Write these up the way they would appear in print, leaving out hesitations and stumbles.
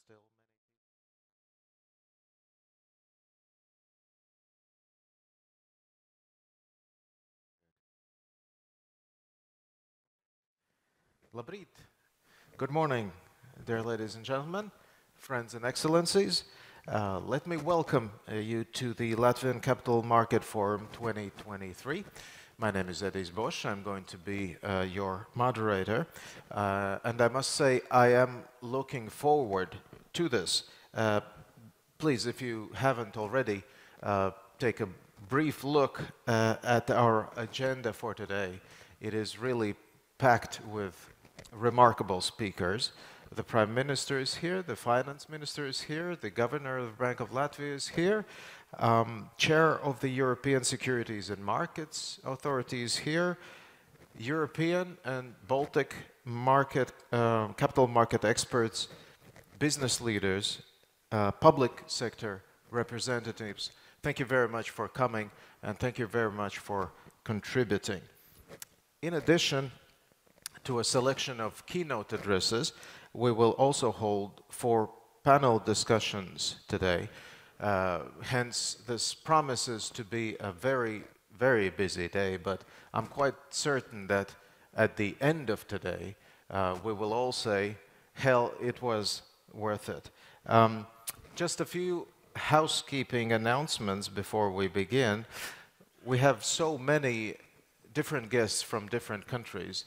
still many people. Labrīt. Good morning, dear ladies and gentlemen, friends and excellencies. Let me welcome you to the Latvian Capital Market Forum 2023. My name is Edijs Bošs. I'm going to be your moderator. And I must say, I am looking forward to this. Please, if you haven't already, take a brief look at our agenda for today. It is really packed with remarkable speakers. The Prime Minister is here, the Finance Minister is here, the Governor of the Bank of Latvia is here, Chair of the European Securities and Markets Authority is here, European and Baltic market, capital market experts, business leaders, public sector representatives. Thank you very much for coming, and thank you very much for contributing. In addition to a selection of keynote addresses, we will also hold 4 panel discussions today. Hence, this promises to be a very, very busy day, but I'm quite certain that at the end of today, we will all say, hell, it was worth it. Just a few housekeeping announcements before we begin. We have so many different guests from different countries.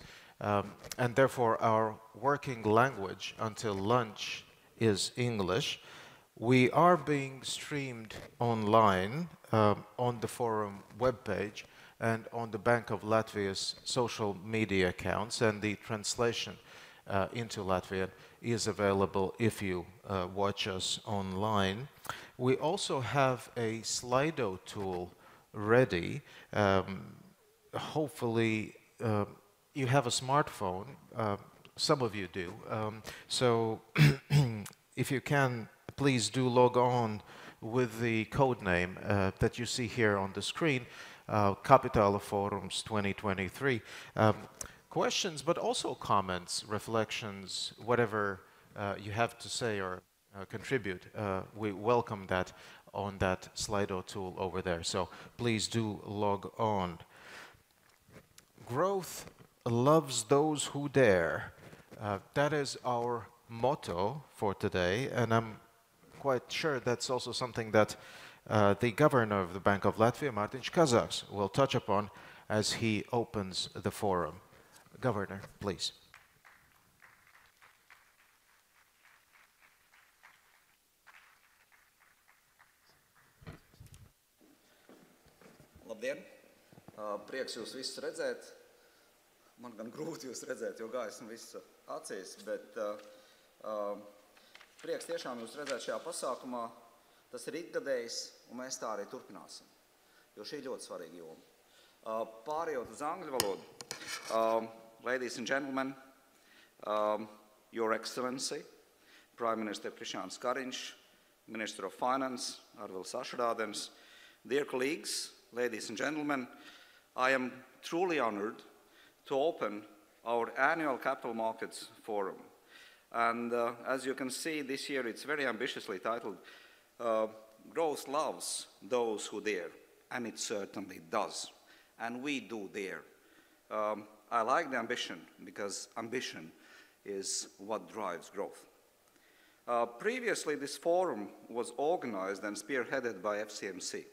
And therefore, our working language until lunch is English. We are being streamed online on the Forum webpage and on the Bank of Latvia's social media accounts, and the translation into Latvian is available if you watch us online. We also have a Slido tool ready. Hopefully, you have a smartphone, some of you do, so if you can, please do log on with the code name that you see here on the screen, Kapitāla Forums 2023. Questions, but also comments, reflections, whatever you have to say or contribute, we welcome that on that Slido tool over there, so please do log on. Growth loves those who dare. That is our motto for today, and I'm quite sure that's also something that the Governor of the Bank of Latvia, Mārtiņa Kazāka, will touch upon as he opens the forum. Governor, please. Labdien! Prieks jūs visus redzēt. Man gan grūti jūs redzēt, jo gaisma visu acīs, bet prieks tiešām jūs redzēt šajā pasākumā. Tas ir ikgadējs, un mēs tā arī turpināsim, jo šī ir ļoti svarīga joma. Pārējot uz angļu valodu, ladies and gentlemen, Your Excellency, Prime Minister Krišjāņa Kariņa, Minister of Finance, Arvila Ašeradena, dear colleagues, ladies and gentlemen, I am truly honored to open our annual Capital Markets Forum. And as you can see, this year it's very ambitiously titled, Growth Loves Those Who Dare, and it certainly does. And we do dare. I like the ambition, because ambition is what drives growth. Previously, this forum was organized and spearheaded by FCMC.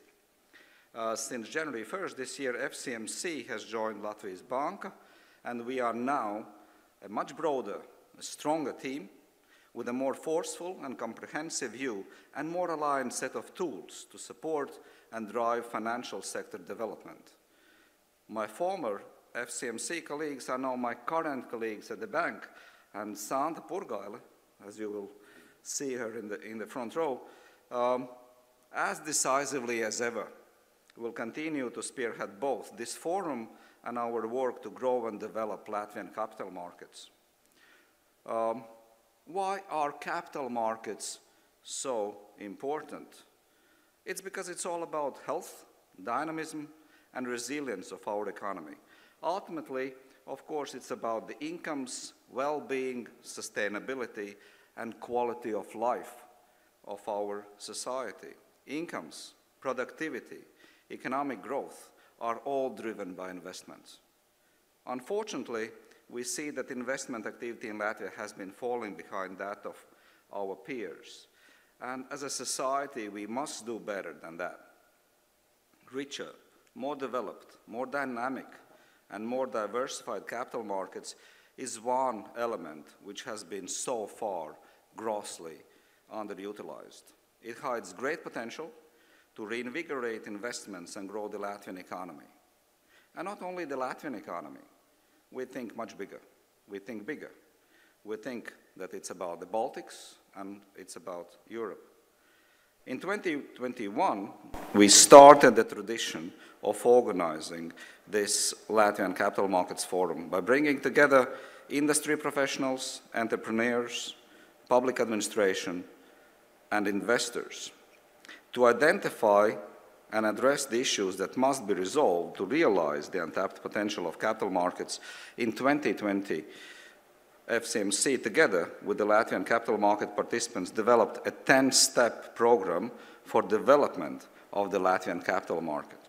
Since January 1st this year, FCMC has joined Latvijas Banka, and we are now a much broader, a stronger team with a more forceful and comprehensive view and more aligned set of tools to support and drive financial sector development. My former FCMC colleagues are now my current colleagues at the bank, and Santa Purgaile, as you will see her in the front row, as decisively as ever, will continue to spearhead both this forum and our work to grow and develop Latvian capital markets. Why are capital markets so important? It's because it's all about health, dynamism, and resilience of our economy. Ultimately, of course, it's about the incomes, well-being, sustainability, and quality of life of our society. Incomes, productivity, economic growth are all driven by investments. Unfortunately, we see that investment activity in Latvia has been falling behind that of our peers. And as a society, we must do better than that. Richer, more developed, more dynamic, and more diversified capital markets is one element which has been so far grossly underutilized. It hides great potential to reinvigorate investments and grow the Latvian economy. And not only the Latvian economy, we think much bigger. We think bigger. We think that it's about the Baltics and it's about Europe. In 2021, we started the tradition of organizing this Latvian Capital Markets Forum by bringing together industry professionals, entrepreneurs, public administration, and investors to identify and address the issues that must be resolved to realize the untapped potential of capital markets. In 2020, FCMC, together with the Latvian capital market participants, developed a 10-step program for development of the Latvian capital market.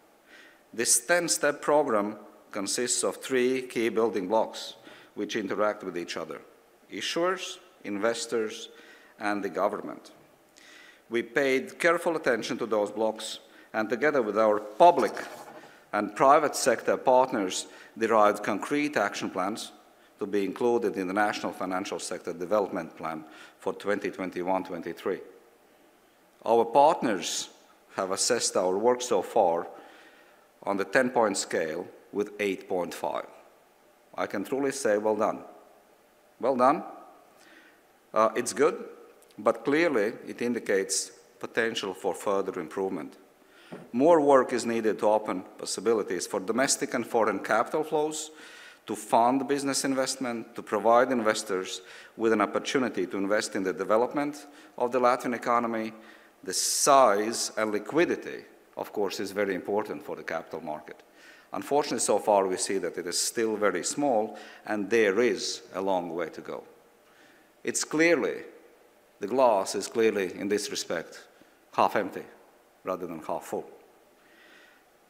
This 10-step program consists of 3 key building blocks which interact with each other: issuers, investors, and the government. We paid careful attention to those blocks, and together with our public and private sector partners, derived concrete action plans to be included in the National Financial Sector Development Plan for 2021-23. Our partners have assessed our work so far on the 10-point scale with 8.5. I can truly say, well done. Well done. It's good, but clearly it indicates potential for further improvement. More work is needed to open possibilities for domestic and foreign capital flows, to fund business investment, to provide investors with an opportunity to invest in the development of the Latvian economy. The size and liquidity, of course, is very important for the capital market. Unfortunately, so far we see that it is still very small, and there is a long way to go. It's clearly, the glass is clearly, in this respect, half empty rather than half full.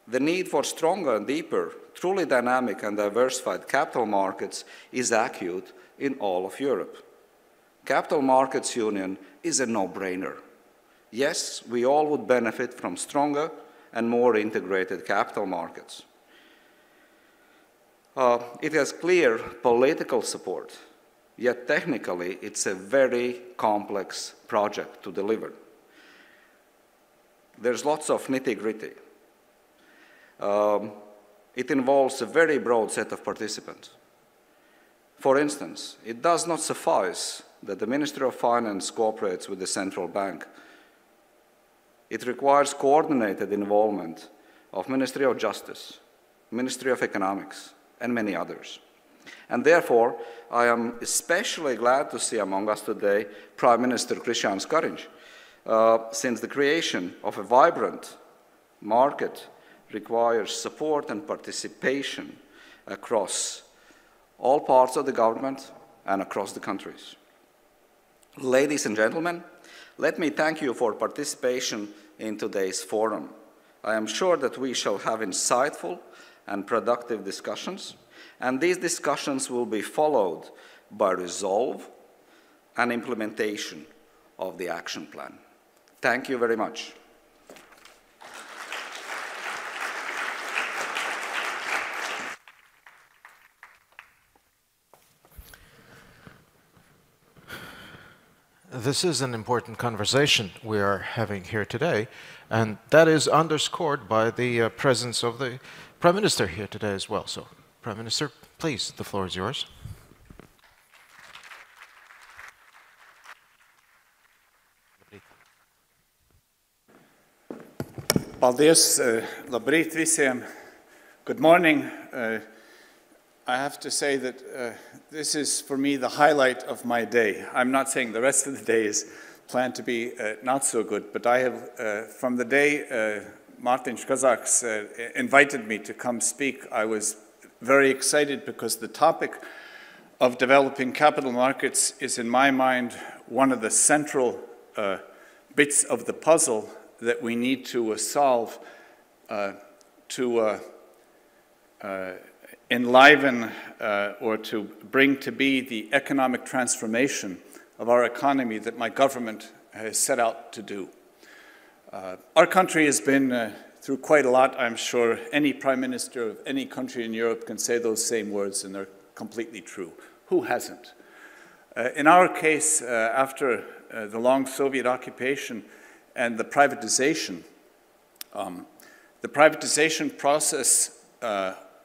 The need for stronger and deeper, truly dynamic and diversified capital markets is acute in all of Europe. Capital Markets Union is a no-brainer. Yes, we all would benefit from stronger and more integrated capital markets. It has clear political support, yet technically it's a very complex project to deliver. There's lots of nitty-gritty. It involves a very broad set of participants. For instance, it does not suffice that the Ministry of Finance cooperates with the central bank. It requires coordinated involvement of Ministry of Justice, Ministry of Economics, and many others. And therefore, I am especially glad to see among us today Prime Minister Krišjāņa Kariņa, since the creation of a vibrant market requires support and participation across all parts of the government and across the countries. Ladies and gentlemen, let me thank you for participation in today's forum. I am sure that we shall have insightful and productive discussions, and these discussions will be followed by resolve and implementation of the action plan. Thank you very much. This is an important conversation we are having here today, and that is underscored by the presence of the Prime Minister here today as well. So, Prime Minister, please, the floor is yours. Paldies, labrīt visiem. Good morning. I have to say that this is, for me, the highlight of my day. I'm not saying the rest of the day is planned to be not so good, but I have, from the day Mārtiņa Kazāka invited me to come speak, I was very excited because the topic of developing capital markets is, in my mind, one of the central bits of the puzzle that we need to solve to enliven or to bring to be the economic transformation of our economy that my government has set out to do. Our country has been through quite a lot. I'm sure any prime minister of any country in Europe can say those same words, and they're completely true. Who hasn't? In our case, after the long Soviet occupation and the privatization process,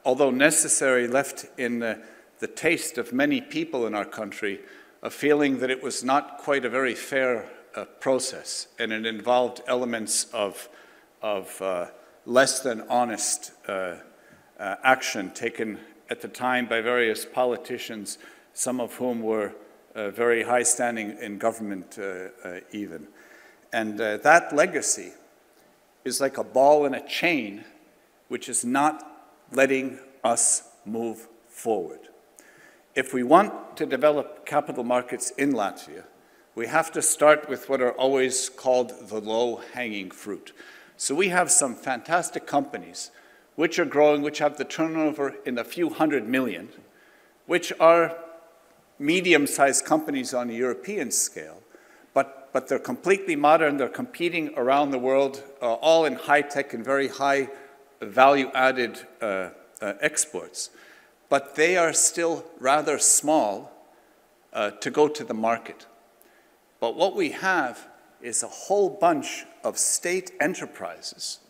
although necessary, left in the taste of many people in our country a feeling that it was not quite a very fair process, and it involved elements of less than honest action taken at the time by various politicians, some of whom were very high standing in government even. And that legacy is like a ball in a chain which is not letting us move forward. If we want to develop capital markets in Latvia, we have to start with what are always called the low-hanging fruit. So we have some fantastic companies which are growing, which have the turnover in a few hundred million, which are medium-sized companies on a European scale, but they're completely modern, they're competing around the world, all in high-tech and very high value-added exports. But they are still rather small to go to the market. But what we have is a whole bunch of state enterprises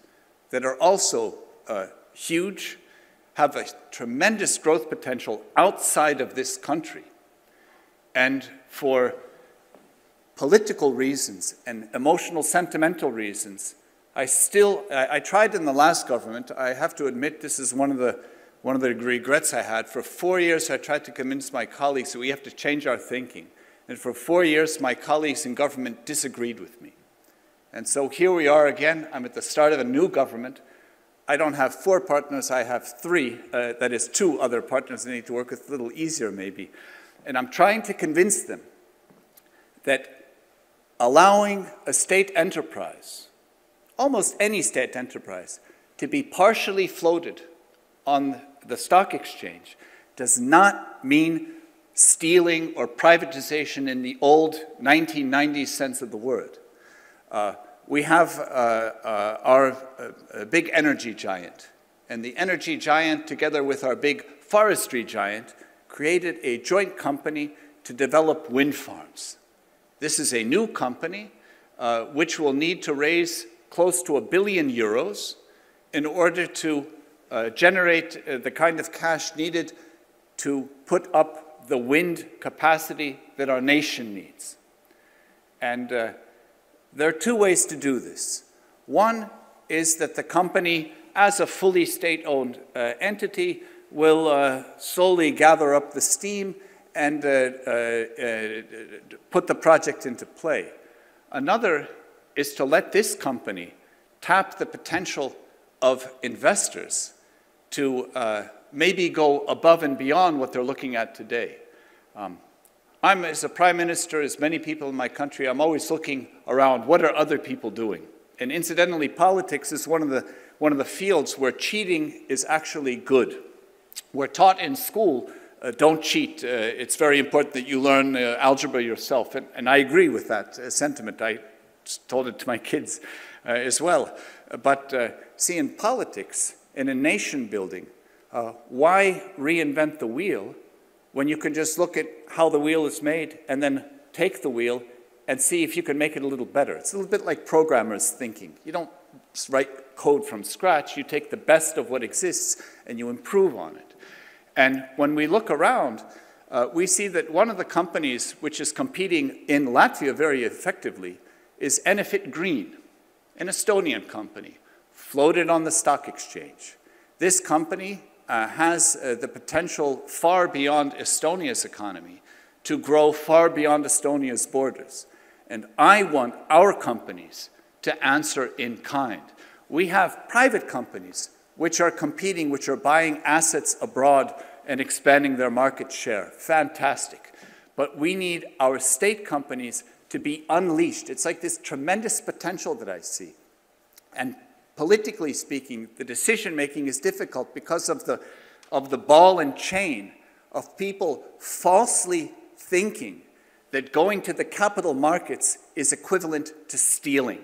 that are also huge, have a tremendous growth potential outside of this country. And for political reasons and emotional, sentimental reasons, I tried in the last government. I have to admit this is one of the regrets I had. For 4 years, I tried to convince my colleagues that we have to change our thinking. And for 4 years, my colleagues in government disagreed with me. And so here we are again. I'm at the start of a new government. I don't have 4 partners, I have 3. That is 2 other partners I need to work with, a little easier maybe. And I'm trying to convince them that allowing a state enterprise, almost any state enterprise, to be partially floated on the stock exchange does not mean stealing or privatization in the old 1990s sense of the word. We have our big energy giant, and the energy giant, together with our big forestry giant, created a joint company to develop wind farms. This is a new company which will need to raise close to €1 billion in order to generate the kind of cash needed to put up the wind capacity that our nation needs. And there are 2 ways to do this. One is that the company, as a fully state-owned entity, will slowly gather up the steam and put the project into play. Another is to let this company tap the potential of investors to maybe go above and beyond what they're looking at today. I'm, as a prime minister, as many people in my country, I'm always looking around, what are other people doing? And incidentally, politics is one of the fields where cheating is actually good. We're taught in school, don't cheat. It's very important that you learn algebra yourself. And I agree with that sentiment. I told it to my kids as well. But see, in politics and in nation building, why reinvent the wheel when you can just look at how the wheel is made and then take the wheel and see if you can make it a little better? It's a little bit like programmers thinking. You don't write code from scratch. You take the best of what exists and you improve on it. And when we look around, we see that one of the companies which is competing in Latvia very effectively is Enefit Green, an Estonian company, floated on the stock exchange. This company has the potential far beyond Estonia's economy to grow far beyond Estonia's borders. And I want our companies to answer in kind. We have private companies which are competing, which are buying assets abroad and expanding their market share. Fantastic. But we need our state companies to be unleashed. It's like this tremendous potential that I see. And politically speaking, the decision-making is difficult because of the ball and chain of people falsely thinking that going to the capital markets is equivalent to stealing,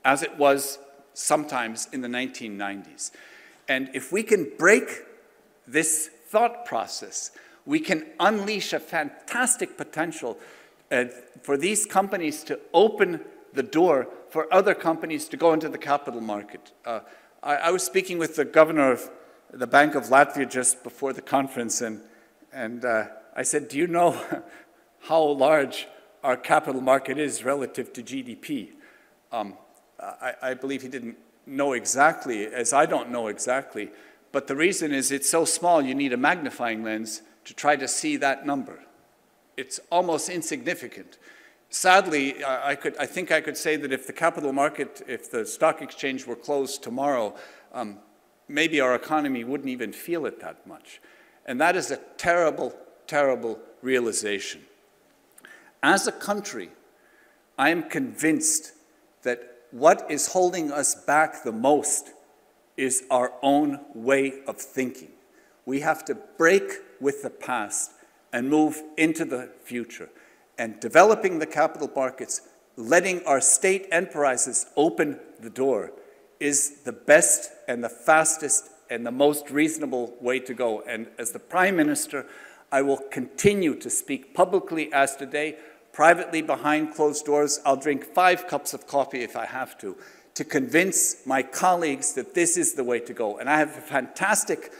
as it was sometimes in the 1990s. And if we can break this thought process, we can unleash a fantastic potential for these companies to open the door for other companies to go into the capital market. I was speaking with the governor of the Bank of Latvia just before the conference, and I said, do you know how large our capital market is relative to GDP? I believe he didn't know exactly, as I don't know exactly, but the reason is it's so small you need a magnifying lens to try to see that number. It's almost insignificant. Sadly, I think I could say that if the capital market, if the stock exchange were closed tomorrow, maybe our economy wouldn't even feel it that much. And that is a terrible, terrible realization. As a country, I am convinced that what is holding us back the most is our own way of thinking. We have to break with the past and move into the future. And developing the capital markets, letting our state enterprises open the door is the best and the fastest and the most reasonable way to go. And as the Prime Minister, I will continue to speak publicly as today, privately behind closed doors. I'll drink 5 cups of coffee if I have to convince my colleagues that this is the way to go. And I have a fantastic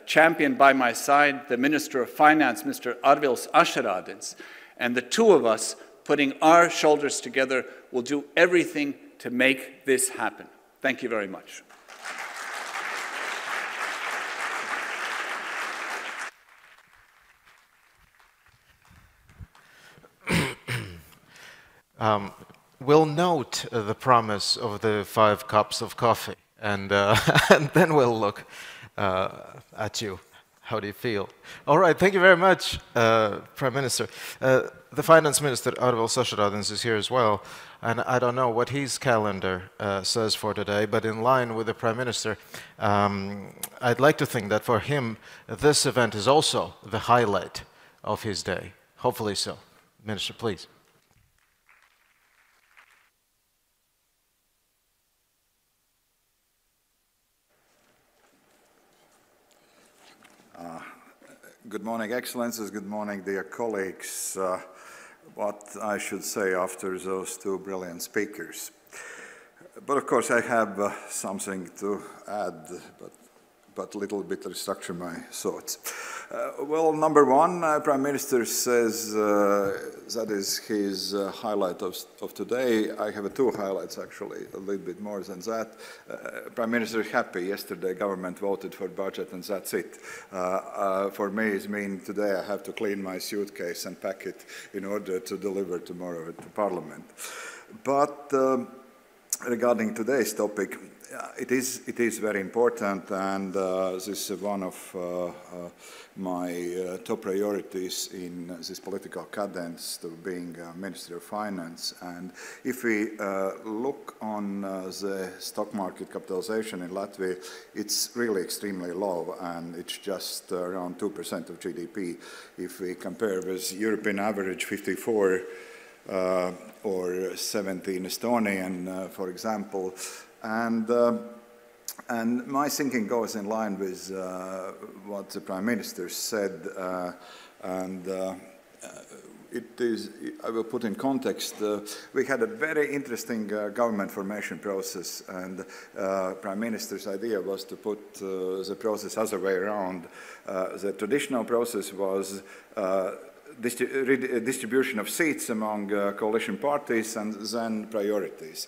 champion by my side, the Minister of Finance, Mr. Arvila Ašeradena, and the two of us, putting our shoulders together, will do everything to make this happen. Thank you very much. We'll note the promise of the 5 cups of coffee, and, and then we'll look at you. How do you feel? All right, thank you very much, Prime Minister. The Finance Minister, Arvila Ašeradena, is here as well, and I don't know what his calendar says for today, but in line with the Prime Minister, I'd like to think that for him, this event is also the highlight of his day. Hopefully so. Minister, please. Good morning, Excellencies. Good morning, dear colleagues. What I should say after those 2 brilliant speakers. But of course, I have something to add, but a little bit restructure my thoughts. Well, number 1, Prime Minister says that is his highlight of today. I have 2 highlights, actually, a little bit more than that. Prime Minister is happy. Yesterday, government voted for budget, and that's it. For me, it means today I have to clean my suitcase and pack it in order to deliver tomorrow to Parliament. But regarding today's topic, it is very important, and this is one of my top priorities in this political cadence to being Minister of Finance. And if we look on the stock market capitalization in Latvia, it's really extremely low, and it's just around 2% of GDP. If we compare with European average 54 or 17 Estonian, for example. And my thinking goes in line with what the Prime Minister said, it is, I will put in context, we had a very interesting government formation process, and Prime Minister's idea was to put the process other way around. The traditional process was distribution of seats among coalition parties and then priorities.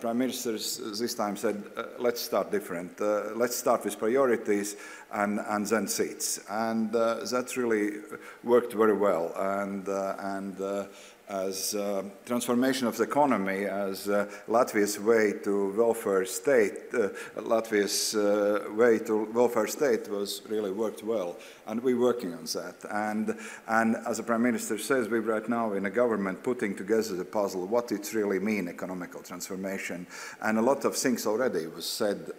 Prime Minister this time said, let's start different. Let's start with priorities and then seats. And that really worked very well. And transformation of the economy as Latvia's way to welfare state, Latvia's way to welfare state was really worked well, and we're working on that. And as the Prime Minister says, we're right now in a government putting together the puzzle, what it really means, economical transformation, and a lot of things already was said,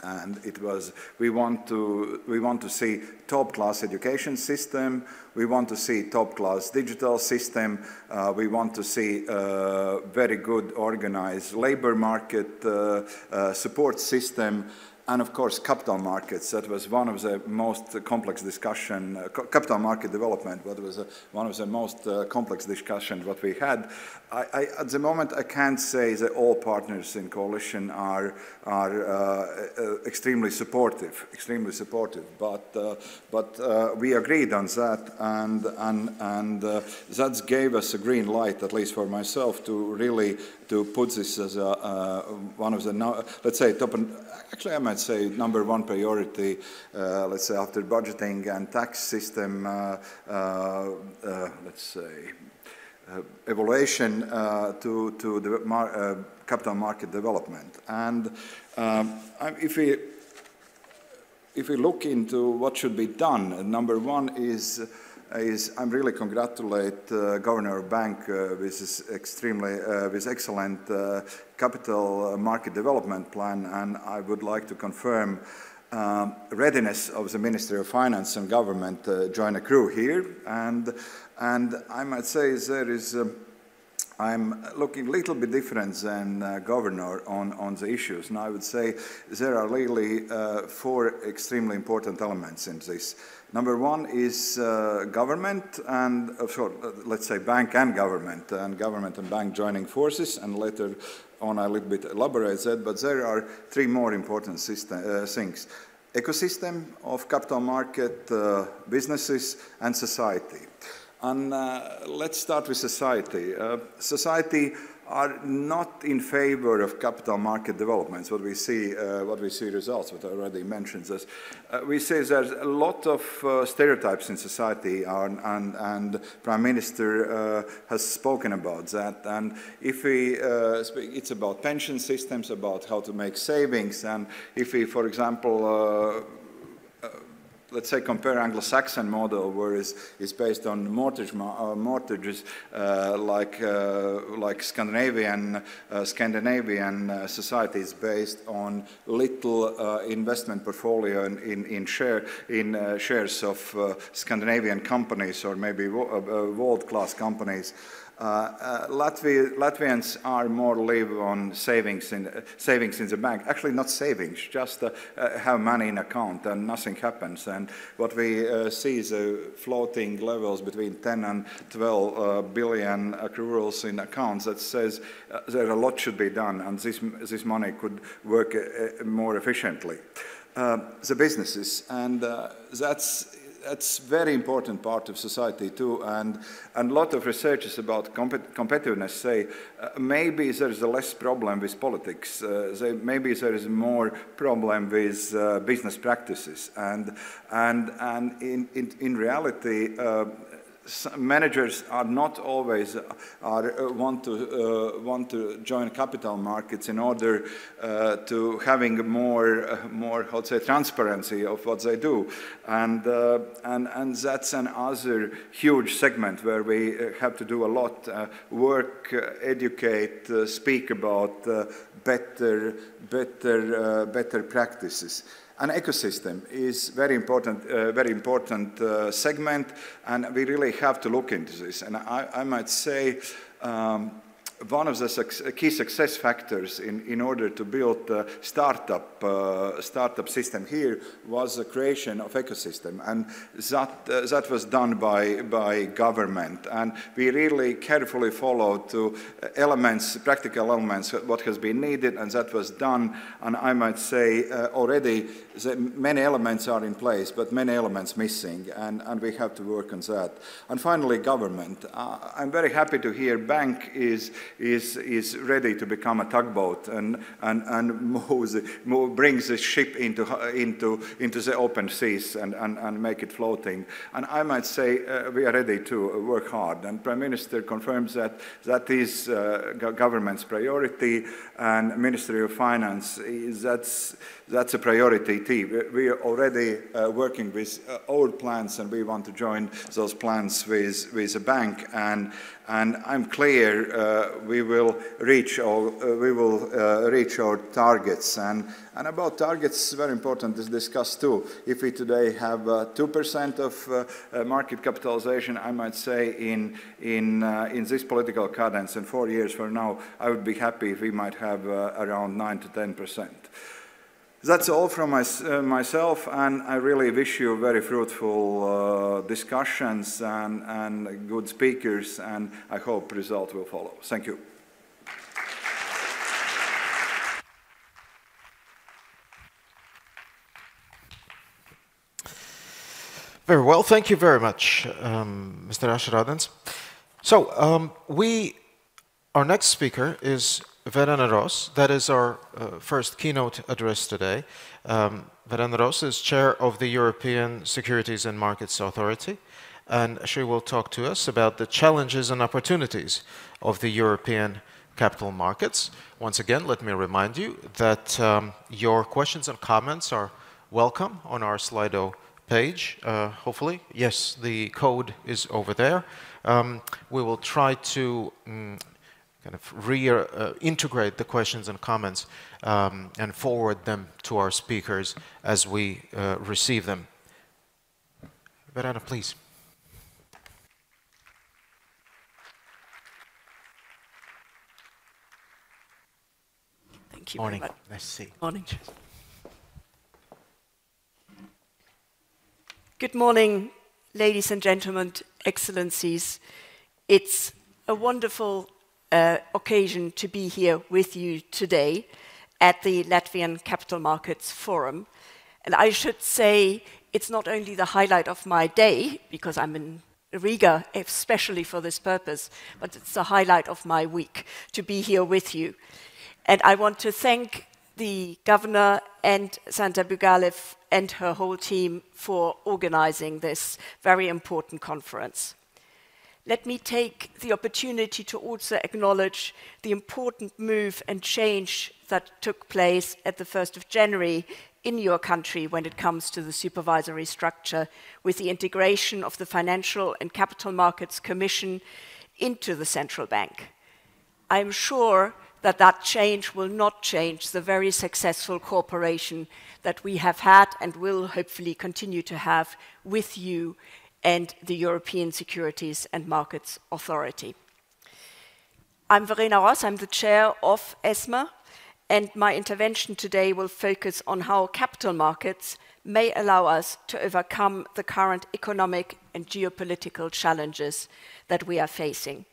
and it was, we want to see top-class education system, we want to see top-class digital system, we want to see very good organized labor market support system, and of course capital markets. That was one of the most complex discussion, capital market development, what was one of the most complex discussions what we had. At the moment I can't say that all partners in coalition are extremely supportive, but we agreed on that, and that gave us a green light, at least for myself, to really to put this as one of the, let's say, top, actually I might say number one priority, let's say after budgeting and tax system, let's say, evaluation to the capital market development. And if we look into what should be done, number one is I really congratulate Governor of Bank with this with excellent capital market development plan, and I would like to confirm readiness of the Ministry of Finance and Government join a crew here, and I might say there is. I'm looking a little bit different than Governor on the issues, and I would say there are really four extremely important elements in this. Number one is government and, let's say, bank and government and bank joining forces, and later on I a little bit elaborate that, but there are three more important things. Ecosystem of capital market, businesses, and society. And let's start with society. Society are not in favor of capital market developments. What we see results, what I already mentioned this. We say there's a lot of stereotypes in society, and Prime Minister has spoken about that. And if we speak, it's about pension systems, about how to make savings, and if we, for example, let's say compare Anglo-Saxon model, where it's based on mortgages, like Scandinavian society is based on little investment portfolio in shares of Scandinavian companies or maybe world-class companies. Latvians are more live on savings in the bank. Actually, not savings, just have money in account and nothing happens. And what we see is floating levels between 10 and 12 billion accruals in accounts. That says that a lot should be done, and this money could work more efficiently. The businesses, and that's very important part of society too, and a lot of researchers about competitiveness say maybe there is a less problem with politics, maybe there is more problem with business practices, and in reality managers are not always want to join capital markets in order to having more how to say transparency of what they do, and that's another huge segment where we have to do a lot, work, educate, speak about better practices. An ecosystem is very important segment, and we really have to look into this. And I might say one of the key success factors in order to build a startup system here was the creation of ecosystem, and that was done by government, and we really carefully followed to practical elements, what has been needed, and that was done. And I might say already many elements are in place, but many elements missing, and we have to work on that. And finally, government. I'm very happy to hear bank is is ready to become a tugboat and brings the ship into the open seas and make it floating. And I might say we are ready to work hard. And Prime Minister confirms that that is government's priority, and Ministry of Finance that's a priority too. We are already working with old plans, and we want to join those plans with a bank. And I'm clear we will reach our targets. And about targets, very important to discuss too. If we today have 2% of market capitalization, I might say in this political cadence, in 4 years from now, I would be happy if we might have around 9 to 10%. That's all from myself, and I really wish you very fruitful discussions and good speakers, and I hope result will follow. Thank you. Very well, thank you very much, Mr. Ašeradens. So, our next speaker is Verenas Rosas. That is our first keynote address today. Verenas Rosas is chair of the European Securities and Markets Authority, and she will talk to us about the challenges and opportunities of the European capital markets. Once again, let me remind you that your questions and comments are welcome on our Slido page, hopefully. Yes, the code is over there. We will try to kind of integrate the questions and comments and forward them to our speakers as we receive them. Verena, please. Thank you Morning. very much. Nice to see you. Morning. Good morning, ladies and gentlemen, excellencies. It's a wonderful occasion to be here with you today at the Latvian Capital Markets Forum. And I should say it's not only the highlight of my day, because I'm in Riga especially for this purpose, but it's the highlight of my week to be here with you. And I want to thank the governor and Santa Bugalev and her whole team for organizing this very important conference. Let me take the opportunity to also acknowledge the important move and change that took place at the 1st of January in your country when it comes to the supervisory structure, with the integration of the Financial and Capital Markets Commission into the central bank. I'm sure that that change will not change the very successful cooperation that we have had and will hopefully continue to have with you and the European Securities and Markets Authority. I'm Verenas Rosas, I'm the chair of ESMA, and my intervention today will focus on how capital markets may allow us to overcome the current economic and geopolitical challenges that we are facing.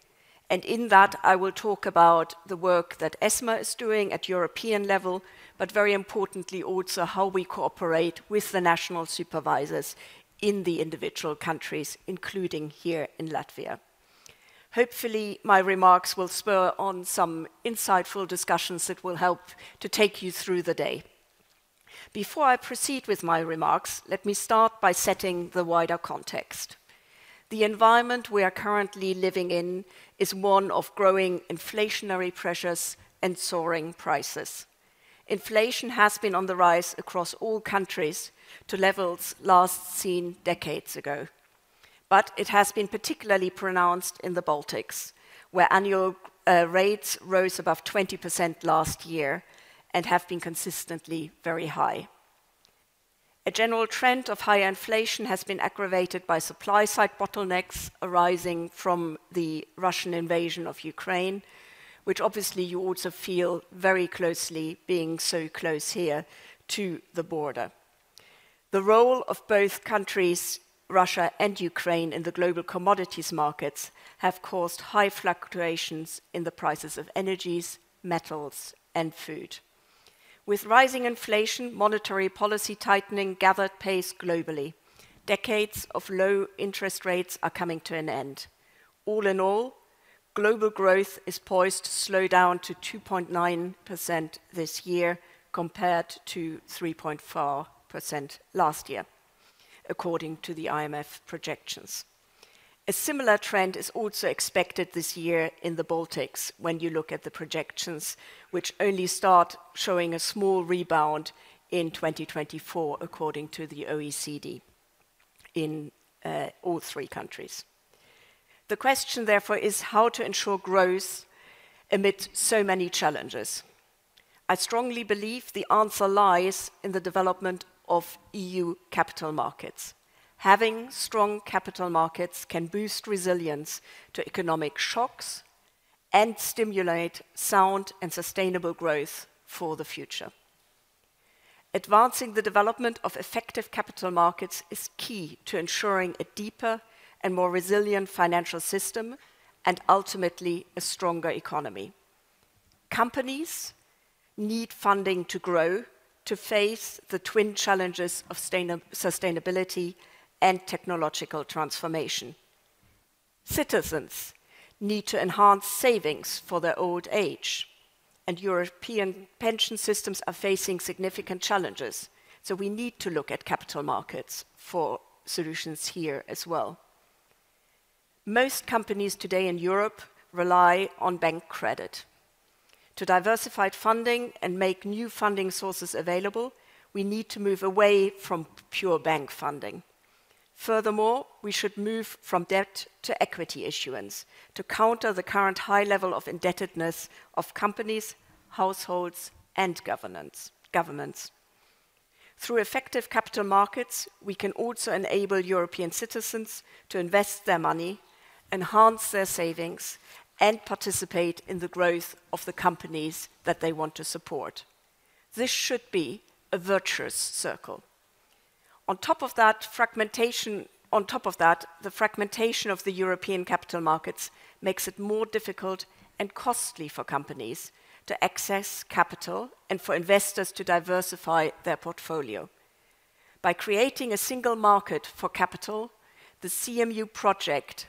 And in that, I will talk about the work that ESMA is doing at European level, but very importantly also how we cooperate with the national supervisors in the individual countries, including here in Latvia. Hopefully, my remarks will spur on some insightful discussions that will help to take you through the day. Before I proceed with my remarks, let me start by setting the wider context. The environment we are currently living in is one of growing inflationary pressures and soaring prices. Inflation has been on the rise across all countries to levels last seen decades ago. But it has been particularly pronounced in the Baltics, where annual rates rose above 20% last year and have been consistently very high. A general trend of higher inflation has been aggravated by supply-side bottlenecks arising from the Russian invasion of Ukraine, which obviously you also feel very closely being so close here to the border. The role of both countries, Russia and Ukraine, in the global commodities markets have caused high fluctuations in the prices of energies, metals, and food. With rising inflation, monetary policy tightening gathered pace globally. Decades of low interest rates are coming to an end. All in all, global growth is poised to slow down to 2.9% this year compared to 3.4% last year, according to the IMF projections. A similar trend is also expected this year in the Baltics when you look at the projections, which only start showing a small rebound in 2024, according to the OECD, in all three countries. The question, therefore, is how to ensure growth amid so many challenges. I strongly believe the answer lies in the development of EU capital markets. Having strong capital markets can boost resilience to economic shocks and stimulate sound and sustainable growth for the future. Advancing the development of effective capital markets is key to ensuring a deeper and more resilient financial system and ultimately a stronger economy. Companies need funding to grow, to face the twin challenges of sustainability and technological transformation. Citizens need to enhance savings for their old age, and European pension systems are facing significant challenges, so we need to look at capital markets for solutions here as well. Most companies today in Europe rely on bank credit. To diversify funding and make new funding sources available, we need to move away from pure bank funding. Furthermore, we should move from debt to equity issuance to counter the current high level of indebtedness of companies, households, and governments. Through effective capital markets, we can also enable European citizens to invest their money, enhance their savings, and participate in the growth of the companies that they want to support. This should be a virtuous circle. On top of that, the fragmentation of the European capital markets makes it more difficult and costly for companies to access capital and for investors to diversify their portfolio. By creating a single market for capital, the CMU project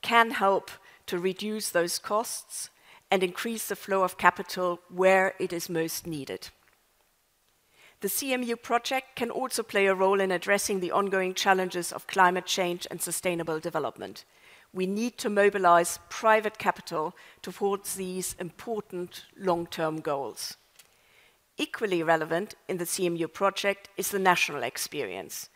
can help to reduce those costs and increase the flow of capital where it is most needed. The CMU project can also play a role in addressing the ongoing challenges of climate change and sustainable development. We need to mobilize private capital towards these important long-term goals. Equally relevant in the CMU project is the national experience.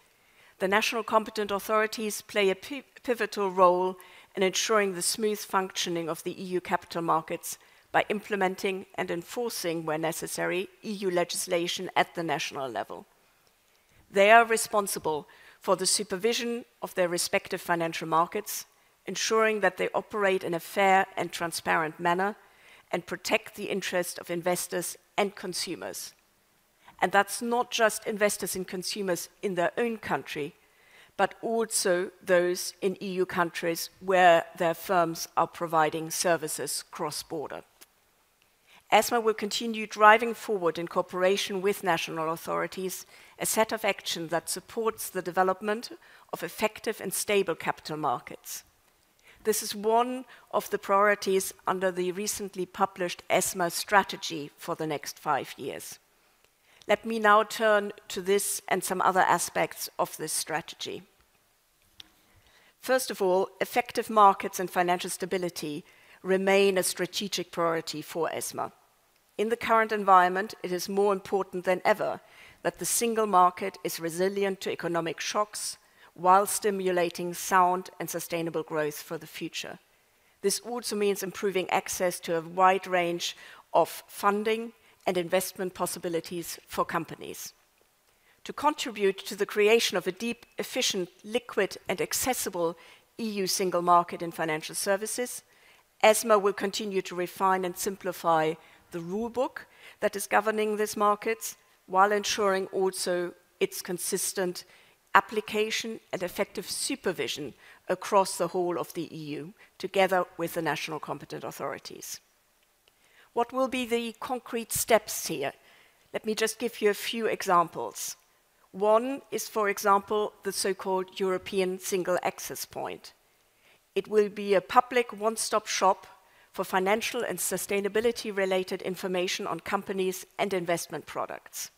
The national competent authorities play a pivotal role in ensuring the smooth functioning of the EU capital markets by implementing and enforcing, where necessary, EU legislation at the national level. They are responsible for the supervision of their respective financial markets, ensuring that they operate in a fair and transparent manner and protect the interest of investors and consumers. And that's not just investors and consumers in their own country, but also those in EU countries where their firms are providing services cross-border. ESMA will continue driving forward in cooperation with national authorities a set of action that supports the development of effective and stable capital markets. This is one of the priorities under the recently published ESMA strategy for the next 5 years. Let me now turn to this and some other aspects of this strategy. First of all, effective markets and financial stability remain a strategic priority for ESMA. In the current environment, it is more important than ever that the single market is resilient to economic shocks while stimulating sound and sustainable growth for the future. This also means improving access to a wide range of funding and investment possibilities for companies. To contribute to the creation of a deep, efficient, liquid, and accessible EU single market in financial services, ESMA will continue to refine and simplify the rulebook that is governing these markets, while ensuring also its consistent application and effective supervision across the whole of the EU, together with the national competent authorities. What will be the concrete steps here? Let me just give you a few examples. One is, for example, the so-called European Single Access Point. It will be a public one-stop shop for financial and sustainability-related information on companies and investment products.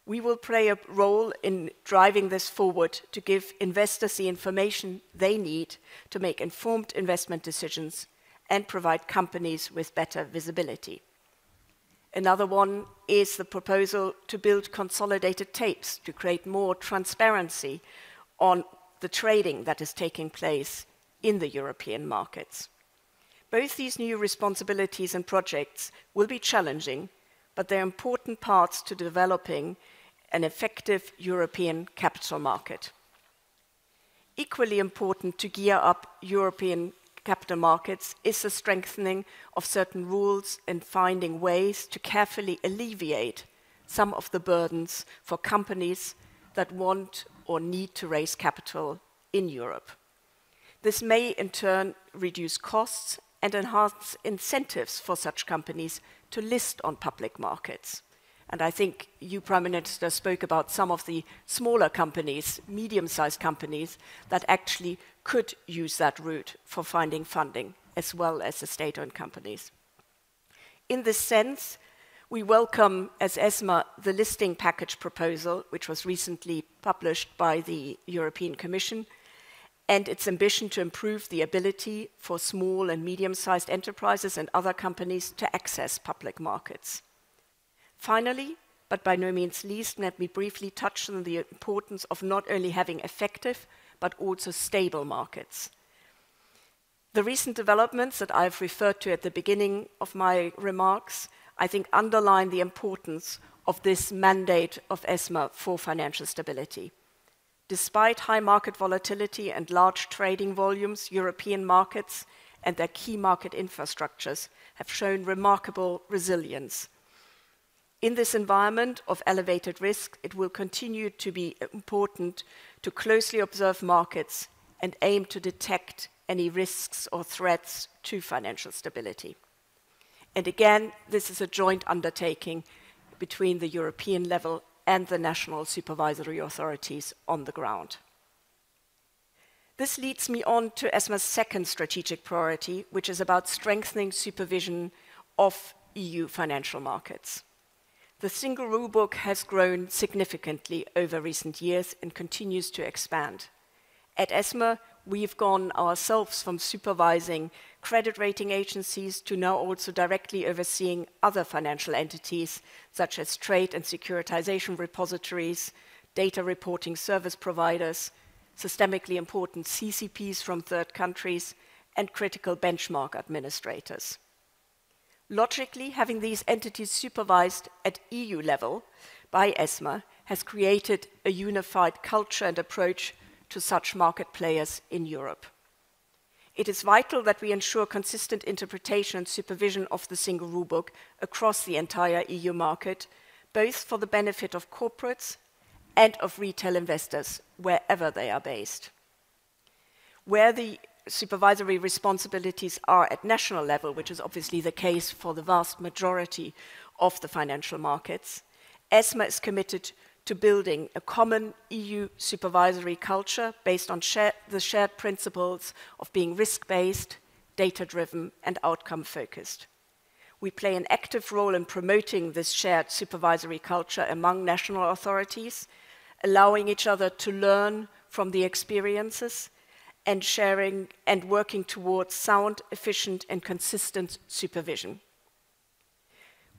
We will play a role in driving this forward to give investors the information they need to make informed investment decisions and provide companies with better visibility. Another one is the proposal to build consolidated tapes to create more transparency on the trading that is taking place in the European markets. Both these new responsibilities and projects will be challenging, but they're important parts to developing an effective European capital market. Equally important to gear up European capital markets is the strengthening of certain rules and finding ways to carefully alleviate some of the burdens for companies that want or need to raise capital in Europe. This may in turn reduce costs and enhance incentives for such companies to list on public markets. And I think you, Prime Minister, spoke about some of the smaller companies, medium-sized companies, that actually could use that route for finding funding, as well as the state-owned companies. In this sense, we welcome, as ESMA, the listing package proposal, which was recently published by the European Commission, and its ambition to improve the ability for small and medium-sized enterprises and other companies to access public markets. Finally, but by no means least, let me briefly touch on the importance of not only having effective, but also stable markets. The recent developments that I've referred to at the beginning of my remarks, I think, underline the importance of this mandate of ESMA for financial stability. Despite high market volatility and large trading volumes, European markets and their key market infrastructures have shown remarkable resilience. In this environment of elevated risk, it will continue to be important to closely observe markets and aim to detect any risks or threats to financial stability. And again, this is a joint undertaking between the European level and the national supervisory authorities on the ground. This leads me on to ESMA's second strategic priority, which is about strengthening supervision of EU financial markets. The single rulebook has grown significantly over recent years and continues to expand. At ESMA, we've gone ourselves from supervising credit rating agencies to now also directly overseeing other financial entities, such as trade and securitization repositories, data reporting service providers, systemically important CCPs from third countries, and critical benchmark administrators. Logically, having these entities supervised at EU level by ESMA has created a unified culture and approach to such market players in Europe. It is vital that we ensure consistent interpretation and supervision of the single rulebook across the entire EU market, both for the benefit of corporates and of retail investors, wherever they are based. Where the supervisory responsibilities are at national level, which is obviously the case for the vast majority of the financial markets, ESMA is committed to building a common EU supervisory culture based on the shared principles of being risk-based, data-driven, and outcome-focused. We play an active role in promoting this shared supervisory culture among national authorities, allowing each other to learn from the experiences and sharing and working towards sound, efficient, and consistent supervision.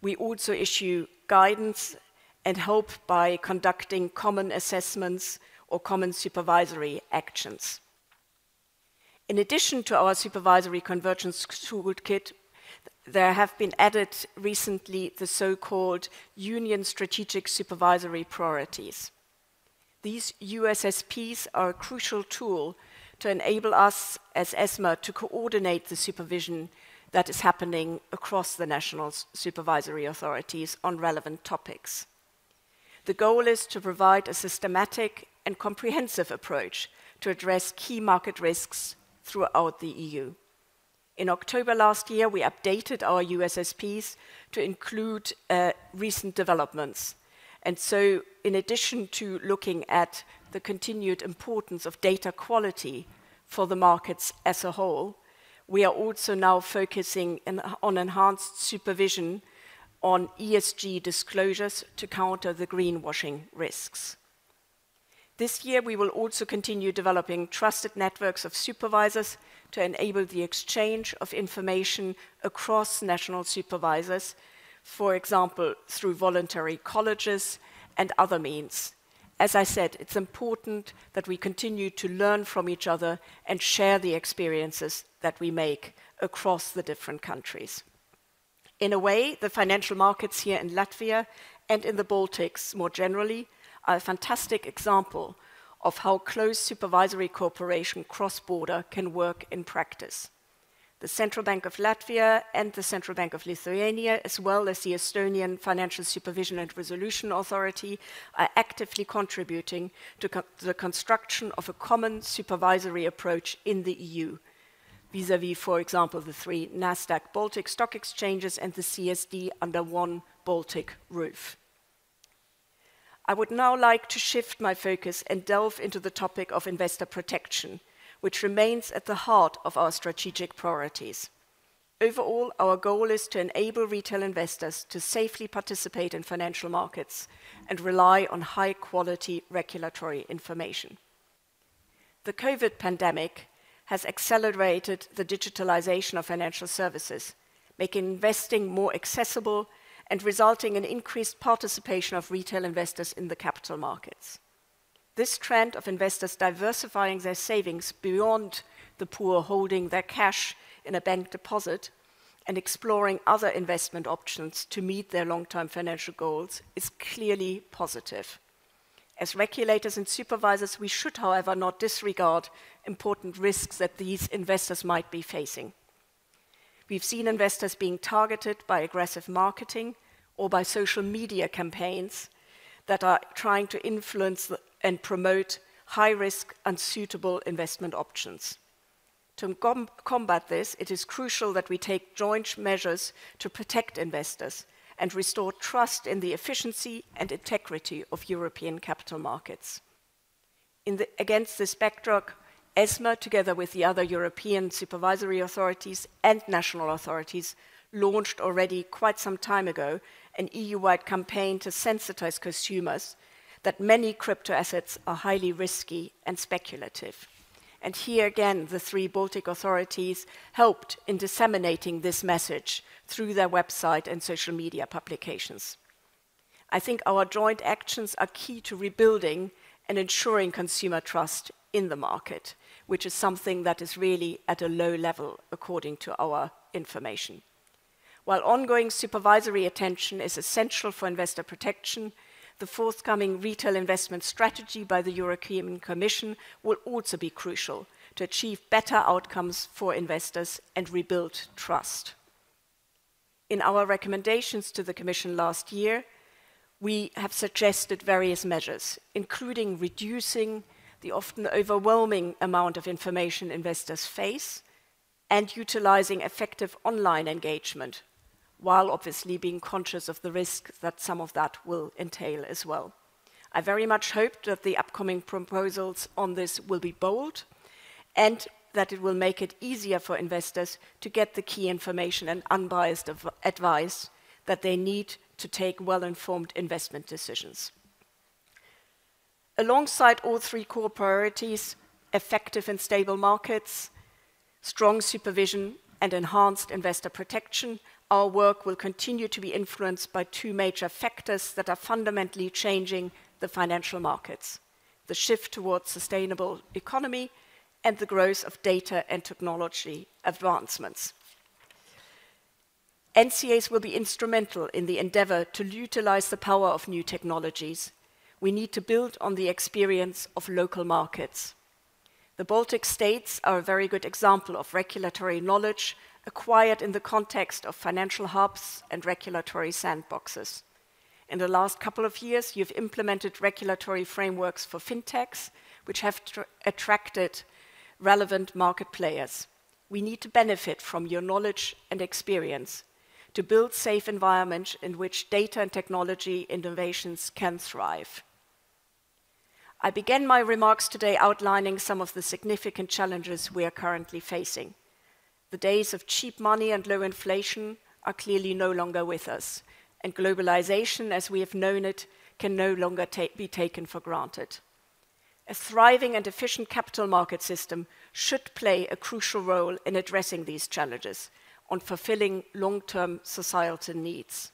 We also issue guidance and help by conducting common assessments or common supervisory actions. In addition to our supervisory convergence toolkit, there have been added recently the so-called Union Strategic Supervisory Priorities. These USSPs are a crucial tool to enable us as ESMA to coordinate the supervision that is happening across the national supervisory authorities on relevant topics. The goal is to provide a systematic and comprehensive approach to address key market risks throughout the EU. In October last year, we updated our USSPs to include recent developments. And so, in addition to looking at the continued importance of data quality for the markets as a whole, we are also now focusing on enhanced supervision on ESG disclosures to counter the greenwashing risks. This year, we will also continue developing trusted networks of supervisors to enable the exchange of information across national supervisors, for example, through voluntary colleges and other means. As I said, it's important that we continue to learn from each other and share the experiences that we make across the different countries. In a way, the financial markets here in Latvia and in the Baltics more generally are a fantastic example of how close supervisory cooperation cross-border can work in practice. The Central Bank of Latvia and the Central Bank of Lithuania, as well as the Estonian Financial Supervision and Resolution Authority, are actively contributing to the construction of a common supervisory approach in the EU, vis-à-vis, for example, the 3 Nasdaq Baltic stock exchanges and the CSD under one Baltic roof. I would now like to shift my focus and delve into the topic of investor protection, which remains at the heart of our strategic priorities. Overall, our goal is to enable retail investors to safely participate in financial markets and rely on high-quality regulatory information. The COVID pandemic has accelerated the digitalization of financial services, making investing more accessible and resulting in increased participation of retail investors in the capital markets. This trend of investors diversifying their savings beyond the poor holding their cash in a bank deposit and exploring other investment options to meet their long-term financial goals is clearly positive. As regulators and supervisors, we should, however, not disregard important risks that these investors might be facing. We've seen investors being targeted by aggressive marketing or by social media campaigns that are trying to influence and promote high-risk, unsuitable investment options. To combat this, it is crucial that we take joint measures to protect investors and restore trust in the efficiency and integrity of European capital markets. Against this backdrop, ESMA, together with the other European supervisory authorities and national authorities, launched already quite some time ago an EU-wide campaign to sensitize consumers that many crypto assets are highly risky and speculative. And here again, the 3 Baltic authorities helped in disseminating this message through their website and social media publications. I think our joint actions are key to rebuilding and ensuring consumer trust in the market, which is something that is really at a low level according to our information. While ongoing supervisory attention is essential for investor protection, the forthcoming retail investment strategy by the European Commission will also be crucial to achieve better outcomes for investors and rebuild trust. In our recommendations to the Commission last year, we have suggested various measures, including reducing the often overwhelming amount of information investors face and utilizing effective online engagement, while obviously being conscious of the risk that some of that will entail as well. I very much hope that the upcoming proposals on this will be bold and that it will make it easier for investors to get the key information and unbiased advice that they need to take well-informed investment decisions. Alongside all 3 core priorities, effective and stable markets, strong supervision, and enhanced investor protection, our work will continue to be influenced by 2 major factors that are fundamentally changing the financial markets: the shift towards sustainable economy and the growth of data and technology advancements. NCAs will be instrumental in the endeavor to utilize the power of new technologies. We need to build on the experience of local markets. The Baltic states are a very good example of regulatory knowledge acquired in the context of financial hubs and regulatory sandboxes. In the last couple of years, you've implemented regulatory frameworks for fintechs, which have attracted relevant market players. We need to benefit from your knowledge and experience to build safe environments in which data and technology innovations can thrive. I began my remarks today outlining some of the significant challenges we are currently facing. The days of cheap money and low inflation are clearly no longer with us, and globalization, as we have known it, can no longer be taken for granted. A thriving and efficient capital market system should play a crucial role in addressing these challenges on fulfilling long-term societal needs.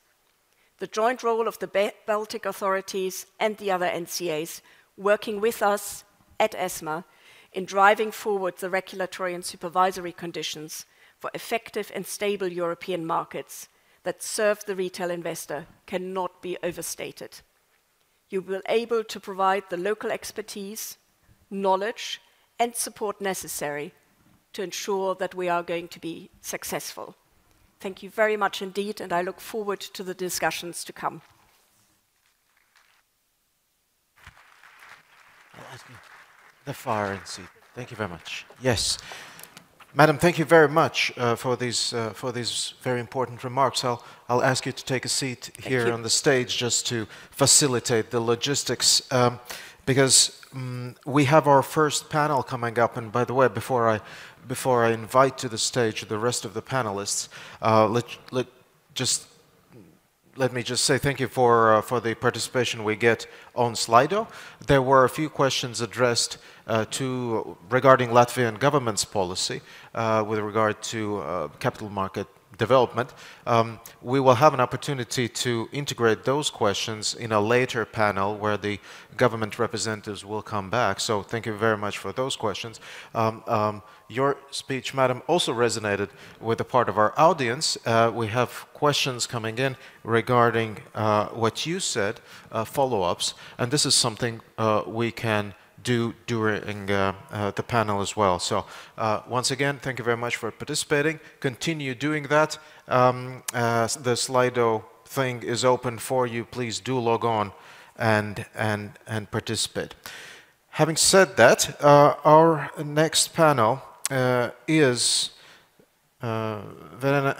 The joint role of the Baltic authorities and the other NCAs working with us at ESMA in driving forward the regulatory and supervisory conditions for effective and stable European markets that serve the retail investor cannot be overstated. You will be able to provide the local expertise, knowledge, and support necessary to ensure that we are going to be successful. Thank you very much indeed, and I look forward to the discussions to come. I'll ask you the far end seat. Thank you very much. Yes. Madam, thank you very much for these very important remarks. I'll ask you to take a seat here on the stage just to facilitate the logistics, because we have our first panel coming up. And by the way, before I invite to the stage the rest of the panelists, let me just say thank you for the participation we get on Slido. There were a few questions addressed regarding Latvian government's policy with regard to capital market development. We will have an opportunity to integrate those questions in a later panel where the government representatives will come back. So thank you very much for those questions. Your speech, Madam, also resonated with a part of our audience. We have questions coming in regarding what you said, follow-ups, and this is something we can do during the panel as well. So once again, thank you very much for participating. Continue doing that. The Slido thing is open for you. Please do log on and participate. Having said that, our next panel Verena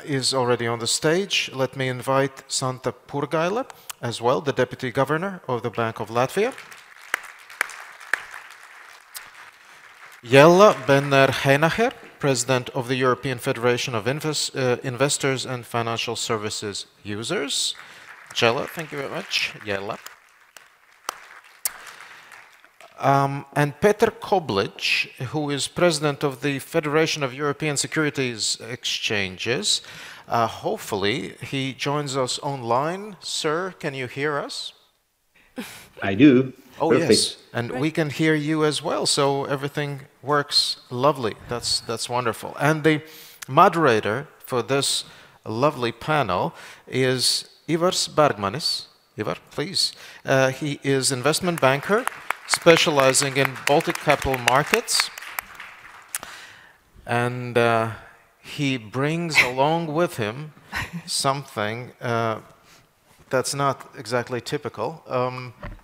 is already on the stage. Let me invite Santa Purgaila as well, the Deputy Governor of the Bank of Latvia. Jella Benner-Heinacher, President of the European Federation of Investors and Financial Services Users. Jella, thank you very much. Jella. And Peter Koblic, who is President of the Federation of European Securities Exchanges. Hopefully he joins us online. Sir, can you hear us? I do. Oh, perfect. Yes, and we can hear you as well, so everything works lovely. That's wonderful. And the moderator for this lovely panel is Ivars Bergmanis. Ivar, please. He is investment banker, specializing in Baltic capital markets, and he brings along with him something that's not exactly typical.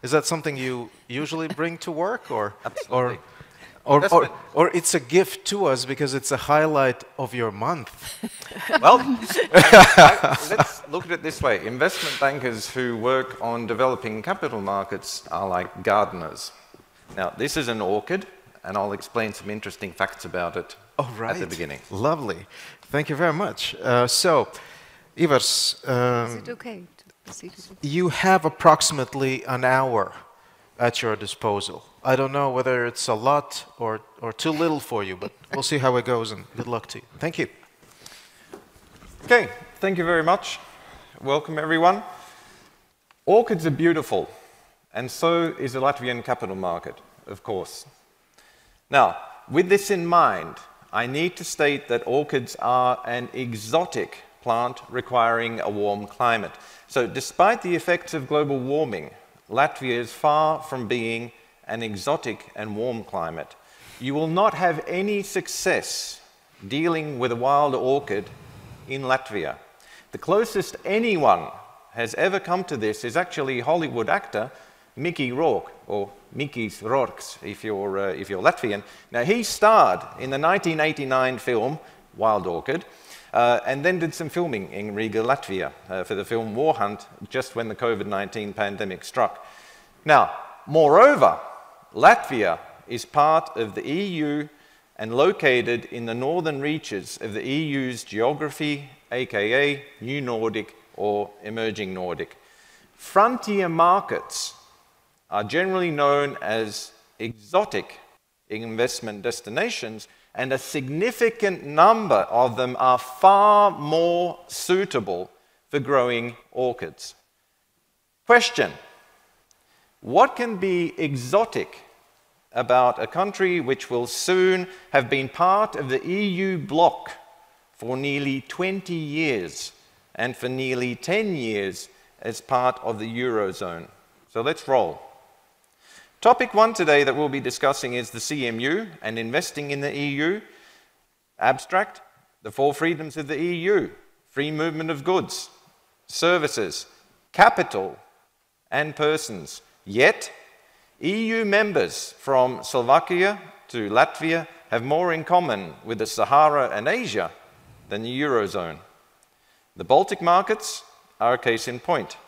Is that something you usually bring to work, or it's a gift to us because it's a highlight of your month? Well, let's look at it this way. Investment bankers who work on developing capital markets are like gardeners. Now, this is an orchid, and I'll explain some interesting facts about it at the beginning. Lovely. Thank you very much. So, Ivars, is it okay? You have approximately an hour at your disposal. I don't know whether it's a lot or too little for you, but we'll see how it goes, and good luck to you. Thank you. Okay, thank you very much. Welcome, everyone. Orchids are beautiful, and so is the Latvian capital market, of course. Now, with this in mind, I need to state that orchids are an exotic plant requiring a warm climate. So despite the effects of global warming, Latvia is far from being an exotic and warm climate. You will not have any success dealing with a wild orchid in Latvia. The closest anyone has ever come to this is actually Hollywood actor Mickey Rourke, or Mickey's Rourke's if you're Latvian. Now, he starred in the 1989 film Wild Orchid, and then did some filming in Riga, Latvia, for the film War Hunt, just when the COVID-19 pandemic struck. Now, moreover, Latvia is part of the EU and located in the northern reaches of the EU's geography, aka New Nordic or Emerging Nordic. Frontier markets are generally known as exotic investment destinations, and a significant number of them are far more suitable for growing orchids. Question: what can be exotic about a country which will soon have been part of the EU bloc for nearly 20 years and for nearly 10 years as part of the Eurozone? So let's roll. Topic 1 today that we'll be discussing is the CMU and investing in the EU. Abstract: the 4 freedoms of the EU: free movement of goods, services, capital, and persons. Yet, EU members from Slovakia to Latvia have more in common with the Sahara and Asia than the Eurozone. The Baltic markets are a case in point.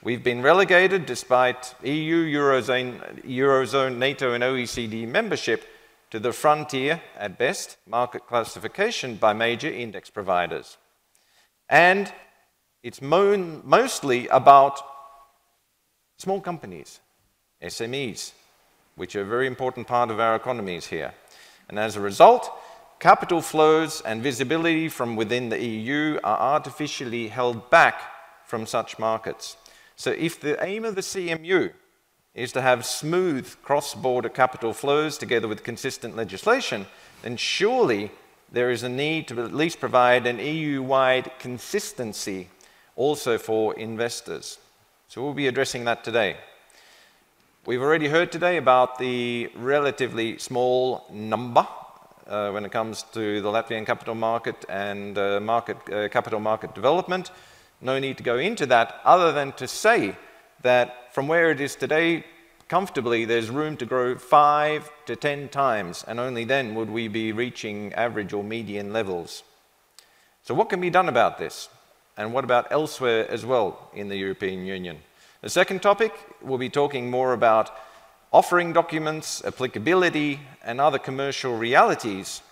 We've been relegated, despite EU, Eurozone, NATO, and OECD membership, to the frontier, at best, market classification by major index providers. And it's mostly about small companies, SMEs, which are a very important part of our economies here. And as a result, capital flows and visibility from within the EU are artificially held back from such markets. So if the aim of the CMU is to have smooth cross-border capital flows together with consistent legislation, then surely there is a need to at least provide an EU-wide consistency also for investors. So we'll be addressing that today. We've already heard today about the relatively small number when it comes to the Latvian capital market and capital market development. No need to go into that, other than to say that from where it is today, comfortably, there's room to grow 5 to 10 times, and only then would we be reaching average or median levels. So what can be done about this? And what about elsewhere as well in the European Union? The second topic, we'll be talking more about offering documents, applicability, and other commercial realities.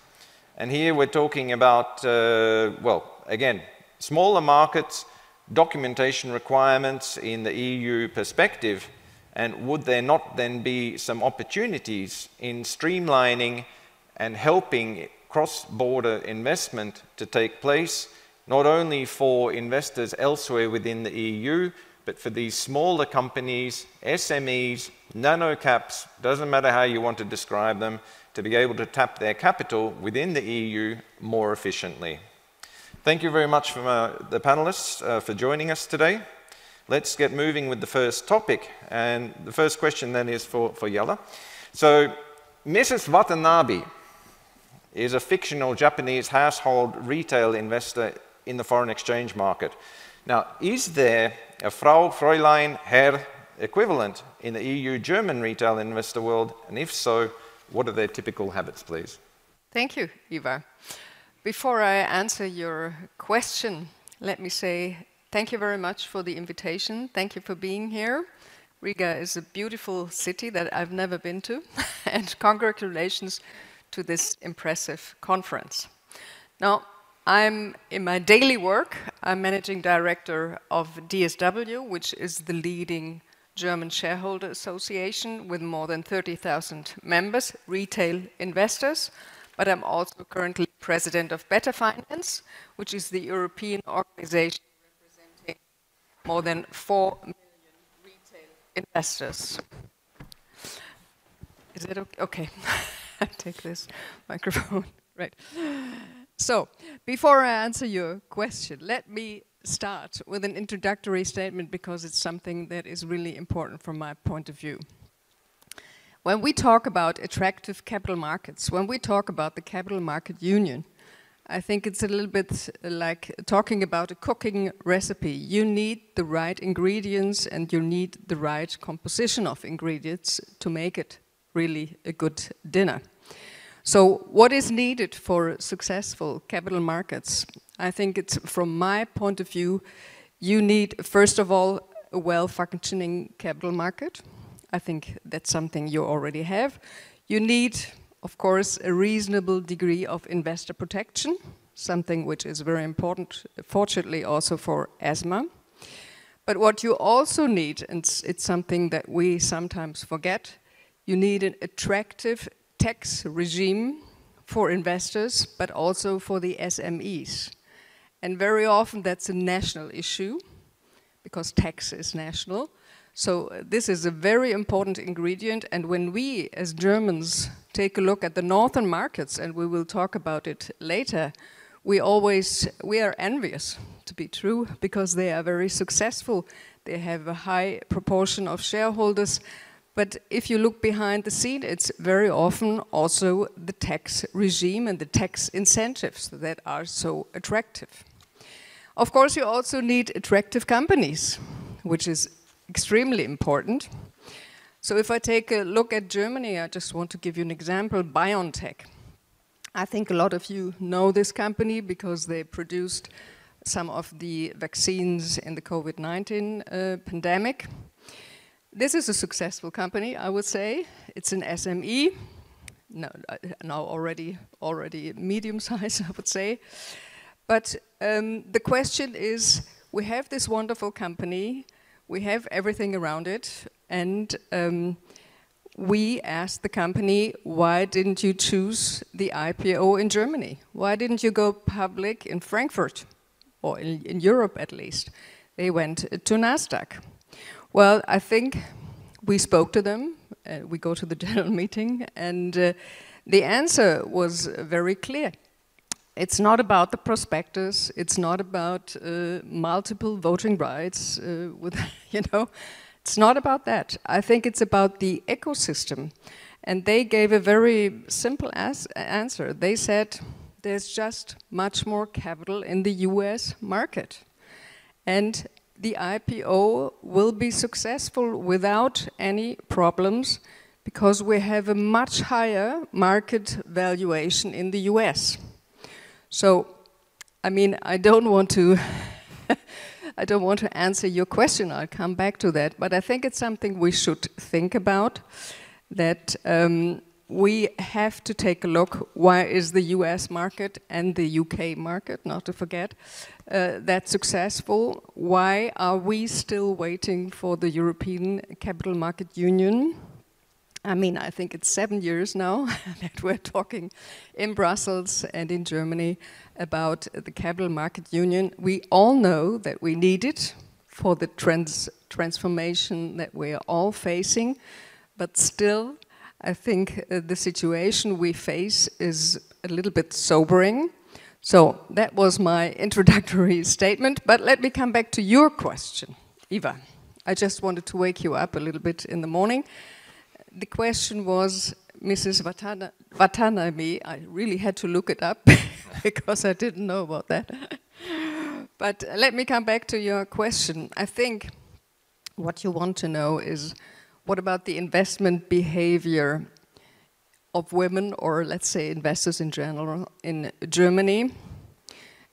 And here we're talking about, well, again, smaller markets, documentation requirements in the EU perspective, and would there not then be some opportunities in streamlining and helping cross-border investment to take place, not only for investors elsewhere within the EU, but for these smaller companies, SMEs, nano-caps, doesn't matter how you want to describe them, to be able to tap their capital within the EU more efficiently. Thank you very much for the panelists for joining us today. Let's get moving with the first topic. And the first question then is for Jelle. So, Mrs. Watanabe is a fictional Japanese household retail investor in the foreign exchange market. Now, is there a Frau, Fräulein, Herr equivalent in the EU German retail investor world? And if so, what are their typical habits, please? Thank you, Ivar. Before I answer your question, let me say thank you very much for the invitation. Thank you for being here. Riga is a beautiful city that I've never been to, and congratulations to this impressive conference. Now, I'm in my daily work, I'm managing director of DSW, which is the leading German shareholder association with more than 30,000 members, retail investors. But I'm also currently president of Better Finance, which is the European organization representing more than 4 million retail investors. Is that okay? Okay, I take this microphone. Right. So, before I answer your question, let me start with an introductory statement because it's something that is really important from my point of view. When we talk about attractive capital markets, when we talk about the capital market union, I think it's a little bit like talking about a cooking recipe. You need the right ingredients and you need the right composition of ingredients to make it really a good dinner. So what is needed for successful capital markets? I think it's, from my point of view, you need, first of all, a well-functioning capital market. I think that's something you already have. You need of course, a reasonable degree of investor protection, something which is very important, fortunately, also for ESMA. But what you also need, and it's something that we sometimes forget, you need an attractive tax regime for investors, but also for the SMEs. And very often that's a national issue, because tax is national. So this is a very important ingredient, and when we as Germans take a look at the northern markets, and we will talk about it later, we are envious, to be true, because they are very successful. They have a high proportion of shareholders, but if you look behind the scene, it's very often also the tax regime and the tax incentives that are so attractive. Of course, you also need attractive companies, which is extremely important. So if I take a look at Germany, I just want to give you an example, BioNTech. I think a lot of you know this company because they produced some of the vaccines in the COVID-19 pandemic. This is a successful company, I would say. It's an SME, now already medium size, I would say. But the question is, we have this wonderful company, we have everything around it, and we asked the company, why didn't you choose the IPO in Germany? Why didn't you go public in Frankfurt, or in Europe at least? They went to NASDAQ. Well, I think we spoke to them, we go to the general meeting, and the answer was very clear. It's not about the prospectus, it's not about multiple voting rights, it's not about that. I think it's about the ecosystem. And they gave a very simple answer. They said, there's just much more capital in the US market. And the IPO will be successful without any problems because we have a much higher market valuation in the US. So, I mean, I don't want to answer your question, I'll come back to that, but I think it's something we should think about, that we have to take a look, why is the US market and the UK market, not to forget, that successful? Why are we still waiting for the European Capital Market Union? I mean, I think it's 7 years now that we're talking in Brussels and in Germany about the Capital Market Union. We all know that we need it for the transformation that we are all facing, but still, I think the situation we face is a little bit sobering. So that was my introductory statement, but let me come back to your question, Eva. I just wanted to wake you up a little bit in the morning. The question was, Mrs. Watanabe, I really had to look it up because I didn't know about that. But let me come back to your question. I think what you want to know is, what about the investment behavior of women, or let's say investors in general, in Germany?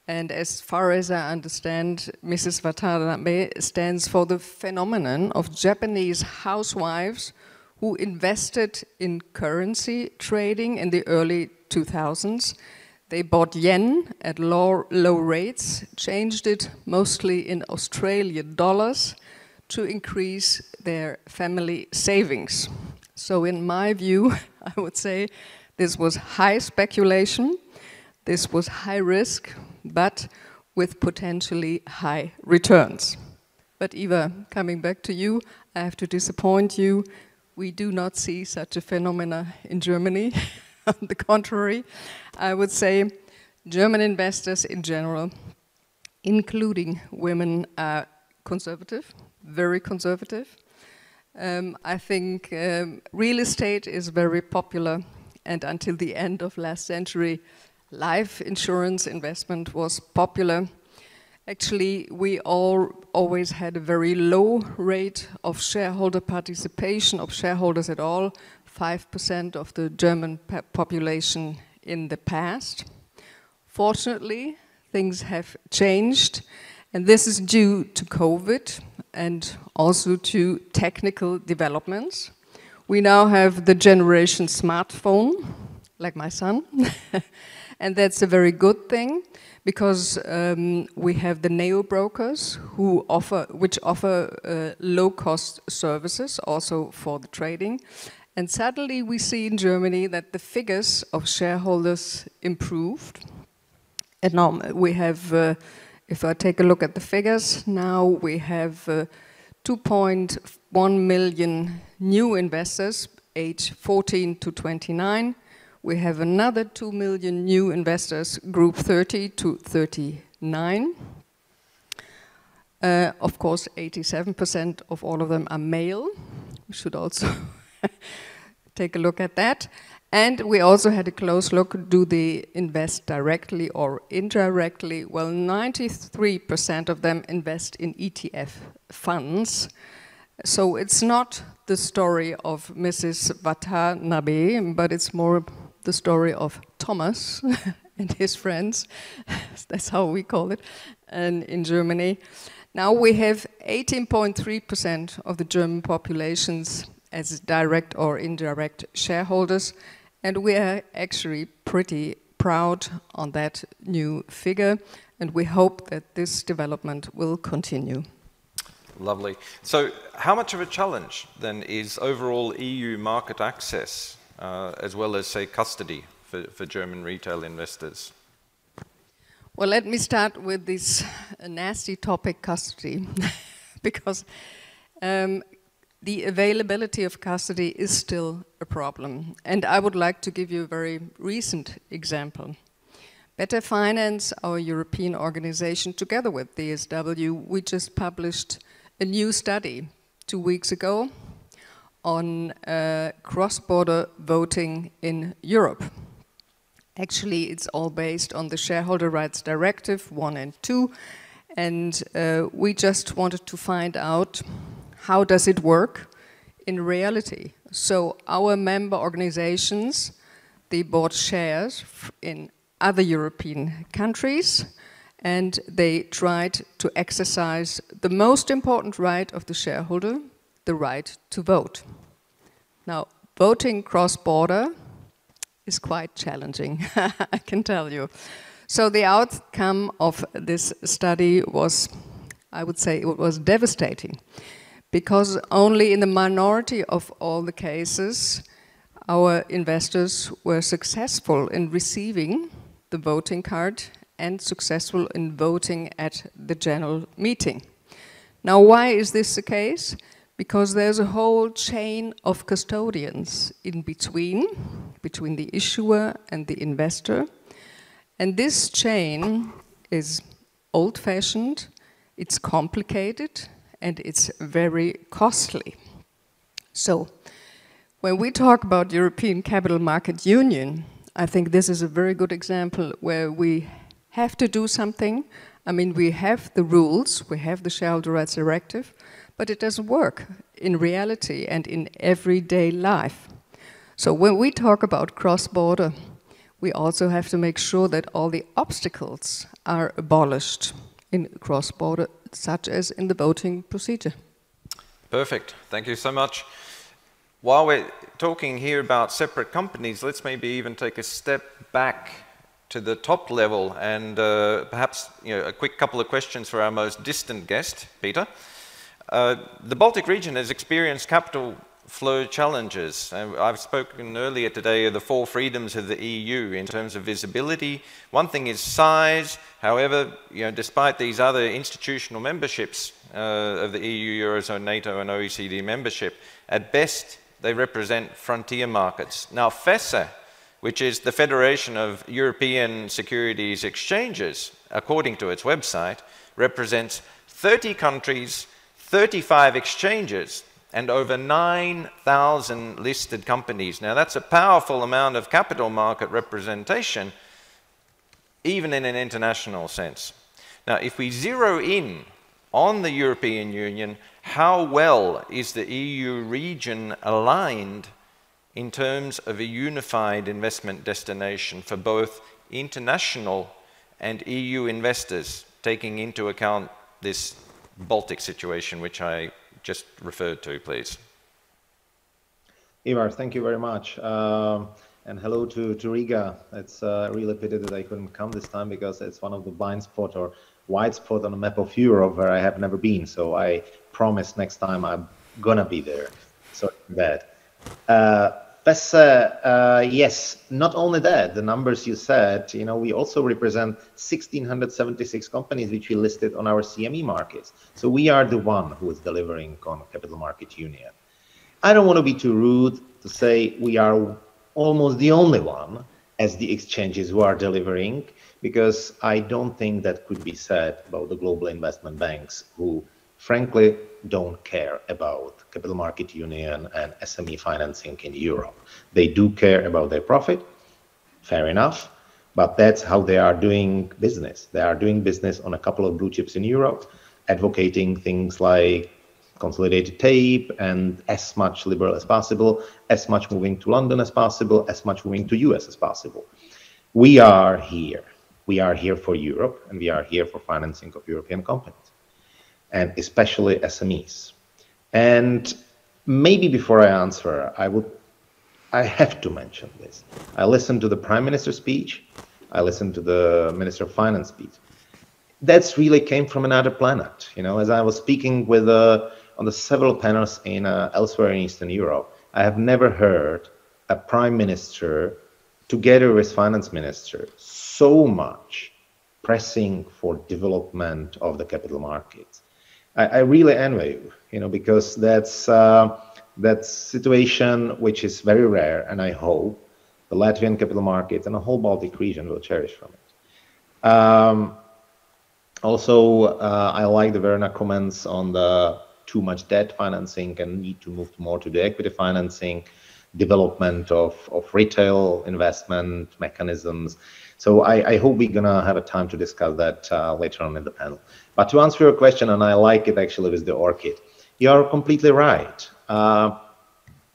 And as far as I understand, Mrs. Watanabe stands for the phenomenon of Japanese housewives who invested in currency trading in the early 2000s. They bought yen at low rates, changed it mostly in Australian dollars to increase their family savings. So in my view, I would say this was high speculation, this was high risk, but with potentially high returns. But Eva, coming back to you, I have to disappoint you. We do not see such a phenomena in Germany. On the contrary, I would say German investors in general, including women, are conservative, very conservative. I think real estate is very popular, and until the end of last century, life insurance investment was popular. Actually, we always had a very low rate of shareholder participation, of shareholders at all, 5% of the German population in the past. Fortunately, things have changed, and this is due to COVID and also to technical developments. We now have the generation smartphone. like my son. And that's a very good thing, because we have the neo-brokers which offer low-cost services also for the trading. And suddenly we see in Germany that the figures of shareholders improved. And now we have, if I take a look at the figures, now we have 2.1 million new investors, age 14 to 29. We have another 2 million new investors, group 30 to 39. Of course, 87% of all of them are male. We should also take a look at that. And we also had a close look, do they invest directly or indirectly? Well, 93% of them invest in ETF funds. So it's not the story of Mrs. Watanabe, but it's more the story of Thomas and his friends. That's how we call it in Germany. Now we have 18.3% of the German populations as direct or indirect shareholders, and we are actually pretty proud on that new figure, and we hope that this development will continue. Lovely. So how much of a challenge then is overall EU market access, as well as, say, custody for German retail investors? Well, let me start with this nasty topic, custody, because the availability of custody is still a problem. And I would like to give you a very recent example. Better Finance, our European organization, together with DSW, we just published a new study 2 weeks ago on cross-border voting in Europe. Actually, it's all based on the Shareholder Rights Directive 1 and 2, and we just wanted to find out how does it work in reality. So our member organizations, they bought shares in other European countries, and they tried to exercise the most important right of the shareholder, the right to vote. Now, voting cross-border is quite challenging, I can tell you. So the outcome of this study was, I would say, it was devastating, because only in the minority of all the cases our investors were successful in receiving the voting card and successful in voting at the general meeting. Now, why is this the case? Because there's a whole chain of custodians in between the issuer and the investor. And this chain is old-fashioned, it's complicated, and it's very costly. So, when we talk about European Capital Market Union, I think this is a very good example where we have to do something. I mean, we have the rules, we have the Shareholder Rights Directive, but it doesn't work in reality and in everyday life. So when we talk about cross-border, we also have to make sure that all the obstacles are abolished in cross-border, such as in the voting procedure. Perfect. Thank you so much. While we're talking here about separate companies, let's maybe even take a step back to the top level and perhaps a quick couple of questions for our most distant guest, Peter. The Baltic region has experienced capital flow challenges. I've spoken earlier today of the 4 freedoms of the EU in terms of visibility. One thing is size. However, despite these other institutional memberships of the EU, Eurozone, NATO and OECD membership, at best they represent frontier markets. Now FESA, which is the Federation of European Securities Exchanges, according to its website, represents 30 countries, 35 exchanges, and over 9,000 listed companies. Now that's a powerful amount of capital market representation, even in an international sense. Now if we zero in on the European Union, how well is the EU region aligned in terms of a unified investment destination for both international and EU investors, taking into account this Baltic situation, which I just referred to, please? Ivar, thank you very much. and hello to Riga. It's really a pity that I couldn't come this time because it's one of the blind spot or white spot on the map of Europe where I have never been. So I promise next time I'm gonna be there. Sorry for that. Yes, not only that, the numbers you said, you know, we also represent 1,676 companies which we listed on our CME markets. So we are the one who is delivering on Capital Market Union. I don't want to be too rude to say we are almost the only one as the exchanges who are delivering, because I don't think that could be said about the global investment banks who frankly don't care about Capital Market Union and SME financing in Europe. They do care about their profit, fair enough, but that's how they are doing business. They are doing business on a couple of blue chips in Europe, advocating things like consolidated tape and as much liberal as possible, as much moving to London as possible, as much moving to US as possible. We are here. We are here for Europe, and we are here for financing of European companies, and especially SMEs. And maybe before I answer, I have to mention this. I listened to the Prime Minister's speech. I listened to the Minister of Finance speech. That's really came from another planet. You know, as I was speaking with on the several panels in elsewhere in Eastern Europe, I have never heard a Prime Minister together with Finance Minister so much pressing for development of the capital markets. I really envy you know, because that's situation which is very rare, and I hope the Latvian capital markets and the whole Baltic region will cherish from it. Also, I like the Verena comments on the too much debt financing and need to move more to the equity financing, development of retail investment mechanisms. So I hope we're gonna have a time to discuss that later on in the panel. But to answer your question, and I like it actually with the orchid, you are completely right.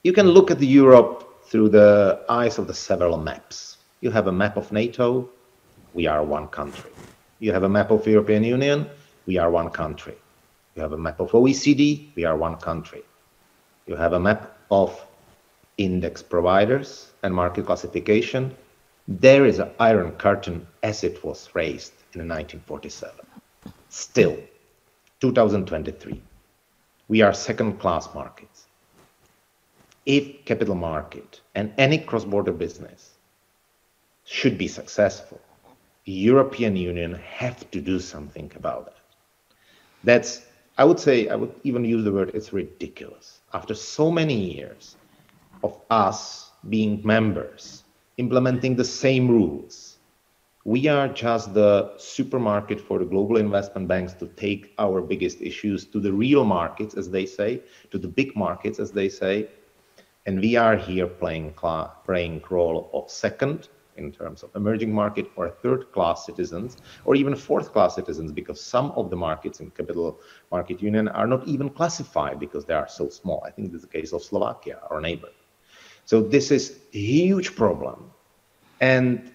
You can look at the Europe through the eyes of the several maps. You have a map of NATO, we are one country. You have a map of European Union, we are one country. You have a map of OECD, we are one country. You have a map of index providers and market classification. There is an iron curtain as it was raised in 1947. Still, 2023, we are second-class markets. If capital market and any cross-border business should be successful, the European Union have to do something about that. That's, I would say, I would even use the word, it's ridiculous. After so many years of us being members, implementing the same rules, we are just the supermarket for the global investment banks to take our biggest issues to the real markets, as they say, to the big markets, as they say, and we are here playing role of second in terms of emerging market or third-class citizens, or even fourth-class citizens, because some of the markets in Capital Market Union are not even classified because they are so small. I think this is the case of Slovakia, our neighbor. So this is a huge problem. And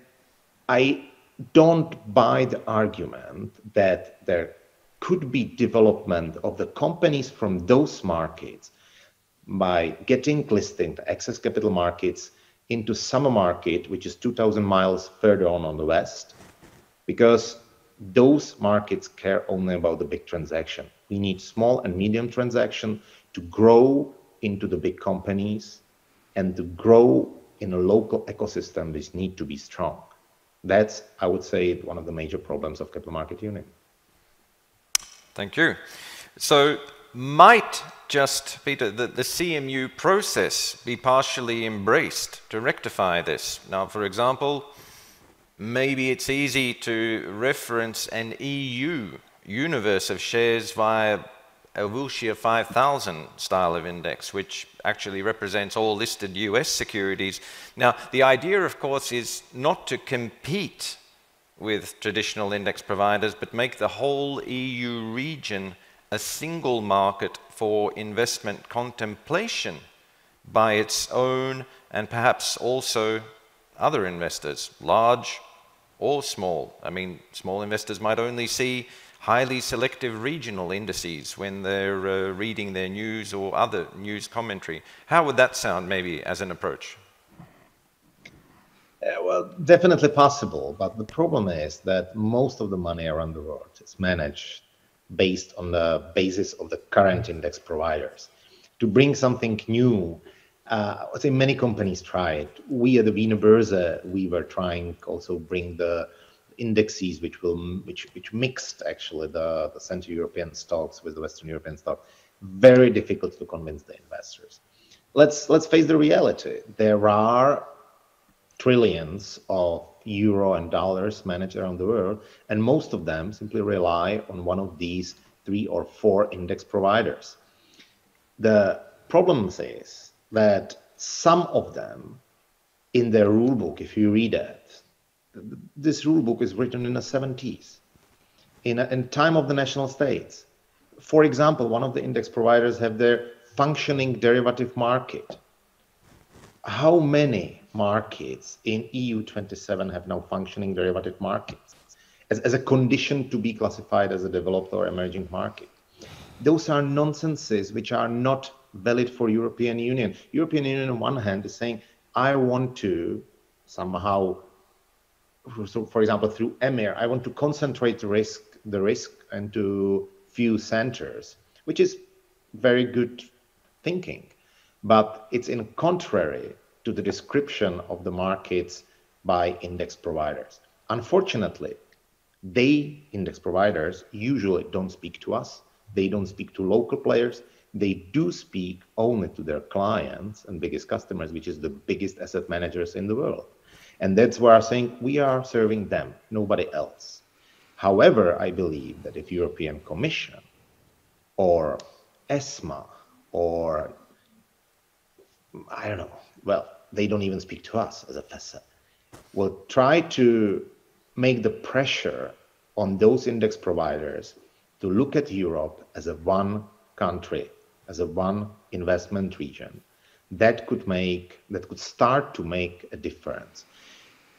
I don't buy the argument that there could be development of the companies from those markets by getting listed access capital markets into summer market, which is 2,000 miles further on the west, because those markets care only about the big transaction. We need small and medium transaction to grow into the big companies and to grow in a local ecosystem which need to be strong. That's, I would say, one of the major problems of Capital Market Union. Thank you. So might just, Peter, the CMU process be partially embraced to rectify this? Now, for example, maybe it's easy to reference an EU universe of shares via a Wilshire 5000 style of index, which actually represents all listed US securities. Now, the idea, of course, is not to compete with traditional index providers, but make the whole EU region a single market for investment contemplation by its own and perhaps also other investors, large or small. I mean, small investors might only see highly selective regional indices when they're reading their news or other news commentary. How would that sound maybe as an approach? Well, definitely possible, but the problem is that most of the money around the world is managed based on the basis of the current index providers. To bring something new, I would say many companies tried. We at the Wiener Börse, we were trying also bring the indexes which mixed actually the Central European stocks with the Western European stock. Very difficult to convince the investors. Let's face the reality. There are trillions of euro and dollars managed around the world, and most of them simply rely on one of these 3 or 4 index providers. The problem is that some of them, in their rule book, if you read it, this rule book is written in the 70s, in time of the national states. For example, one of the index providers have their functioning derivative market. How many markets in EU 27 have now functioning derivative markets as a condition to be classified as a developed or emerging market? Those are nonsenses which are not valid for European Union. European Union on one hand is saying, I want to somehow, so for example, through EMIR, I want to concentrate the risk into few centers, which is very good thinking, but it's in contrary to the description of the markets by index providers. Unfortunately, index providers, usually don't speak to us. They don't speak to local players. They do speak only to their clients and biggest customers, which is the biggest asset managers in the world. And that's where I'm saying we are serving them, nobody else. However, I believe that if European Commission or ESMA or, I don't know, well, they don't even speak to us as a FESA, will try to make the pressure on those index providers to look at Europe as a one country, as a one investment region, that could start to make a difference.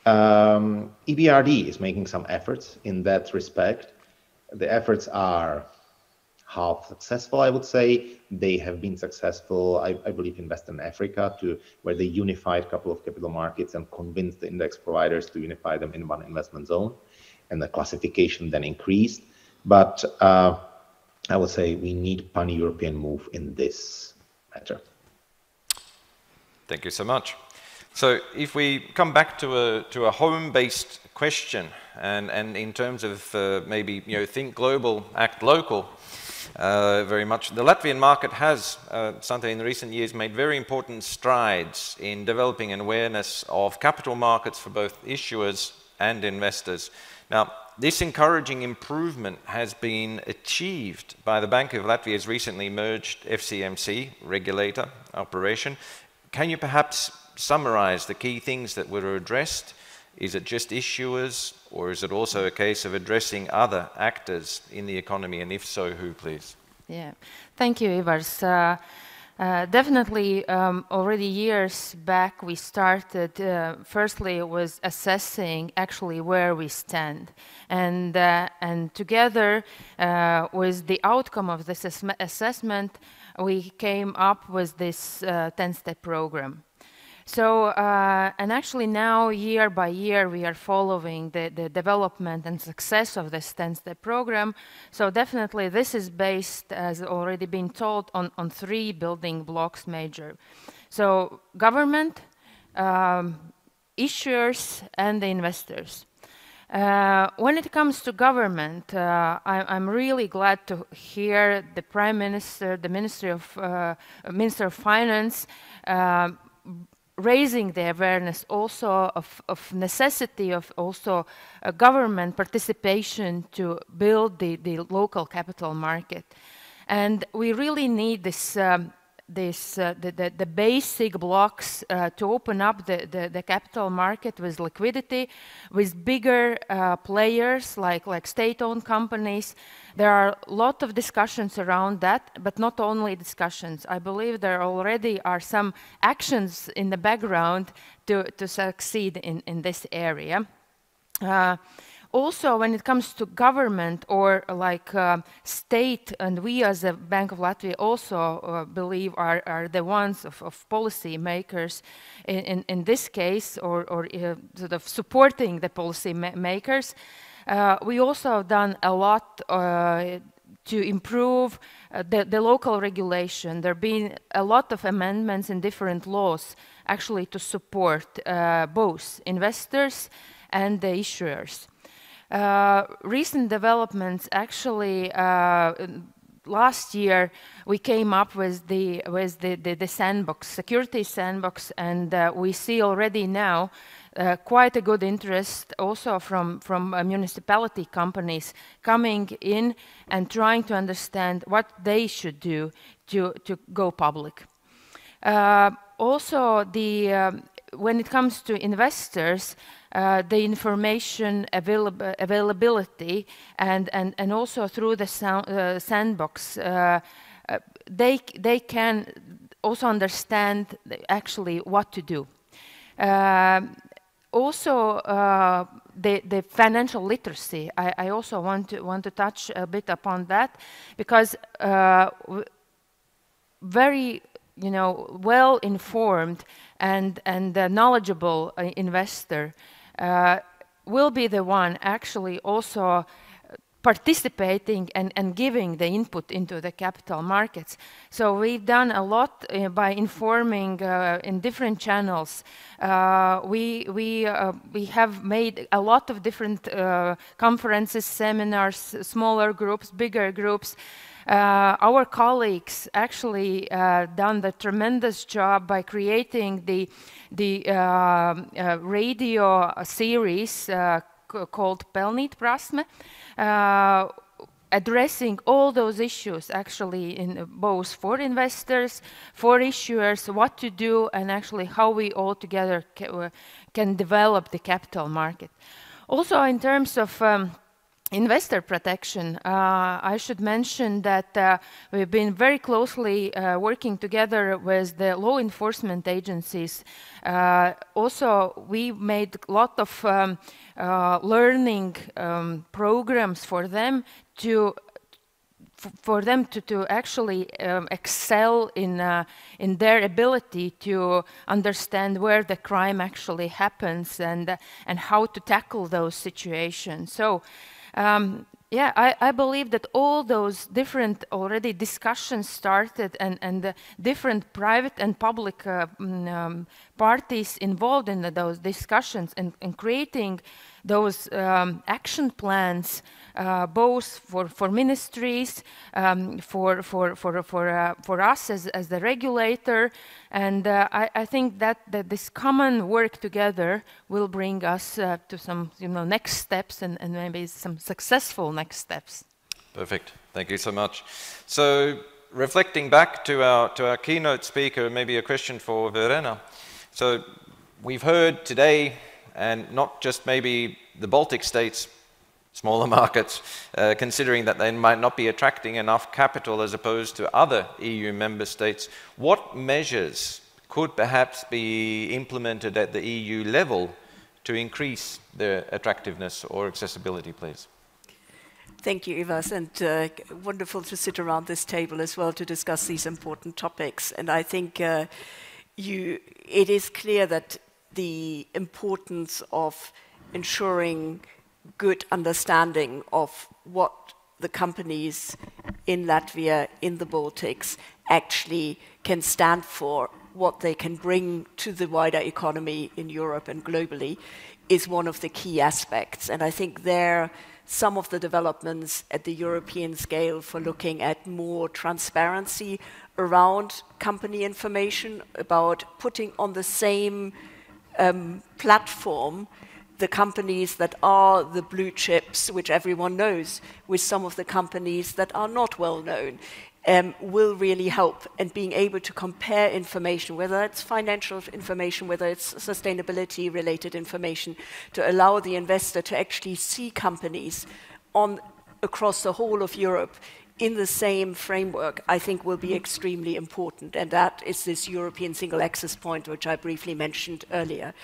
EBRD is making some efforts in that respect. The efforts are half successful, I would say. They have been successful, I believe, in Western Africa, where they unified a couple of capital markets and convinced the index providers to unify them in one investment zone, and the classification then increased. But I would say we need pan-European move in this matter. Thank you so much. So if we come back to a home-based question, and in terms of maybe think global, act local, very much the Latvian market has, something in recent years, made very important strides in developing an awareness of capital markets for both issuers and investors. Now, this encouraging improvement has been achieved by the Bank of Latvia's recently merged FCMC regulator operation. Can you perhaps summarize the key things that were addressed? Is it just issuers, or is it also a case of addressing other actors in the economy, and if so, who, please? Yeah, thank you, Ivars. Definitely, already years back, we started, firstly, was assessing actually where we stand. And together with the outcome of this assessment, we came up with this 10-step program. So, and actually now, year by year, we are following the development and success of this 10-step program. So definitely this is based, as already been told, on 3 building blocks major. So government, issuers, and the investors. When it comes to government, I'm really glad to hear the Prime Minister, the Minister of Finance, raising the awareness also of necessity of also government participation to build the local capital market. And we really need this, the basic blocks to open up the capital market with liquidity, with bigger players like state-owned companies. There are a lot of discussions around that, but not only discussions. I believe there already are some actions in the background to succeed in this area. Also, when it comes to government or like state, and we as a Bank of Latvia also believe are the ones of policy makers in this case, or sort of supporting the policy makers. We also have done a lot to improve the local regulation. There have been a lot of amendments in different laws actually to support both investors and the issuers. Recent developments actually, last year we came up with the sandbox, security sandbox, and we see already now quite a good interest also from municipality companies coming in and trying to understand what they should do to go public. Also, when it comes to investors, the information availability and also through the sandbox, they can also understand actually what to do. Also, the financial literacy, I also want to touch a bit upon that, because very well-informed and knowledgeable investor will be the one actually also participating and giving the input into the capital markets. So we've done a lot by informing in different channels. We have made a lot of different conferences, seminars, smaller groups, bigger groups. Our colleagues actually done the tremendous job by creating the radio series called Pelnīt prasme, addressing all those issues actually in both for investors, for issuers, what to do, and actually how we all together can develop the capital market. Also, in terms of investor protection, I should mention that we've been very closely working together with the law enforcement agencies. Also, we made a lot of learning programs for them to actually excel in their ability to understand where the crime actually happens and how to tackle those situations. So. Yeah, I believe that all those different already discussions started and different private and public parties involved in those discussions and creating those action plans, both for ministries, for us as the regulator, and I think that this common work together will bring us to some next steps and maybe some successful next steps. Perfect. Thank you so much. So reflecting back to our keynote speaker, maybe a question for Verena. So we've heard today, and not just maybe the Baltic states, smaller markets, considering that they might not be attracting enough capital as opposed to other EU member states, what measures could perhaps be implemented at the EU level to increase their attractiveness or accessibility, please? Thank you, Ivars, and wonderful to sit around this table as well to discuss these important topics. And I think it is clear that the importance of ensuring good understanding of what the companies in Latvia, in the Baltics, actually can stand for, what they can bring to the wider economy in Europe and globally, is one of the key aspects. And I think some of the developments at the European scale for looking at more transparency around company information, about putting on the same platform the companies that are the blue chips, which everyone knows, with some of the companies that are not well known, will really help. And being able to compare information, whether it's financial information, whether it's sustainability related information, to allow the investor to actually see companies across the whole of Europe in the same framework, I think will be extremely important. And that is this European single access point, which I briefly mentioned earlier.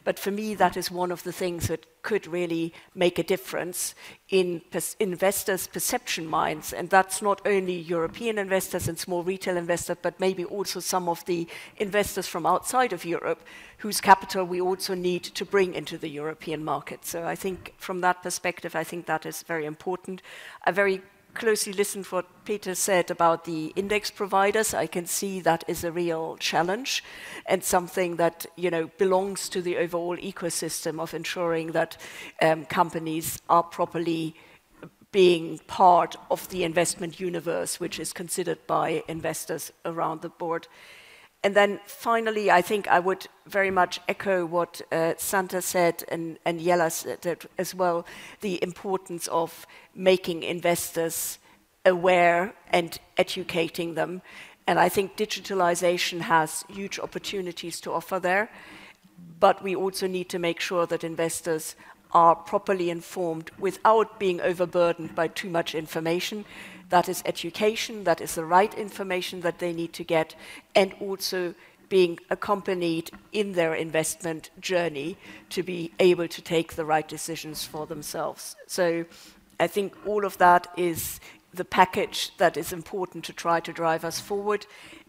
But for me, that is one of the things that could really make a difference in investors' perception minds. And that's not only European investors and small retail investors, but maybe also some of the investors from outside of Europe whose capital we also need to bring into the European market. So I think from that perspective, I think that is very important. I very closely listened to what Peter said about the index providers. I can see that is a real challenge and something that, you know, belongs to the overall ecosystem of ensuring that companies are properly being part of the investment universe, which is considered by investors around the board. And then finally, I think I would very much echo what Santa said and Jella said as well, the importance of making investors aware and educating them. And I think digitalization has huge opportunities to offer there, but we also need to make sure that investors are properly informed without being overburdened by too much information. That is education, that is the right information that they need to get, and also being accompanied in their investment journey to be able to take the right decisions for themselves. So I think all of that is the package that is important to try to drive us forward.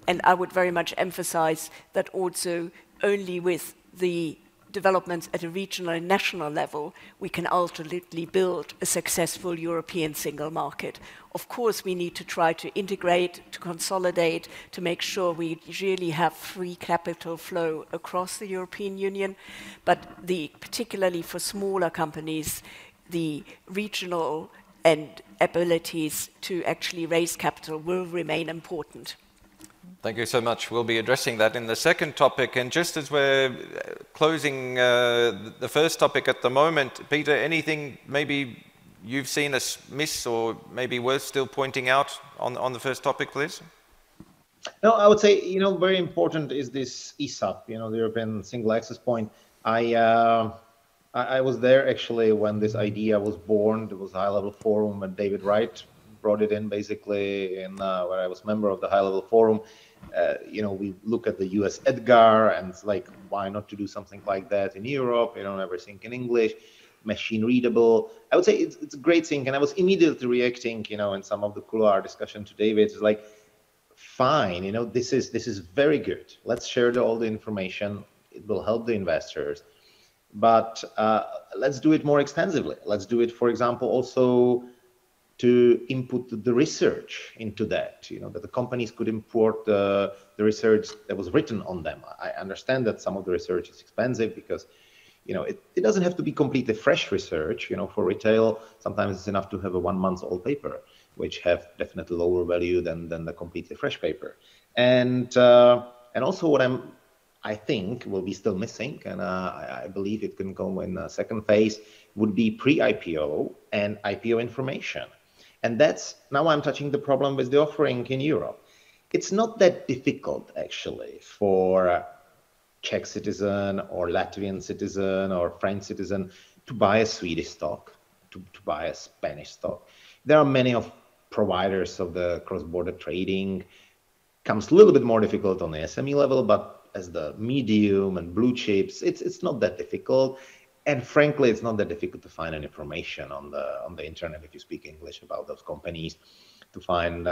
And I would very much emphasize that also only with the developments at a regional and national level, we can ultimately build a successful European single market. Of course, we need to try to integrate, to consolidate, to make sure we really have free capital flow across the European Union. But particularly for smaller companies, the regional and abilities to actually raise capital will remain important. Thank you so much. We'll be addressing that in the second topic. And just as we're closing the first topic at the moment, Peter, anything maybe you've seen us miss or maybe worth still pointing out on the first topic, please? No, I would say, you know, very important is this ESAP, you know, the European Single Access Point. I was there actually when this idea was born. There was a high-level forum and David Wright brought it in basically in where I was member of the high-level forum. You know, we look at the US Edgar and it's like, why not to do something like that in Europe? You know, everything in English, machine readable. I would say it's a great thing. And I was immediately reacting, you know, in some of the couloir discussion to David. It's like, fine, you know, this is very good. Let's share all the information. It will help the investors. But let's do it more extensively. Let's do it, for example, also to input the research into that, you know, that the companies could import the research that was written on them. I understand that some of the research is expensive because, you know, it doesn't have to be completely fresh research. You know, for retail, sometimes it's enough to have a 1 month old paper, which have definitely lower value than the completely fresh paper. And also what I think will be still missing, and I believe it can go in the second phase, would be pre-IPO and IPO information. And that's, now I'm touching the problem with the offering in Europe. It's not that difficult, actually, for a Czech citizen or Latvian citizen or French citizen to buy a Swedish stock, to buy a Spanish stock. There are many of providers of the cross-border trading. Comes a little bit more difficult on the SME level, but as the medium and blue chips, it's not that difficult. And frankly, it's not that difficult to find any information on the internet if you speak English about those companies, to find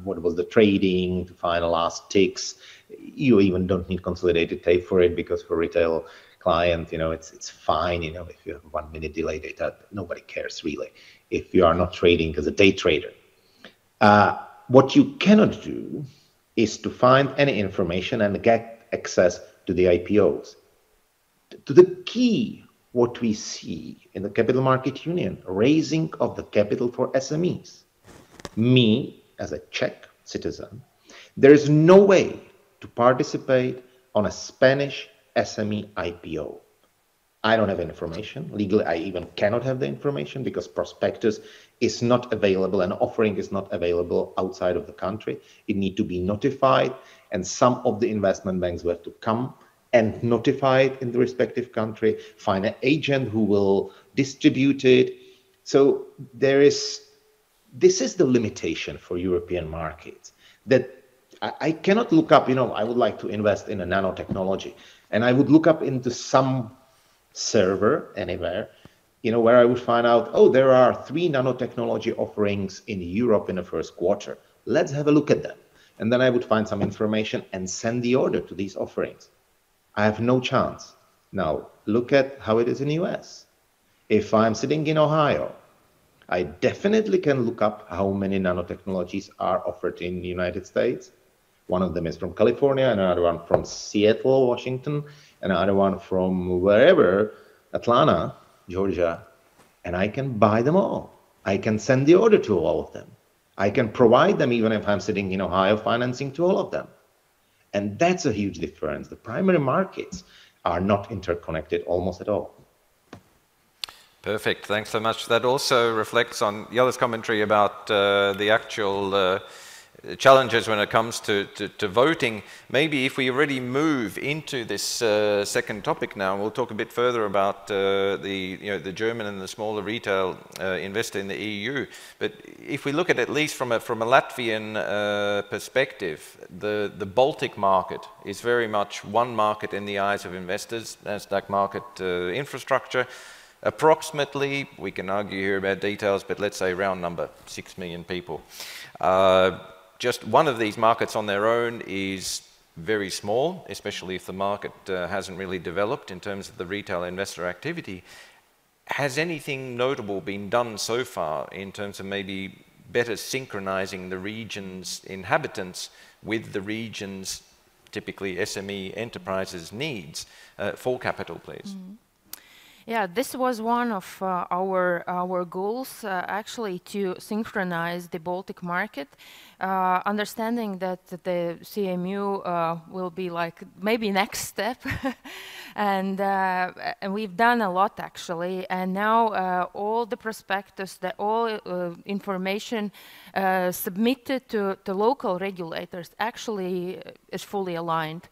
what was the trading, to find the last ticks. You even don't need consolidated tape for it because for retail client, you know, it's fine. You know, if you have 1 minute delay data, nobody cares really if you are not trading as a day trader. What you cannot do is to find any information and get access to the IPOs. To the key, what we see in the Capital Market Union, raising of the capital for SMEs. Me, as a Czech citizen, there is no way to participate on a Spanish SME IPO. I don't have information. Legally, I even cannot have the information because prospectus is not available and offering is not available outside of the country. It needs to be notified, and some of the investment banks will have to come and notify it in the respective country, find an agent who will distribute it. So this is the limitation for European markets, that I cannot look up, you know, I would like to invest in a nanotechnology, and I would look up into some server anywhere, where I would find out, oh, there are 3 nanotechnology offerings in Europe in the first quarter. Let's have a look at them. And then I would find some information and send the order to these offerings. I have no chance. Now, look at how it is in the US. If I'm sitting in Ohio, I definitely can look up how many nanotechnologies are offered in the United States. One of them is from California, another one from Seattle, Washington, another one from wherever, Atlanta, Georgia, and I can buy them all. I can send the order to all of them. I can provide them even if I'm sitting in Ohio, financing to all of them. And that's a huge difference. The primary markets are not interconnected almost at all. Perfect, thanks so much. That also reflects on Jela's commentary about the actual challenges when it comes to voting. Maybe if we already move into this second topic now, we'll talk a bit further about the German and the smaller retail investor in the EU. But if we look at least from a Latvian perspective, the Baltic market is very much one market in the eyes of investors, Nasdaq market infrastructure. Approximately, we can argue here about details, but let's say round number, 6 million people. Just one of these markets on their own is very small, especially if the market hasn't really developed in terms of the retail investor activity. Has anything notable been done so far in terms of maybe better synchronizing the region's inhabitants with the region's, typically SME enterprises' needs for capital, please? Mm-hmm. Yeah, this was one of our goals, actually, to synchronize the Baltic market, understanding that the CMU will be like maybe next step, and we've done a lot actually, and now all the prospectus, all information submitted to local regulators actually is fully aligned.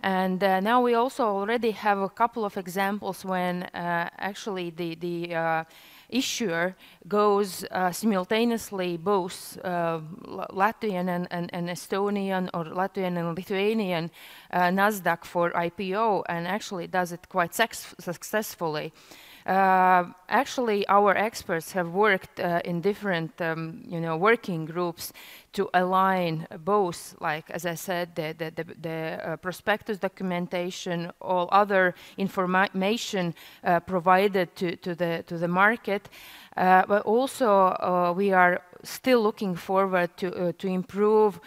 And now we also already have a couple of examples when actually the issuer goes simultaneously both Latvian and Estonian or Latvian and Lithuanian Nasdaq for IPO, and actually does it quite successfully. Actually, our experts have worked in different, working groups to align both, like as I said, the prospectus documentation, all other information provided to the market, but also we are still looking forward to improve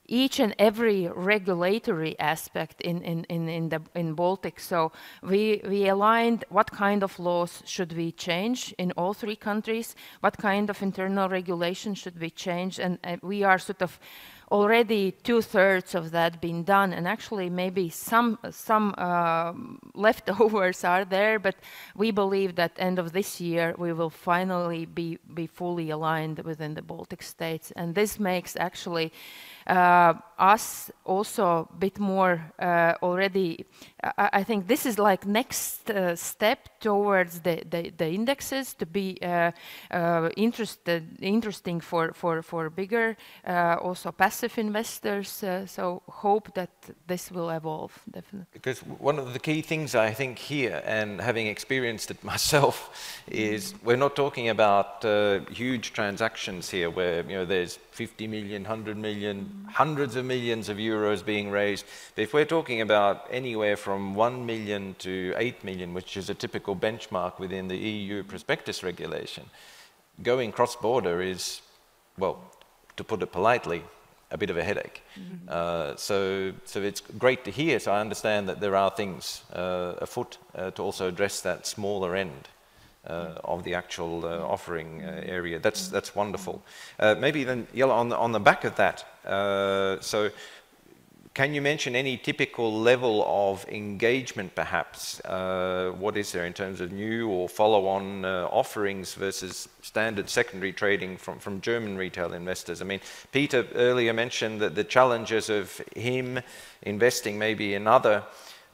each and every regulatory aspect in Baltic. So we aligned what kind of laws should we change in all 3 countries, what kind of internal regulation should we change, and we are sort of already 2/3 of that being done, and actually maybe some leftovers are there, but we believe that end of this year we will finally be fully aligned within the Baltic states, and this makes actually us also a bit more already. I think this is like next step towards the indexes to be interesting for bigger also passive investors. So hope that this will evolve definitely. Because one of the key things I think here, and having experienced it myself, is we're not talking about huge transactions here where there's 50 million, 100 million, hundreds of millions of euros being raised. But if we're talking about anywhere from 1 million to 8 million, which is a typical benchmark within the EU prospectus regulation, going cross-border is, well, to put it politely, a bit of a headache. Mm-hmm. So it's great to hear. So I understand that there are things afoot to also address that smaller end of the actual offering area. That's wonderful. Maybe then, Jela, on the back of that, so can you mention any typical level of engagement, perhaps? What is there in terms of new or follow-on offerings versus standard secondary trading from German retail investors? I mean, Peter earlier mentioned that the challenges of him investing maybe in other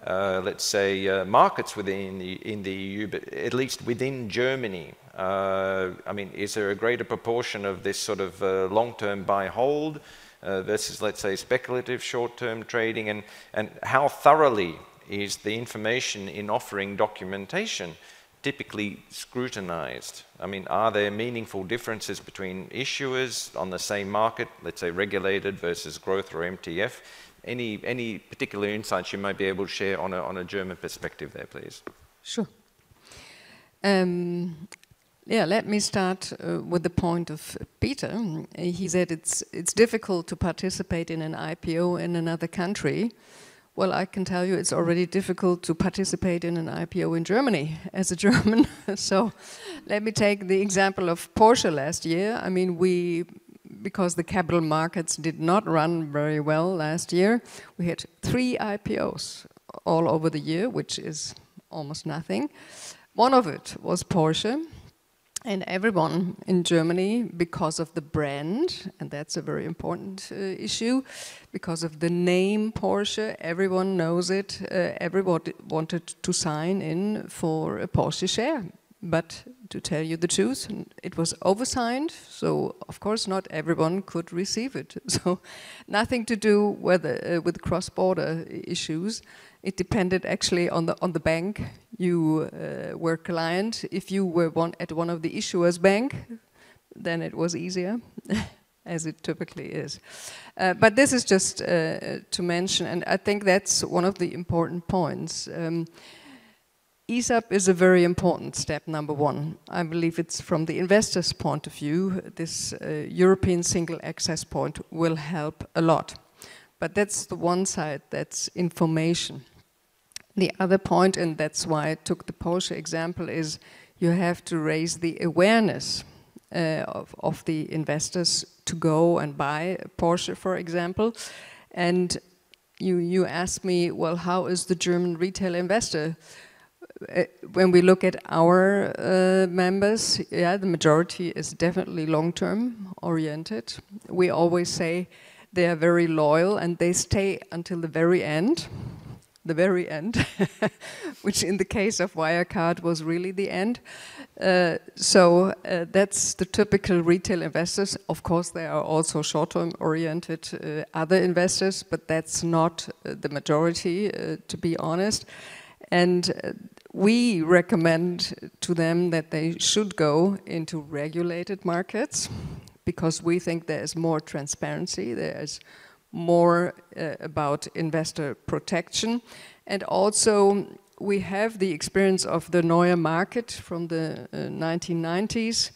let's say, markets in the EU, but at least within Germany. I mean, is there a greater proportion of this sort of long-term buy-hold versus, let's say, speculative short-term trading? And how thoroughly is the information in offering documentation typically scrutinized? I mean, are there meaningful differences between issuers on the same market, let's say regulated versus growth or MTF? Any particular insights you might be able to share on a German perspective there, please? Sure. Yeah, let me start with the point of Peter. He said it's difficult to participate in an IPO in another country. Well, I can tell you it's already difficult to participate in an IPO in Germany as a German. So let me take the example of Porsche last year. I mean, because the capital markets did not run very well last year, we had 3 IPOs all over the year, which is almost nothing. One of it was Porsche. And everyone in Germany, because of the brand, and that's a very important issue, because of the name Porsche, everyone knows it, everybody wanted to sign in for a Porsche share. But to tell you the truth, it was oversigned, so of course not everyone could receive it. So nothing to do with cross-border issues. It depended actually on the bank you were client. If you were at one of the issuers' bank, then it was easier, as it typically is. But this is just to mention, and I think that's one of the important points. ESAP is a very important step, number one. I believe it's from the investor's point of view, this European single access point will help a lot. But that's the one side, that's information. The other point, and that's why I took the Porsche example, is you have to raise the awareness of the investors to go and buy a Porsche, for example. And you asked me, well, how is the German retail investor? When we look at our members, yeah, the majority is definitely long-term oriented. We always say they are very loyal and they stay until the very end, which in the case of Wirecard was really the end. So that's the typical retail investors. Of course, there are also short-term oriented other investors, but that's not the majority, to be honest. And we recommend to them that they should go into regulated markets because we think there is more transparency, there is more about investor protection. And also we have the experience of the Neue Market from the 1990s.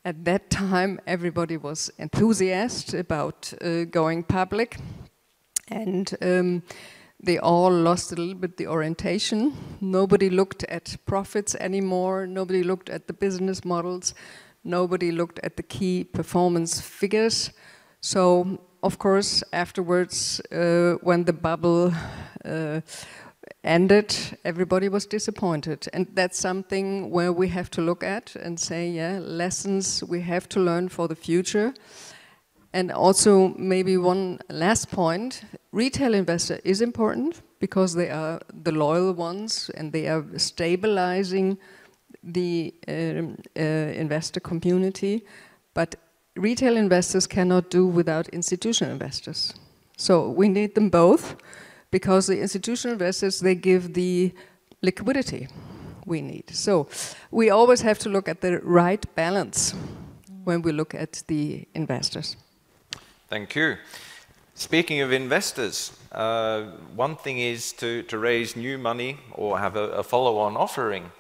At that time everybody was enthusiastic about going public, and they all lost a little bit the orientation. Nobody looked at profits anymore. Nobody looked at the business models. Nobody looked at the key performance figures. So, of course, afterwards, when the bubble ended, everybody was disappointed. And that's something where we have to look at and say, yeah, lessons we have to learn for the future. And also, maybe one last point, retail investor is important because they are the loyal ones and they are stabilizing the investor community. But retail investors cannot do without institutional investors. So we need them both because the institutional investors, they give the liquidity we need. So we always have to look at the right balance when we look at the investors. Thank you. Speaking of investors, one thing is to raise new money or have a follow-on offering.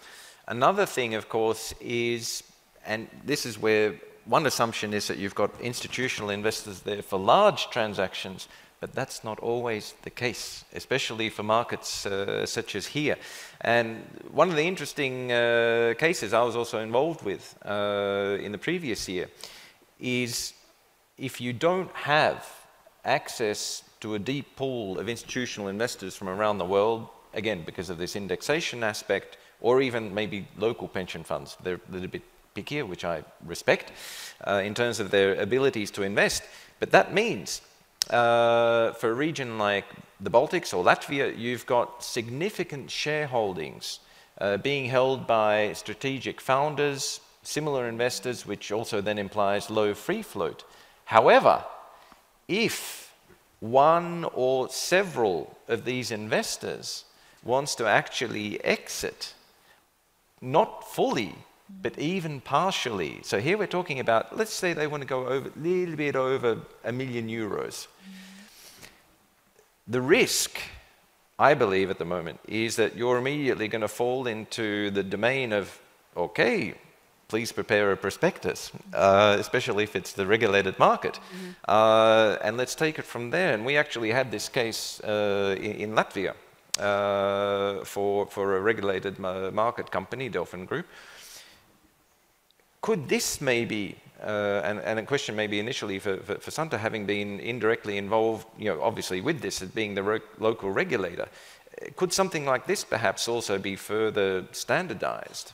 Another thing, of course, is, and this is where one assumption is that you've got institutional investors there for large transactions, but that's not always the case, especially for markets such as here. And one of the interesting cases I was also involved with in the previous year is if you don't have access to a deep pool of institutional investors from around the world, again, because of this indexation aspect, or even maybe local pension funds, they're a little bit pickier, which I respect, in terms of their abilities to invest. But that means for a region like the Baltics or Latvia, you've got significant shareholdings being held by strategic founders, similar investors, which also then implies low free float. However, if one or several of these investors wants to actually exit, not fully, but even partially. So here we're talking about, let's say they want to go over a little bit over €1 million. The risk, I believe at the moment, is that you're immediately going to fall into the domain of, okay, please prepare a prospectus, especially if it's the regulated market. And let's take it from there. And we actually had this case in Latvia for a regulated market company, Delphin Group. Could this maybe, and a question maybe initially for Santa, having been indirectly involved, obviously with this as being the local regulator, could something like this perhaps also be further standardized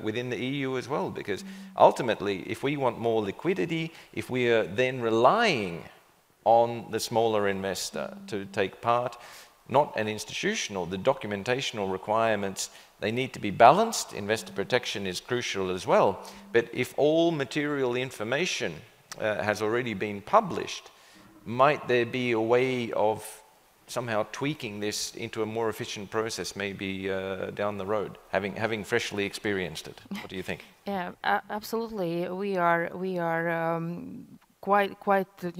within the EU as well? Because ultimately, if we want more liquidity, if we are then relying on the smaller investor to take part, not an institutional, the documentational requirements, they need to be balanced. Investor protection is crucial as well. But if all material information has already been published, might there be a way of somehow tweaking this into a more efficient process, maybe down the road, having freshly experienced it? What do you think? Yeah, absolutely. We are quite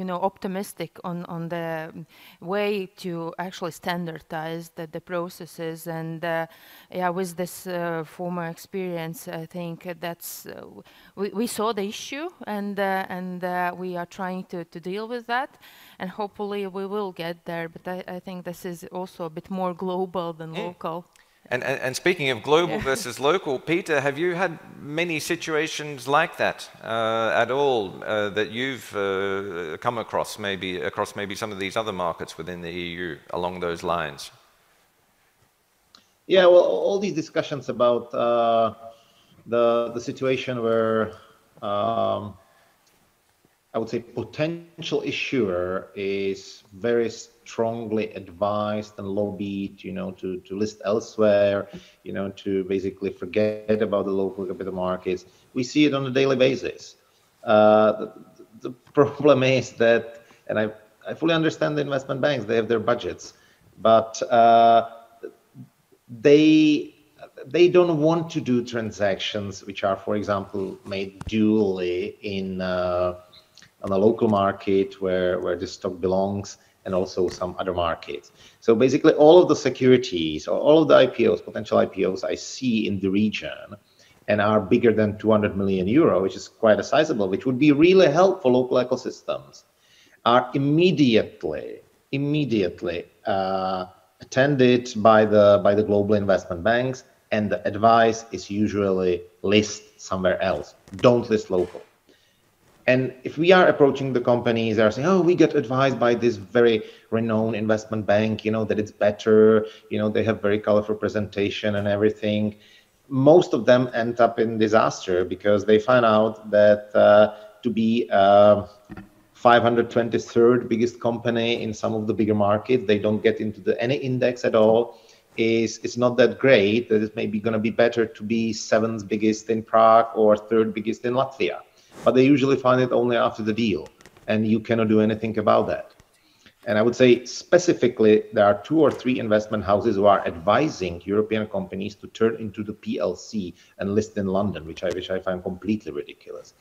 optimistic on the way to actually standardize the processes, and with this former experience, I think that's we saw the issue, and we are trying to deal with that, and hopefully we will get there. But I think this is also a bit more global than local. And speaking of global versus local, Peter, have you had many situations like that at all that you've come across maybe some of these other markets within the EU along those lines? Yeah, well, all these discussions about the situation where I would say potential issuer is very strongly advised and lobbied, to list elsewhere, to basically forget about the local capital markets. We see it on a daily basis. The problem is that, and I fully understand the investment banks, they have their budgets, but they don't want to do transactions which are, for example, made duly on a local market where the stock belongs, and also some other markets. So basically all of the securities or all of the IPOs, potential IPOs I see in the region and are bigger than 200 million euro, which is quite a sizable, which would be really helpful local ecosystems, are immediately attended by the global investment banks, and the advice is usually list somewhere else. Don't list local. And if we are approaching the companies, they are saying, oh, we get advised by this very renowned investment bank, that it's better, they have very colorful presentation and everything. Most of them end up in disaster because they find out that to be 523rd biggest company in some of the bigger markets, they don't get into any index at all. It's not that great. That it's maybe going to be better to be 7th biggest in Prague or 3rd biggest in Latvia. But they usually find it only after the deal, and you cannot do anything about that. And I would say specifically, there are 2 or 3 investment houses who are advising European companies to turn into the PLC and list in London, which I find completely ridiculous.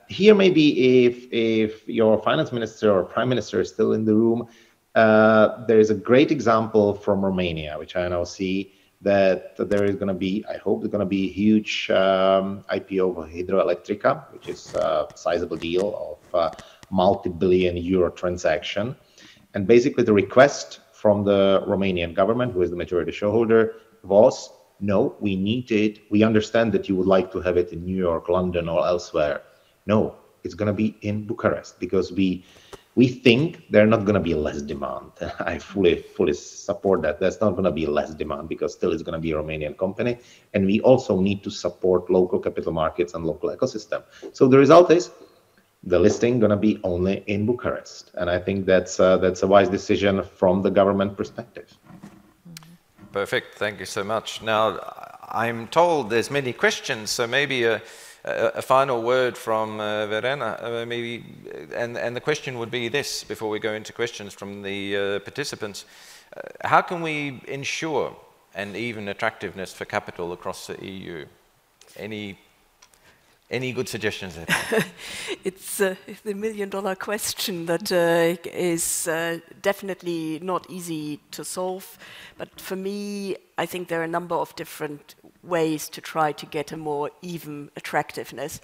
Here, maybe if your finance minister or prime minister is still in the room, there is a great example from Romania, which I now see, that there is going to be, I hope there's going to be a huge IPO of Hidroelectrica, which is a sizable deal of multi-billion euro transaction. And basically the request from the Romanian government, who is the majority shareholder, was, no, we need it. We understand that you would like to have it in New York, London, or elsewhere. No, it's going to be in Bucharest, because we think there's not going to be less demand. I fully support that. There's not going to be less demand, because still it's going to be a Romanian company. And we also need to support local capital markets and local ecosystem. So the result is the listing going to be only in Bucharest. And I think that's a wise decision from the government perspective. Perfect. Thank you so much. Now, I'm told there's many questions, so maybe a final word from Verena, maybe, and the question would be this, before we go into questions from the participants. How can we ensure an even attractiveness for capital across the EU? Any good suggestions there? It's the million-dollar question that is definitely not easy to solve. But for me, I think there are a number of different ways to try to get a more even attractiveness.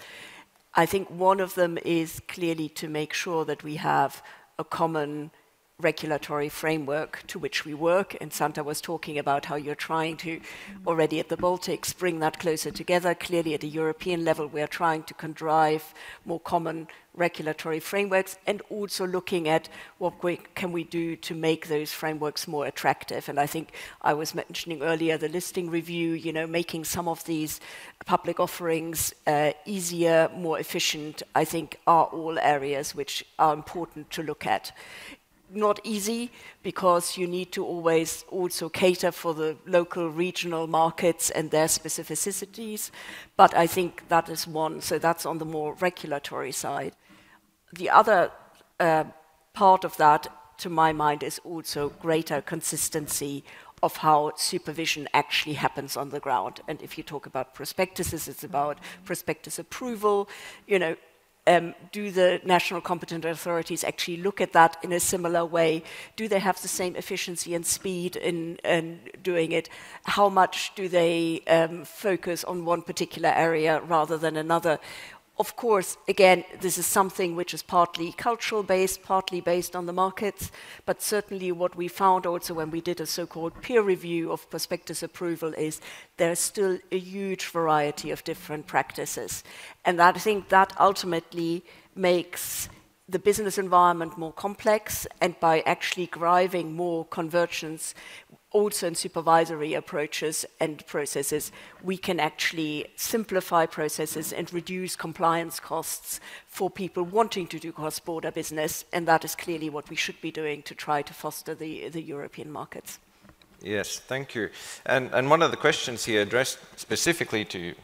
I think one of them is clearly to make sure that we have a common regulatory framework to which we work, and Santa was talking about how you're trying to, already at the Baltics, bring that closer together. Clearly at a European level, we are trying to drive more common regulatory frameworks, and also looking at what can we do to make those frameworks more attractive. And I think I was mentioning earlier the listing review, you know, making some of these public offerings easier, more efficient, I think are all areas which are important to look at. Not easy, because you need to always also cater for the local regional markets and their specificities, but I think that is one, so that's on the more regulatory side. The other part of that, to my mind, is also greater consistency of how supervision actually happens on the ground. And if you talk about prospectuses, it's about prospectus approval, you know, do the national competent authorities actually look at that in a similar way? Do they have the same efficiency and speed in doing it? How much do they focus on one particular area rather than another? Of course, again, this is something which is partly cultural based, partly based on the markets, but certainly what we found also when we did a so-called peer review of prospectus approval is there's still a huge variety of different practices. And I think that ultimately makes the business environment more complex, and by actually driving more convergence also in supervisory approaches and processes, we can actually simplify processes and reduce compliance costs for people wanting to do cross-border business, and that is clearly what we should be doing to try to foster the European markets. Yes, thank you. And one of the questions here addressed specifically to you,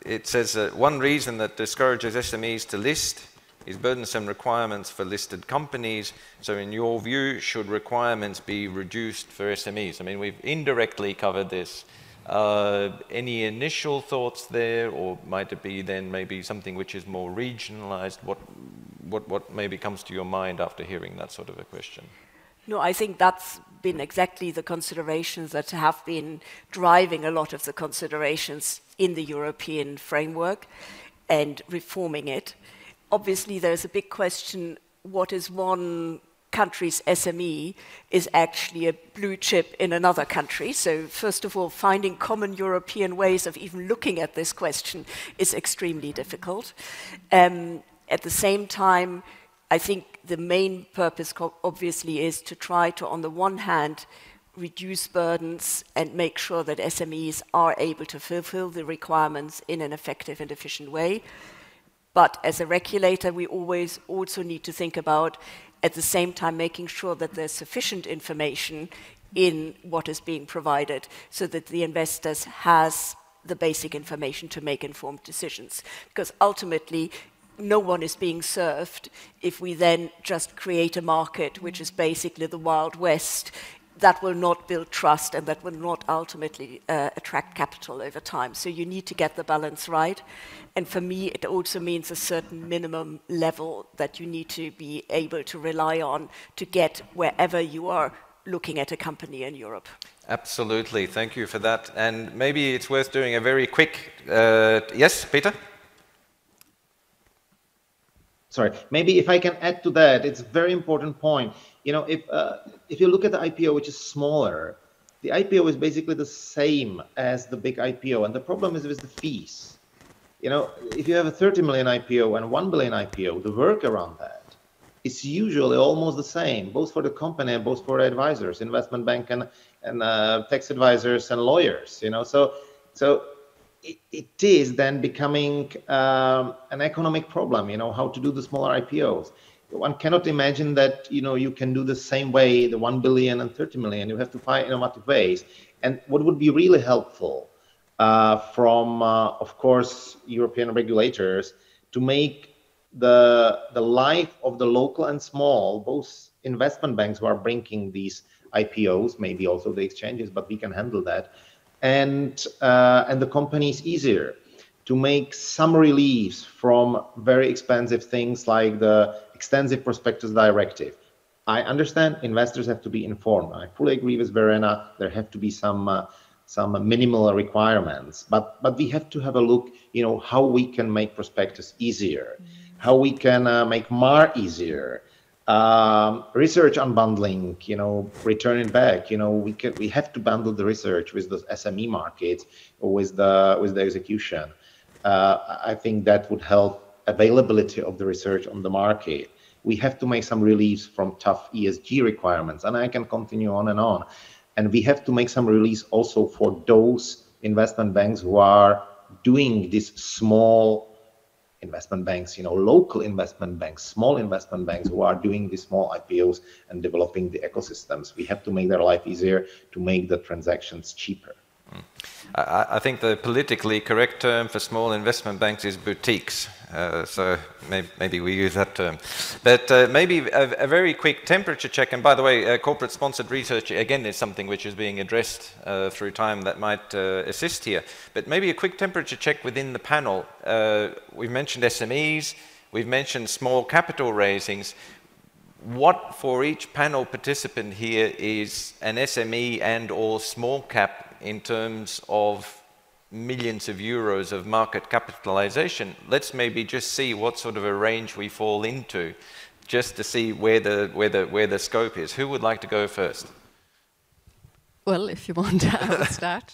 it says that one reason that discourages SMEs to list is burdensome requirements for listed companies. So in your view, should requirements be reduced for SMEs? I mean, we've indirectly covered this. Any initial thoughts there, or might it be then maybe something which is more regionalized? What maybe comes to your mind after hearing that sort of a question? No, I think that's been exactly the considerations that have been driving a lot of the considerations in the European framework and reforming it. Obviously, there's a big question, what is one country's SME is actually a blue chip in another country. So first of all, finding common European ways of even looking at this question is extremely difficult. At the same time, I think the main purpose obviously is to try to, on the one hand, reduce burdens and make sure that SMEs are able to fulfill the requirements in an effective and efficient way. But as a regulator, we always also need to think about, at the same time, making sure that there's sufficient information in what is being provided so that the investors has the basic information to make informed decisions. Because ultimately, no one is being served if we then just create a market which is basically the Wild West. That will not build trust, and that will not ultimately attract capital over time. So you need to get the balance right. And for me, it also means a certain minimum level that you need to be able to rely on to get wherever you are looking at a company in Europe. Absolutely, thank you for that. And maybe it's worth doing a very quick, yes, Peter? Sorry, maybe if I can add to that, it's a very important point. You know, if you look at the IPO, which is smaller, the IPO is basically the same as the big IPO, and the problem is with the fees. You know, if you have a 30 million IPO and 1 billion IPO, the work around that is usually almost the same, both for the company and both for advisors, investment bank and tax advisors and lawyers. You know, so it is then becoming an economic problem. You know, how to do the smaller IPOs. One cannot imagine that, you know, you can do the same way, the 1 billion and 30 million. You have to find innovative ways. And what would be really helpful from, of course, European regulators to make the life of the local and small, both investment banks who are bringing these IPOs, maybe also the exchanges, but we can handle that. And the companies easier to make some reliefs from very expensive things like the extensive prospectus directive. I understand investors have to be informed. I fully agree with Verena. There have to be some minimal requirements, but we have to have a look, how we can make prospectus easier, how we can make MAR easier, research unbundling, return it back. We have to bundle the research with the SME markets or with the execution. I think that would help availability of the research on the market. We have to make some reliefs from tough ESG requirements, and I can continue on and on. And we have to make some release also for those investment banks who are doing these small investment banks, local investment banks, small investment banks who are doing these small IPOs and developing the ecosystems. We have to make their life easier, to make the transactions cheaper. I think the politically correct term for small investment banks is boutiques. So maybe we use that term. But maybe a very quick temperature check. And by the way, corporate sponsored research, again, is something which is being addressed through time that might assist here. But maybe a quick temperature check within the panel. We've mentioned SMEs. We've mentioned small capital raisings. What for each panel participant here is an SME and or small cap in terms of millions of euros of market capitalization? Let's maybe just see what sort of a range we fall into, just to see where the scope is. Who would like to go first? Well, if you want, I will start.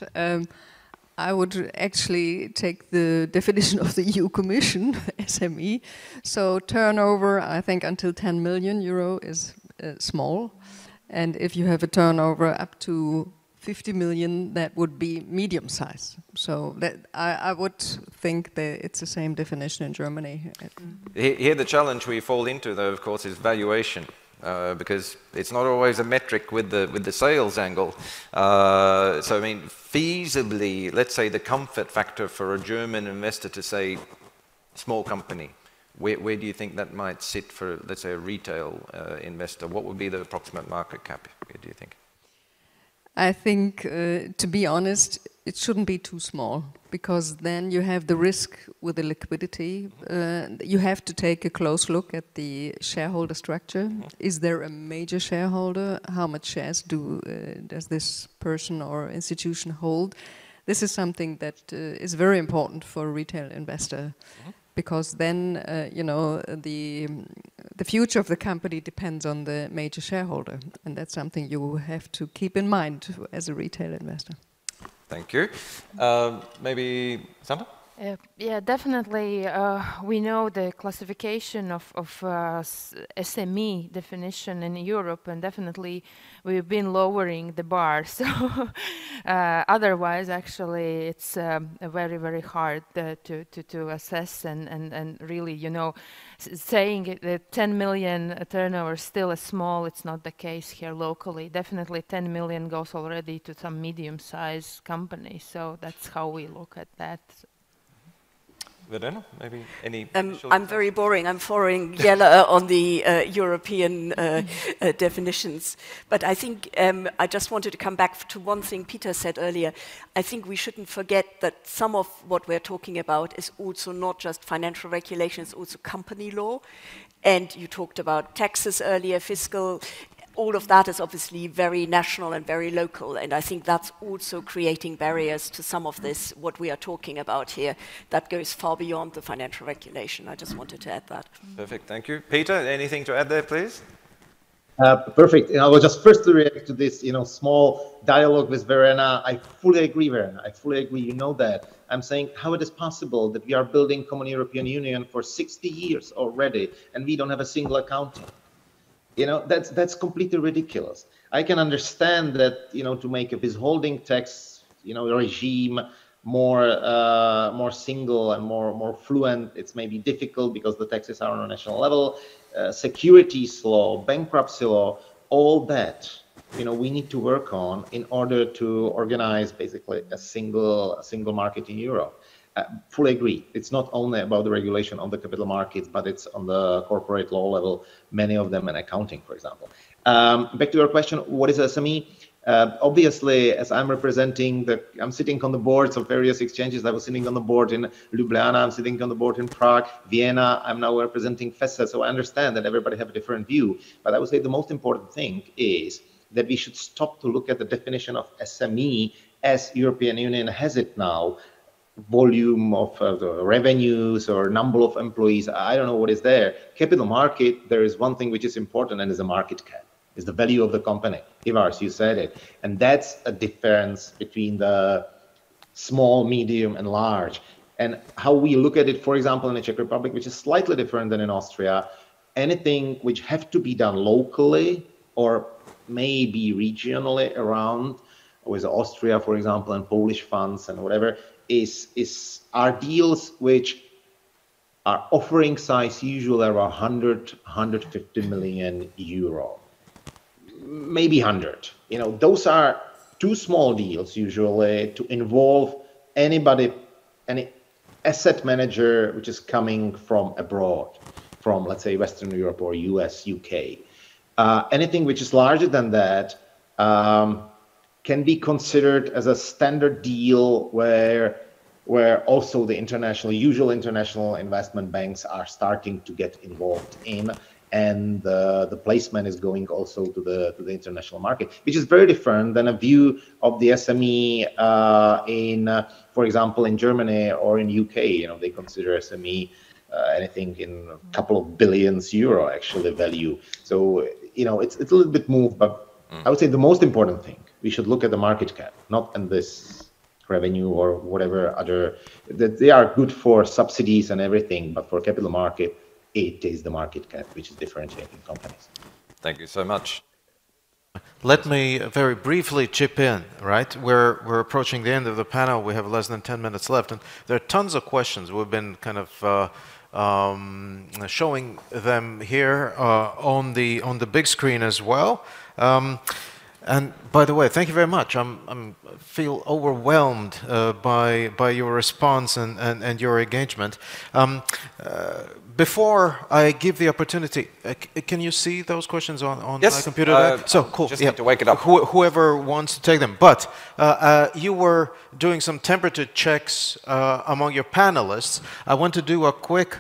I would actually take the definition of the EU Commission, SME. So turnover, I think until 10 million euro is small. And if you have a turnover up to 50 million, that would be medium size. So that I would think that it's the same definition in Germany. Here the challenge we fall into, though, of course, is valuation. Because it's not always a metric with the sales angle. So I mean, feasibly, let's say the comfort factor for a German investor to say small company, where do you think that might sit for, let's say, a retail investor? What would be the approximate market cap, do you think? I think, to be honest, it shouldn't be too small, because then you have the risk with the liquidity. You have to take a close look at the shareholder structure. Is there a major shareholder? How much shares does this person or institution hold? This is something that is very important for a retail investor, because then the future of the company depends on the major shareholder, and that's something you have to keep in mind as a retail investor. Thank you. Maybe Sandra? Yeah, definitely. We know the classification of SME definition in Europe, and definitely we've been lowering the bar. So otherwise, actually, it's very, very hard to assess and really, saying that 10 million turnover still is small. It's not the case here locally. Definitely 10 million goes already to some medium-sized companies. So that's how we look at that. Verena, maybe any I'm very boring. I'm following Jelle on the European definitions. But I think I just wanted to come back to one thing Peter said earlier. I think we shouldn't forget that some of what we're talking about is also not just financial regulation, it's also company law. And you talked about taxes earlier, fiscal. All of that is obviously very national and very local, and I think that's also creating barriers to some of this, what we are talking about here, that goes far beyond the financial regulation. I just wanted to add that. Perfect, thank you. Peter, anything to add there, please? Perfect. I was just first to react to this, small dialogue with Verena. I fully agree, Verena. I fully agree. You know that. I'm saying how it is possible that we are building Common European Union for 60 years already, and we don't have a single accounting. That's completely ridiculous. I can understand that, to make a withholding tax, regime more single and more fluent, it's maybe difficult because the taxes are on a national level. Securities law, bankruptcy law, all that, we need to work on in order to organize basically a single market in Europe. Fully agree. It's not only about the regulation on the capital markets, but it's on the corporate law level, many of them in accounting, for example. Back to your question, what is SME? Obviously, as I'm I'm sitting on the boards of various exchanges. I was sitting on the board in Ljubljana, I'm sitting on the board in Prague, Vienna, I'm now representing FESA, so I understand that everybody have a different view. But I would say the most important thing is that we should stop to look at the definition of SME as European Union has it now. Volume of the revenues or number of employees, I don't know what is there. Capital market, there is one thing which is important, and is a market cap, is the value of the company. Ivars, you said it. And that's a difference between the small, medium, and large. And how we look at it, for example, in the Czech Republic, which is slightly different than in Austria, anything which have to be done locally or maybe regionally around, with Austria, for example, and Polish funds and whatever, are deals which are offering size usually around 150 million euro, maybe 100. You know, those are too small deals usually to involve anybody, any asset manager which is coming from abroad, from let's say Western Europe or US, UK. Anything which is larger than that can be considered as a standard deal where also the usual international investment banks are starting to get involved in, and the placement is going also to the international market, which is very different than a view of the SME for example, in Germany or in UK. You know, they consider SME anything in a couple of billions euro actually value. So, you know, it's a little bit moved, but I would say the most important thing, we should look at the market cap, not in this revenue or whatever other, that they are good for subsidies and everything, but for capital market, it is the market cap which is differentiating companies. Thank you so much. Let me very briefly chip in, right? We're approaching the end of the panel. We have less than 10 minutes left, and there are tons of questions. We've been kind of showing them here on the big screen as well. And by the way, thank you very much. I feel overwhelmed by your response and your engagement. Before I give the opportunity, can you see those questions on my computer? There? So cool. Just need to wake it up. Whoever wants to take them. But you were doing some temperature checks among your panelists. I want to do a quick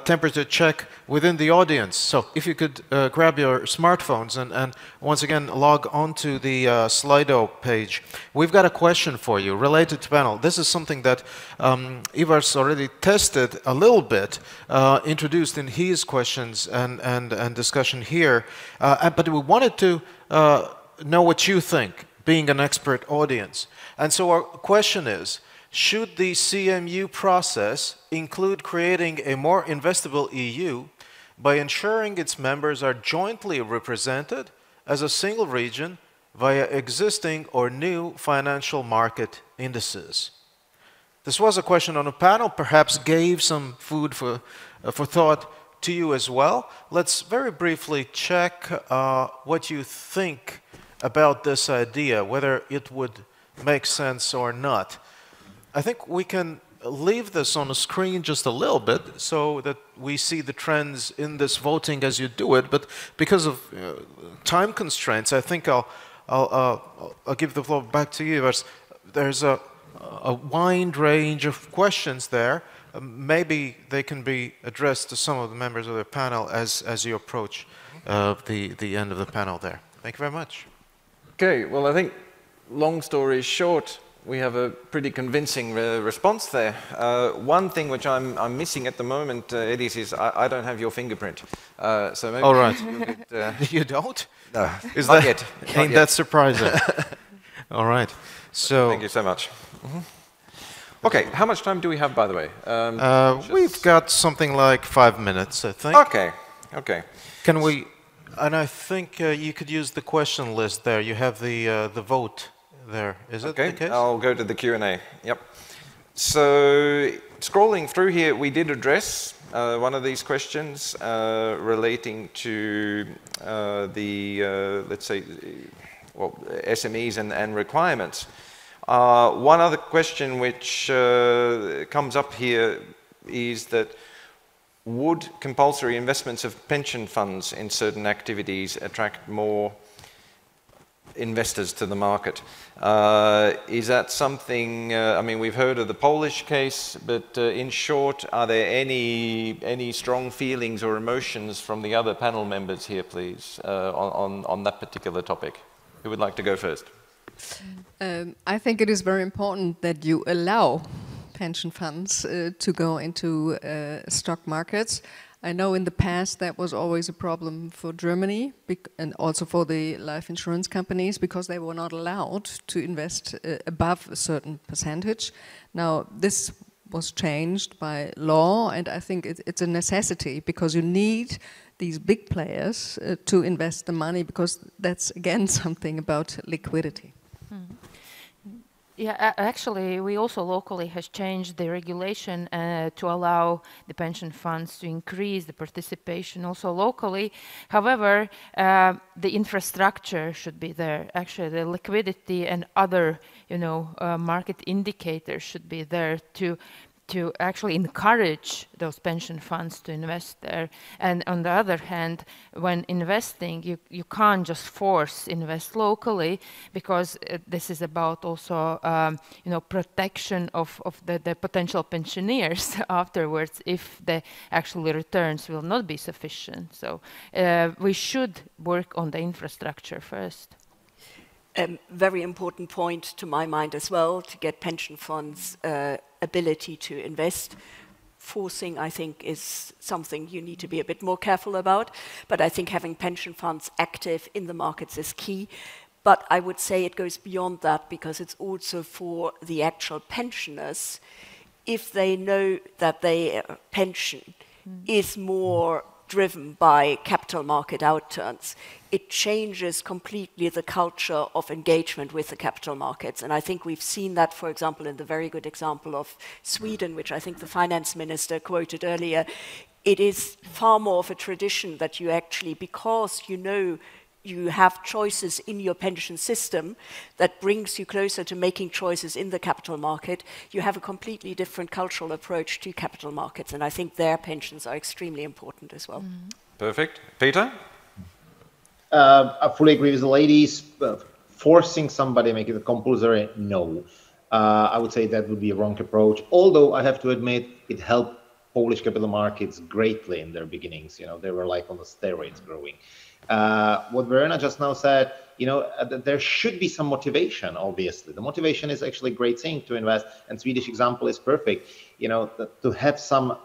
temperature check within the audience. So if you could grab your smartphones and once again log onto the Slido page. We've got a question for you related to panel. This is something that Ivars already tested a little bit, introduced in his questions and discussion here. But we wanted to know what you think, being an expert audience. And so our question is, should the CMU process include creating a more investable EU by ensuring its members are jointly represented as a single region via existing or new financial market indices? This was a question on a panel, perhaps gave some food for thought to you as well. Let's very briefly check what you think about this idea, whether it would make sense or not. I think we can leave this on the screen just a little bit so that we see the trends in this voting as you do it, but because of time constraints, I think I'll give the floor back to you. There's a wide range of questions there. Maybe they can be addressed to some of the members of the panel as you approach the end of the panel there. Thank you very much. Okay, well, I think long story short, we have a pretty convincing response there. One thing which I'm missing at the moment, Edis, is I don't have your fingerprint. So maybe all right. You don't? No. Is not yet. Ain't that surprising? All right. So thank you so much. Okay, how much time do we have, by the way? We've got something like 5 minutes, I think. Okay. Okay. Can we? And I think you could use the question list there. You have the vote there. Is it the case? I'll go to the Q&A. Yep. So scrolling through here, we did address one of these questions relating to let's say, well, SMEs and requirements. One other question which comes up here is that would compulsory investments of pension funds in certain activities attract more investors to the market? Is that something, I mean, we've heard of the Polish case, but in short, are there any strong feelings or emotions from the other panel members here, please, on that particular topic? Who would like to go first? I think it is very important that you allow pension funds to go into stock markets. I know in the past that was always a problem for Germany and also for the life insurance companies because they were not allowed to invest above a certain percentage. Now this was changed by law, and I think it's a necessity because you need these big players to invest the money, because that's again something about liquidity. Yeah, actually, we also locally has changed the regulation to allow the pension funds to increase the participation also locally. However, the infrastructure should be there. Actually, the liquidity and other, market indicators should be there to actually encourage those pension funds to invest there. And on the other hand, when investing, you can't just force invest locally, because this is about also protection of the potential pensioners afterwards if the actual returns will not be sufficient. So we should work on the infrastructure first. Very important point to my mind as well, to get pension funds ability to invest. Forcing, I think, is something you need to be a bit more careful about, but I think having pension funds active in the markets is key. But I would say it goes beyond that, because it's also for the actual pensioners. If they know that their pension is more driven by capital market outturns, it changes completely the culture of engagement with the capital markets. And I think we've seen that, for example, in the very good example of Sweden, which I think the finance minister quoted earlier. It is far more of a tradition that you actually, because you have choices in your pension system that brings you closer to making choices in the capital market, you have a completely different cultural approach to capital markets. And I think their pensions are extremely important as well. Perfect. Peter? I fully agree with the ladies. Forcing somebody to make it compulsory, no. I would say that would be a wrong approach. Although I have to admit, it helped Polish capital markets greatly in their beginnings. They were like on the steroids growing. What Verena just now said, there should be some motivation, obviously. The motivation is actually a great thing to invest, and Swedish example is perfect. To have some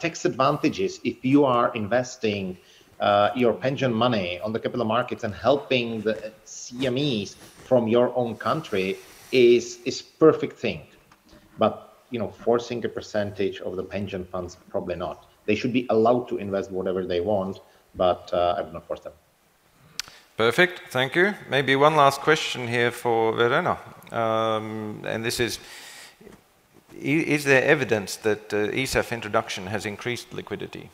tax advantages if you are investing your pension money on the capital markets and helping the CMEs from your own country is perfect thing. But forcing a percentage of the pension funds, probably not. They should be allowed to invest whatever they want, but I would not force them. Perfect, thank you. Maybe one last question here for Verena. And this is there evidence that ESAF introduction has increased liquidity?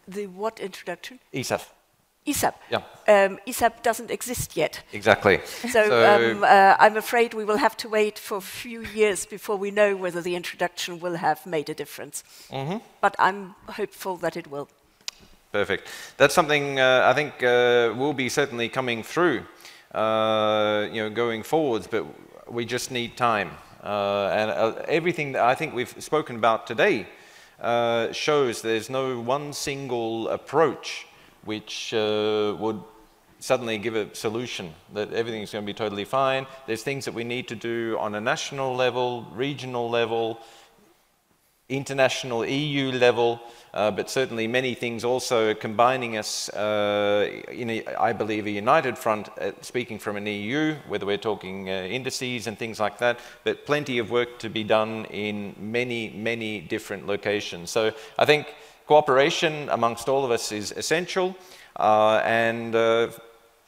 The what introduction? ESAF. ESAP? Yeah. ESAP doesn't exist yet. Exactly. So I'm afraid we will have to wait for a few years before we know whether the introduction will have made a difference. But I'm hopeful that it will. Perfect. That's something I think will be certainly coming through, going forwards, but we just need time. And everything that I think we've spoken about today shows there's no one single approach which would suddenly give a solution, that everything's going to be totally fine. There's things that we need to do on a national level, regional level, international EU level, but certainly many things also combining us in, I believe, a united front, speaking from an EU, whether we're talking indices and things like that, but plenty of work to be done in many, many different locations. So I think cooperation amongst all of us is essential, and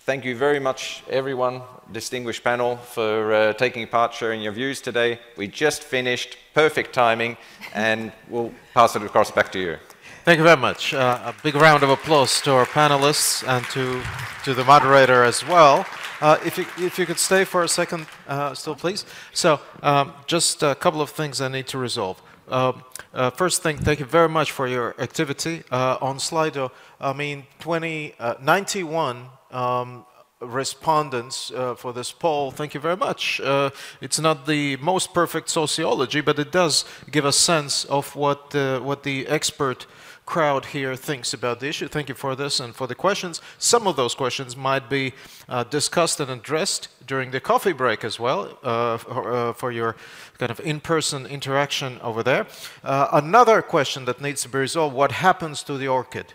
thank you very much, everyone, distinguished panel, for taking part, sharing your views today. We just finished, perfect timing, and we'll pass it across back to you. Thank you very much. A big round of applause to our panelists and to the moderator as well. If you could stay for a second still, please. So just a couple of things I need to resolve. First thing, thank you very much for your activity. On Slido, I mean, 91 respondents for this poll. Thank you very much. It's not the most perfect sociology, but it does give a sense of what the expert crowd here thinks about the issue. Thank you for this and for the questions. Some of those questions might be discussed and addressed during the coffee break as well, for your kind of in-person interaction over there. Another question that needs to be resolved: what happens to the orchid?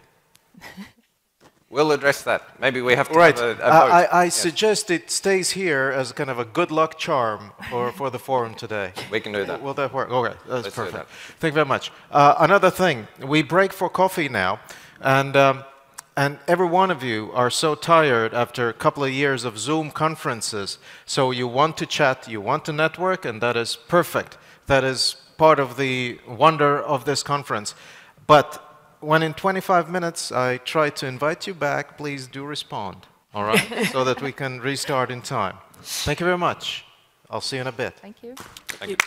We'll address that. Maybe we have to right. have a vote. I suggest it stays here as kind of a good luck charm for the forum today. We can do that. Will that work? Okay, that's Let's perfect. do that. Thank you very much. Another thing, we break for coffee now, and every one of you are so tired after a couple of years of Zoom conferences, so you want to chat, you want to network, and that is perfect. That is part of the wonder of this conference. But when in 25 minutes I try to invite you back, please do respond, all right? So that we can restart in time. Thank you very much. I'll see you in a bit. Thank you. Thank you.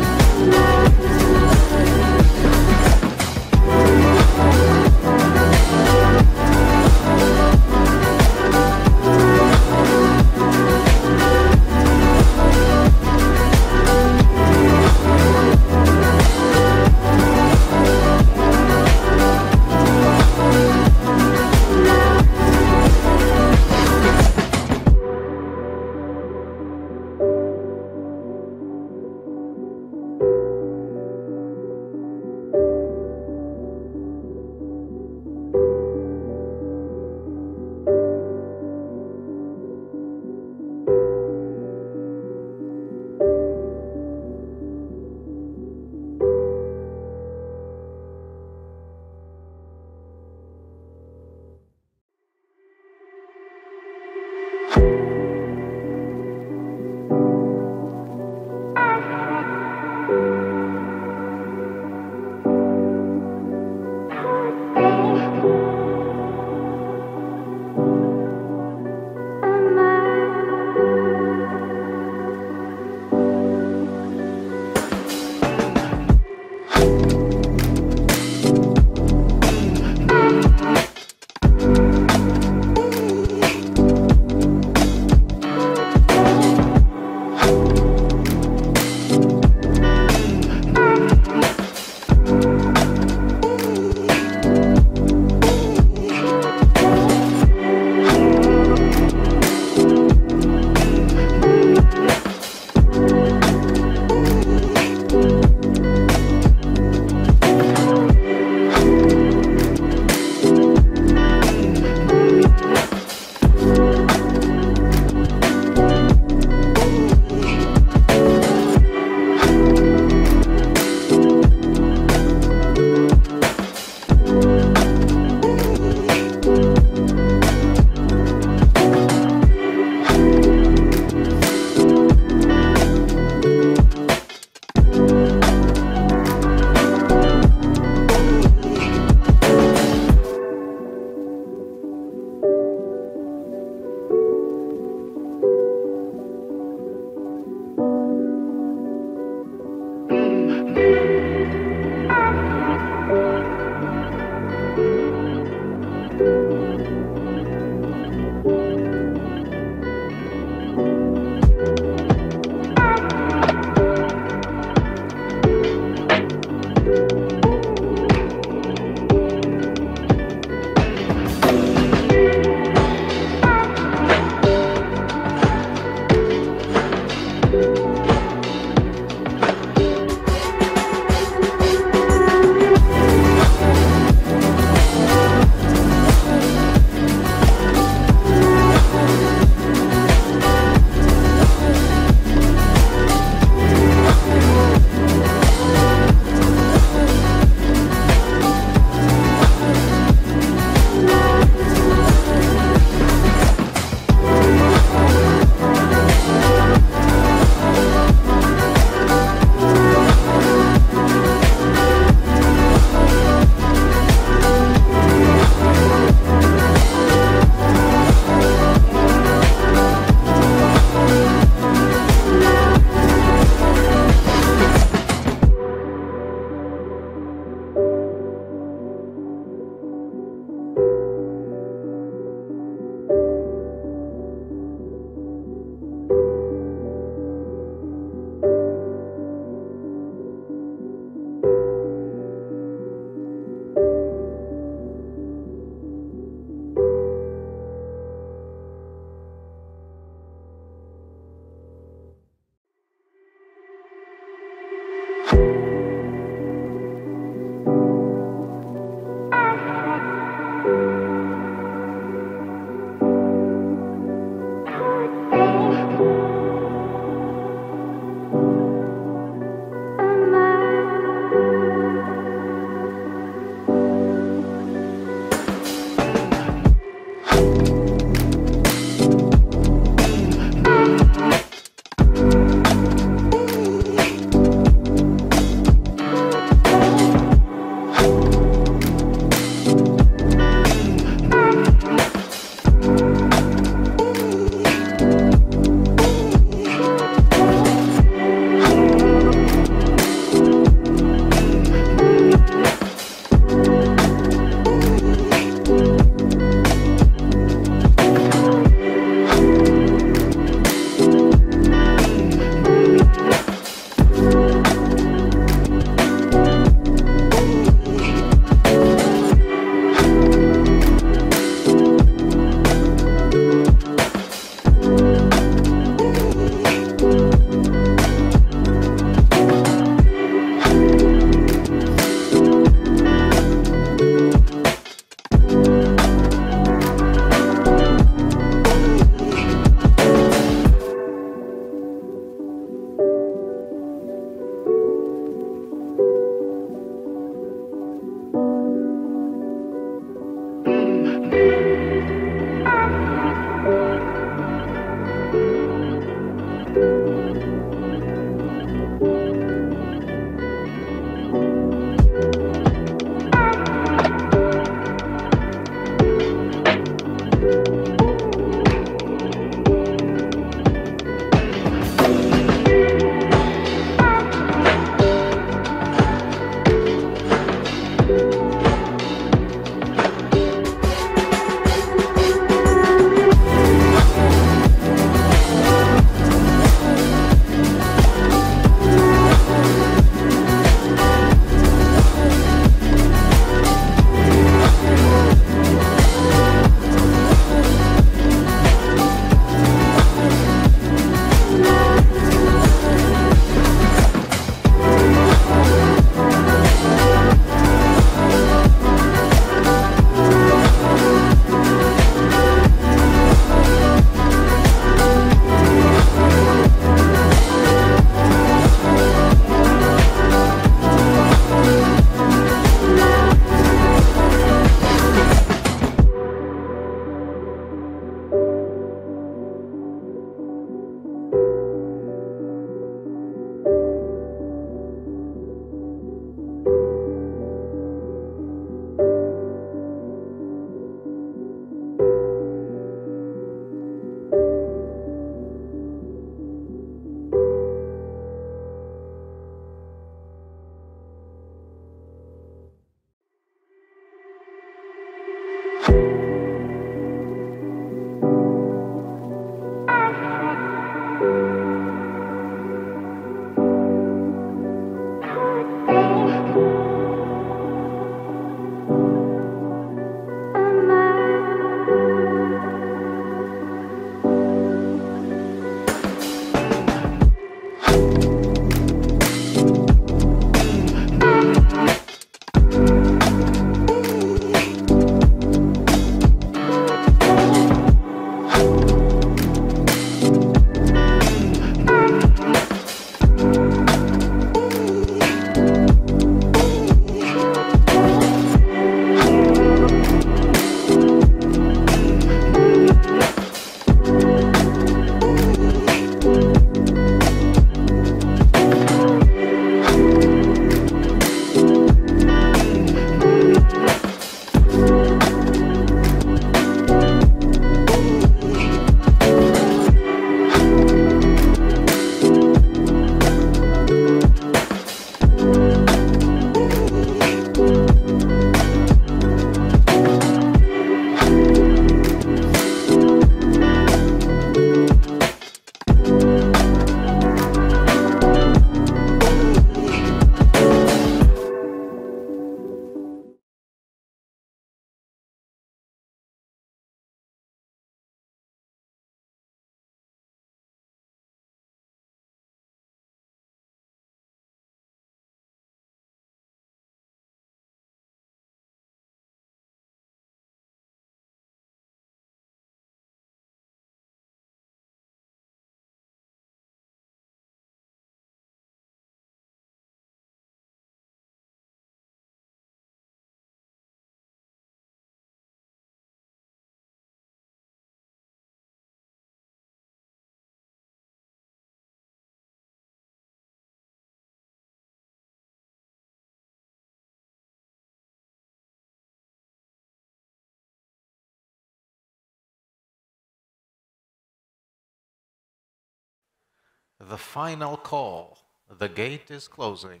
the final call. The gate is closing.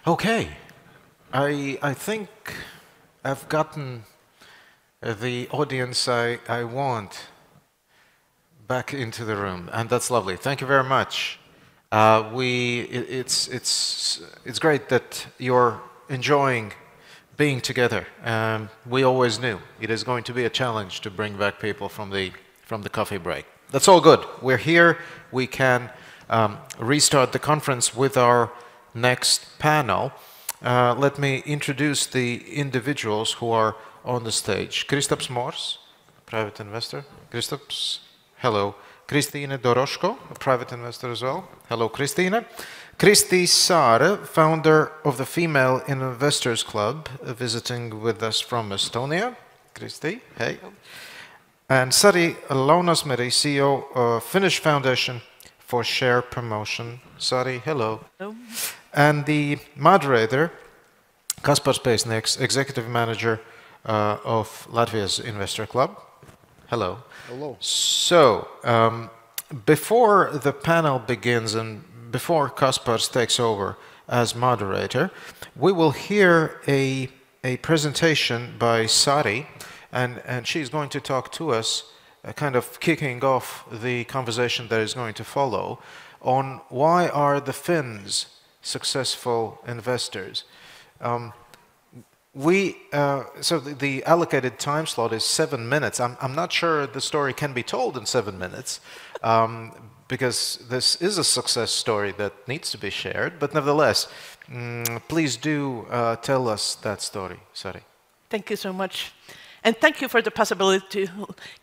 Okay, I think I've gotten the audience I want back into the room, and that's lovely. Thank you very much. It's great that you're enjoying being together. We always knew it is going to be a challenge to bring back people from the coffee break. That's all good. We're here. We can restart the conference with our next panel. Let me introduce the individuals who are on the stage. Kristaps Mors, private investor. Kristaps, hello. Kristīne Doroško, a private investor as well. Hello, Kristīne. Kristi Saare, founder of the Female Investors Club, visiting with us from Estonia. Kristi, hey. And Sari Lounasmeri, CEO of Finnish Foundation for Share Promotion. Sari, hello. Hello. And the moderator, Kaspars Pēcnieks, executive manager of Latvia's Investor Club. Hello. Hello. So, before the panel begins and before Kaspars takes over as moderator, we will hear a presentation by Sari, and she's going to talk to us, kind of kicking off the conversation that is going to follow on why are the Finns successful investors. So the allocated time slot is 7 minutes. I'm not sure the story can be told in 7 minutes because this is a success story that needs to be shared. But nevertheless, please do tell us that story. Sari. Thank you so much. And thank you for the possibility to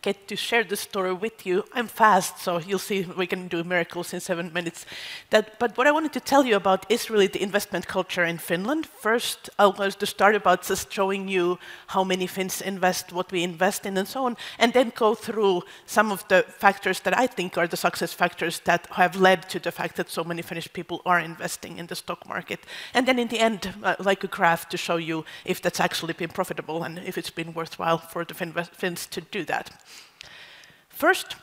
get to share the story with you. I'm fast, so you'll see we can do miracles in 7 minutes. But what I wanted to tell you about is really the investment culture in Finland. First, I was to start about just showing you how many Finns invest, what we invest in, and so on, and then go through some of the factors that I think are the success factors that have led to the fact that so many Finnish people are investing in the stock market. And then in the end, like a graph to show you if that's actually been profitable and if it's been worthwhile for the Finns to do that. First,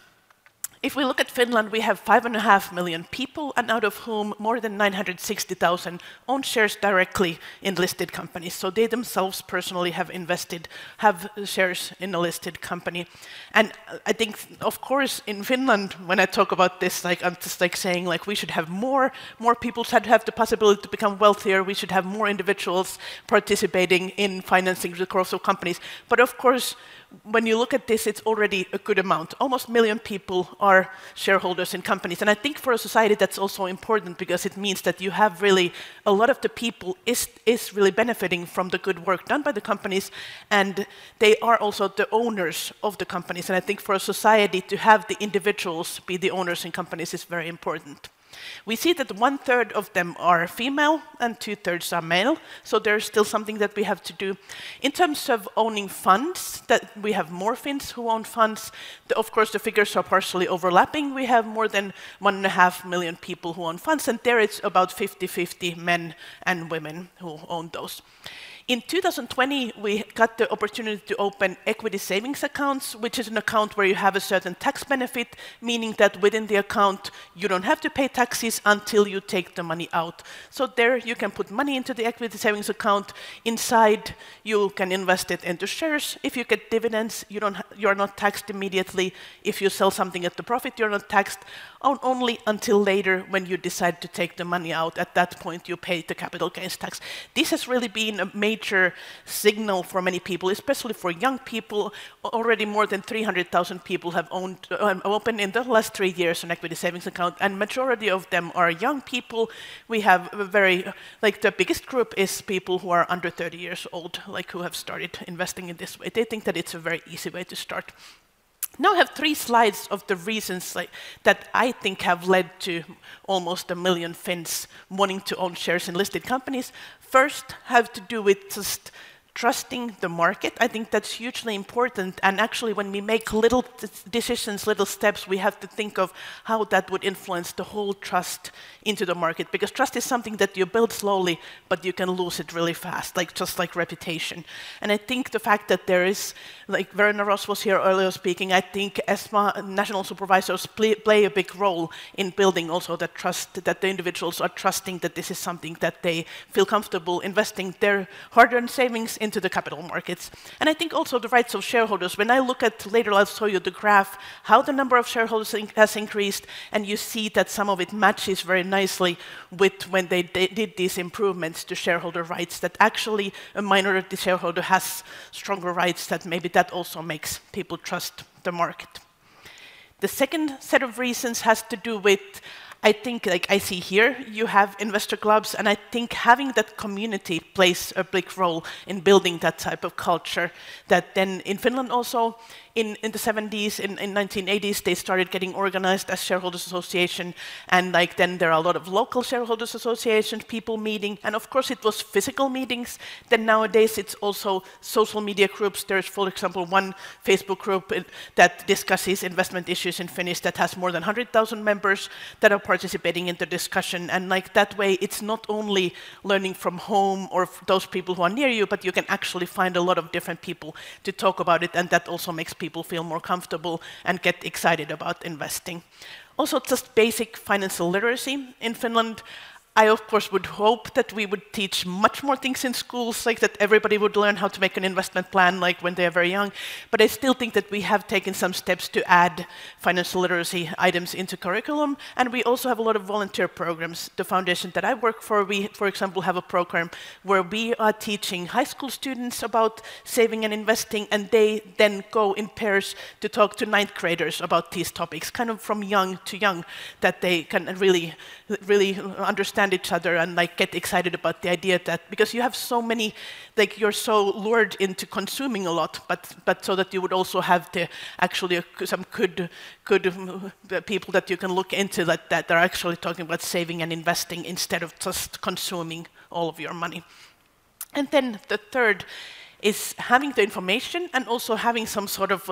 if we look at Finland, we have 5.5 million people, and out of whom more than 960,000 own shares directly in listed companies. So they themselves personally have shares in a listed company. And I think, of course, in Finland, when I talk about this, I'm just saying we should have more people should have the possibility to become wealthier. We should have more individuals participating in financing the growth of companies. But of course, when you look at this, it's already a good amount. Almost 1 million people are shareholders in companies. And I think for a society that's also important because it means that you have really, a lot of the people is really benefiting from the good work done by the companies, and they are also the owners of the companies. And I think for a society to have the individuals be the owners in companies is very important. We see that 1/3 of them are female and 2/3 are male, so there's still something that we have to do. In terms of owning funds, that we have more Finns who own funds. Of course, the figures are partially overlapping. We have more than 1.5 million people who own funds, and there it's about 50-50 men and women who own those. In 2020, we got the opportunity to open equity savings accounts, which is an account where you have a certain tax benefit, meaning that within the account, you don't have to pay taxes until you take the money out. So there you can put money into the equity savings account. Inside, you can invest it into shares. If you get dividends, you're not taxed immediately. If you sell something at the profit, you're not taxed only until later when you decide to take the money out. At that point, you pay the capital gains tax. This has really been a major major signal for many people, especially for young people. Already more than 300,000 people have opened in the last 3 years an equity savings account, and majority of them are young people. We have a very, like the biggest group is people who are under 30 years old, like who have started investing in this way. They think that it's a very easy way to start. Now I have 3 slides of the reasons that I think have led to almost 1 million Finns wanting to own shares in listed companies. First, have to do with just trusting the market. I think that's hugely important, and actually when we make little decisions, little steps, we have to think of how that would influence the whole trust into the market, because trust is something that you build slowly, but you can lose it really fast, just like reputation. And I think the fact that there is, like Verenas Rosas was here earlier speaking, I think ESMA national supervisors play a big role in building also that trust, that the individuals are trusting that this is something that they feel comfortable investing their hard-earned savings into the capital markets. And I think also the rights of shareholders. When I look at, later I'll show you the graph, how the number of shareholders has increased, and you see that some of it matches very nicely with when they did these improvements to shareholder rights, that actually a minority shareholder has stronger rights, that maybe that also makes people trust the market. The second set of reasons has to do with, I think, like I see here, you have investor clubs, and I think having that community plays a big role in building that type of culture. That then in Finland also, in the 70s, in 1980s, they started getting organized as shareholders association, and like then there are a lot of local shareholders associations, people meeting, and of course it was physical meetings. Then nowadays it's also social media groups. There's, for example, one Facebook group that discusses investment issues in Finnish that has more than 100,000 members that are participating in the discussion, and like that way it's not only learning from home or those people who are near you, but you can actually find a lot of different people to talk about it, and that also makes people feel more comfortable and get excited about investing. Also, just basic financial literacy in Finland. I, of course, would hope that we would teach much more things in schools, like that everybody would learn how to make an investment plan, like when they are very young. But I still think that we have taken some steps to add financial literacy items into curriculum. And we also have a lot of volunteer programs. The foundation that I work for, we, for example, have a program where we are teaching high school students about saving and investing, and they then go in pairs to talk to 9th graders about these topics, kind of from young to young, that they can really understand each other and like get excited about the idea that, because you have so many, like you're so lured into consuming a lot, but so that you would also have the actually some good people that you can look into that are actually talking about saving and investing instead of just consuming all of your money. And then the third is having the information and also having some sort of,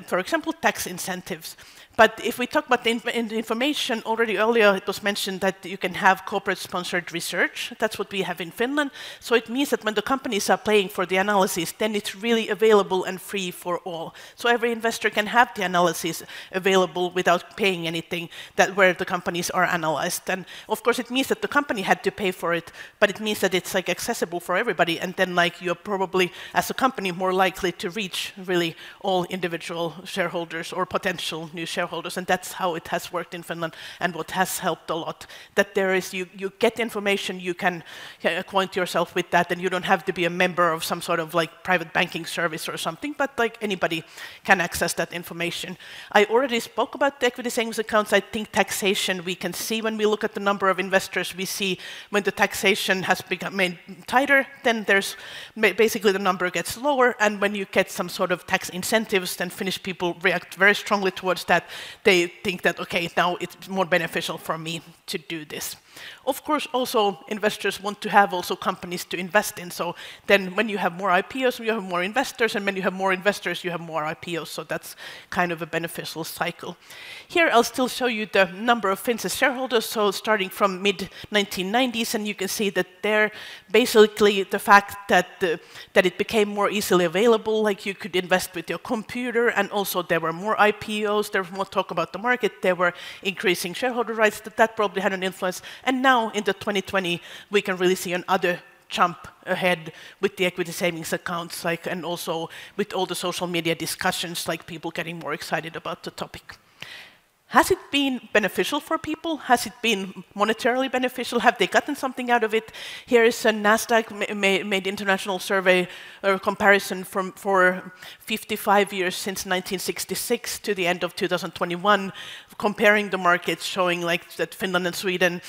for example, tax incentives. But if we talk about the information, already earlier it was mentioned that you can have corporate-sponsored research. That's what we have in Finland. So it means that when the companies are paying for the analysis, then it's really available and free for all. So every investor can have the analysis available without paying anything, that where the companies are analyzed. And of course it means that the company had to pay for it, but it means that it's like accessible for everybody, and then like you're probably, as a company, more likely to reach really all individual shareholders or potential new shareholders, and that's how it has worked in Finland, and what has helped a lot. That there is, you get information, you can acquaint yourself with that, and you don't have to be a member of some sort of like private banking service or something, but like anybody can access that information. I already spoke about the equity savings accounts. I think taxation, we can see when we look at the number of investors, we see when the taxation has become made tighter, then there's basically the number gets lower, and when you get some sort of tax incentives, then Finnish people react very strongly towards that. They think that, okay, now it's more beneficial for me to do this. Of course, also investors want to have also companies to invest in. So then when you have more IPOs, you have more investors, and when you have more investors, you have more IPOs. So that's kind of a beneficial cycle. Here, I'll still show you the number of Finns as shareholders. So starting from mid-1990s, and you can see that there, basically the fact that it became more easily available, like you could invest with your computer, and also there were more IPOs, there was more talk about the market, there were increasing shareholder rights, that probably had an influence. And now in the 2020, we can really see another jump ahead with the equity savings accounts, like, and also with all the social media discussions, like people getting more excited about the topic. Has it been beneficial for people? Has it been monetarily beneficial? Have they gotten something out of it? Here is a NASDAQ made international survey or comparison for 55 years since 1966 to the end of 2021, comparing the markets, showing like that Finland and Sweden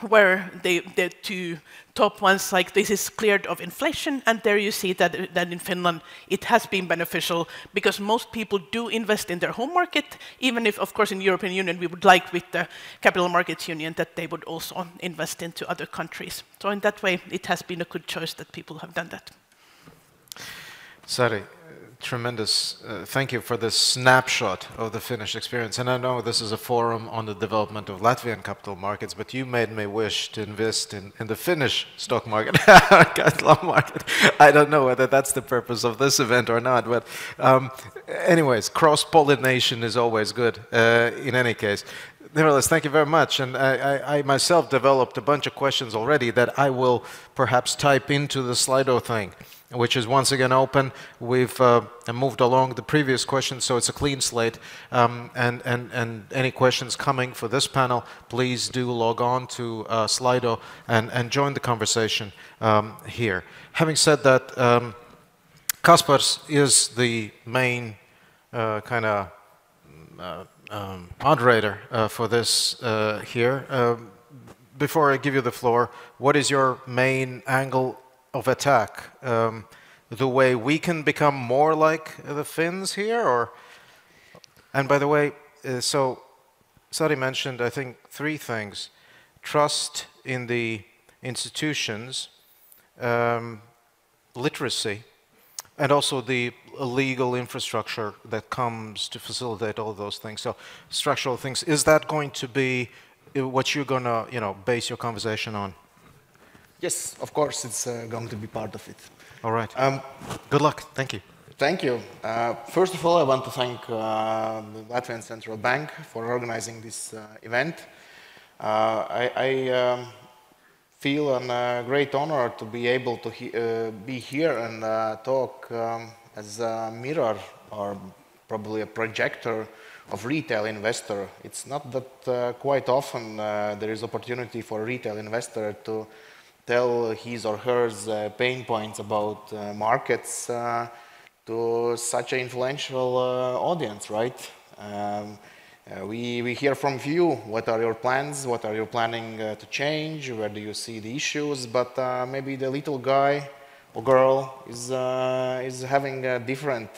where the two top ones, like this is cleared of inflation, and there you see that in Finland it has been beneficial because most people do invest in their home market, even if, of course, in the European Union we would like with the Capital Markets Union that they would also invest into other countries. So in that way, it has been a good choice that people have done that. Sari, tremendous. Thank you for this snapshot of the Finnish experience. And I know this is a forum on the development of Latvian capital markets, but you made me wish to invest in the Finnish stock market, capital market. I don't know whether that's the purpose of this event or not, but anyways, cross-pollination is always good in any case. Nevertheless, thank you very much. And I myself developed a bunch of questions already that I will perhaps type into the Slido thing, which is once again open. We've moved along the previous questions, so it's a clean slate. And any questions coming for this panel, please do log on to Slido and join the conversation here. Having said that, Kaspars is the main kind of moderator for this here. Before I give you the floor, what is your main angle of attack? The way we can become more like the Finns here, or? And by the way, so Sari mentioned, I think, 3 things: trust in the institutions, literacy, and also the legal infrastructure that comes to facilitate all those things. So structural things. Is that going to be what you're going to, base your conversation on? Yes, of course, it's going to be part of it. All right. Good luck. Thank you. Thank you. First of all, I want to thank the Latvian Central Bank for organizing this event. I feel a great honor to be able to be here and talk as a mirror or probably a projector of retail investor. It's not that quite often there is opportunity for a retail investor to tell his or her pain points about markets to such an influential audience, right? We hear from you, what are your plans, what are you planning to change, where do you see the issues, but maybe the little guy or girl is having different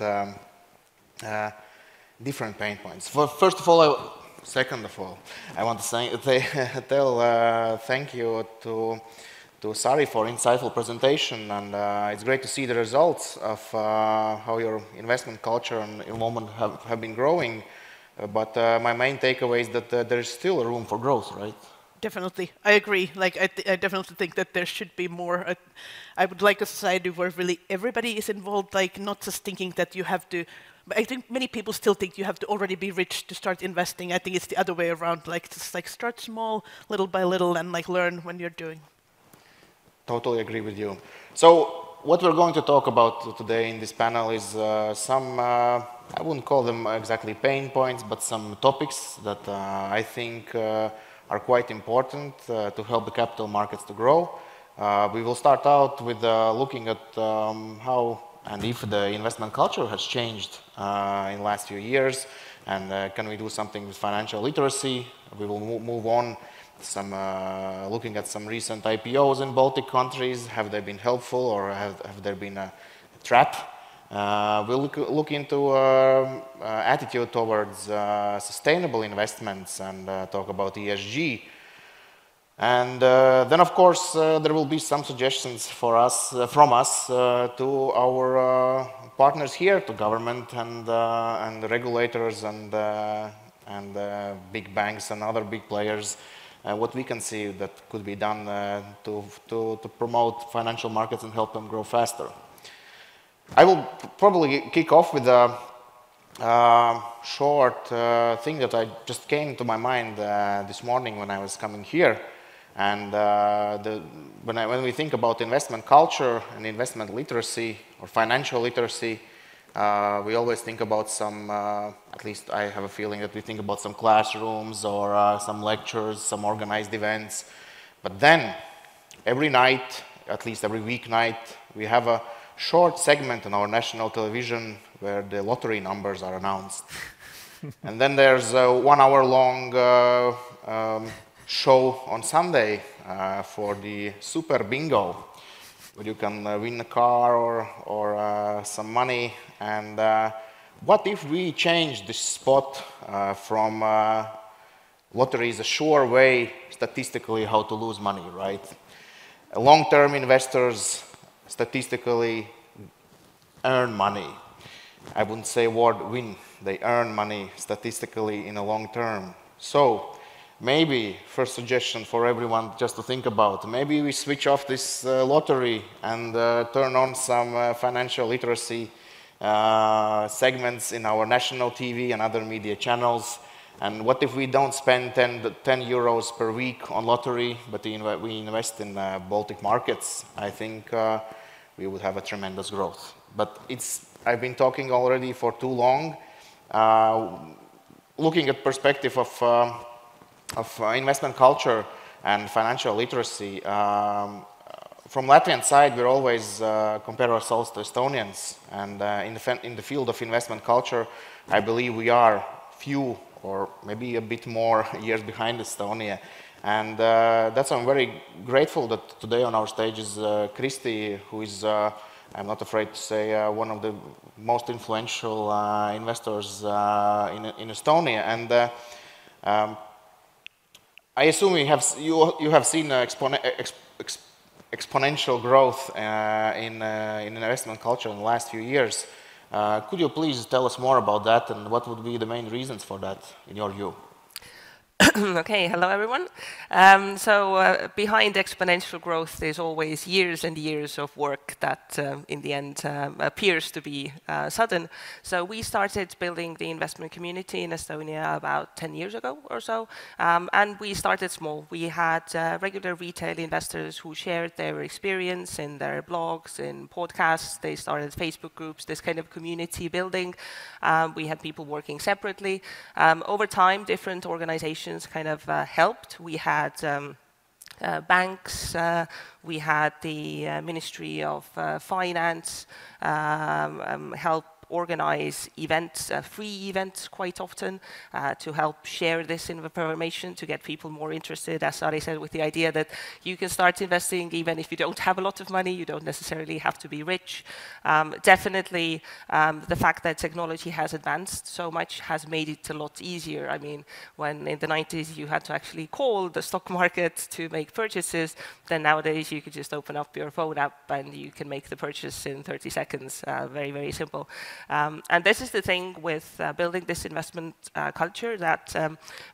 pain points. First of all, second of all, I want to tell thank you to Sari for insightful presentation, and it's great to see the results of how your investment culture and involvement have been growing. But my main takeaway is that there is still room for growth, right? Definitely, I agree. Like I definitely think that there should be more. I would like a society where really everybody is involved, like not just thinking that you have to. But I think many people still think you have to already be rich to start investing. I think it's the other way around. Like just like start small, little by little, and like learn when you're doing. Totally agree with you. So what we're going to talk about today in this panel is some, I wouldn't call them exactly pain points, but some topics that I think are quite important to help the capital markets to grow. We will start out with looking at how and if the investment culture has changed in the last few years, and can we do something with financial literacy. We will move on looking at some recent IPOs in Baltic countries. Have they been helpful, or have there been a trap? We'll look into attitude towards sustainable investments and talk about ESG. And then, of course, there will be some suggestions from us to our partners here, to government and regulators and big banks and other big players. What we can see that could be done to promote financial markets and help them grow faster. I will probably kick off with a short thing that just came to my mind this morning when I was coming here. And when we think about investment culture and investment literacy or financial literacy, we always think about some, at least I have a feeling that we think about some classrooms or some lectures, some organized events. But then, every night, at least every weeknight, we have a short segment on our national television where the lottery numbers are announced. And then there's a 1 hour long show on Sunday for the Super Bingo, where you can win a car or some money. And what if we change this spot from lottery is a sure way statistically how to lose money, right? Long-term investors statistically earn money. I wouldn't say word win. They earn money statistically in a long term. So maybe first suggestion for everyone just to think about, maybe we switch off this lottery and turn on some financial literacy segments in our national TV and other media channels. And what if we don't spend 10 euros per week on lottery, but we invest in Baltic markets? I think we would have a tremendous growth. But I've been talking already for too long. Looking at perspective of investment culture and financial literacy, from Latvian side, we always compare ourselves to Estonians. And in the field of investment culture, I believe we are few or maybe a bit more years behind Estonia. And that's I'm very grateful that today on our stage is Kristi, who is, I'm not afraid to say, one of the most influential investors in Estonia. And I assume you have seen exponential growth in investment culture in the last few years. Could you please tell us more about that, and what would be the main reasons for that, in your view? Okay, hello everyone. Behind exponential growth, there's always years and years of work that in the end appears to be sudden. So we started building the investment community in Estonia about 10 years ago or so, and we started small. We had regular retail investors who shared their experience in their blogs, in podcasts. They started Facebook groups, this kind of community building. We had people working separately. Over time, different organizations kind of helped. We had banks, we had the Ministry of Finance help organize events, free events quite often, to help share this information, to get people more interested, as Sari said, with the idea that you can start investing even if you don't have a lot of money, you don't necessarily have to be rich. Definitely, the fact that technology has advanced so much has made it a lot easier. I mean, when in the 90s you had to actually call the stock market to make purchases, then nowadays you could just open up your phone app and you can make the purchase in 30 seconds. Very, very simple. And this is the thing with building this investment culture, that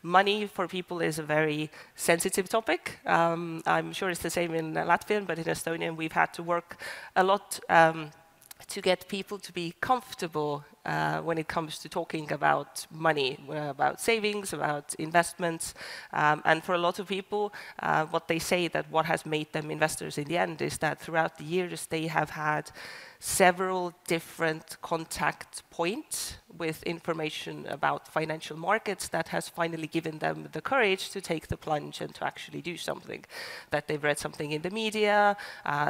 money for people is a very sensitive topic. I'm sure it's the same in Latvian, but in Estonian we've had to work a lot to get people to be comfortable when it comes to talking about money, about savings, about investments. And for a lot of people, what they say that what has made them investors in the end is that throughout the years they have had several different contact points with information about financial markets that has finally given them the courage to take the plunge and to actually do something. That they've read something in the media,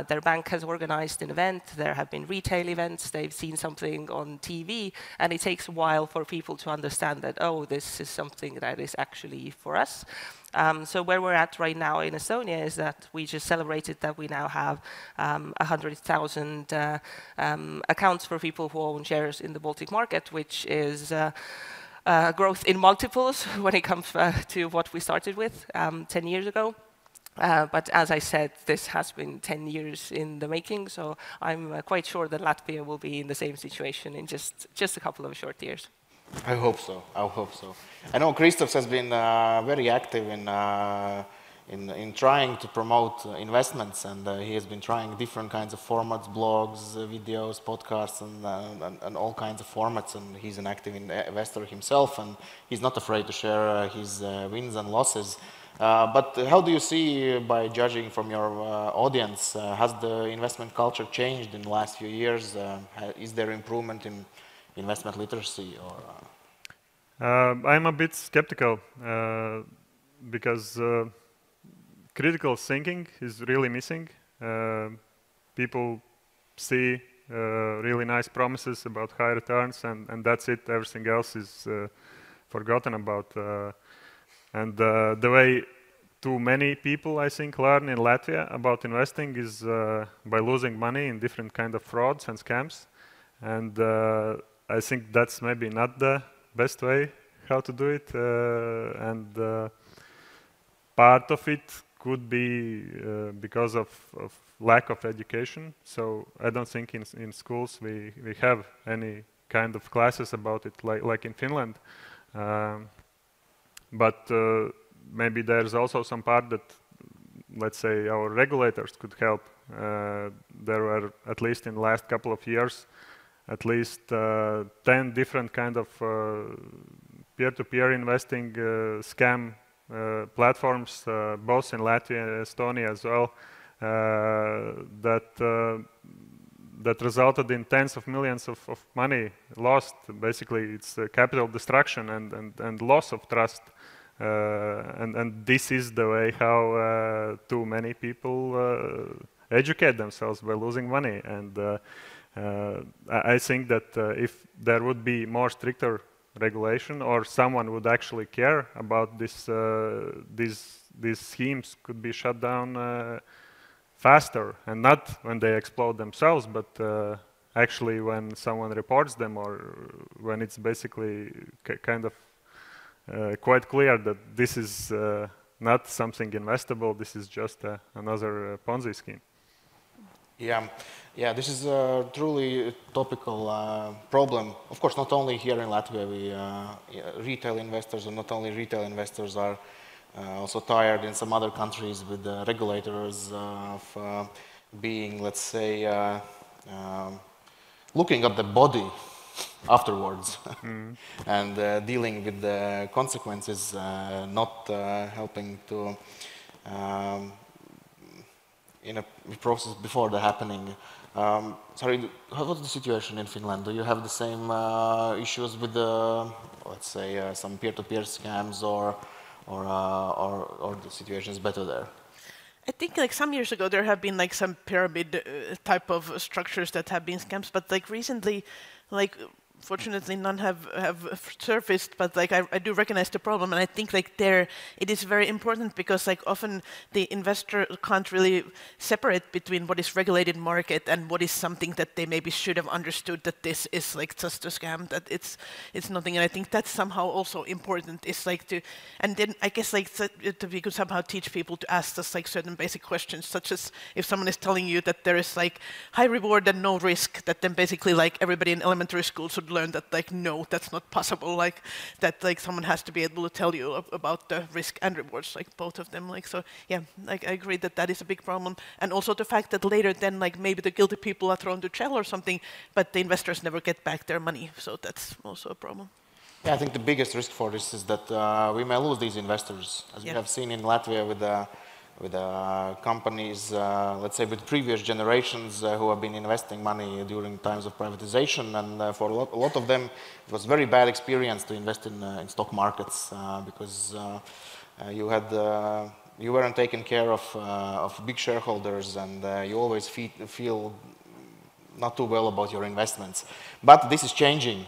their bank has organized an event, there have been retail events, they've seen something on TV, and it takes a while for people to understand that, oh, this is something that is actually for us. So where we're at right now in Estonia is that we just celebrated that we now have 100,000 accounts for people who own shares in the Baltic market, which is growth in multiples when it comes to what we started with 10 years ago. But as I said, this has been 10 years in the making, so I'm quite sure that Latvia will be in the same situation in just a couple of short years. I hope so. I hope so. I know Christoph has been very active in in trying to promote investments, and he has been trying different kinds of formats, blogs, videos, podcasts, and all kinds of formats, and he's an active investor himself, and he's not afraid to share his wins and losses. But how do you see, by judging from your audience, has the investment culture changed in the last few years? Is there improvement in investment literacy? I'm a bit skeptical because critical thinking is really missing. People see really nice promises about high returns, and that's it. Everything else is forgotten about. And the way too many people, I think, learn in Latvia about investing is by losing money in different kind of frauds and scams. And I think that's maybe not the best way how to do it. And part of it could be because of lack of education. So I don't think in schools we have any kind of classes about it like in Finland. But maybe there's also some part that, let's say, our regulators could help. There were, at least in the last couple of years, at least 10 different kind of peer-to-peer investing scam platforms, both in Latvia and Estonia as well, that resulted in tens of millions of money lost. Basically, it's capital destruction and loss of trust. And this is the way how too many people educate themselves, by losing money. And I think that if there would be more stricter regulation, or someone would actually care about this, these schemes could be shut down faster, and not when they explode themselves, but actually when someone reports them, or when it's basically kind of quite clear that this is not something investable, this is just another Ponzi scheme. Yeah, this is a truly topical problem. Of course, not only here in Latvia, retail investors, and not only retail investors are also tired in some other countries with the regulators of being, let's say, looking at the body afterwards and dealing with the consequences, not helping to in a process before the happening. Sorry, what's the situation in Finland? Do you have the same issues with the, let's say, some peer-to-peer scams, or the situation is better there? I think like some years ago there have been like some pyramid type of structures that have been scams, but like recently, like fortunately none have surfaced, but like I do recognize the problem, and I think like there it is very important, because like often the investor can't really separate between what is regulated market and what is something that they maybe should have understood, that this is like just a scam, that it's nothing. And I think that's somehow also important, is like to, and then I guess like we could somehow teach people to ask just like certain basic questions, such as if someone is telling you that there is like high reward and no risk, that then basically like everybody in elementary school should learn that like no, that's not possible, like that like someone has to be able to tell you about the risk and rewards, like both of them. Like, so yeah, like I agree that that is a big problem, and also the fact that later then like maybe the guilty people are thrown to jail or something, but the investors never get back their money, so that's also a problem. Yeah, I think the biggest risk for this is that we may lose these investors, as we have seen in Latvia with companies, let's say with previous generations who have been investing money during times of privatization, and for a lot of them it was very bad experience to invest in stock markets, because you weren't taken care of big shareholders, and you always feel not too well about your investments. But this is changing,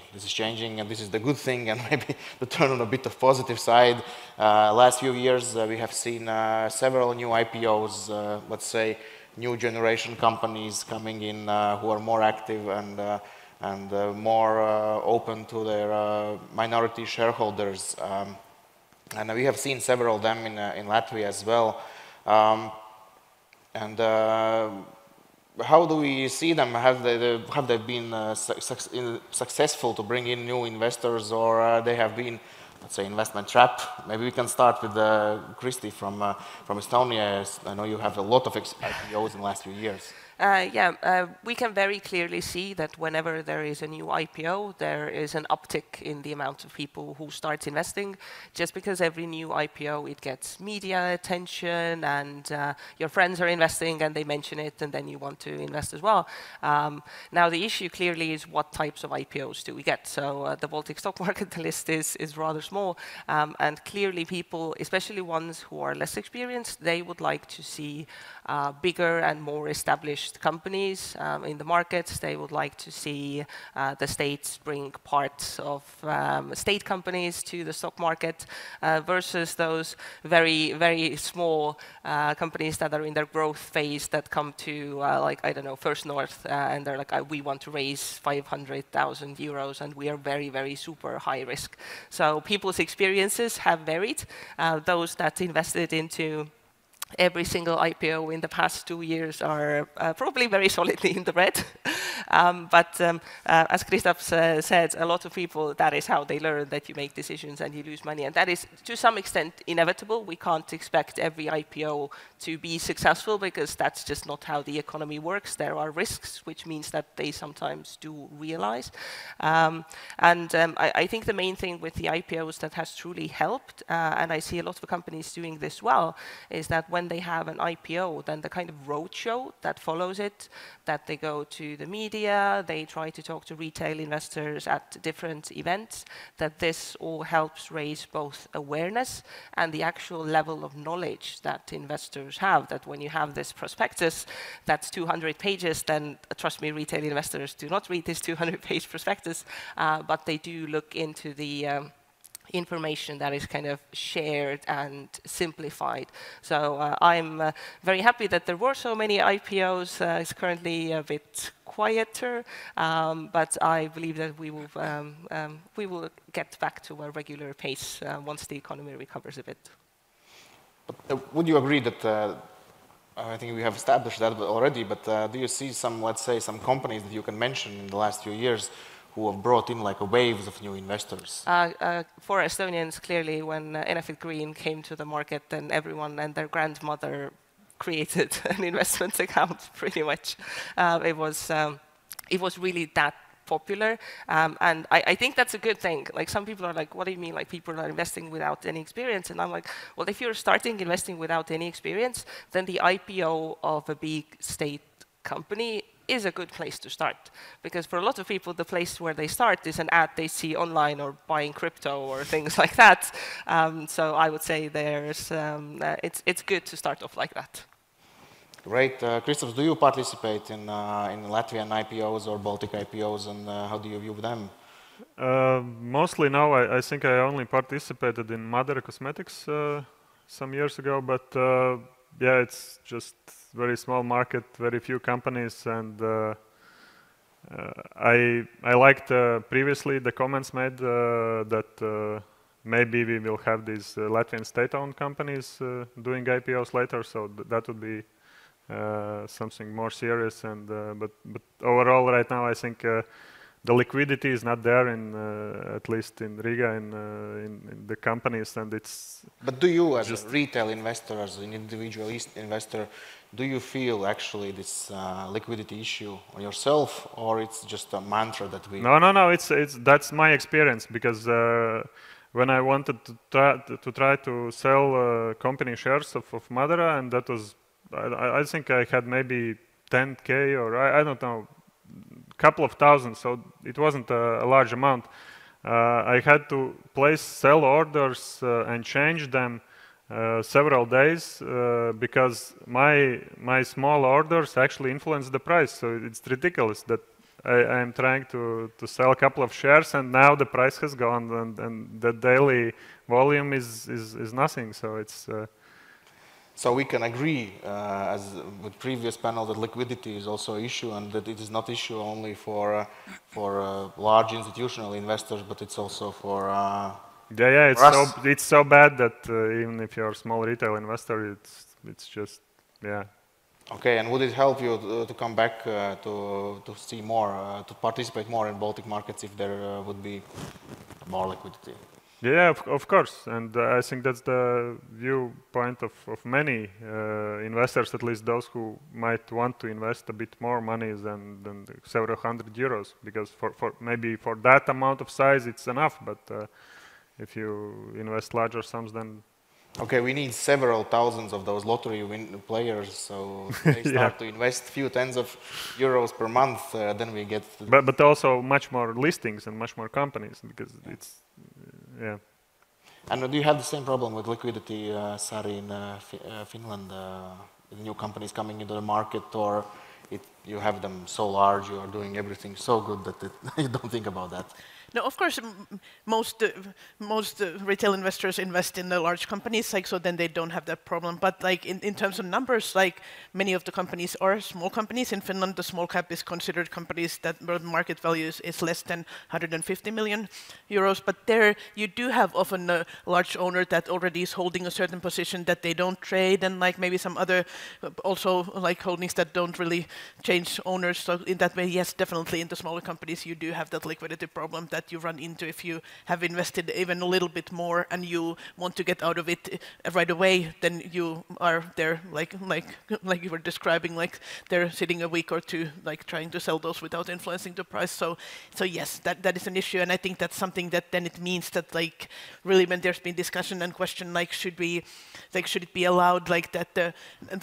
and this is the good thing, and maybe to turn on a bit of positive side. Last few years we have seen several new IPOs, let's say new generation companies coming in who are more active and more open to their minority shareholders. And we have seen several of them in Latvia as well. How do we see them? Have they been successful to bring in new investors, or they have been let's say, investment trap. Maybe we can start with Kristi from Estonia. I know you have a lot of IPOs in the last few years. We can very clearly see that whenever there is a new IPO, there is an uptick in the amount of people who start investing, just because every new IPO, it gets media attention, and your friends are investing, and they mention it, and then you want to invest as well. Now, the issue clearly is what types of IPOs do we get? So the Baltic stock market list is rather small, and clearly people, especially ones who are less experienced, they would like to see bigger and more established companies in the markets. They would like to see the states bring parts of state companies to the stock market versus those very, very small companies that are in their growth phase that come to, like, I don't know, First North, and they're like, we want to raise 500,000 euros, and we are very, very super high risk. So people's experiences have varied. Those that invested into every single IPO in the past 2 years are probably very solidly in the red. But as Christoph said, a lot of people, that is how they learn that you make decisions and you lose money. And that is, to some extent, inevitable. We can't expect every IPO to be successful because that's just not how the economy works. There are risks, which means that they sometimes do realize. I think the main thing with the IPOs that has truly helped, and I see a lot of companies doing this well, is that when they have an IPO, then the kind of roadshow that follows it, that they go to the media, they try to talk to retail investors at different events, that this all helps raise both awareness and the actual level of knowledge that investors have, that when you have this prospectus that's 200 pages, then trust me, retail investors do not read this 200-page prospectus, but they do look into the information that is kind of shared and simplified. So I'm very happy that there were so many IPOs. It's currently a bit quieter, but I believe that we will get back to a regular pace once the economy recovers a bit. But would you agree that I think we have established that already, but do you see some, let's say, some companies that you can mention in the last few years who have brought in like a waves of new investors? For Estonians, clearly, when Enefit Green came to the market, then everyone and their grandmother created an investment account, pretty much. It was really that popular, and I think that's a good thing. Like, some people are like, what do you mean, like, people are investing without any experience? And I'm like, well, if you're starting investing without any experience, then the IPO of a big state company is a good place to start, because for a lot of people, the place where they start is an ad they see online or buying crypto or things like that. So I would say there's it's good to start off like that. Great. Christoph, do you participate in Latvian IPOs or Baltic IPOs, and how do you view them? Mostly now, I think I only participated in Madara Cosmetics some years ago, but yeah, it's just very small market, very few companies, and I liked previously the comments made that maybe we will have these Latvian state-owned companies doing IPOs later, so that would be something more serious. And but overall, right now, I think the liquidity is not there in at least in Riga in the companies, and it's. But do you, as a retail investor, as an individual investor, do you feel actually this liquidity issue on yourself, or it's just a mantra that we? No. It's that's my experience, because when I wanted to try to sell company shares of Madara, and that was I think I had maybe 10K or I don't know, couple of thousand, so it wasn't a large amount. I had to place sell orders and change them several days because my small orders actually influence the price. So it's ridiculous that I am trying to sell a couple of shares, and now the price has gone, and the daily volume is nothing. So it's. So we can agree, as with previous panel, that liquidity is also an issue, and that it is not issue only for large institutional investors, but it's also for. Yeah. It's so bad that even if you're a small retail investor, it's just yeah. Okay, and would it help you to come back to see more, to participate more in Baltic markets if there would be more liquidity? Yeah, of course, and I think that's the viewpoint of many investors, at least those who might want to invest a bit more money than several hundred euros, because maybe for that amount of size it's enough, but if you invest larger sums, then... Okay, we need several thousands of those lottery players, so if they start to invest a few tens of euros per month, then we get... But also much more listings and much more companies, because it's... Yeah. And do you have the same problem with liquidity, Sari, in Finland? The new companies coming into the market, or you have them so large, you are doing everything so good that you don't think about that? No, of course, most retail investors invest in the large companies, like, so then they don't have that problem. But like in terms of numbers, like many of the companies are small companies. In Finland, the small cap is considered companies that where the market value is less than 150 million euros. But there you do have often a large owner that already is holding a certain position that they don't trade, and like maybe some other also like holdings that don't really change owners. So in that way, yes, definitely in the smaller companies you do have that liquidity problem that you run into if you have invested even a little bit more and you want to get out of it right away. Then you are there, like you were describing, like they're sitting a week or two, like trying to sell those without influencing the price. So yes, that is an issue, and I think that's something that then it means that like really when there's been discussion and question like should it be allowed like that the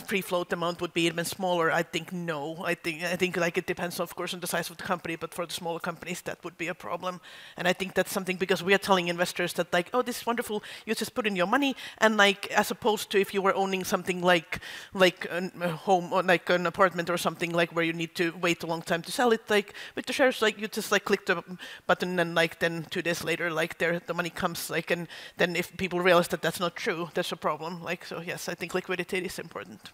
free float amount would be even smaller? I think no. I think like it depends of course on the size of the company, but for the smaller companies that would be a problem. And I think that's something because we are telling investors that like, oh, this is wonderful, you just put in your money, and like as opposed to if you were owning something like a home or like an apartment or something like where you need to wait a long time to sell it, like with the shares, like you just like click the button and like then 2 days later like the money comes, like, and then if people realize that that's not true, that's a problem. Like, so yes, I think liquidity is important.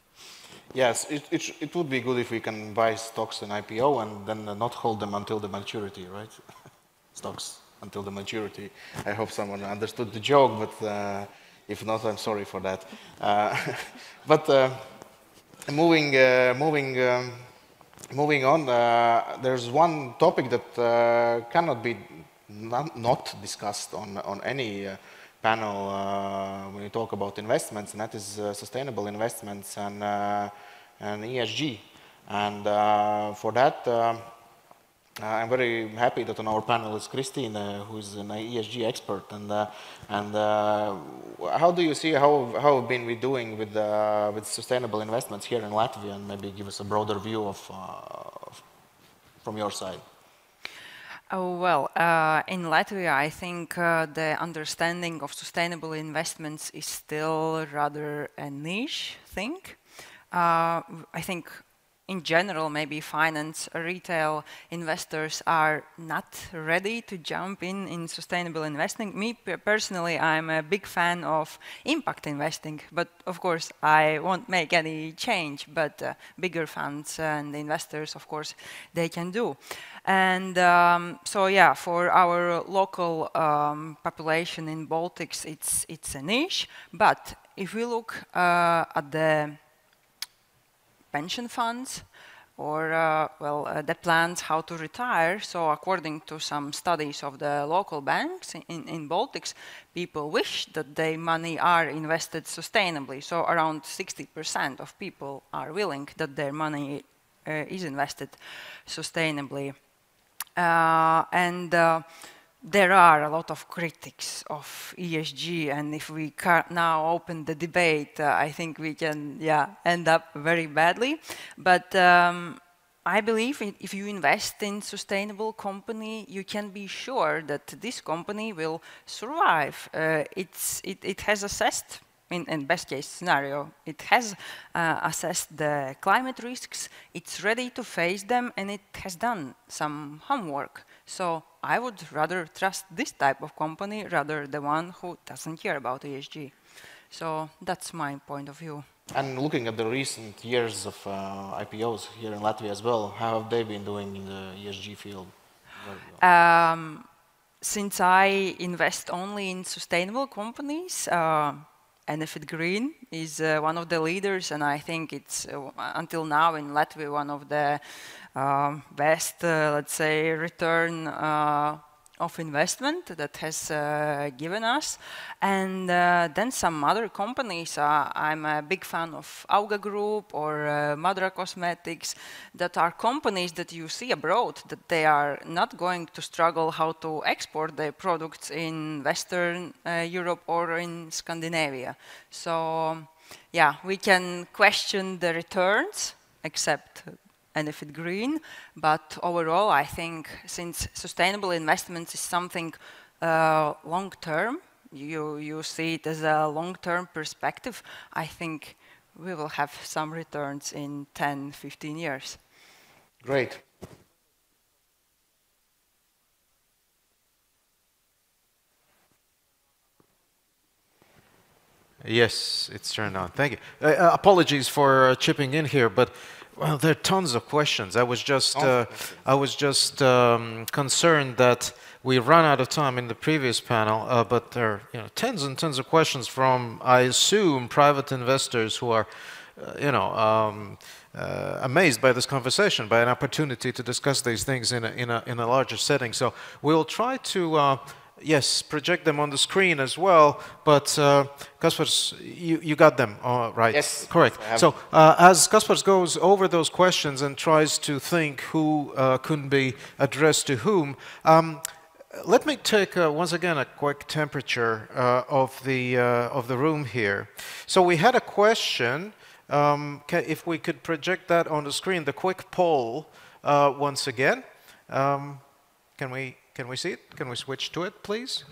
Yes, it would be good if we can buy stocks in IPO and then not hold them until the maturity, right? Stocks until the maturity. I hope someone understood the joke, but if not, I'm sorry for that. But moving on, there's one topic that cannot be not discussed on any panel when you talk about investments, and that is sustainable investments and ESG. And for that, I'm very happy that on our panel is Christine, who is an ESG expert. And how do you see how have been we doing with sustainable investments here in Latvia, and maybe give us a broader view of from your side? Oh, well, in Latvia, I think the understanding of sustainable investments is still rather a niche thing. I think in general, maybe finance, retail investors are not ready to jump in sustainable investing. Me personally, I'm a big fan of impact investing, but of course I won't make any change, but bigger funds and investors, of course, they can do. And so yeah, for our local population in Baltics, it's a niche, but if we look at the pension funds or the plans how to retire. So according to some studies of the local banks in Baltics, people wish that their money are invested sustainably. So around 60% of people are willing that their money is invested sustainably. There are a lot of critics of ESG, and if we now open the debate, I think we can end up very badly. But I believe if you invest in sustainable company, you can be sure that this company will survive. It has assessed, in best case scenario, it has assessed the climate risks, it's ready to face them, and it has done some homework. So I would rather trust this type of company rather than one who doesn't care about ESG. So that's my point of view. And looking at the recent years of IPOs here in Latvia as well, how have they been doing in the ESG field? Since I invest only in sustainable companies, Enefit Green is one of the leaders, and I think it's until now in Latvia one of the best, let's say, return of investment that has given us. And then some other companies, I'm a big fan of Auga Group or Madra Cosmetics, that are companies that you see abroad, that they are not going to struggle how to export their products in Western Europe or in Scandinavia. So yeah, we can question the returns, except Enefit Green, but overall I think since sustainable investments is something long-term, you see it as a long-term perspective, I think we will have some returns in 10, 15 years. Great. Yes, it's turned on. Thank you. Apologies for chipping in here, but well, there are tons of questions. I was just concerned that we run out of time in the previous panel, but there are tons and tons of questions from, I assume, private investors who are amazed by this conversation, by an opportunity to discuss these things in a larger setting. So we'll try to yes, project them on the screen as well, but Kaspars, you got them right? Yes. Correct. So as Kaspars goes over those questions and tries to think who could be addressed to whom, let me take once again a quick temperature of the room here. So we had a question. If we could project that on the screen, the quick poll once again. Can we see it? Can we switch to it, please?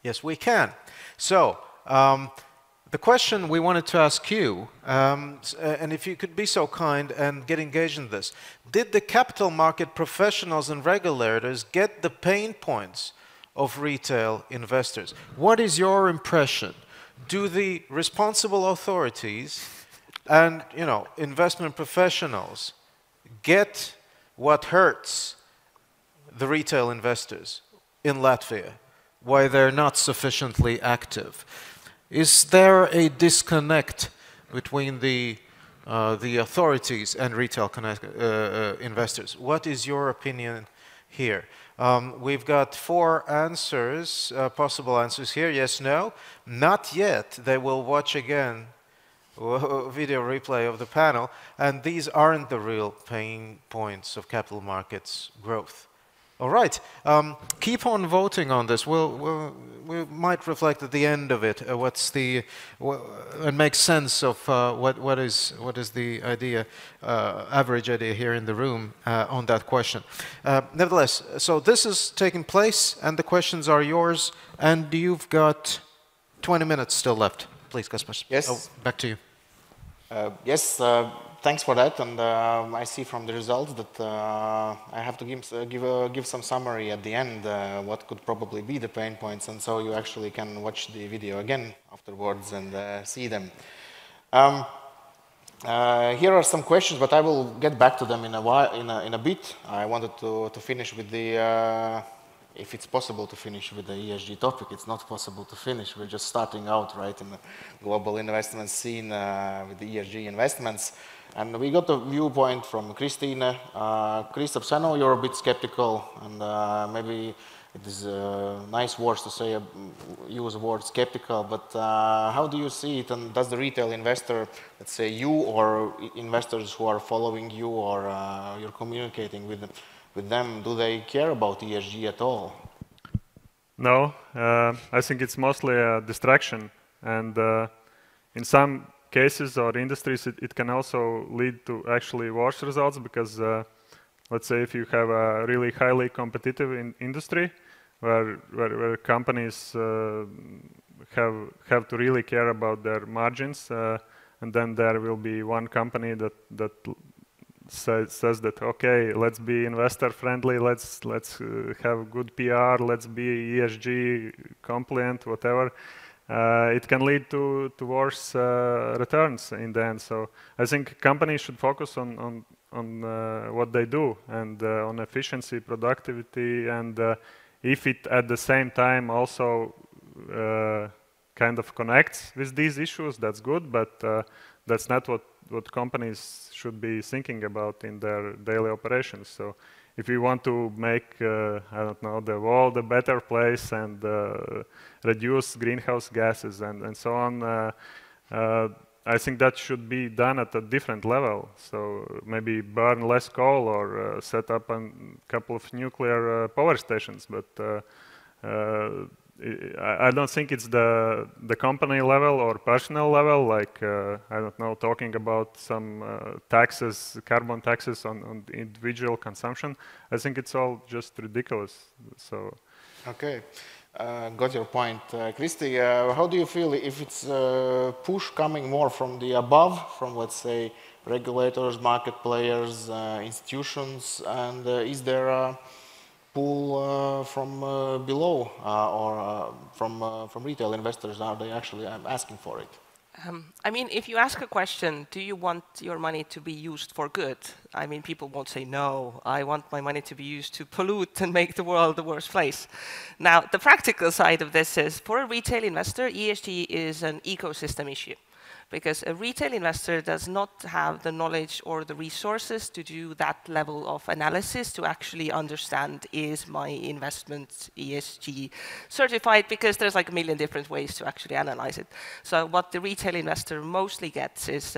Yes, we can. So, the question we wanted to ask you, and if you could be so kind and get engaged in this, did the capital market professionals and regulators get the pain points of retail investors? What is your impression? Do the responsible authorities and, investment professionals get what hurts the retail investors in Latvia, why they're not sufficiently active? Is there a disconnect between the authorities and retail investors? What is your opinion here? We've got 4 answers, possible answers here. Yes, no. Not yet. They will watch again video replay of the panel, and these aren't the real pain points of capital markets growth. All right, keep on voting on this. We might reflect at the end of it and make sense of what is the idea, average idea here in the room on that question. Nevertheless, so this is taking place, and the questions are yours, and you've got 20 minutes still left. Please, Kaspars. Yes. Back to you. Yes, thanks for that. And I see from the results that I have to give some summary at the end, what could probably be the pain points. And so you actually can watch the video again afterwards and see them. Here are some questions, but I will get back to them in a bit. I wanted to finish with the if it's possible to finish with the ESG topic. It's not possible to finish. We're just starting out, right, in the global investment scene with the ESG investments. And we got a viewpoint from Christine. Kristaps, I know you're a bit skeptical, and maybe it is nice words to say, use the word skeptical, but how do you see it? And does the retail investor, let's say you or investors who are following you or you're communicating with them, do they care about ESG at all? No, I think it's mostly a distraction, and in some cases or industries it can also lead to actually worse results, because let's say if you have a really highly competitive industry where companies have to really care about their margins, and then there will be one company that says that, okay, let's be investor friendly, let's have good PR, let's be ESG compliant, whatever. It can lead to worse returns in the end. So I think companies should focus on what they do, and on efficiency, productivity, and if it at the same time also kind of connects with these issues, that's good, but that's not what companies should be thinking about in their daily operations. So if we want to make, I don't know, the world a better place and reduce greenhouse gases and so on, I think that should be done at a different level. So maybe burn less coal or set up a couple of nuclear power stations. But I don't think it's the company level or personal level, like, I don't know, talking about some taxes, carbon taxes on individual consumption. I think it's all just ridiculous. So. Okay. Got your point. Kristi, how do you feel if it's a push coming more from the above, from, let's say, regulators, market players, institutions, and is there a pull from below or from retail investors? Are they actually asking for it? I mean, if you ask a question, do you want your money to be used for good? I mean, people won't say, no, I want my money to be used to pollute and make the world the worst place. Now, the practical side of this is, for a retail investor, ESG is an ecosystem issue, because a retail investor does not have the knowledge or the resources to do that level of analysis to actually understand, is my investment ESG certified, because there's like a million different ways to actually analyze it. So what the retail investor mostly gets is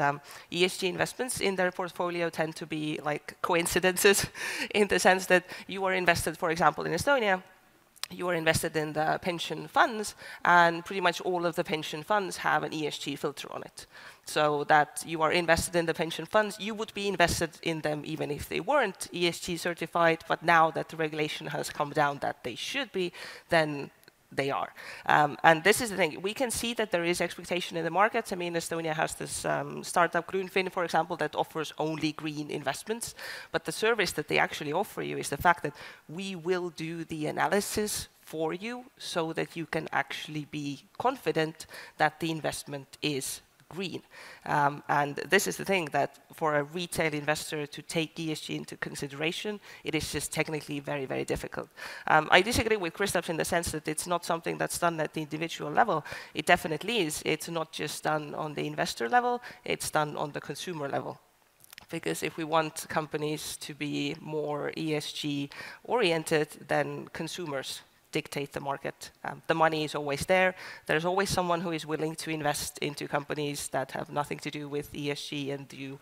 ESG investments in their portfolio tend to be like coincidences in the sense that you are invested, for example, in Estonia, you are invested in the pension funds, and pretty much all of the pension funds have an ESG filter on it. So that you are invested in the pension funds, you would be invested in them even if they weren't ESG certified, but now that the regulation has come down that they should be, then they are. And this is the thing. We can see that there is expectation in the markets. I mean, Estonia has this startup, Grünfin, for example, that offers only green investments. But the service that they actually offer you is the fact that we will do the analysis for you so that you can actually be confident that the investment is green. And this is the thing, that for a retail investor to take ESG into consideration, it is just technically very, very difficult. I disagree with Kristaps in the sense that it's not something that's done at the individual level. It definitely is. It's not just done on the investor level, it's done on the consumer level. Because if we want companies to be more ESG oriented, then consumers dictate the market. The money is always there. There's always someone who is willing to invest into companies that have nothing to do with ESG and do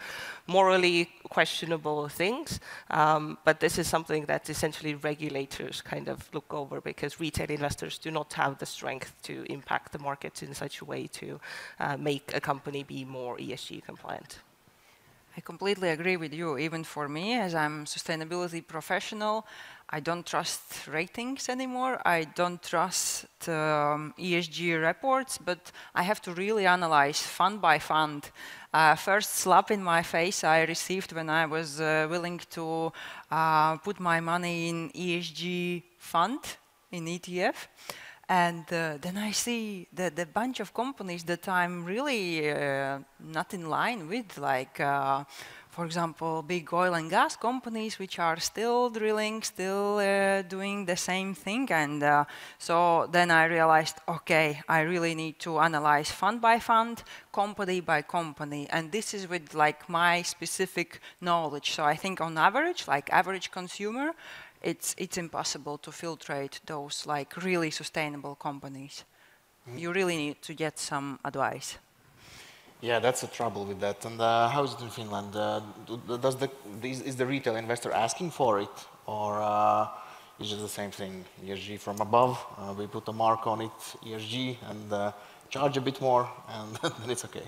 morally questionable things. But this is something that essentially regulators kind of look over, because retail investors do not have the strength to impact the markets in such a way to make a company be more ESG compliant. I completely agree with you. Even for me, as I'm a sustainability professional, I don't trust ratings anymore. I don't trust ESG reports, but I have to really analyze fund by fund. First slap in my face I received when I was willing to put my money in ESG fund, in ETF. And then I see the bunch of companies that I'm really not in line with, like, for example, big oil and gas companies, which are still drilling, still doing the same thing. And so then I realized, okay, I really need to analyze fund by fund, company by company. And this is with like my specific knowledge. So I think on average, like average consumer, it's impossible to filtrate those like really sustainable companies. You really need to get some advice. Yeah, that's the trouble with that. And how is it in Finland? Is the retail investor asking for it, or is it the same thing? ESG from above, we put a mark on it, ESG, and charge a bit more, and then it's okay.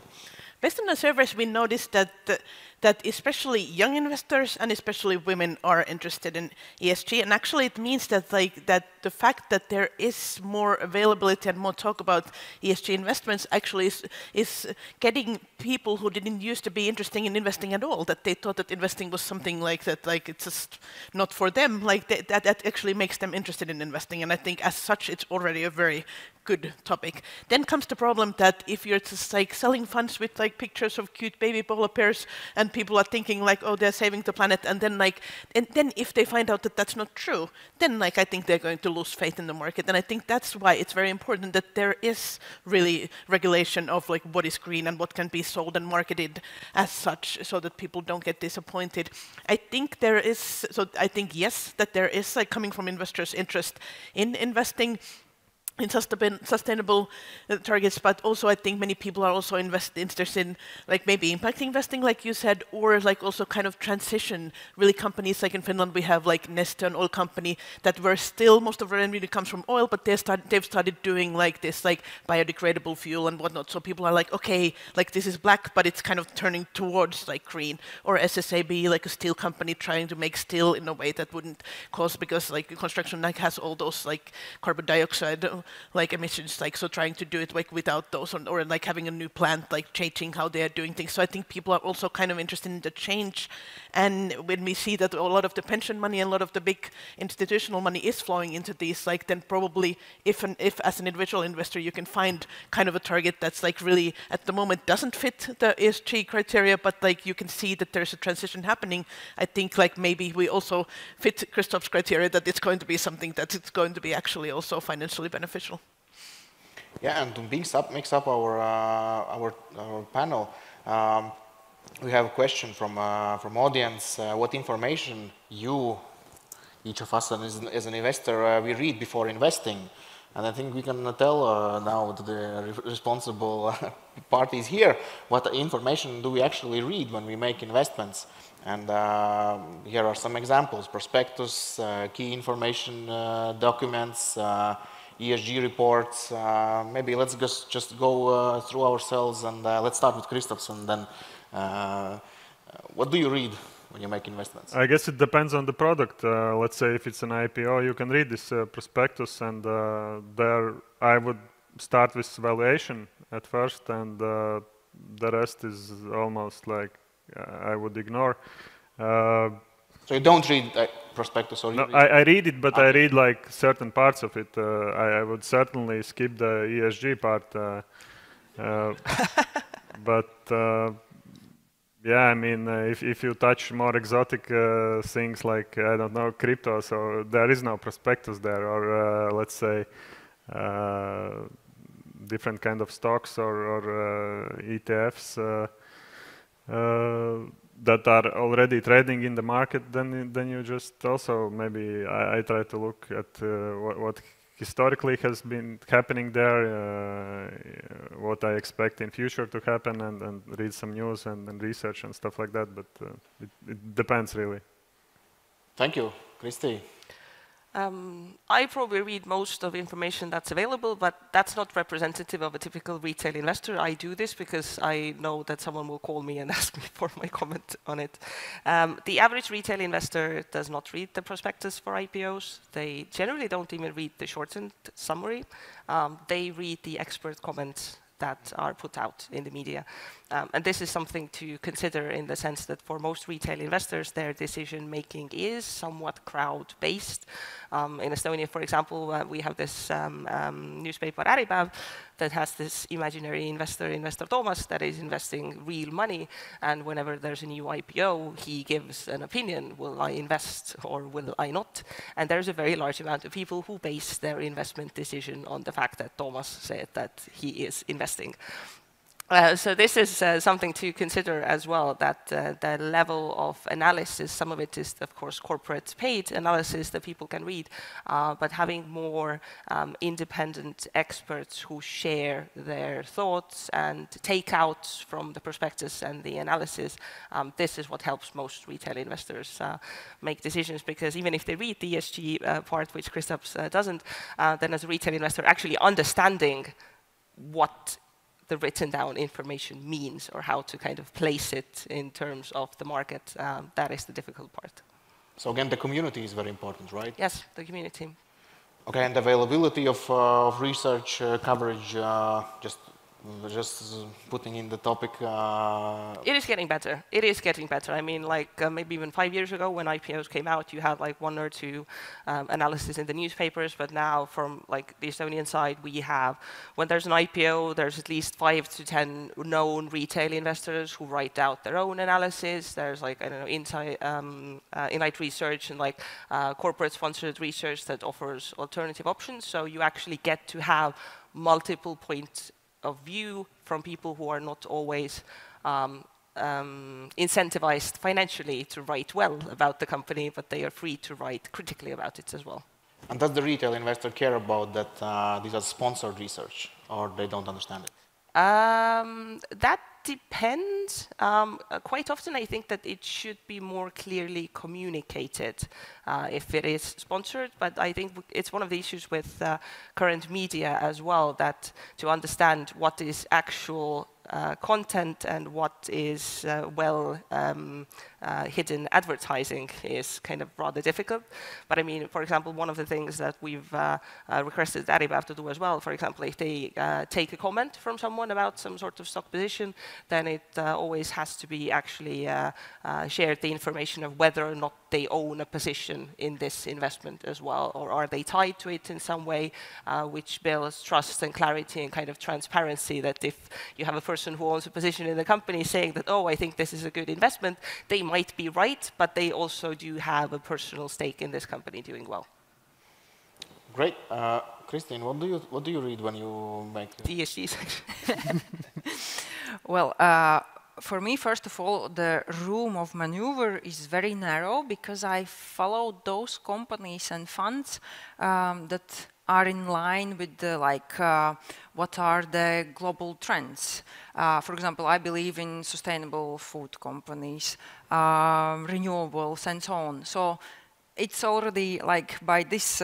Based on the surveys, we noticed that especially young investors and especially women are interested in ESG, and actually it means that the fact that there is more availability and more talk about ESG investments actually is getting people who didn't used to be interested in investing at all, that they thought that investing was something like that, like it's just not for them, like that actually makes them interested in investing, and I think as such it's already a very good topic. Then comes the problem that if you're just like selling funds with like pictures of cute baby polar bears and people are thinking like, oh, they're saving the planet, and then if they find out that that's not true, then I think they're going to lose faith in the market. And I think that's why it's very important that there is really regulation of like what is green and what can be sold and marketed as such, so that people don't get disappointed. I think there is, yes, that there is like coming from investors' interest in investing in sustainable targets, but also I think many people are also interested in like maybe impact investing, like you said, or like also kind of transition. Really, companies like in Finland we have like Neste, an oil company that were still most of their revenue comes from oil, but they've started doing like this like biodegradable fuel and whatnot. So people are like, okay, like this is black, but it's kind of turning towards like green. Or SSAB, like a steel company trying to make steel in a way that wouldn't cause, because like construction like has all those like carbon dioxide like emissions, like so trying to do it like without those, or like having a new plant, like changing how they are doing things. So I think people are also kind of interested in the change. And when we see that a lot of the pension money and a lot of the big institutional money is flowing into these, like then probably if as an individual investor you can find kind of a target that's like really at the moment doesn't fit the ESG criteria, but like you can see that there's a transition happening, I think like maybe we also fit Christoph's criteria that it's going to be something that it's going to be actually also financially beneficial. Yeah, and to mix up our panel, we have a question from audience. What information each of us as an investor, we read before investing? And I think we can tell now to the responsible parties here what information do we actually read when we make investments. And here are some examples: prospectus, key information documents, ESG reports. Maybe let's just go through ourselves, and let's start with Christoph. And then, what do you read when you make investments? I guess it depends on the product. Let's say if it's an IPO, you can read this prospectus, and there I would start with valuation at first, and the rest is almost like I would ignore. So you don't read prospectus, or no, I read it, but okay. I read like certain parts of it. I would certainly skip the ESG part. But yeah, I mean, if you touch more exotic things like, I don't know, crypto, so there is no prospectus there, or let's say different kind of stocks or ETFs that are already trading in the market, then you just also maybe I try to look at what historically has been happening there, what I expect in future to happen, and read some news and research and stuff like that. But it depends really. Thank you, Kristi. I probably read most of information that's available, but that's not representative of a typical retail investor. I do this because I know that someone will call me and ask me for my comment on it. The average retail investor does not read the prospectus for IPOs. They generally don't even read the shortened summary. They read the expert comments that are put out in the media. And this is something to consider in the sense that for most retail investors, their decision-making is somewhat crowd-based. In Estonia, for example, we have this newspaper Äripäev that has this imaginary investor, Investor Toomas, that is investing real money. And whenever there's a new IPO, he gives an opinion, will I invest or will I not? And there's a very large amount of people who base their investment decision on the fact that Toomas said that he is investing. So this is something to consider as well, that the level of analysis, some of it is, of course, corporate paid analysis that people can read, but having more independent experts who share their thoughts and take out from the prospectus and the analysis, this is what helps most retail investors make decisions, because even if they read the ESG part, which Christoph doesn't, then as a retail investor, actually understanding what the written down information means or how to kind of place it in terms of the market, that is the difficult part. So again, the community is very important, right? Yes, the community. Okay, and availability of research coverage, just just putting in the topic. It is getting better. It is getting better. I mean, like maybe even 5 years ago when IPOs came out, you had like 1 or 2 analysis in the newspapers. But now, from like the Estonian side, we have when there's an IPO, there's at least 5 to 10 known retail investors who write out their own analysis. There's like I don't know insight research and like corporate-sponsored research that offers alternative options. So you actually get to have multiple points of view from people who are not always incentivized financially to write well about the company, but they are free to write critically about it as well. And does the retail investor care about that these are sponsored research, or they don't understand it? That depends. Quite often I think that it should be more clearly communicated if it is sponsored, but I think it's one of the issues with current media as well, that to understand what is actual content and what is hidden advertising is kind of rather difficult. But I mean, for example, one of the things that we've requested Äripäev to do as well, for example, if they take a comment from someone about some sort of stock position, then it always has to be actually shared the information of whether or not they own a position in this investment as well, or are they tied to it in some way, which builds trust and clarity and kind of transparency, that if you have a person who owns a position in the company saying that, oh, I think this is a good investment, they might be right, but they also do have a personal stake in this company doing well. Great. Christine, what do you read when you make the ESG section? Well, for me, first of all, the room of maneuver is very narrow, because I follow those companies and funds that are in line with the, what are the global trends. For example, I believe in sustainable food companies, renewables, and so on. So it's already by this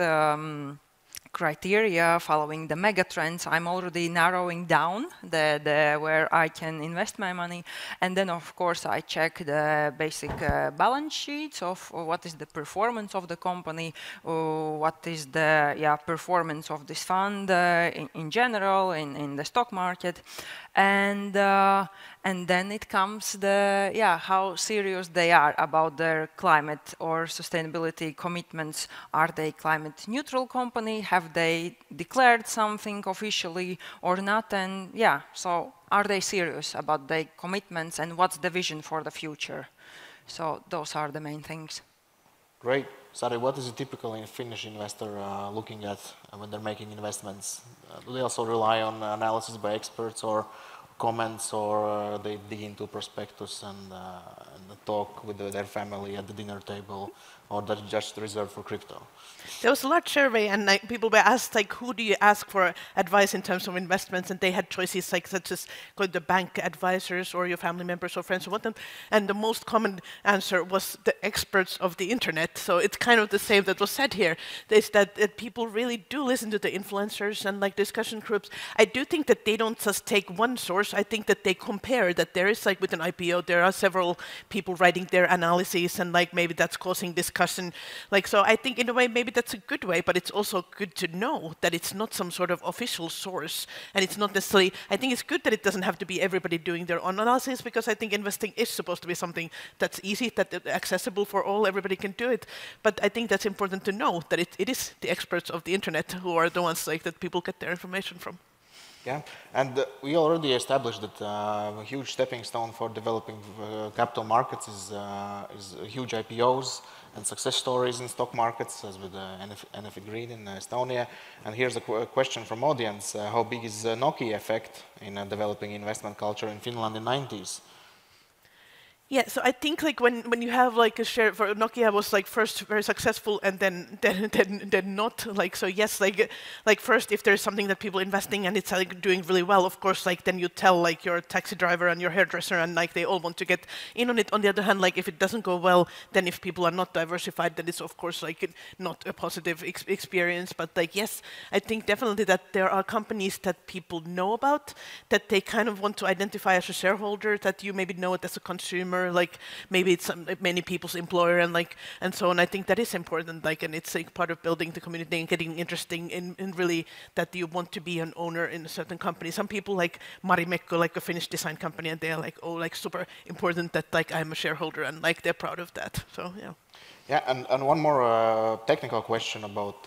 criteria, following the mega trends, I'm already narrowing down where I can invest my money. And then, of course, I check the basic balance sheets of what is the performance of the company, what is the performance of this fund in general, in the stock market. And then it comes how serious they are about their climate or sustainability commitments. Are they climate neutral company? Have they declared something officially or not? And so are they serious about their commitments, and what's the vision for the future? So those are the main things. Great. Sari, what is a typical Finnish investor looking at when they're making investments? Do they also rely on analysis by experts or comments, or they dig into prospectus and talk with their family at the dinner table, or that's just reserved for crypto? There was a large survey, and people were asked, who do you ask for advice in terms of investments? And they had choices such as the bank advisors or your family members or friends who want them. And the most common answer was the experts of the internet. So it's kind of the same that was said here. Is that people really do listen to the influencers and discussion groups. I do think that they don't just take one source. I think that they compare, that there is with an IPO, there are several people writing their analyses, and maybe that's causing discussion. So I think in a way maybe that's a good way, but it's also good to know that it's not some sort of official source, and it's not necessarily, I think it's good that it doesn't have to be everybody doing their own analysis, because I think investing is supposed to be something that's easy, that's accessible for all, everybody can do it. But I think that's important to know, that it is the experts of the internet who are the ones that people get their information from. Yeah, and we already established that a huge stepping stone for developing capital markets is huge IPOs and success stories in stock markets, as with NFI Green in Estonia. And here's a question from audience: how big is the Nokia effect in developing investment culture in Finland in the 90s? Yeah, so I think when you have a share for Nokia was first very successful and then not so yes first if there's something that people investing and it's doing really well, of course then you tell your taxi driver and your hairdresser, and they all want to get in on it. On the other hand, if it doesn't go well, then if people are not diversified, then it's of course not a positive experience. But yes, I think definitely that there are companies that people know about, that they kind of want to identify as a shareholder, that you maybe know it as a consumer, entrepreneur, like maybe it's many people's employer, and so on. I think that is important, and it's like part of building the community and getting interesting in really that you want to be an owner in a certain company. Some people like Marimekko, like a Finnish design company, and they are like, oh, like super important that like I'm a shareholder, and like they're proud of that. So yeah. Yeah, and one more technical question about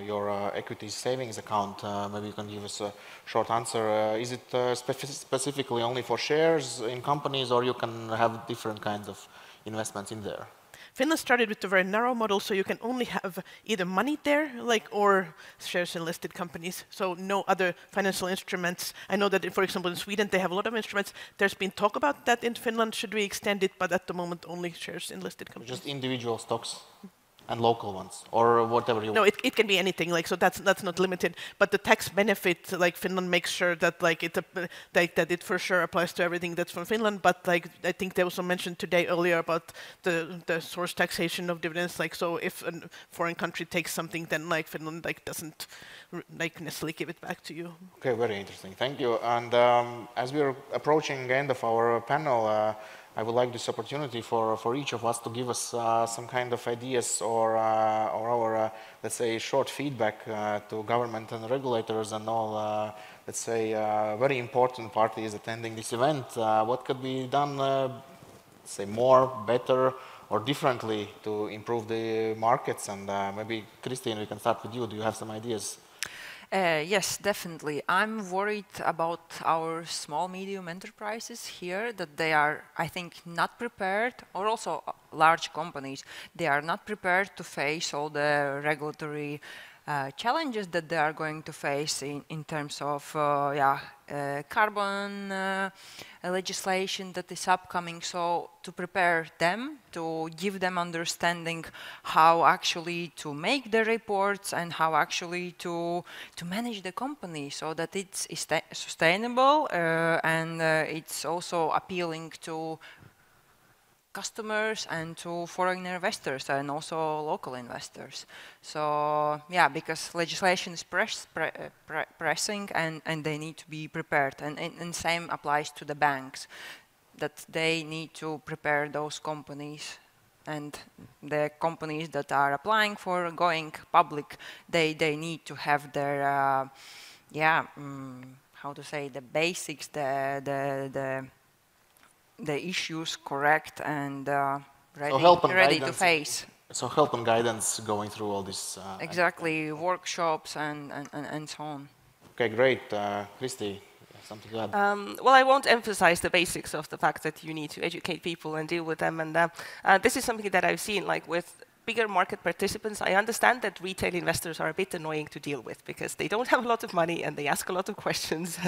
your equity savings account. Maybe you can give us a short answer. Is it specifically only for shares in companies, or you can have different kinds of investments in there? Finland started with a very narrow model, so you can only have either money there, or shares in listed companies. So no other financial instruments. I know that, for example, in Sweden they have a lot of instruments. There's been talk about that in Finland. Should we extend it? But at the moment, only shares in listed companies. Just individual stocks and local ones, or whatever you want. No, it can be anything. So that's not limited. But the tax benefit, Finland makes sure that that it for sure applies to everything that's from Finland. But I think there was some mention today earlier about the source taxation of dividends. So if a foreign country takes something, then Finland doesn't necessarily give it back to you. Okay, very interesting. Thank you. And as we're approaching the end of our panel, I would like this opportunity for each of us to give us some kind of ideas or our, let's say, short feedback to government and regulators and all, let's say, very important parties attending this event. What could be done, say, more, better, or differently to improve the markets? And maybe, Christine, we can start with you. Do you have some ideas? Yes, definitely. I'm worried about our small, medium enterprises here, that they are, I think, not prepared, or also large companies, they are not prepared to face all the regulatory challenges that they are going to face in terms of carbon legislation that is upcoming. So to prepare them, to give them understanding how actually to make the reports and how actually to manage the company so that it's sustainable and it's also appealing to customers and to foreign investors and also local investors. So yeah, because legislation is pressing and they need to be prepared. And same applies to the banks, that they need to prepare those companies. And the companies that are applying for going public, they need to have their, how to say, the basics, the issues correct and ready to face. So help and guidance going through all this. Exactly, workshops and so on. Okay, great. Christy, something to add? Well, I won't emphasize the basics of the fact that you need to educate people and deal with them. And this is something that I've seen, with bigger market participants. I understand that retail investors are a bit annoying to deal with because they don't have a lot of money and they ask a lot of questions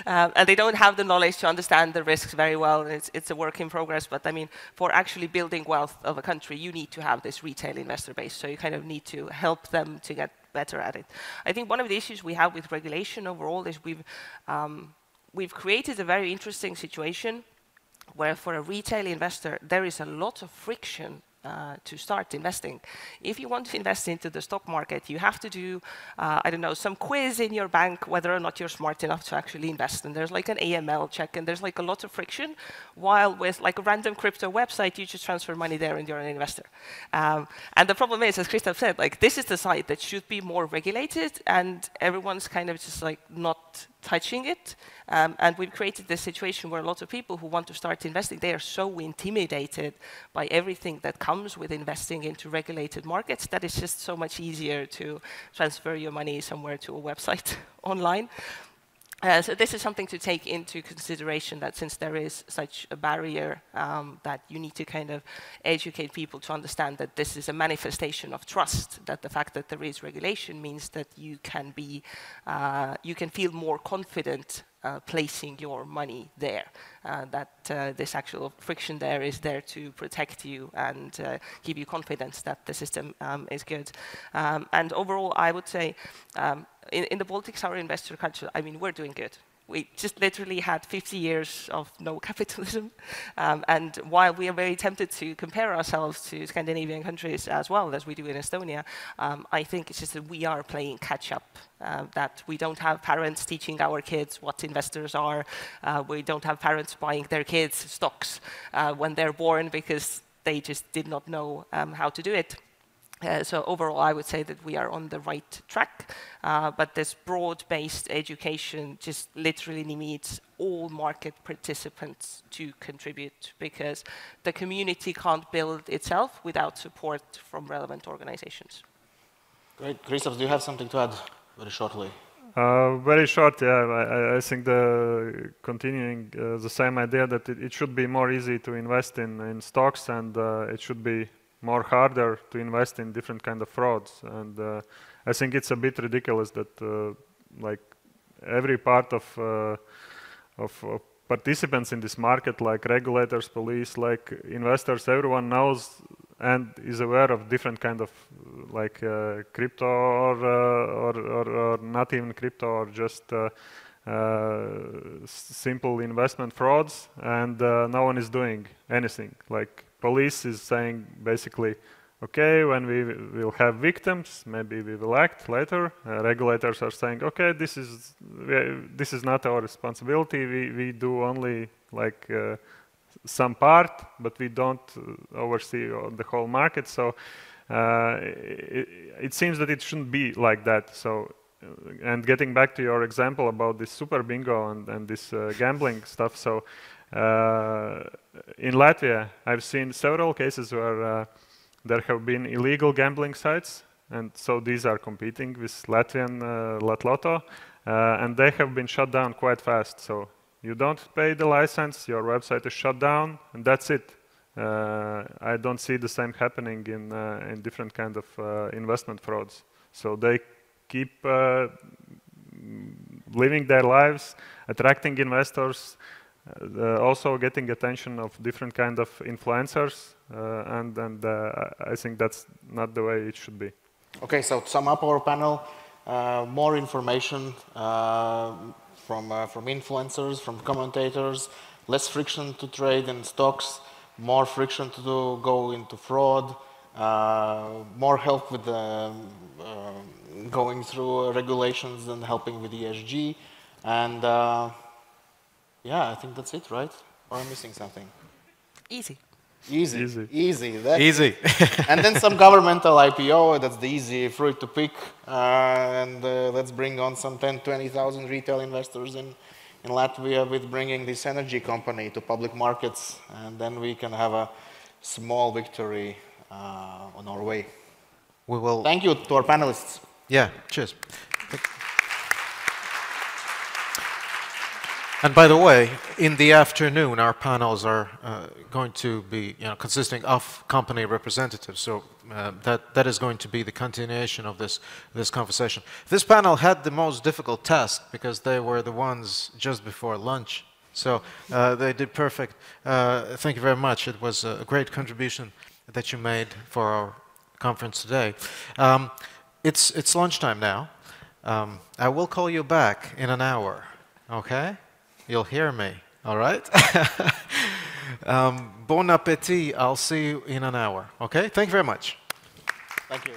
and they don't have the knowledge to understand the risks very well. It's a work in progress, but I mean, for actually building wealth of a country, you need to have this retail investor base. So you kind of need to help them to get better at it. I think one of the issues we have with regulation overall is we've created a very interesting situation where for a retail investor, there is a lot of friction to start investing. If you want to invest into the stock market, you have to do, I don't know, some quiz in your bank whether or not you're smart enough to actually invest. And there's like an AML check, and there's like a lot of friction. While with like a random crypto website, you just transfer money there and you're an investor. And the problem is, as Christoph said, this is the side that should be more regulated, and everyone's kind of just not touching it. And we've created this situation where a lot of people who want to start investing, they are so intimidated by everything that comes with investing into regulated markets that it's just so much easier to transfer your money somewhere to a website online. So this is something to take into consideration, that since there is such a barrier, that you need to kind of educate people to understand that this is a manifestation of trust, that the fact that there is regulation means that you can be, you can feel more confident placing your money there, that this actual friction there is there to protect you and give you confidence that the system is good. And overall, I would say, in the Baltics, our investor culture, I mean, we're doing good. We just literally had 50 years of no capitalism. And while we are very tempted to compare ourselves to Scandinavian countries as well as we do in Estonia, I think it's just that we are playing catch up, that we don't have parents teaching our kids what investors are. We don't have parents buying their kids stocks when they're born because they just did not know how to do it. So overall, I would say that we are on the right track, but this broad-based education just literally needs all market participants to contribute because the community can't build itself without support from relevant organizations. Great. Christoph, do you have something to add very shortly? Very short, yeah. I think continuing the same idea that it should be more easy to invest in stocks, and it should be more harder to invest in different kind of frauds. And I think it's a bit ridiculous that like every part of participants in this market, like regulators, police, like investors, everyone knows and is aware of different kind of like crypto or not even crypto, or just simple investment frauds, and no one is doing anything. Like police is saying basically, okay, when we will have victims, maybe we will act later. Regulators are saying, okay, this is not our responsibility. We do only like some part, but we don't oversee the whole market. So it seems that it shouldn't be like that. So, and getting back to your example about this super bingo and this gambling stuff. So in Latvia, I've seen several cases where there have been illegal gambling sites, and so these are competing with Latvian Latlotto, and they have been shut down quite fast. So you don't pay the license, your website is shut down, and that's it. I don't see the same happening in different kind of investment frauds. So they keep living their lives, attracting investors, also getting attention of different kind of influencers, and I think that's not the way it should be. Okay, so to sum up our panel, more information from influencers, from commentators, less friction to trade in stocks, more friction to go into fraud, more help with going through regulations and helping with ESG, and yeah, I think that's it, right? Or am I missing something? Easy. Easy. That's easy. And then some governmental IPO, that's the easy fruit to pick. And let's bring on some 10, 20,000 retail investors in Latvia with bringing this energy company to public markets. And then we can have a small victory on our way. We will. Thank you to our panelists. Yeah, cheers. And by the way, in the afternoon, our panels are going to be consisting of company representatives. So that is going to be the continuation of this conversation. This panel had the most difficult task because they were the ones just before lunch. So they did perfect. Thank you very much. It was a great contribution that you made for our conference today. It's lunchtime now. I will call you back in an hour, okay? You'll hear me, all right? Bon appétit. I'll see you in an hour, okay? Thank you very much. Thank you.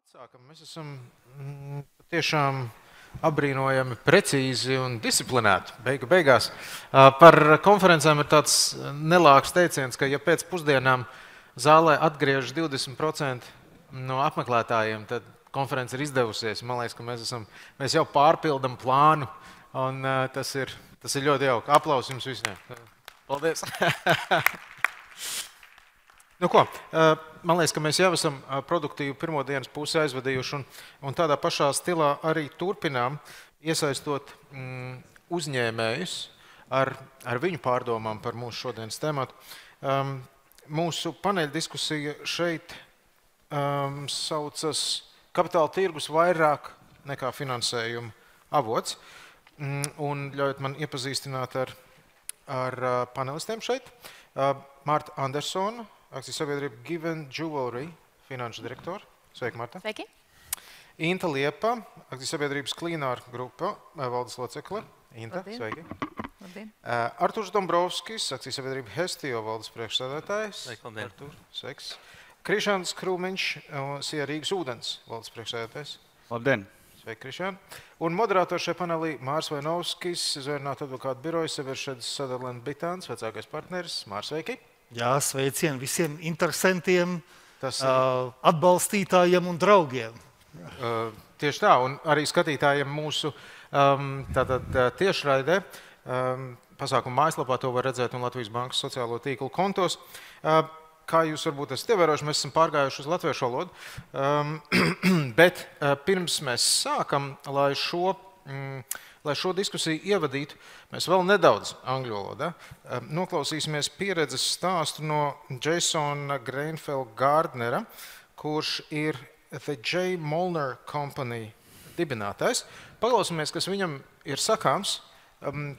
Atsākam. Mēs esam tiešām apbrīnojami precīzi un disciplinēti beigās. Par konferencēm ir tāds nelāks teiciens, ka ja pēc pusdienām zālē atgriežas 20% no apmeklētājiem, tad konference ir izdevusies. Man liekas, ka mēs jau pārpildam plānu, un tas ir ļoti jauki. Aplausi jums visiem. Paldies! Nu ko, man liekas, ka mēs jau esam produktīvu pirmo dienas pusi aizvadījuši un tādā pašā stilā arī turpinām, iesaistot uzņēmējus ar viņu pārdomām par mūsu šodienas tematu. Mūsu paneļdiskusija šeit saucas Kapitāla tirgus vairāk nekā finansējuma avots. Un ļaujiet man iepazīstināt ar panelistiem šeit. Mārta Andersona, akciju sabiedrība Given Jewelry, finanšu direktora. Sveiki, Marta. Sveiki. Inta Liepa, akciju sabiedrības Klīnāra grupa, valdes locekle. Inta, Labdien. sveiki. Labdien. Arturs Dombrovskis, akciju sabiedrība Hestio valdes priekšsēdētājs. Sveiki, labdien. Artur, sveiks. Krišjāns Krūmiņš, Sija Rīgas ūdens valdes priekšsēdētājs. Labdien. Sveiki, Krišjān. Un moderātors šajā panelī Mārs Vainovskis, Zvērnāta advokāta biroja, Severšeds Sutherland Bittāns, vecākais partneris. Mārs, sveiki. Jā, sveicien visiem interesantiem, atbalstītājiem un draugiem. Tieši tā, un arī skatītājiem mūsu tiešraidē. Pasākuma mājaslapā to var redzēt un Latvijas Bankas sociālo tīklu kontos. Kā jūs varbūt esat ievērojuši, mēs esam pārgājuši uz latviešu valodu, bet pirms mēs sākam, lai šo diskusiju ievadītu, mēs vēl nedaudz angļu valodā noklausīsimies pieredzes stāstu no Džeisona Grenfels-Gārdnera, kurš ir The Molner Company dibinātājs. Paklausīsimies, kas viņam ir sakāms,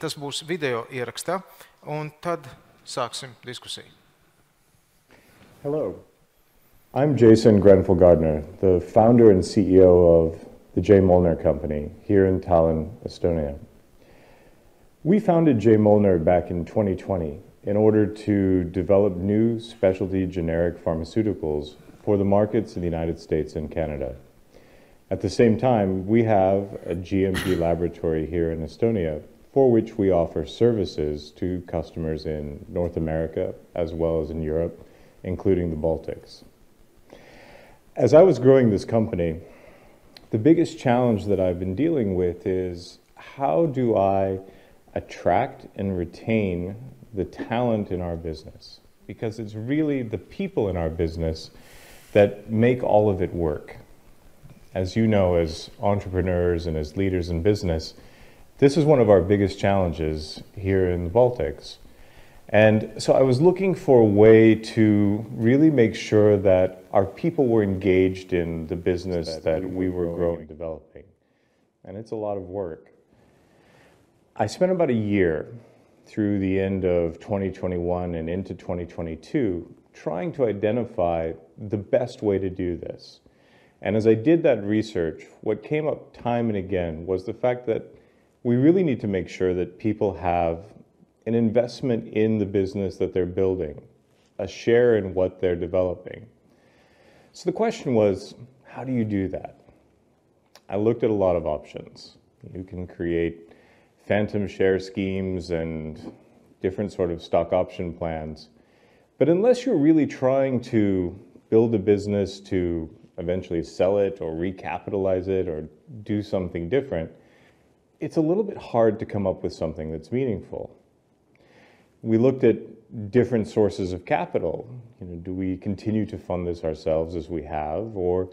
tas būs video ierakstā, un tad sāksim diskusiju. Hello, I'm Džeisons Grenfels-Gārdner, the founder and CEO of the Molner Company here in Tallinn, Estonia. We founded Molner back in 2020 in order to develop new specialty generic pharmaceuticals for the markets in the United States and Canada. At the same time, we have a GMP laboratory here in Estonia for which we offer services to customers in North America as well as in Europe, including the Baltics. As I was growing this company, the biggest challenge that I've been dealing with is how do I attract and retain the talent in our business? Because it's really the people in our business that make all of it work. As you know, as entrepreneurs and as leaders in business, this is one of our biggest challenges here in the Baltics. And so I was looking for a way to really make sure that our people were engaged in the business that we were growing and developing. And it's a lot of work. I spent about a year through the end of 2021 and into 2022 trying to identify the best way to do this. And as I did that research, what came up time and again was the fact that we really need to make sure that people have an investment in the business that they're building, a share in what they're developing. So the question was, how do you do that? I looked at a lot of options. You can create phantom share schemes and different sort of stock option plans. But unless you're really trying to build a business to eventually sell it or recapitalize it or do something different, it's a little bit hard to come up with something that's meaningful. We looked at different sources of capital. Do we continue to fund this ourselves as we have, or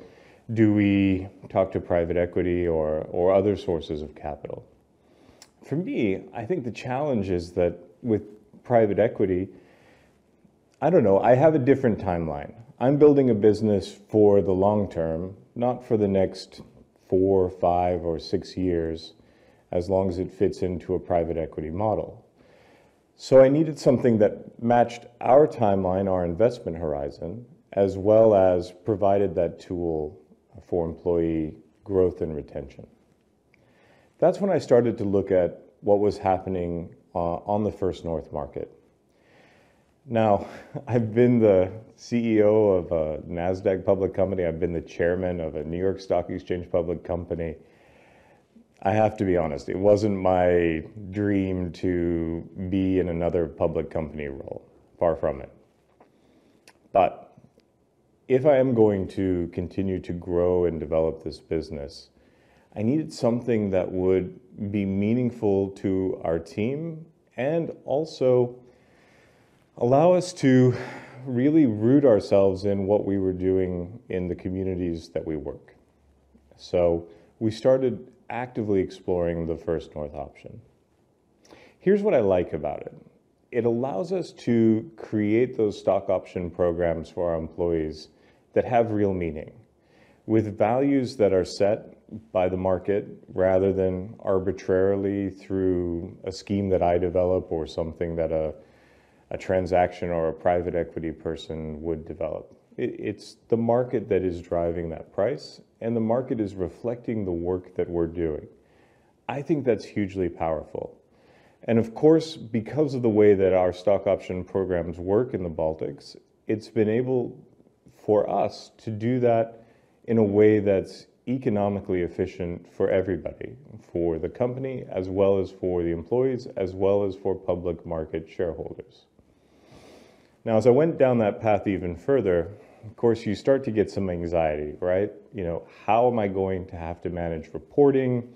do we talk to private equity or other sources of capital? For me, I think the challenge is that with private equity, I don't know, I have a different timeline. I'm building a business for the long term, not for the next 4, 5, or 6 years, as long as it fits into a private equity model. So I needed something that matched our timeline, our investment horizon, as well as provided that tool for employee growth and retention. That's when I started to look at what was happening on the First North market. Now, I've been the CEO of a NASDAQ public company. I've been the chairman of a New York Stock Exchange public company. I have to be honest, it wasn't my dream to be in another public company role, far from it. But if I am going to continue to grow and develop this business, I needed something that would be meaningful to our team and also allow us to really root ourselves in what we were doing in the communities that we work. So we started actively exploring the First North option. Here's what I like about it. It allows us to create those stock option programs for our employees that have real meaning, with values that are set by the market rather than arbitrarily through a scheme that I develop or something that a transaction or a private equity person would develop. It's the market that is driving that price, and the market is reflecting the work that we're doing. I think that's hugely powerful. And of course, because of the way that our stock option programs work in the Baltics, it's been able for us to do that in a way that's economically efficient for everybody, for the company, as well as for the employees, as well as for public market shareholders. Now, as I went down that path even further, of course, you start to get some anxiety, right? You know, how am I going to have to manage reporting?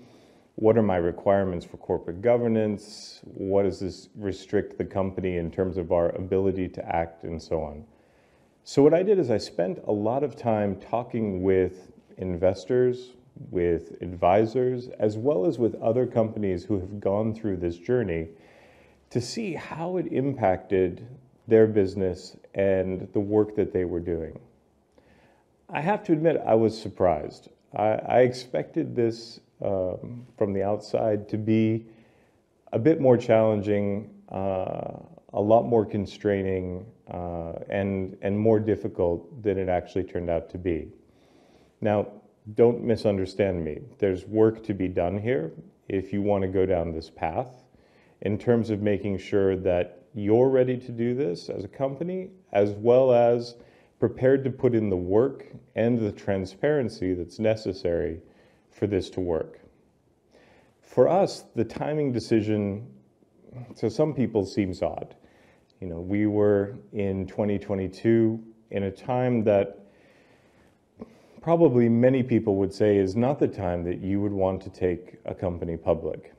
What are my requirements for corporate governance? What does this restrict the company in terms of our ability to act and so on? So what I did is I spent a lot of time talking with investors, with advisors, as well as with other companies who have gone through this journey to see how it impacted their business and the work that they were doing. I have to admit, I was surprised. I expected this from the outside to be a bit more challenging, a lot more constraining, and more difficult than it actually turned out to be. Now, don't misunderstand me. There's work to be done here if you want to go down this path in terms of making sure that you're ready to do this as a company, as well as prepared to put in the work and the transparency that's necessary for this to work. For us, the timing decision, to some people, seems odd. You know, we were in 2022 in a time that probably many people would say is not the time that you would want to take a company public.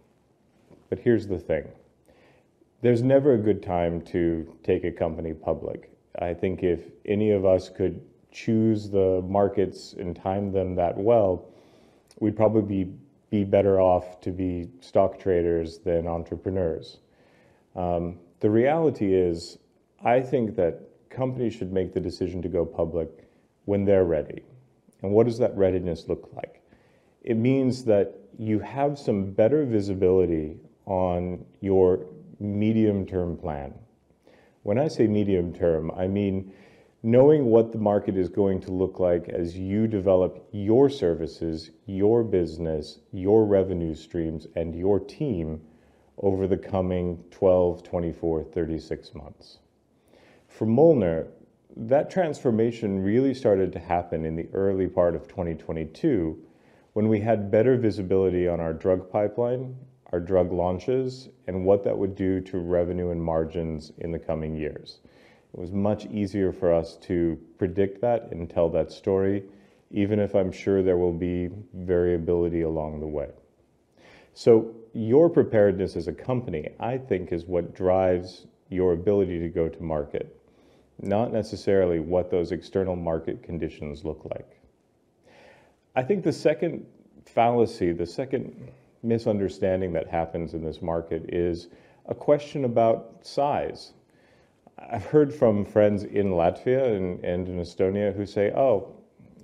But here's the thing. There's never a good time to take a company public. I think if any of us could choose the markets and time them that well, we'd probably be better off to be stock traders than entrepreneurs. The reality is, I think that companies should make the decision to go public when they're ready. And what does that readiness look like? It means that you have some better visibility on your medium-term plan. When I say medium-term, I mean knowing what the market is going to look like as you develop your services, your business, your revenue streams, and your team over the coming 12, 24, 36 months. For Molner, that transformation really started to happen in the early part of 2022 when we had better visibility on our drug pipeline, our drug launches, and what that would do to revenue and margins in the coming years. It was much easier for us to predict that and tell that story, even if I'm sure there will be variability along the way. So your preparedness as a company, I think, is what drives your ability to go to market, not necessarily what those external market conditions look like. I think the second fallacy, the second misunderstanding that happens in this market is a question about size. I've heard from friends in Latvia and in Estonia who say, oh,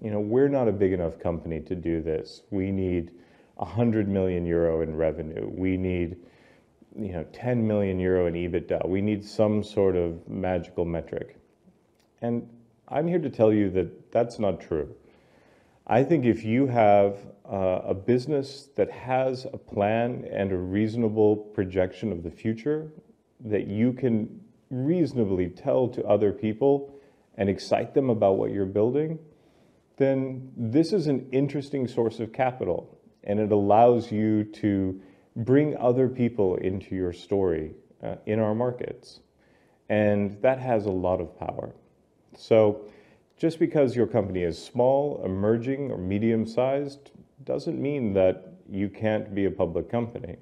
you know, we're not a big enough company to do this. We need 100 million euro in revenue. We need, 10 million euro in EBITDA. We need some sort of magical metric. And I'm here to tell you that that's not true. I think if you have a business that has a plan and a reasonable projection of the future that you can reasonably tell to other people and excite them about what you're building, then this is an interesting source of capital, and it allows you to bring other people into your story in our markets. And that has a lot of power. So just because your company is small, emerging, or medium-sized doesn't mean that you can't be a public company.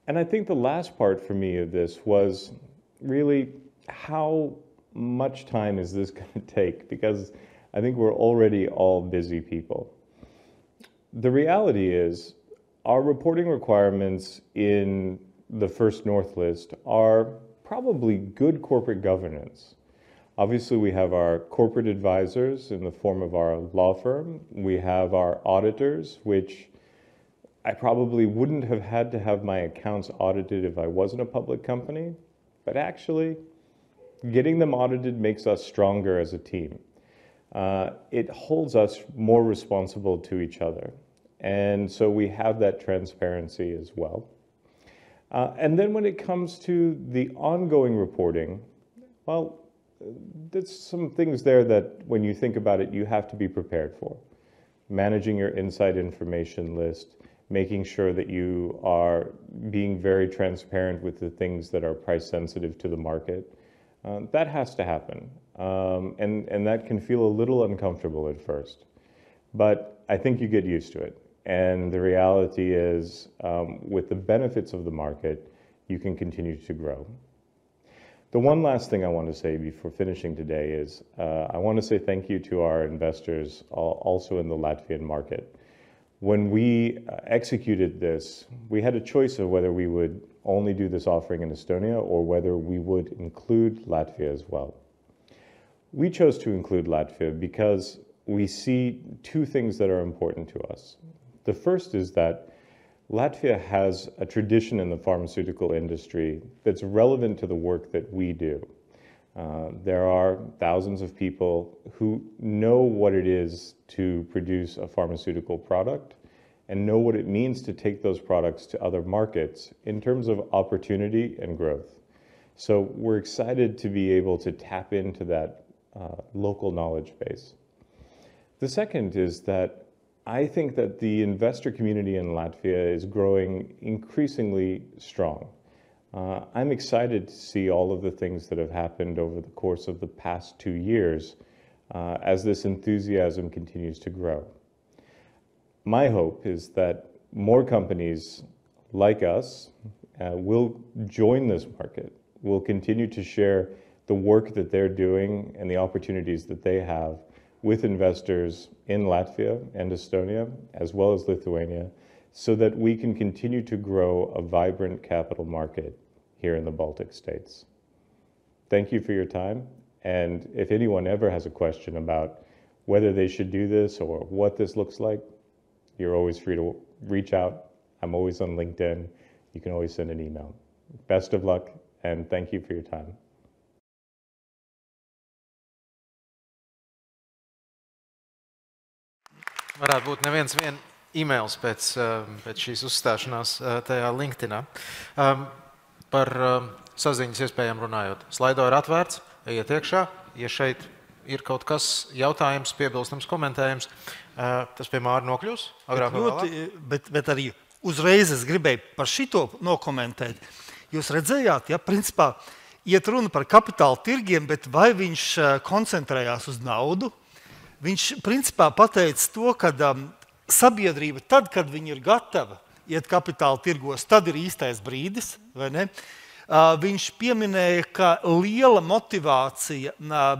And I think the last part for me of this was really how much time is this going to take? Because I think we're already all busy people. The reality is our reporting requirements in the First North list are probably good corporate governance. Obviously, we have our corporate advisors in the form of our law firm. We have our auditors, which I probably wouldn't have had to have my accounts audited if I wasn't a public company. But actually, getting them audited makes us stronger as a team. It holds us more responsible to each other. And so we have that transparency as well. And then when it comes to the ongoing reporting, well, there's some things there that when you think about it, you have to be prepared for. Managing your inside information list, making sure that you are being very transparent with the things that are price sensitive to the market. That has to happen. And that can feel a little uncomfortable at first. But I think you get used to it. And the reality is, with the benefits of the market, you can continue to grow. The one last thing I want to say before finishing today is I want to say thank you to our investors also in the Latvian market. When we executed this, we had a choice of whether we would only do this offering in Estonia or whether we would include Latvia as well. We chose to include Latvia because we see two things that are important to us. The first is that Latvia has a tradition in the pharmaceutical industry that's relevant to the work that we do. There are thousands of people who know what it is to produce a pharmaceutical product and know what it means to take those products to other markets in terms of opportunity and growth. So we're excited to be able to tap into that local knowledge base. The second is that I think that the investor community in Latvia is growing increasingly strong. I'm excited to see all of the things that have happened over the course of the past 2 years as this enthusiasm continues to grow. My hope is that more companies like us will join this market, will continue to share the work that they're doing and the opportunities that they have with investors in Latvia and Estonia, as well as Lithuania, so that we can continue to grow a vibrant capital market here in the Baltic states. Thank you for your time, and if anyone ever has a question about whether they should do this or what this looks like, you're always free to reach out. I'm always on LinkedIn. You can always send an email. Best of luck, and thank you for your time. Varētu būt neviens e-mails pēc šīs uzstāšanās tajā LinkedInā. Par saziņas iespējām runājot. Slaido ir atvērts, ejiet iekšā. Ja šeit ir kaut kas jautājums, piebilstams, komentējums, tas pie Māra nokļūs agrāk vai vēlāk? Bet arī uzreiz es gribēju par šito nokomentēt. Jūs redzējāt, ja, principā, iet runa par kapitāla tirgiem, bet vai viņš koncentrējās uz naudu? Viņš principā pateica to, ka sabiedrība tad, kad viņi ir gatava iet kapitāla tirgos, tad ir īstais brīdis, vai ne? Viņš pieminēja, ka liela motivācija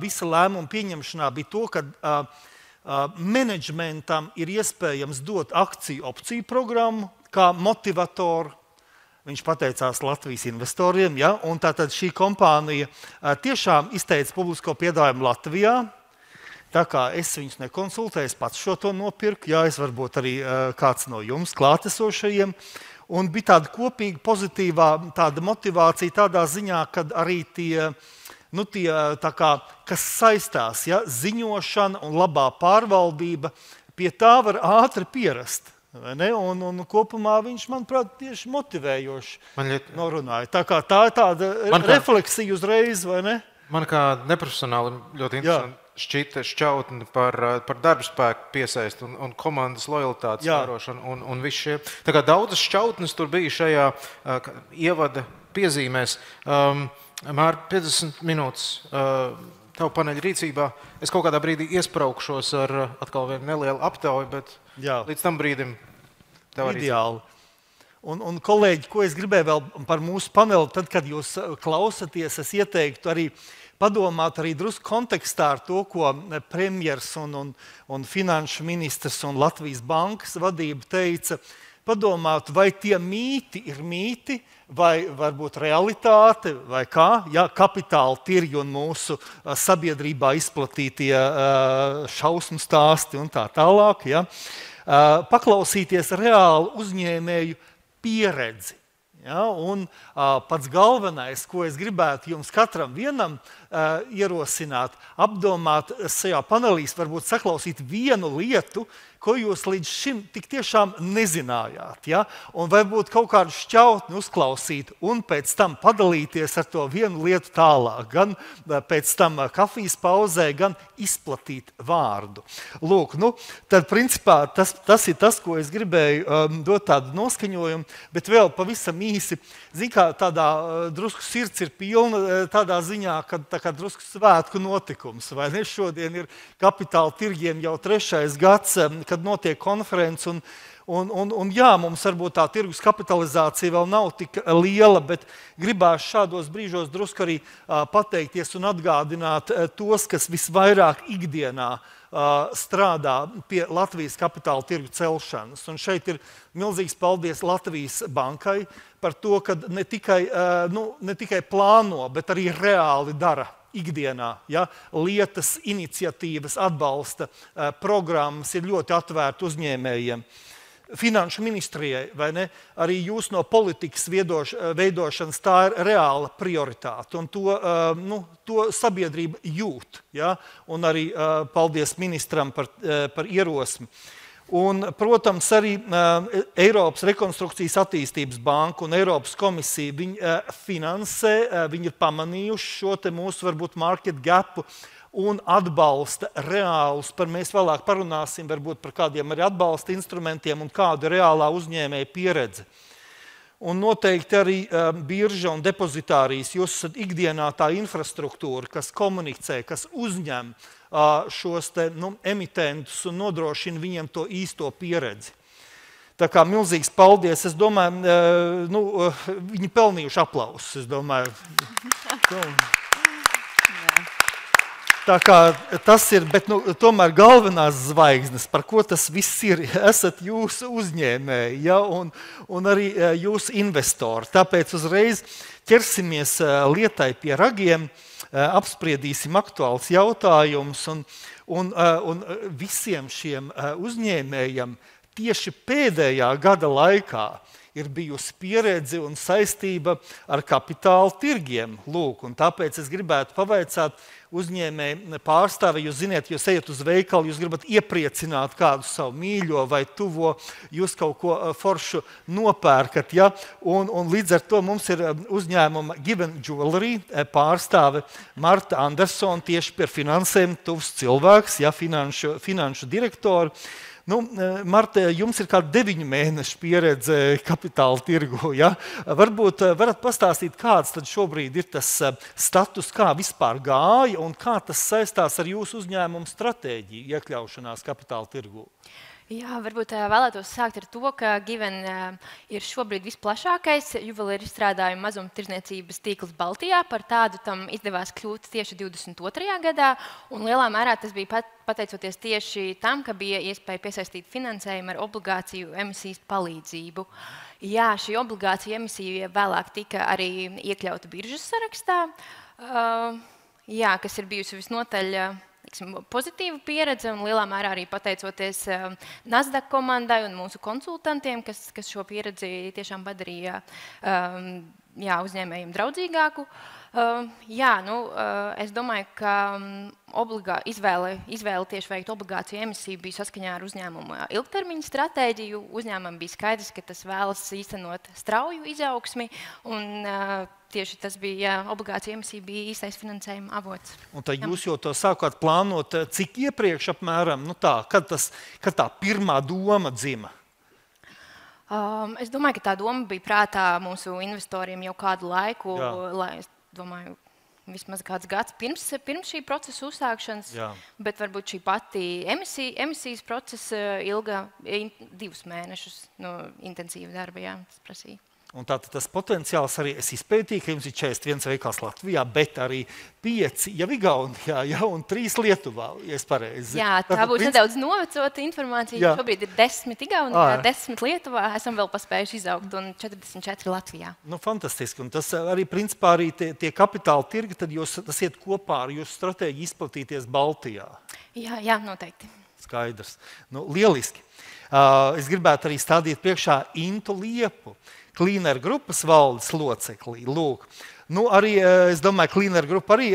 visa lēmuma pieņemšanā bija to, ka menedžmentam ir iespējams dot akciju opciju programmu kā motivatoru. Viņš pateicās Latvijas investoriem, ja? Un tātad šī kompānija tiešām izteica publisko piedāvājumu Latvijā. Tā kā es viņus nekonsultēju, es pats šo to nopirku, jā, es varbūt arī kāds no jums klātesošajiem. Un bija tāda kopīga pozitīvā tāda motivācija tādā ziņā, kad arī tie tā kā, kas saistās, ja, ziņošana un labā pārvaldība, pie tā var ātri pierast. Un kopumā viņš, manuprāt, tieši motivējoši norunāja. Tā kā tā ir tāda refleksija uzreiz, vai ne? Man kā neprofesionāli ļoti interesanti šķita šķautni par darbspēku piesaist un komandas lojalitātes vērošanu un visu šie. Tā kā daudzas šķautnes tur bija šajā ievada piezīmēs. Mār, 50 minūtes tavu paneļu rīcībā. Es kaut kādā brīdī iespraukšos ar atkal vienu nelielu aptauju, bet līdz tam brīdim tev arī. Ideāli. Un kolēģi, ko es gribēju vēl par mūsu paneli, tad, kad jūs klausaties, es ieteiktu arī padomāt arī drusku kontekstā ar to, ko premjers un finanšu ministrs un Latvijas Bankas vadība teica. Padomāt, vai tie mīti ir mīti, vai varbūt realitāte, vai kā, kapitāla tirgi un mūsu sabiedrībā izplatītie šausmu stāsti un tā tālāk. Paklausīties reāli uzņēmēju pieredzi. Un pats galvenais, ko es gribētu jums katram vienam ierosināt, apdomāt šajā panelīs, varbūt saklausīt vienu lietu, ko jūs līdz šim tik tiešām nezinājāt. Un varbūt kaut kādu šķautni uzklausīt un pēc tam padalīties ar to vienu lietu tālāk. Gan pēc tam kafijas pauzē, gan izplatīt vārdu. Lūk, tad principā tas ir tas, ko es gribēju dot tādu noskaņojumu, bet vēl pavisam īsi, zin kā tādā drusku sirds ir pilna tādā ziņā, kad tā kā drusku svētku notikums, vai ne? Šodien ir kapitāla tirgiem jau 3. gads, kad notiek konferences, un mums varbūt tā tirgus kapitalizācija vēl nav tik liela, bet gribās šādos brīžos drusku arī pateikties un atgādināt tos, kas visvairāk ikdienā strādā pie Latvijas kapitāla tirgu celšanas. Un šeit ir milzīgs paldies Latvijas Bankai par to, ka ne tikai plāno, bet arī reāli dara ikdienā. Lietas, iniciatīvas, atbalsta programmas ir ļoti atvērti uzņēmējiem. Finanšu ministrijai, vai ne? Arī jūs no politikas veidošanas tā ir reāla prioritāte, un to sabiedrība jūt. Un arī paldies ministram par ierosmi. Un, protams, arī Eiropas Rekonstrukcijas attīstības banka un Eiropas komisija viņi finansē, viņi ir pamanījuši šo te mūsu varbūt market gapu un atbalsta reālus, mēs vēlāk parunāsim varbūt par kādiem arī atbalsta instrumentiem un kāda reālā uzņēmēja pieredze. Un noteikti arī birža un depozitārijas, jūs esat ikdienā tā infrastruktūra, kas komunicē, kas uzņem šos emitentus un nodrošina viņiem to īsto pieredzi. Tā kā milzīgs paldies, es domāju, viņi pelnījuši aplausus, es domāju. Tā kā tas ir, bet tomēr galvenās zvaigznes, par ko tas viss ir, esat jūsu uzņēmēji, un arī jūsu investori. Tāpēc uzreiz ķersimies lietai pie ragiem, apspriedīsim aktuāls jautājumus, un visiem šiem uzņēmējiem tieši pēdējā gada laikā ir bijusi pieredze un saistība ar kapitāla tirgiem. Lūk, un tāpēc es gribētu pavaicāt uzņēmēju pārstāvi, jūs ziniet, jūs ejat uz veikalu, jūs gribat iepriecināt kādu savu mīļo vai tuvo, jūs kaut ko foršu nopērkat, un līdz ar to mums ir uzņēmuma Given Jewelry pārstāve Marta Andersona, tieši par finansēm tuvs cilvēks, finanšu direktori. Marta, jums ir kāda 9 mēnešu pieredze kapitāla tirgu. Varbūt varat pastāstīt, kāds tad šobrīd ir tas status, kā vispār gāja un kā tas saistās ar jūsu uzņēmumu stratēģiju iekļaušanās kapitāla tirgu? Jā, varbūt vēlētos sākt ar to, ka Given ir šobrīd visplašākais juvelieru izstrādājumu mazumtirdzniecības tīkls Baltijā. Par tādu tam izdevās kļūt tieši 22. gadā, un lielā mērā tas bija pateicoties tieši tam, ka bija iespēja piesaistīt finansējumu ar obligāciju emisijas palīdzību. Jā, šī obligācija emisija vēlāk tika arī iekļauta biržas sarakstā, kas ir bijusi visnotaļ pozitīva pieredze un lielā mērā arī pateicoties Nasdaq komandai un mūsu konsultantiem, kas šo pieredzi tiešām padarīja uzņēmējiem draudzīgāku. Es domāju, ka izvēle tieši veikt obligāciju emisiju bija saskaņā ar uzņēmumu ilgtermiņa stratēģiju. Uzņēmumam bija skaidrs, ka tas vēlas īstenot strauju izaugsmi, un tieši tas bija, obligācija emisija bija īstais finansējuma avots. Un tad jūs jau to sākāt plānot, cik iepriekš apmēram, kad tā pirmā doma dzima? Es domāju, ka tā doma bija prātā mūsu investoriem jau kādu laiku, es domāju, vismaz kāds gads pirms šī procesa uzsākšanas, bet varbūt šī pati emisijas procesa ilga 2 mēnešus intensīva darba, tas prasīja. Un tātad tas potenciāls arī, es izpētīju, ka jums ir 41 veikals Latvijā, bet arī 5 jau Igaunijā, un 3 Lietuvā, ja es pareizi. Jā, tā būs nedaudz novecota informācija. Šobrīd ir 10 Igaunijā, 10 Lietuvā, esam vēl paspējuši izaugt, un 44 Latvijā. Fantastiski, un tas arī, principā, arī tie kapitāla tirgi, tad tas iet kopā ar jūsu stratēģiju izplatīties Baltijā. Jā, noteikti. Skaidrs. Lieliski. Es gribētu arī stādīt priekšā Intu Liepu, Klīneru grupas valdes loceklī. Lūk. Arī, es domāju, Klīneru grupa arī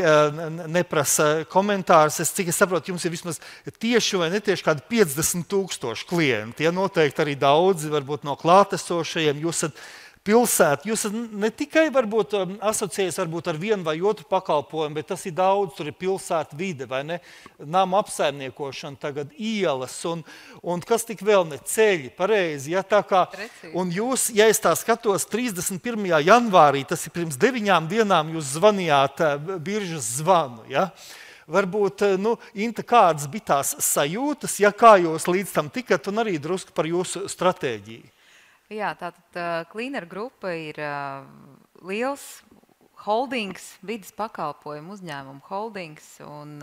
neprasa komentārus. Cik es saprotu, jums ir vismaz tieši vai netieši kādi 50,000 klienti. Noteikti arī daudzi, varbūt no klātesošajiem. Jūs esat pilsēta. Jūs ne tikai varbūt asociējas varbūt ar vienu vai otru pakalpojumu, bet tas ir daudz, tur ir pilsēta vide, vai ne? Nama apsaimniekošana, tagad ielas un kas tik vēl ne ceļi, pareizi, ja tā kā. Un jūs, ja es tā skatos, 31. janvārī, tas ir pirms 9 dienām, jūs zvanījāt biržas zvanu, ja? Varbūt, Inta, kādas bija tās sajūtas, ja kā jūs līdz tam tikat, un arī drusku par jūsu stratēģiju? Jā, tātad Klīneru grupa ir liels holdings, vides pakalpojumu uzņēmumu holdings, un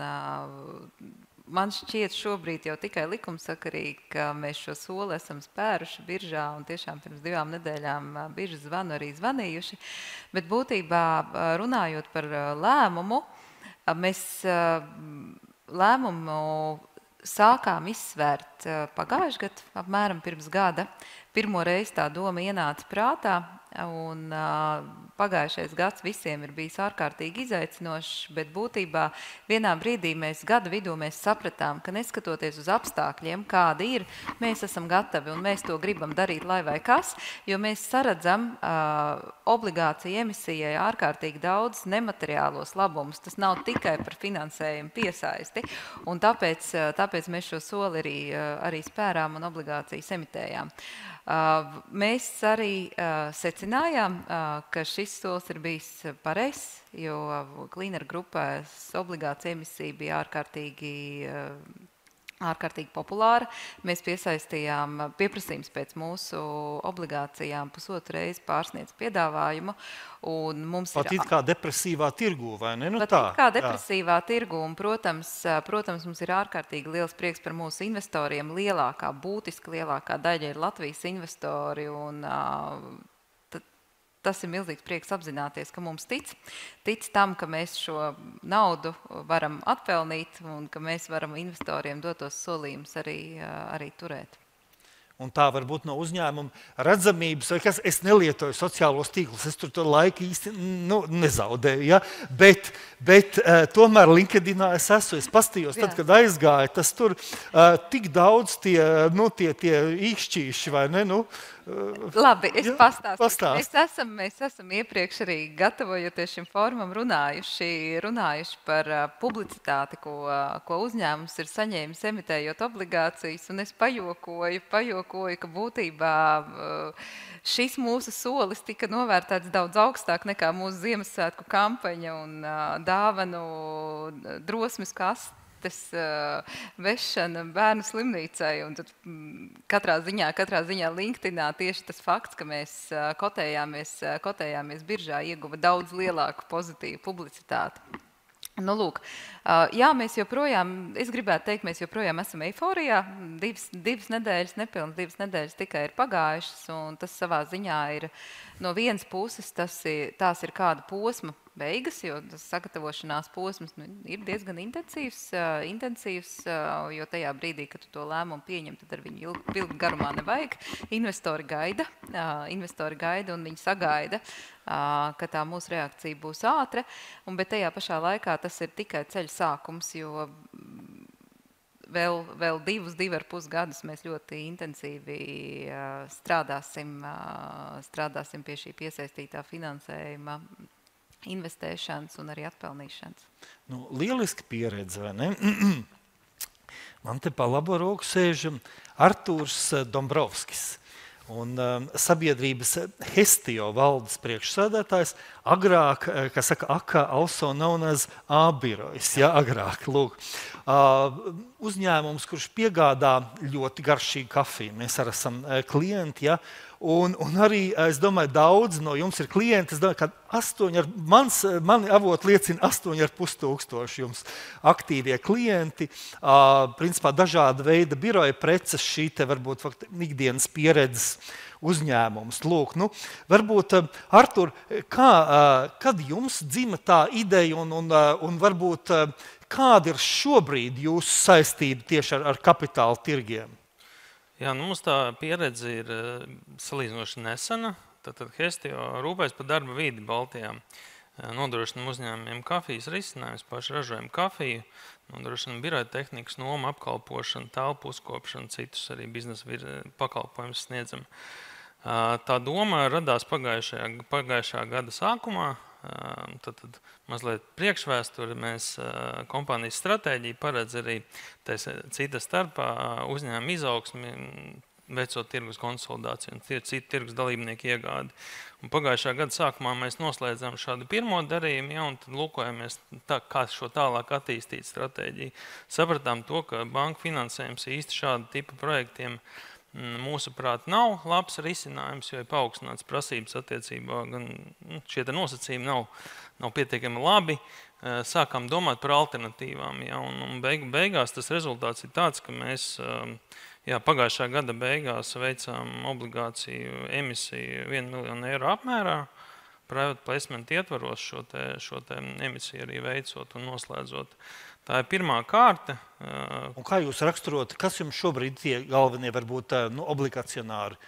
man šķiet šobrīd jau tikai likumsakarīgi, ka mēs šo soli esam spēruši biržā, un tiešām pirms 2 nedēļām biržas zvanu arī zvanījuši, bet būtībā runājot par lēmumu, mēs lēmumu sākām izsvērt pagājušajā gadā, apmēram pirms gada. Pirmo reizi tā doma ienāca prātā, un pagājušais gads visiem ir bijis ārkārtīgi izaicinošs, bet būtībā vienā brīdī gada vidū mēs sapratām, ka neskatoties uz apstākļiem, kādi ir, mēs esam gatavi un mēs to gribam darīt, lai vai kas, jo mēs saredzam obligāciju emisijai ārkārtīgi daudz nemateriālos labumus. Tas nav tikai par finansējumu piesaisti, un tāpēc mēs šo soli arī spērām un obligācijas emitējām. Mēs arī secinājām, ka šis solis ir bijis pareizs, jo Klīneru grupas obligācija emisija bija ārkārtīgi populāra. Mēs piesaistījām pieprasījums pēc mūsu obligācijām 1,5 reizi pārsniedz piedāvājumu. Pat it kā depresīvā tirgu, vai ne? Pat it kā depresīvā tirgu, un, protams, mums ir ārkārtīgi liels prieks par mūsu investoriem. Būtiski lielākā daļa ir Latvijas investori, un tas ir milzīgs prieks apzināties, ka mums tic tam, ka mēs šo naudu varam atpelnīt un ka mēs varam investoriem dotos solījumus arī turēt. Un tā varbūt no uzņēmuma redzamības, vai kas, es nelietoju sociālos tīklus, es tur to laiku īsti nezaudēju, ja? Bet tomēr LinkedInā es paskatījos, tad, kad aizgāju, tas tur tik daudz tie īkšķīši, vai ne? Labi, es pastāstu. Mēs esam iepriekš arī gatavojoties šim fórumam runājuši par publicitāti, ko uzņēmums ir saņēmis emitējot obligācijas, un es pajokoju, ka būtībā šis mūsu solis tika novērtēts daudz augstāk nekā mūsu Ziemassvētku kampaņa un dāvanu drosmes kaste. Vešana bērnu slimnīcai, un tad katrā ziņā LinkedInā tieši tas fakts, ka mēs kotējāmies biržā, ieguva daudz lielāku pozitīvu publicitāti. Lūk, jā, mēs joprojām, es gribētu teikt, mēs joprojām esam eiforijā. 2 nedēļas, nepilnas 2 nedēļas tikai ir pagājušas, un tas savā ziņā ir no vienas puses, tās ir kāda posma beigas, jo tas sagatavošanās posms ir diezgan intensīvs, jo tajā brīdī, kad tu to lēmumu pieņem, tad ar viņu ilgi garumā nevajag. Investori gaida un viņi sagaida, ka tā mūsu reakcija būs ātra, bet tajā pašā laikā tas ir tikai ceļa sākums, jo vēl 2,5 gadus mēs ļoti intensīvi strādāsim pie šī piesaistītā finansējuma, investēšanas un arī atpelnīšanas. Lieliski pieredze, vai ne? Man te pa labo roku sēž Artūrs Dombrovskis. Un sabiedrības Hestio valdes priekšsēdētājs, agrāk, kā saka, AKA also known as A-birojs, ja, agrāk, lūk. Uzņēmums, kurš piegādā ļoti garšīgu kafiju. Mēs arī esam klienti, ja, un arī, es domāju, daudz no jums ir klienti, es domāju, ka mani avot liecina 8,500 jums aktīvie klienti, principā dažāda veida biroja preces, šī te varbūt ikdienas pieredzes uzņēmums. Lūk, varbūt, Artur, kad jums dzima tā ideja un varbūt kāda ir šobrīd jūsu saistība tieši ar kapitāla tirgiem? Jā, mums tā pieredze ir salīdzinoši nesena. Tātad Hestio rūpēs par darba vidi Baltijā. Nodrošinam uzņēmumiem kafijas risinājumus, paši ražojam kafiju, nodrošinam biroja tehnikas, nomu, apkalpošanu, telpu uzkopšanu, citus arī biznesa pakalpojumus sniedzam. Tā doma radās pagājušā gada sākumā. Tad mazliet priekšvēsturi mēs kompānijas stratēģiju paredz arī cita starpā uzņēmuma izaugsmi, veicot tirgus konsolidāciju un citu tirgus dalībnieku iegādi. Un pagājušā gada sākumā mēs noslēdzām šādu pirmo darījumu, ja, un tad lūkojamies, kā šo tālāk attīstīt stratēģiju. Sapratām to, ka banku finansējums īsti šādu tipu projektiem mūsuprāt nav labs risinājums, jo ir paaugstināts prasības attiecībā, gan šie nosacījumi nav pietiekami labi. Sākām domāt par alternatīvām, ja, un beigās tas rezultāts ir tāds, ka mēs pagājušā gada beigās veicām obligāciju emisiju 1 miljonu eiro apmērā, private placement ietvaros šo te emisiju arī veicot un noslēdzot. Tā ir pirmā kārta. Un kā jūs raksturot, kas jums šobrīd tie galvenie varbūt obligacionāri?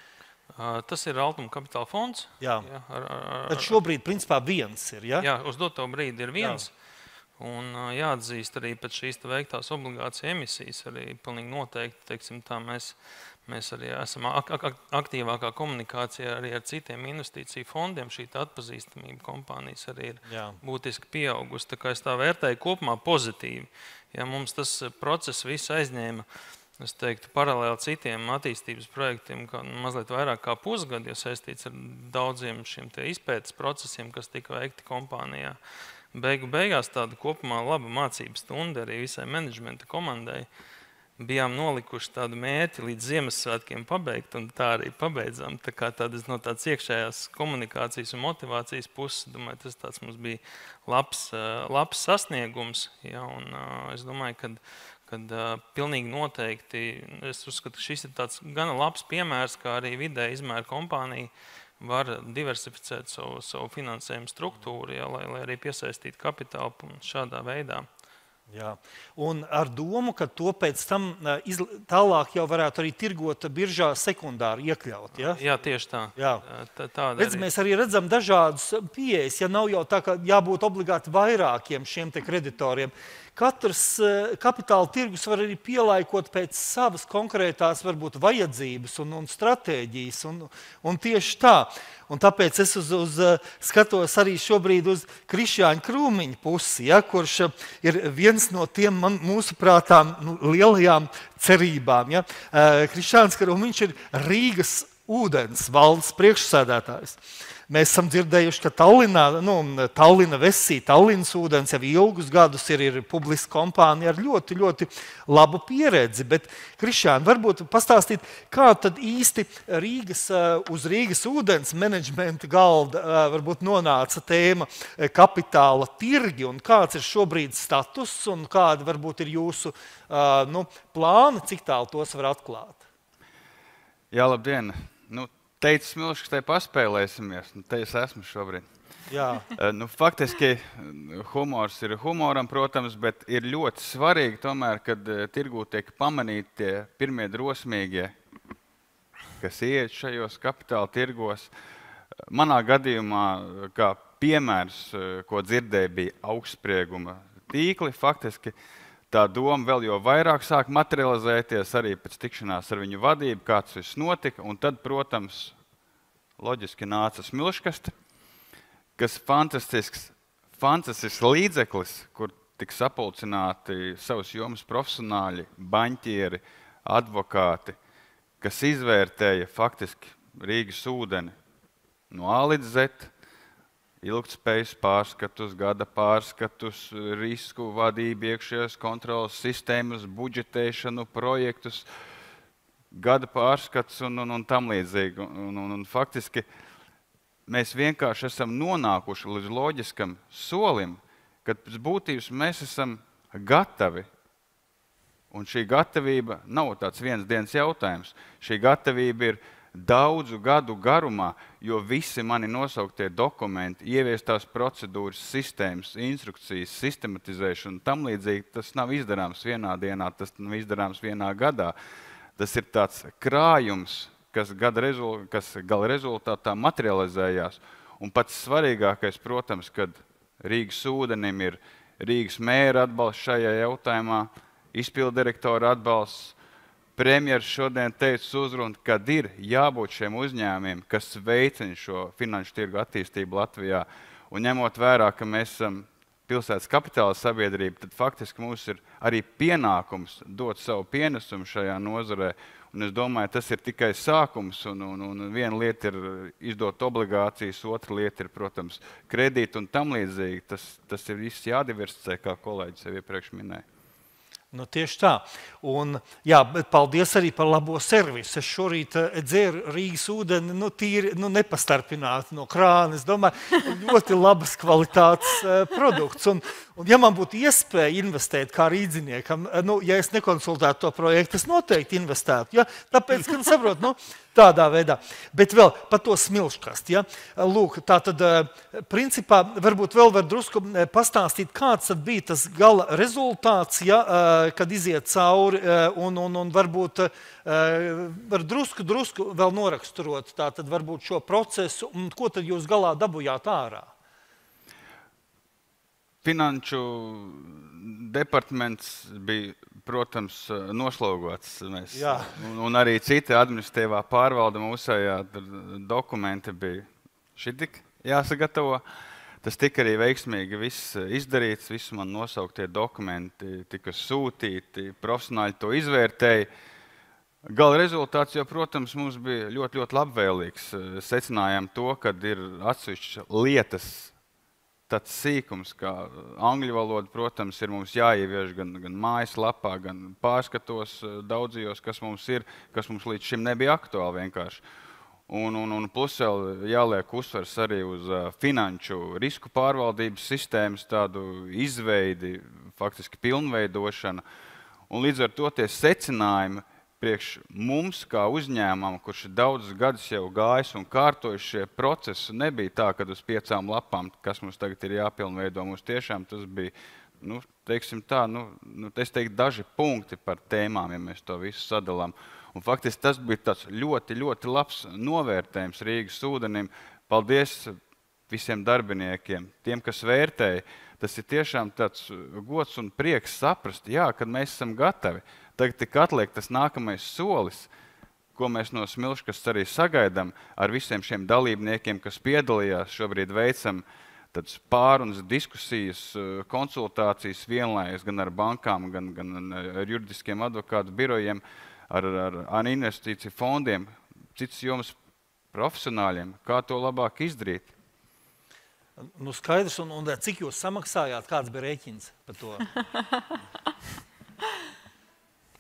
Tas ir Altuma kapitāla fonds. Jā. Tad šobrīd principā viens ir, ja? Jā, uz doto brīdi ir viens. Jā. Un jāatzīst arī pēc šīs veiktās obligācija emisijas arī pilnīgi noteikti, teiksim tā, mēs arī esam aktīvākā komunikācijā arī ar citiem investīciju fondiem. Šī atpazīstamība kompānijas arī ir būtiski pieaugusi. Tā kā es tā vērtēju kopumā pozitīvi. Ja mums tas process viss aizņēma, es teiktu, paralēli citiem attīstības projektiem, mazliet vairāk kā pusgadu, jo saistīts ar daudziem šiem izpētes procesiem, kas tika veikti kompānijā. Beigās tāda kopumā laba mācība stunda arī visai menedžmenta komandai. Bijām nolikuši tādu mērķi līdz Ziemassvētkiem pabeigt, un tā arī pabeidzām. Tā kā no tādas iekšējās komunikācijas un motivācijas puses, domāju, tas tāds mums bija labs sasniegums. Ja, un es domāju, kad pilnīgi noteikti, es uzskatu, ka šis ir tāds gana labs piemērs, kā arī vidēja izmēra kompānija var diversificēt savu finansējumu struktūru, ja, lai arī piesaistītu kapitālu šādā veidā. Jā. Un ar domu, ka to pēc tam tālāk jau varētu arī tirgot biržā sekundāri iekļaut. Ja? Jā, tieši tā. Jā. Mēs arī redzam dažādas pieejas, ja nav jau tā, ka jābūt obligāti vairākiem šiem te kreditoriem. Katrs kapitāla tirgus var arī pielaikot pēc savas konkrētās varbūt vajadzības un stratēģijas, un tieši tā. Un tāpēc es skatos arī šobrīd uz Krišjāņa Krūmiņa pusi, ja, kurš ir viens no tiem mūsuprātām lielajām cerībām. Ja. Krišjāns Krūmiņš ir Rīgas ūdens valdes priekšsēdētājs. Mēs esam dzirdējuši, ka Tallinna Vesī, Tallinnas ūdens jau ilgus gadus ir publiska kompānija ar ļoti, ļoti labu pieredzi. Bet, Krišjāni, varbūt pastāstīt, kā tad īsti uz Rīgas ūdens menedžmenta galda varbūt nonāca tēma kapitāla tirgi un kāds ir šobrīd status un kādi varbūt ir jūsu plāni, cik tālu tos var atklāt? Jā, labdien! Teicis milšs, ka te paspēlēsimies. Te es esmu šobrīd. Jā. Faktiski humors ir humoram, protams, bet ir ļoti svarīgi tomēr, kad tirgū tiek pamanīti tie pirmie drosmīgie, kas iet šajos kapitāla tirgos. Manā gadījumā, kā piemērs, ko dzirdēju, bija augstsprieguma tīkli. Faktiski tā doma vēl jo vairāk sāk materializēties arī pēc tikšanās ar viņu vadību, kāds viss notika, un tad, protams, loģiski nāca smilškaste, kas fantastisks līdzeklis, kur tik sapulcināti savas jomas profesionāļi, baņķieri, advokāti, kas izvērtēja faktiski Rīgas ūdeni no A līdz Z, ilgtspējas pārskatus, gada pārskatus, risku vadību, iekšējās kontrolas sistēmas, budžetēšanu, projektus, gada pārskats un tam līdzīgi. Un faktiski mēs vienkārši esam nonākuši līdz loģiskam solim, kad pēc būtības mēs esam gatavi. Un šī gatavība nav tāds viens dienas jautājums. Šī gatavība ir daudzu gadu garumā, jo visi mani nosauktie dokumenti, ieviestās procedūras, sistēmas, instrukcijas, sistematizēšana un tam līdzīgi, tas nav izdarāms vienā dienā, tas nav izdarāms vienā gadā. Tas ir tāds krājums, kas gala rezultātā materializējās. Un pats svarīgākais, protams, kad Rīgas ūdenim ir Rīgas mēra atbalsts šajā jautājumā, izpilddirektora atbalsts. Premjers šodien teica uzrunu, kad ir jābūt šiem uzņēmumiem, kas veicina šo finanšu tirgu attīstību Latvijā. Un ņemot vērā, ka mēs esam pilsētas kapitāla sabiedrība, tad faktiski mums ir arī pienākums dot savu pienesumu šajā nozarē. Un es domāju, tas ir tikai sākums, un viena lieta ir izdot obligācijas, otra lieta ir, protams, kredīti un tam līdzīgi. Tas ir viss jādiversificē, kā kolēģis jau iepriekš minēja. Tieši tā. Un, jā, bet paldies arī par labo servisu. Es šorīt dzēru Rīgas ūdeni, tīri, nepastarpināti no krāna. Es domāju, ļoti labas kvalitātes produkts. Un ja man būtu iespēja investēt kā rīdziniekam, ja es nekonsultētu to projektu, es noteikti investētu. Ja? Tāpēc, ka saprotu, tādā veidā. Bet vēl par to smilškast. Ja? Lūk, tātad, principā, varbūt vēl var drusku pastāstīt, kāds tad bija tas gala rezultāts, ja, kad iziet cauri, un varbūt var drusku vēl noraksturot tātad varbūt šo procesu, un ko tad jūs galā dabujāt ārā? Finanšu departaments bija, protams, noslogots. Un arī cita administratīvā pārvalde mūsējā dokumenti bija šitik jāsagatavo. Tas tika arī veiksmīgi viss izdarīts, visi man nosauktie dokumenti tika sūtīti, profesionāļi to izvērtēja. Gala rezultāts jau, protams, mums bija ļoti, ļoti labvēlīgs. Secinājām to, kad ir atsevišķas lietas, tāds sīkums, kā angļu valoda, protams, ir mums jāievieš gan mājaslapā, gan pārskatos daudzajos, kas mums ir, kas mums līdz šim nebija aktuāli vienkārši. Un plus vēl jāliek uzsvers arī uz finanšu risku pārvaldības sistēmas tādu izveidi, faktiski pilnveidošanu. Un līdz ar to tie secinājumi priekš mums, kā uzņēmumam, kurš daudzus gadus jau gājis un kārtojuši šie procesi, nebija tā, kad uz 5 lapām, kas mums tagad ir jāpilnveido, mums tiešām tas bija, teiksim tā, es teiktu daži punkti par tēmām, ja mēs to visu sadalām. Un faktiski tas bija tāds ļoti, ļoti labs novērtējums Rīgas ūdenim. Paldies visiem darbiniekiem, tiem, kas vērtēja. Tas ir tiešām tāds gods un prieks saprast, jā, kad mēs esam gatavi. Tagad tik atliek tas nākamais solis, ko mēs no smilškas arī sagaidām ar visiem šiem dalībniekiem, kas piedalījās. Šobrīd veicam tādas pārunas, diskusijas, konsultācijas vienlaikus gan ar bankām, gan ar juridiskiem advokātu birojiem, ar investīciju fondiem, citas jomas profesionāļiem, kā to labāk izdarīt. Skaidrs, un cik jūs samaksājāt, kāds bija rēķins par to?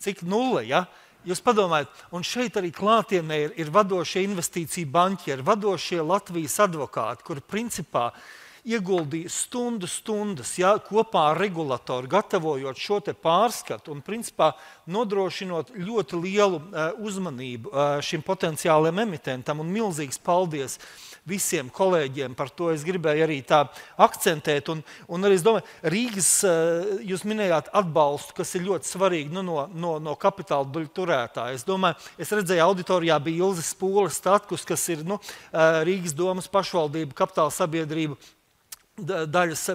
Cik nulle, ja? Jūs padomājat, un šeit arī klātienē ir vadošie investīciju banķieri, vadošie Latvijas advokāti, kuri principā, ieguldīja stundas, ja, kopā ar regulatoru, gatavojot šo te pārskatu un, principā, nodrošinot ļoti lielu uzmanību šim potenciālajiem emitentam. Un milzīgs paldies visiem kolēģiem par to. Es gribēju arī tā akcentēt. Un arī, es domāju, Rīgas, jūs minējāt atbalstu, kas ir ļoti svarīgi no kapitāla daļu turētāja. Es domāju, es redzēju, auditorijā bija Ilze Spūle-Statkus, kas ir Rīgas domas pašvaldība, kapitāla sabiedrība,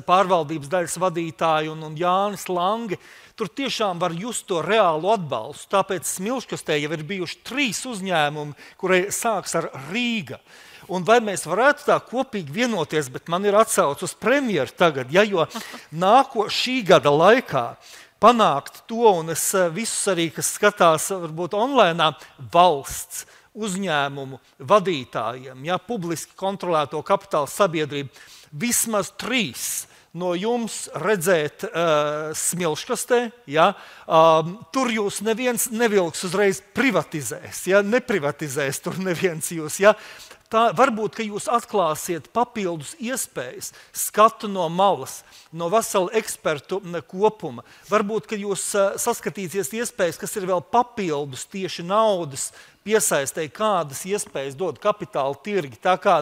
pārvaldības daļas vadītāji un Jānis Lange. Tur tiešām var just to reālu atbalstu. Tāpēc Smilškastē jau ir bijuši 3 uzņēmumi, kurai sāks ar Rīga. Un vai mēs varētu tā kopīgi vienoties, bet man ir atsauc uz premjeru tagad, ja, jo šī gada laikā panākt to, un es visus arī, kas skatās varbūt online, valsts uzņēmumu vadītājiem, ja, publiski kontrolēto kapitāla sabiedrību, vismaz 3 no jums redzēt Smilškastē, ja, tur jūs neviens nevilks uzreiz privatizēs, ja, neprivatizēs tur neviens jūs, ja. Tā varbūt, ka jūs atklāsiet papildus iespējas, skatu no malas, no vesela ekspertu kopuma. Varbūt, ka jūs saskatīsiet iespējas, kas ir vēl papildus tieši naudas piesaistēji, kādas iespējas dod kapitāla tirgi. Tā kā,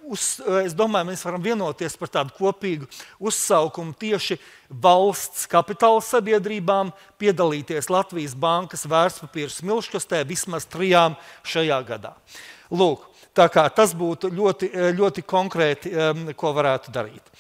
es domāju, mēs varam vienoties par tādu kopīgu uzsaukumu tieši valsts kapitāla sabiedrībām piedalīties Latvijas Bankas vērtspapīru Smilškastē vismaz 3 šajā gadā. Lūk, tā kā tas būtu ļoti, ļoti konkrēti, ko varētu darīt.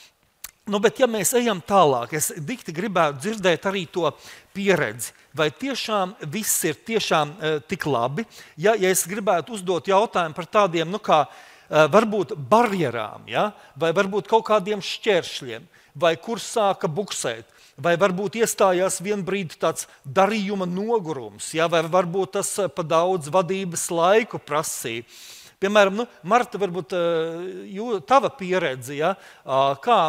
Bet ja mēs ejam tālāk, es dikti gribētu dzirdēt arī to pieredzi. Vai tiešām viss ir tiešām tik labi? Ja es gribētu uzdot jautājumu par tādiem, kā varbūt barjerām, ja? Vai varbūt kaut kādiem šķēršļiem, vai kur sāka buksēt, vai varbūt iestājās vienbrīd tāds darījuma nogurums, ja? Vai varbūt tas pa daudz vadības laiku prasīja. Piemēram, Marta, varbūt tava pieredze, ja? Kā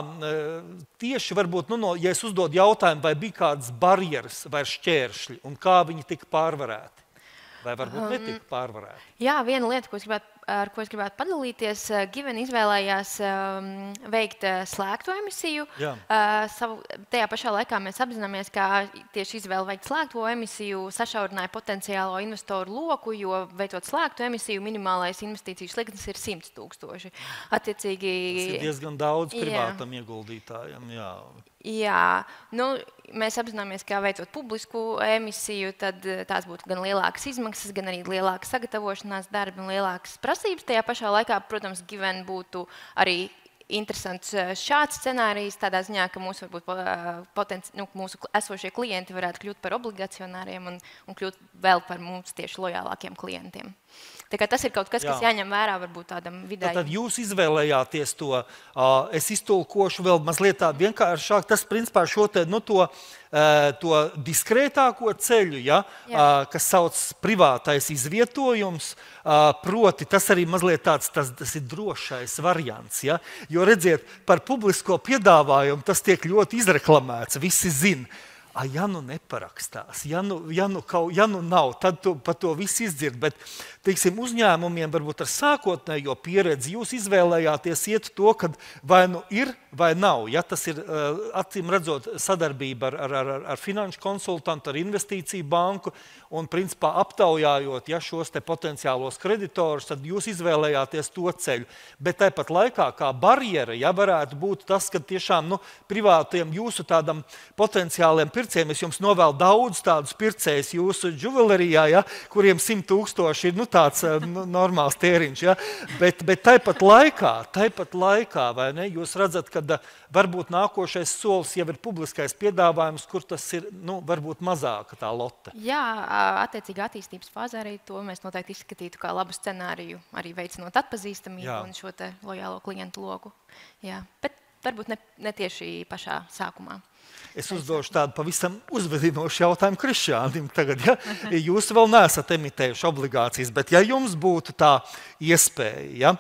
tieši varbūt, ja es uzdodu jautājumu, vai bija kādas barjeras vai šķēršļi, un kā viņi tika pārvarēti, vai varbūt netika pārvarēti? Jā, viena lieta, ar ko es gribētu padalīties, Given izvēlējās veikt slēgto emisiju. Tajā pašā laikā mēs apzināmies, ka tieši izvēle veikt slēgto emisiju sašaurināja potenciālo investoru loku, jo veicot slēgto emisiju, minimālais investīciju slieksnis ir 100 000. Attiecīgi, tas ir diezgan daudz privātam ieguldītājam. Jā, mēs apzināmies, ka veicot publisku emisiju, tad tās būtu gan lielākas izmaksas, gan arī lielākas sagatavošanās darbi un lielākas prasības. Tajā pašā laikā, protams, Given būtu arī interesants šāds scenārijs, tādā ziņā, ka mūsu esošie klienti varētu kļūt par obligacionāriem un kļūt vēl par mums tieši lojālākiem klientiem. Tā kā tas ir kaut kas, kas jāņem vērā varbūt tādam vidējam. Tad jūs izvēlējāties to, es iztulkošu vēl mazliet tā vienkāršāk, tas principā šo te, to diskrētāko ceļu, kas sauc privātais izvietojums, proti tas arī mazliet tāds, tas ir drošais variants, jo redziet, par publisko piedāvājumu tas tiek ļoti izreklamēts, visi zina. Ja neparakstās, ja nav, tad par to viss izdzird, bet, teiksim, uzņēmumiem varbūt ar sākotnējo pieredzi jūs izvēlējāties iet to, kad vai ir, vai nav. Ja tas ir, acīm redzot, sadarbība ar Finanšu konsultantu, ar Investīciju banku un, principā, aptaujājot šos te potenciālos kreditorus, tad jūs izvēlējāties to ceļu. Bet tāpat laikā, kā barjera, varētu būt tas, ka tiešām privātiem jūsu tādam potenciāliem pircējiem, es jums novēlu daudz tādus pircējus jūsu džuvelerijā, kuriem 100 000 ir tāds normāls tēriņš. Bet tāpat laikā, vai ne, jūs redzat, ka varbūt nākošais solis jau ir publiskais piedāvājums, kur tas ir, varbūt mazāka tā lote. Jā, attiecīgi attīstības fāzē arī to mēs noteikti izskatītu kā labu scenāriju, arī veicinot atpazīstamību un šo te lojālo klientu loku. Jā, bet varbūt ne tieši pašā sākumā. Es uzdošu tādu pavisam uzvedinošu jautājumu Krišjānim tagad. Jūs vēl neesat emitējuši obligācijas, bet ja jums būtu tā iespēja,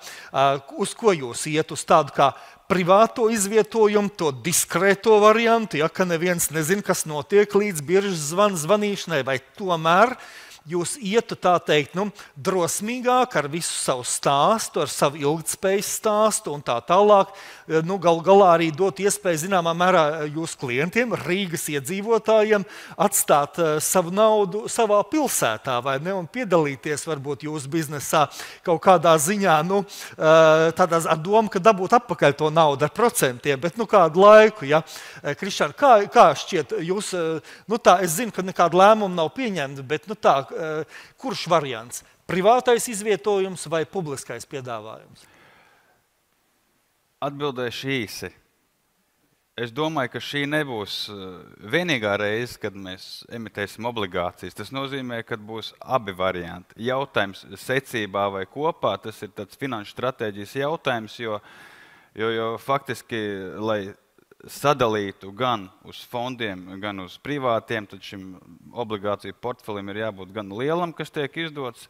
uz ko jūs iet, uz tādu kā privāto izvietojumu, to diskrēto variantu, ka neviens nezin, kas notiek līdz biržas zvanīšanai, vai tomēr jūs ietu, tā teikt, drosmīgāk ar visu savu stāstu, ar savu ilgtspējas stāstu un tā tālāk. Galu galā arī dot iespēju zināmā mērā jūsu klientiem, Rīgas iedzīvotājiem, atstāt savu naudu savā pilsētā, vai ne, un piedalīties varbūt jūsu biznesā kaut kādā ziņā, tādā ar domu, ka dabūt atpakaļ to naudu ar procentiem, bet kādu laiku, ja. Krišjāņa, kā šķiet, jūs, es zinu, ka nekāda lēmuma nav pieņemta, bet kurš variants? Privātais izvietojums vai publiskais piedāvājums? Atbildēšu īsi. Es domāju, ka šī nebūs vienīgā reize, kad mēs emitēsim obligācijas. Tas nozīmē, ka būs abi varianti. Jautājums secībā vai kopā, tas ir tāds finanšu stratēģijas jautājums, jo faktiski, lai sadalītu gan uz fondiem, gan uz privātiem, tad šim obligāciju portfelim ir jābūt gan lielam, kas tiek izdots,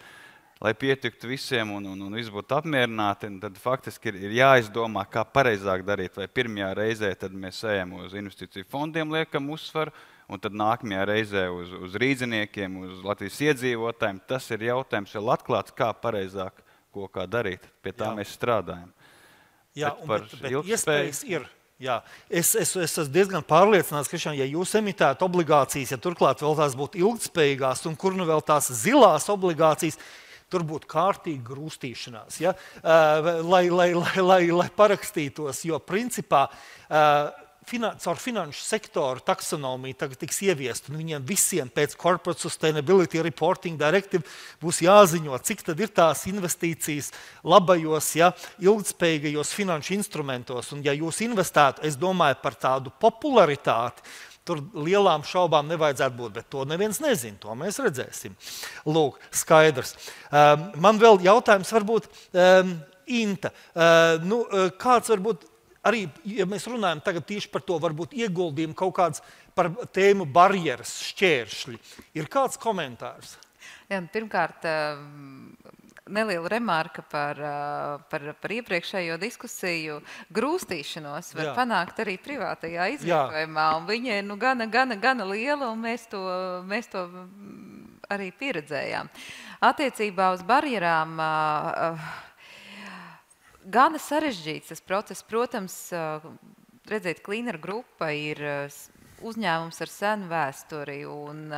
lai pietiktu visiem un viss būtu apmierināti, tad faktiski ir jāizdomā, kā pareizāk darīt. Vai pirmajā reizē tad mēs ejam uz investīciju fondiem, liekam uzsvaru, un tad nākamajā reizē uz rīdziniekiem, uz Latvijas iedzīvotājiem. Tas ir jautājums vēl atklāts, kā pareizāk ko kā darīt. Pie tā mēs strādājam. Jā, bet iespējas ir. Jā, es esmu diezgan pārliecināts, ka ja jūs emitētu obligācijas, ja turklāt vēl tās būtu ilgtspējīgās un kur vēl tās zilās obligācijas, tur būtu kārtīgi grūstīšanās, ja? lai parakstītos, jo principā caur finanšu sektoru taksonomiju tagad tiks ieviest, un viņiem visiem pēc Corporate Sustainability Reporting Directive būs jāziņo, cik tad ir tās investīcijas labajos, ja, ilgtspējīgajos finanšu instrumentos, un ja jūs investētu, es domāju par tādu popularitāti, tur lielām šaubām nevajadzētu būt, bet to neviens nezina, to mēs redzēsim. Lūk, skaidrs. Man vēl jautājums varbūt, Inta, kāds varbūt arī, ja mēs runājam tagad tieši par to, varbūt ieguldījumu kaut kāds par tēmu barjeras, šķēršļi. Ir kāds komentārs? Jā, pirmkārt, neliela remarka par iepriekšējo diskusiju. Grūstīšanos var panākt arī privātajā izvietojumā, un viņa ir gana liela, un mēs to arī pieredzējām. Attiecībā uz barjerām gana sarežģīts tas process. Protams, redzēt, Cleaner grupa ir uzņēmums ar senu vēsturi, un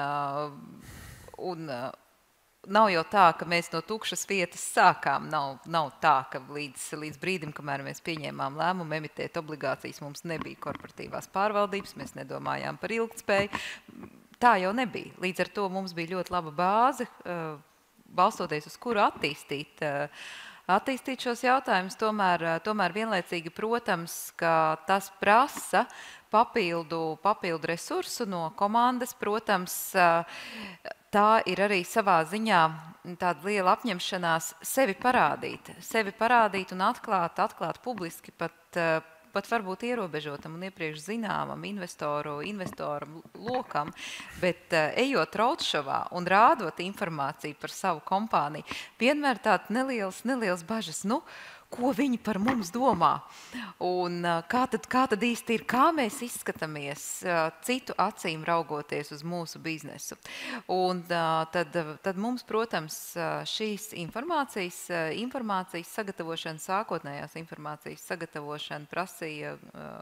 nav jau tā, ka mēs no tukšas vietas sākām. Nav tā, ka līdz brīdim, kamēr mēs pieņēmām lēmumu emitēt obligācijas, mums nebija korporatīvās pārvaldības, mēs nedomājām par ilgtspēju. Tā jau nebija. Līdz ar to mums bija ļoti laba bāze, balstoties uz kuru attīstīt šos jautājumus. Tomēr vienlaicīgi, protams, ka tas prasa papildu resursu no komandas. Protams, tā ir arī savā ziņā tāda liela apņemšanās sevi parādīt un atklāt publiski pat varbūt ierobežotam un iepriekš zināmam investoru lokam, bet ejot roadshowā un rādot informāciju par savu kompāniju, vienmēr tāda nelielas bažas, ko viņi par mums domā un kā tad īsti ir, kā mēs izskatāmies citu acīm raugoties uz mūsu biznesu. Un tad mums, protams, šīs informācijas sagatavošana, sākotnējās informācijas sagatavošana prasīja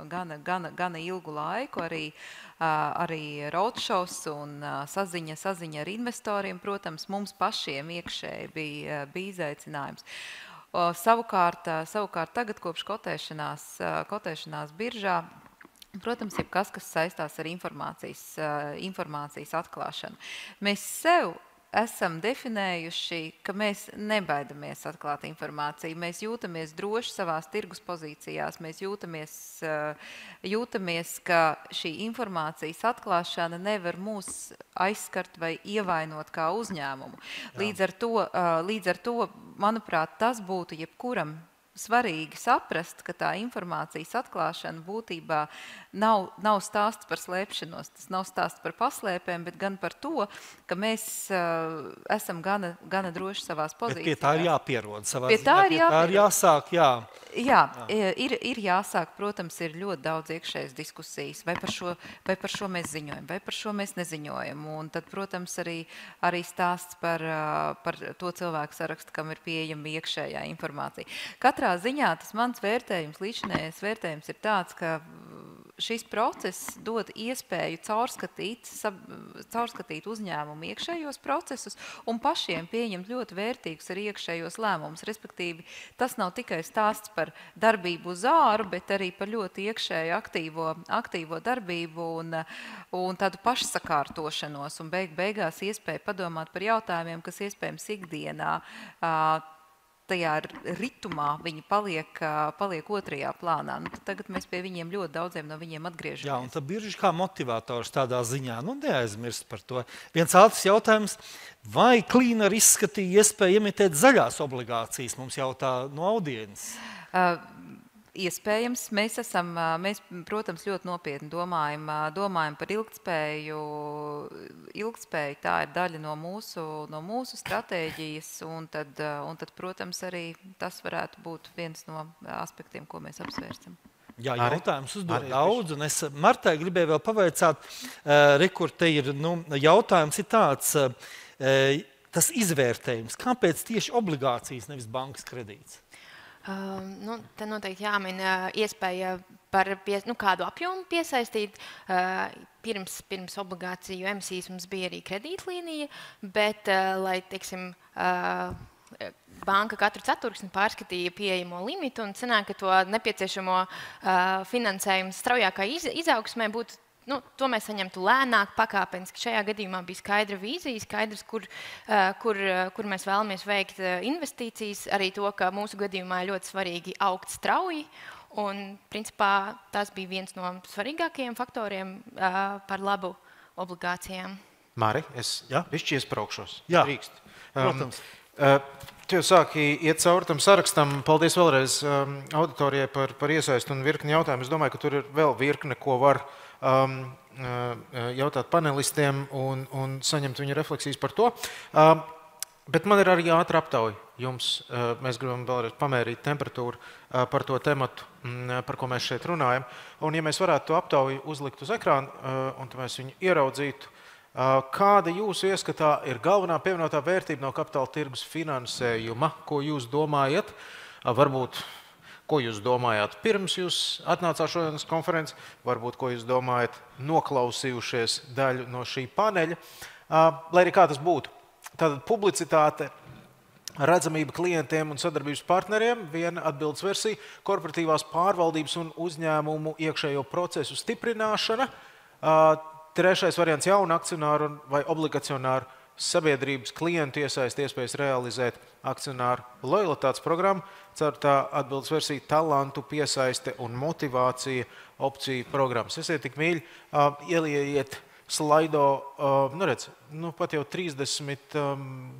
gana ilgu laiku, arī roadshows un saziņa ar investoriem, protams, mums pašiem iekšēji bija izaicinājums. Savukārt tagad kopš kotēšanās biržā, protams, jebkas, kas saistās ar informācijas atklāšanu. Mēs sev esam definējuši, ka mēs nebaidamies atklāt informāciju. Mēs jūtamies droši savās tirgus pozīcijās, mēs jūtamies, ka šī informācijas atklāšana nevar mūs aizskart vai ievainot kā uzņēmumu. Līdz ar to, manuprāt, tas būtu jebkuram svarīgi saprast, ka tā informācijas atklāšana būtībā nav stāsts par slēpšanos, tas nav stāsts par paslēpēm, bet gan par to, ka mēs esam gana droši savās pozīcijās. Bet pie tā ir jāpierod savā ziņā, pie tā ir jāsāk, jā. Jā, ir jāsāk, protams, ir ļoti daudz iekšējas diskusijas, vai par šo mēs ziņojam, vai par šo mēs neziņojam, un tad, protams, arī stāsts par to cilvēku sarakstu, kam ir pieejama iekšējā informācija. Katrā ziņā tas mans vērtējums, līdzinējais vērtējums ir tāds, ka šis process dod iespēju caurskatīt uzņēmumu iekšējos procesus un pašiem pieņemt ļoti vērtīgus arī iekšējos lēmumus. Respektīvi, tas nav tikai stāsts par darbību uz āru, bet arī par ļoti iekšēju aktīvo darbību un tādu pašsakārtošanos un beigās iespēju padomāt par jautājumiem, kas iespējams ikdienā tajā ritumā viņi paliek otrajā plānā. Tagad mēs pie viņiem ļoti daudziem no viņiem atgriežamies. Jā, un tā birža kā motivators tādā ziņā, neaizmirst par to. Viens ātrs jautājums, vai Cleaner izskatīja iespēju emitēt zaļās obligācijas, mums jautā no audiences? Iespējams, mēs, protams, ļoti nopietni domājam par ilgtspēju. Ilgtspēja tā ir daļa no mūsu stratēģijas, un tad, protams, arī tas varētu būt viens no aspektiem, ko mēs apsvērsim. Jā, jautājums uzdod daudz, un es Martai gribēju vēl pavaicāt, kur te ir, jautājums ir tāds, tas izvērtējums, kāpēc tieši obligācijas, nevis bankas kredīts? Te noteikti jāmin iespēja par kādu apjomu piesaistīt. Pirms obligāciju emisijas mums bija arī kredītlīnija, bet, lai, teiksim, banka katru ceturksni pārskatīja pieejamo limitu un sanāk, ka to nepieciešamo finansējumu straujākā izaugsmē būtu to mēs saņemtu lēnāk, pakāpeniski. Šajā gadījumā bija skaidra vīzija, skaidrs, kur mēs vēlamies veikt investīcijas. Arī to, ka mūsu gadījumā ir ļoti svarīgi augt strauji. Un, principā, tas bija viens no svarīgākajiem faktoriem par labu obligācijām. Māri, es bišķi iespraukšos. Jā, drīkst. Protams. Tu jau sāki iet cauri tam sarakstam. Paldies vēlreiz auditorijai par iesaistu un virkni jautājumu. Es domāju, ka tur ir vēl virkne, ko var jautāt panelistiem un saņemt viņu refleksijas par to. Bet man ir arī ātra aptauja jums. Mēs gribam vēlreiz pamērīt temperatūru par to tematu, par ko mēs šeit runājam. Un ja mēs varētu to aptauju uzlikt uz ekrānu, un tad mēs viņu ieraudzītu, kāda jūsu ieskatā ir galvenā pievienotā vērtība no kapitāla tirgus finansējuma? Ko jūs domājat? Varbūt ko jūs domājāt pirms jūs atnācāt šodienas konferences, varbūt ko jūs domājat noklausījušies daļu no šī paneļa, lai arī kā tas būtu. Tātad publicitāte, redzamība klientiem un sadarbības partneriem, viena atbildes versija, korporatīvās pārvaldības un uzņēmumu iekšējo procesu stiprināšana, trešais variants jauna akcionāru vai obligacionāru sabiedrības klientu iesaist iespējas realizēt akcionāru lojalitātes programmu, ceturtā atbildes versija talantu piesaiste un motivācija opciju programmas. Esiet tik mīļi, ieliejiet slaido, pat jau 30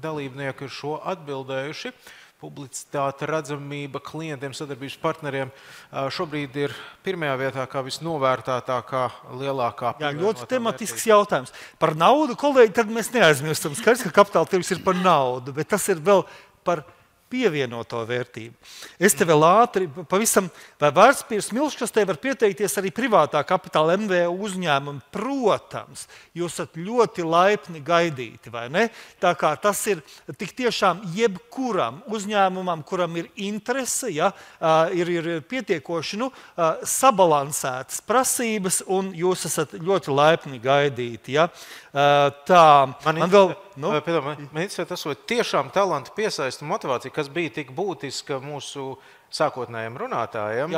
dalībnieku ir šo atbildējuši. Publicitāte, redzamība klientiem, sadarbības partneriem šobrīd ir pirmajā vietā kā visnovērtātākā, lielākā. Jā, ļoti tematisks jautājums. Par naudu, kolēģi, tad mēs neaizmirstam. Skaidrs, ka kapitāla tirgus ir par naudu, bet tas ir vēl par pievienoto vērtību. Es te vēl ātri, pavisam, vai Vērtspapīru smilškastē var pieteikties arī privātā kapitāla MVU uzņēmumi. Protams, jūs esat ļoti laipni gaidīti, vai ne? Tā kā tas ir tik tiešām jebkuram uzņēmumam, kuram ir interese, ir pietiekoši sabalansētas prasības, un jūs esat ļoti laipni gaidīti. Ja? Man interesē tas, vai tiešām talantu piesaista motivācija, kas bija tik būtiska mūsu sākotnējiem runātājiem,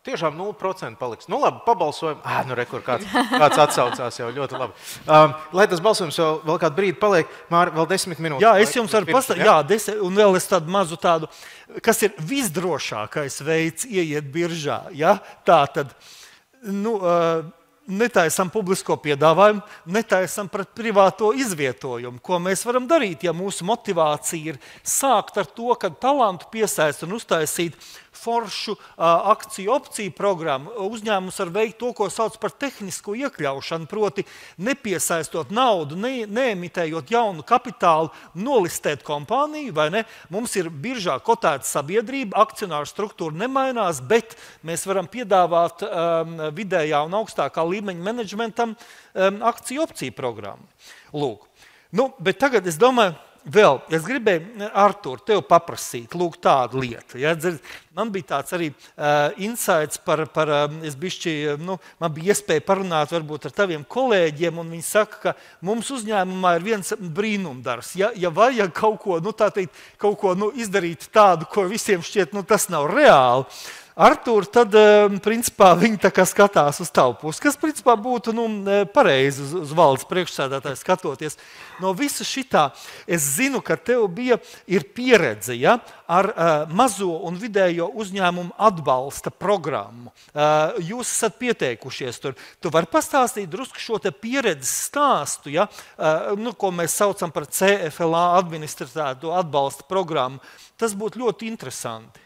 tiešām 0% paliks. Labi, pabalsojam. Rekur, kāds atsaucās jau ļoti labi. Lai tas balsojums vēl kādu brīdi paliek, Māri, vēl 10 minūtes. Jā, es jums varu pastāstīt, un vēl es tādu mazu tādu, kas ir visdrošākais veids ieiet biržā. Ja? Tā tad, netaisam publisko piedāvājumu, netaisam pret privāto izvietojumu. Ko mēs varam darīt, ja mūsu motivācija ir sākt ar to, ka talantu piesaist un uztaisīt foršu akciju opciju programmu, uzņēmums var veikt to, ko sauc par tehnisko iekļaušanu, proti nepiesaistot naudu, neemitējot jaunu kapitālu, nolistēt kompāniju, vai ne? Mums ir biržā kotēta sabiedrība, akcionāru struktūra nemainās, bet mēs varam piedāvāt vidējā un augstākā līmeņa menedžmentam akciju opciju programmu. Lūk. Nu, bet tagad es domāju, vēl, es gribēju, Artur, tev paprasīt, lūk, tādu lietu. Ja? Man bija tāds arī insights man bija iespēja parunāt varbūt ar taviem kolēģiem, un viņi saka, ka mums uzņēmumā ir viens brīnumdars. Ja vajag kaut ko, izdarīt tādu, ko visiem šķiet, tas nav reāli, Artur, tad, principā, viņi tā kā skatās uz tavu pusi, kas, principā, būtu pareizi uz valdes priekšsēdētāju skatoties. No visa šitā es zinu, ka tev ir pieredze, ja, ar mazo un vidējo uzņēmumu atbalsta programmu. Jūs esat pieteikušies tur. Tu vari pastāstīt drusku šo te pieredzes stāstu, ja, ko mēs saucam par CFLA administrēto atbalsta programmu. Tas būtu ļoti interesanti.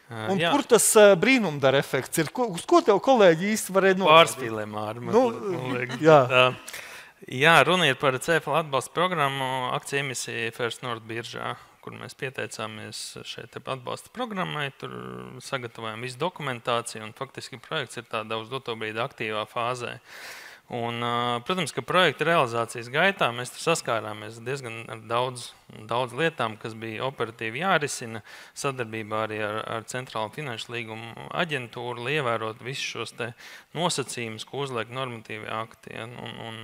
Un kur tas brīnumdara efekts ir? Uz ko tev kolēģi īsti varēja novērst? Pārspīlē, Māri. Jā, runa ir par CFLA atbalsta programmu akciju emisiju First North biržā, kur mēs pieteicāmies šeit atbalsta programmai, tur sagatavojam visu dokumentāciju, un faktiski projekts ir tādā uz doto brīdi aktīvā fāzē. Un, protams, ka projekta realizācijas gaitā mēs saskārāmies diezgan ar daudz lietām, kas bija operatīvi jārisina sadarbībā arī ar Centrālo finanšu līgumu aģentūru, lai ievērot visus šos te nosacījumus, ko uzliek normatīvi akti. Un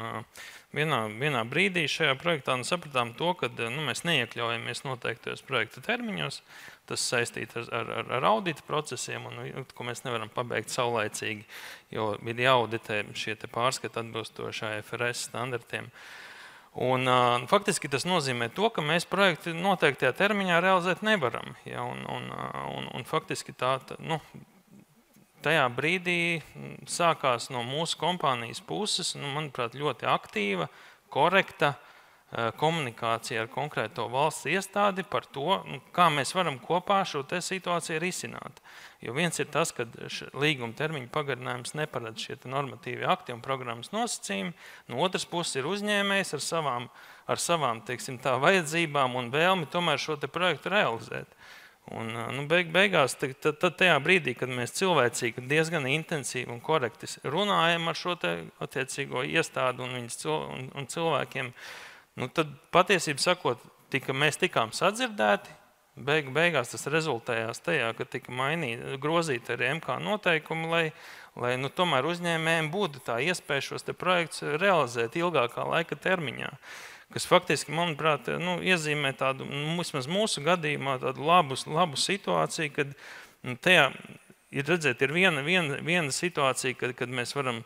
vienā brīdī šajā projektā sapratām to, ka mēs neiekļaujamies noteiktajos projekta termiņos. Tas saistīts ar audita procesiem, ko mēs nevaram pabeigt saulaicīgi, jo ir jāauditē šie pārskati atbilstoši IFRS standartiem. Un faktiski tas nozīmē to, ka mēs projektu noteiktajā termiņā realizēt nevaram. Ja, un faktiski tajā brīdī sākās no mūsu kompānijas puses, manuprāt, ļoti aktīva, korekta komunikācija ar konkrēto valsts iestādi par to, kā mēs varam kopā šo te situāciju risināt. Jo viens ir tas, ka līguma termiņa pagarinājums neparedz šie normatīvi akti un programmas nosacījumi, no otras puses ir uzņēmējs ar savām teiksim, tā vajadzībām un vēlmi tomēr šo te projektu realizēt. Un beigās, tad tajā brīdī, kad mēs cilvēcīgi diezgan intensīvi un korekti runājam ar šo te attiecīgo iestādi un cilvēkiem, tad patiesībā sakot, mēs tikām sadzirdēti, beigās tas rezultējās tajā, ka tika grozīti arī MK noteikumi, lai tomēr uzņēmējiem būtu tā iespēja šos te projektus realizēt ilgākā laika termiņā, kas faktiski, manuprāt, iezīmē tādu, vismaz mūsu gadījumā, tādu labu situāciju, kad tajā ir viena situācija, kad mēs varam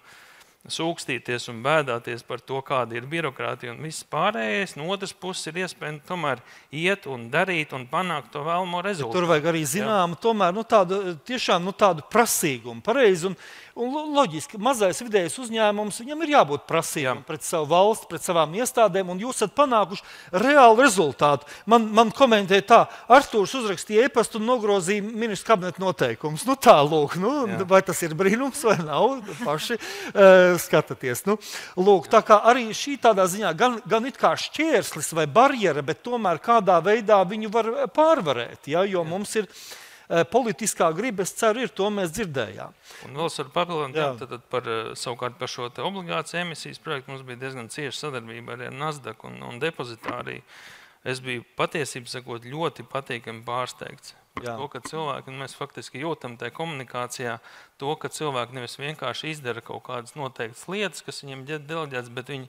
sūkstīties un bēdāties par to, kāda ir birokrātija un viss pārējais. No otras puses ir iespēja tomēr iet un darīt un panākt to vēlamo rezultātu. Tur vajag arī zināmu, tomēr tādu prasīgumu, pareizi un loģiski. Mazais vidējais uzņēmums, viņam ir jābūt prasījumam pret savu valsti, pret savām iestādēm, un jūs esat panākuši reālu rezultātu. Man komentēja tā, Artūrs uzrakstīja e-pastu un nogrozīja ministra kabineta noteikumus. Tā lūk, vai tas ir brīnums vai nav, paši skatāties. Lūk, tā kā arī šī tādā ziņā gan it kā šķērslis vai barjera, bet tomēr kādā veidā viņu var pārvarēt, jo mums ir politiskā griba, es ceru, to mēs dzirdējām. Un vēl var papildināt, savukārt par šo te obligāciju emisijas projektu mums bija diezgan cieša sadarbība arī ar Nasdaq un depozitāriju. Es biju patiesībā sakot ļoti patīkami pārsteigts. To, ka cilvēki, mēs faktiski jūtam tajā komunikācijā to, ka cilvēki nevis vienkārši izdara kaut kādas noteiktas lietas, kas viņiem deleģēts, bet viņi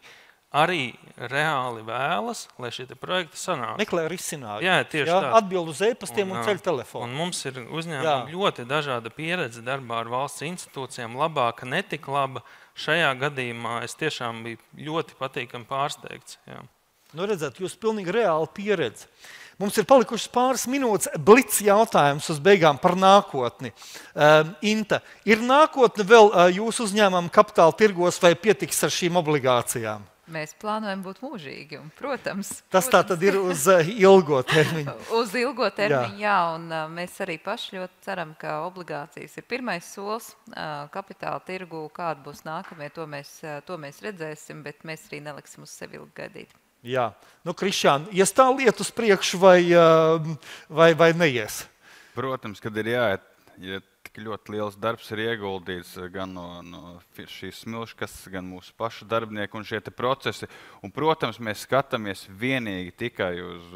arī reāli vēlas, lai šie projekti sanāk. Meklē risinājumu. Jā, tieši tā. Atbild uz e-pastiem un ceļ telefonu. Un mums ir uzņēmumi ļoti dažāda pieredze darbā ar valsts institūcijām, labāka, netik laba. Šajā gadījumā es tiešām biju ļoti patīkami pārsteigts. Jā. Redzēt, jūs pilnīgi reāli pieredze. Mums ir palikušas pāris minūtes blitz jautājums uz beigām par nākotni. Inta, ir nākotne vēl jūsu uzņēmuma kapitāla tirgos vai pietiks ar šīm obligācijām? Mēs plānojam būt mūžīgi, un, protams. Tas tā tad ir uz ilgo termiņu. Uz ilgo termiņu, jā, un mēs arī paši ļoti ceram, ka obligācijas ir pirmais solis kapitāla tirgu, kāda būs nākamie, to mēs redzēsim, bet mēs arī neliksim uz sevi ilgi gaidīt. Jā, nu, Krišjāņa, ies tā lieta uz priekšu vai neies? Protams, kad ir jāiet, ja tik ļoti liels darbs ir ieguldīts gan no šīs smilškas, gan mūsu pašu darbinieku un šie te procesi. Un, protams, mēs skatāmies vienīgi tikai uz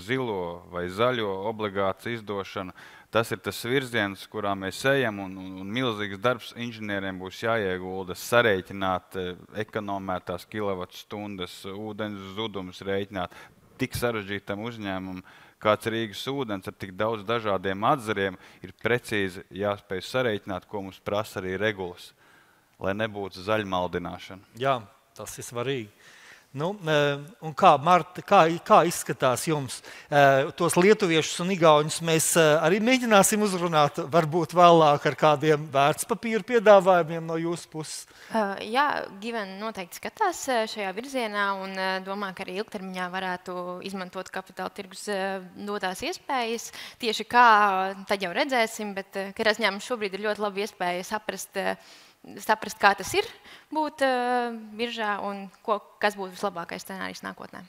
zilo vai zaļo obligāciju izdošanu. Tas ir tas virziens, kurā mēs ejam, un milzīgs darbs inženieriem būs jāiegulda, sarēķināt ekonomētās kilovatstundas, ūdens zudumus rēķināt. Tik sarežģītam uzņēmumam, kāds Rīgas ūdens ar tik daudz dažādiem atzariem, ir precīzi jāspēj sarēķināt, ko mums prasa arī regulas, lai nebūtu zaļmaldināšana. Jā, tas ir svarīgi. Nu, un kā, Marta, kā izskatās jums? Tos lietuviešus un igauņus mēs arī mēģināsim uzrunāt, varbūt vēlāk ar kādiem vērtspapīru piedāvājumiem no jūsu puses? Jā, Given noteikti skatās šajā virzienā un domā, ka arī ilgtermiņā varētu izmantot kapitāla tirgus dotās iespējas. Tieši kā, tad jau redzēsim, bet katrā ziņā mums šobrīd ir ļoti labi iespēja saprast, kā tas ir būt biržā un kas būtu vislabākais scenārijs nākotnē.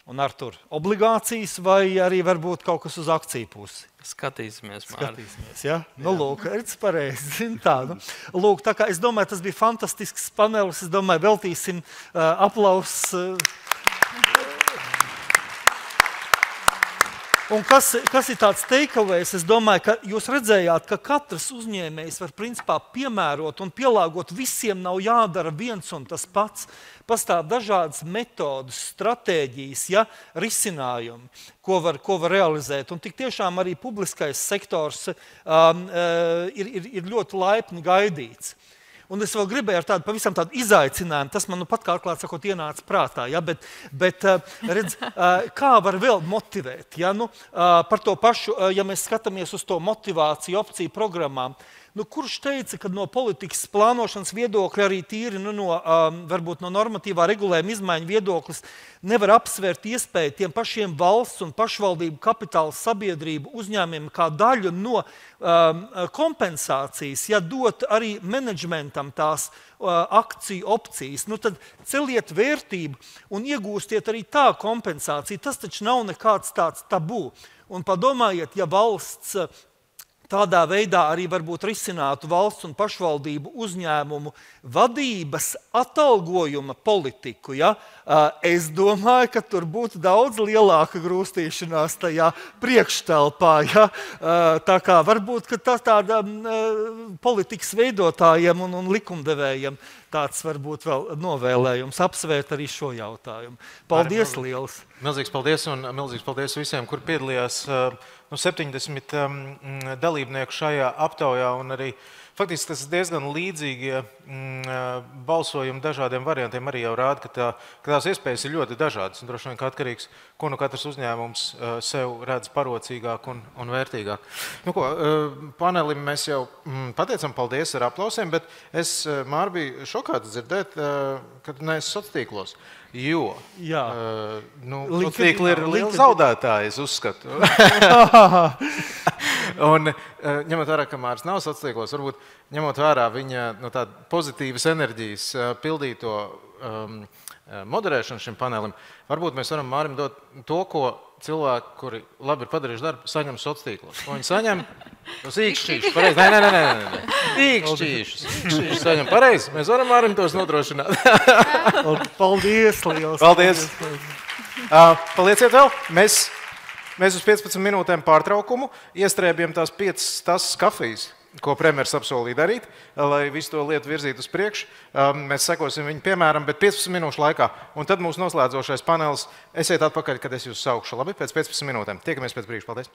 Un Artur, obligācijas vai arī varbūt kaut kas uz akciju pusi? Skatīsimies, Mārtiņ. Skatīsimies, ja? Nu, lūk, ir pareizi, zin tā. Nu. Lūk, tā kā es domāju, tas bija fantastisks panelis, es domāju, veltīsim aplausus. Un kas ir tāds takeaways? Es domāju, ka jūs redzējāt, ka katrs uzņēmējs var principā piemērot un pielāgot. Visiem nav jādara viens un tas pats. Pastāv dažādas metodas, stratēģijas, ja, risinājumi, ko var realizēt. Un tik tiešām arī publiskais sektors ir ļoti laipni gaidīts. Un es vēl gribēju ar tādu pavisam tādu izaicinājumu, tas man pat kā atklāt sakot ienāca prātā, ja, bet redz, kā var vēl motivēt, ja, nu, par to pašu, ja mēs skatāmies uz to motivāciju opciju programmām, nu, kurš teica, ka no politikas plānošanas viedokļa arī tīri, varbūt no normatīvā regulējuma izmaiņu viedoklis nevar apsvērt iespēju tiem pašiem valsts un pašvaldību kapitāla sabiedrību uzņēmumiem kā daļu no kompensācijas, ja dot arī menedžmentam tās akciju opcijas, nu tad celiet vērtību un iegūstiet arī tā kompensāciju. Tas taču nav nekāds tāds tabū. Un padomājiet, ja valsts tādā veidā arī varbūt risinātu valsts un pašvaldību uzņēmumu vadības atalgojuma politiku. Ja? Es domāju, ka tur būtu daudz lielāka grūstīšanās tajā priekštelpā. Ja? Tā kā varbūt, ka tas tāda politikas veidotājiem un likumdevējiem tāds varbūt vēl novēlējums apsvērt arī šo jautājumu. Paldies liels! Milzīgs paldies un milzīgs paldies visiem, kur piedalījās 70 dalībnieku šajā aptaujā un arī faktiski tas diezgan līdzīgie balsojumi dažādiem variantiem arī jau rāda, ka tās iespējas ir ļoti dažādas un droši vien kā atkarīgs, ko nu katrs uzņēmums sev redz parocīgāk un vērtīgāk. Nu ko, panelim mēs jau pateicam paldies ar aplausiem, bet es, Māri, biju šokāts dzirdēt, ka tu neesi sociālos tīklos. Jo sociāli ir liela zaudētāja, es uzskatu. Un ņemot vērā, ka Māris nav sociālos tīklos, varbūt ņemot vērā viņa tāda pozitīvas enerģijas pildīto moderēšanu šim panelim, varbūt mēs varam Mārim dot to, ko cilvēki, kuri labi ir padarījuši darbu, saņem sociālos tīklos. Ko viņi saņem? Tos īkšķīšus, pareizi? Nē. Īkšķīšus saņem pareizi. Mēs varam Mārim tos nodrošināt. Paldies liels! Paldies! Palieciet vēl. Mēs uz 15 minūtēm pārtraukumu iestrēbjam tās 5 tasas kafijas, ko premjers apsolīja darīt, lai visu to lietu virzītu uz priekšu. Mēs sekosim viņu piemēram, bet 15 minūšu laikā. Un tad mūsu noslēdzošais panelis, esiet atpakaļ, kad es jūs saukšu. Labi, pēc 15 minūtēm. Tiekamies pēc brīža. Paldies!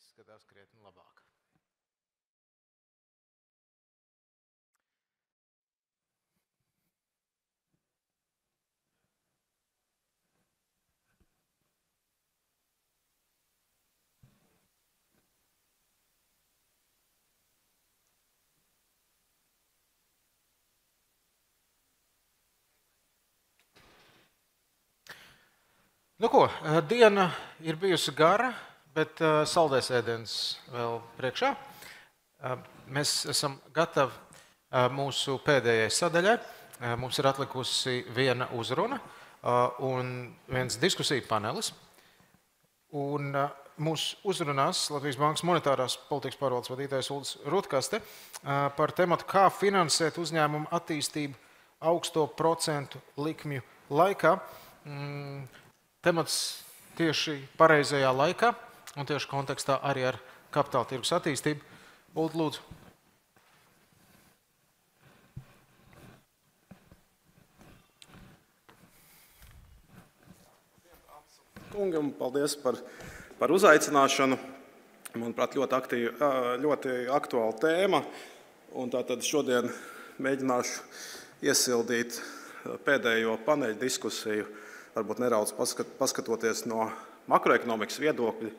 izskatās krietni labāk. Nu ko, diena ir bijusi gara, bet saldais ēdiens vēl priekšā. Mēs esam gatavi mūsu pēdējai sadaļai. Mums ir atlikusi viena uzruna un viens diskusiju panelis. Un mūs uzrunās Latvijas Bankas monetārās politikas pārvaldes vadītājs Uldis Rutkaste par tematu, kā finansēt uzņēmumu attīstību augsto procentu likmju laikā. Temats tieši pareizajā laikā un tieši kontekstā arī ar kapitāla tirgus attīstību. Uld, lūdzu. Kungam, paldies par uzaicināšanu. Manuprāt, ļoti aktuāla tēma. Un tātad šodien mēģināšu iesildīt pēdējo paneļdiskusiju, varbūt nedaudz paskatoties no makroekonomikas viedokļa,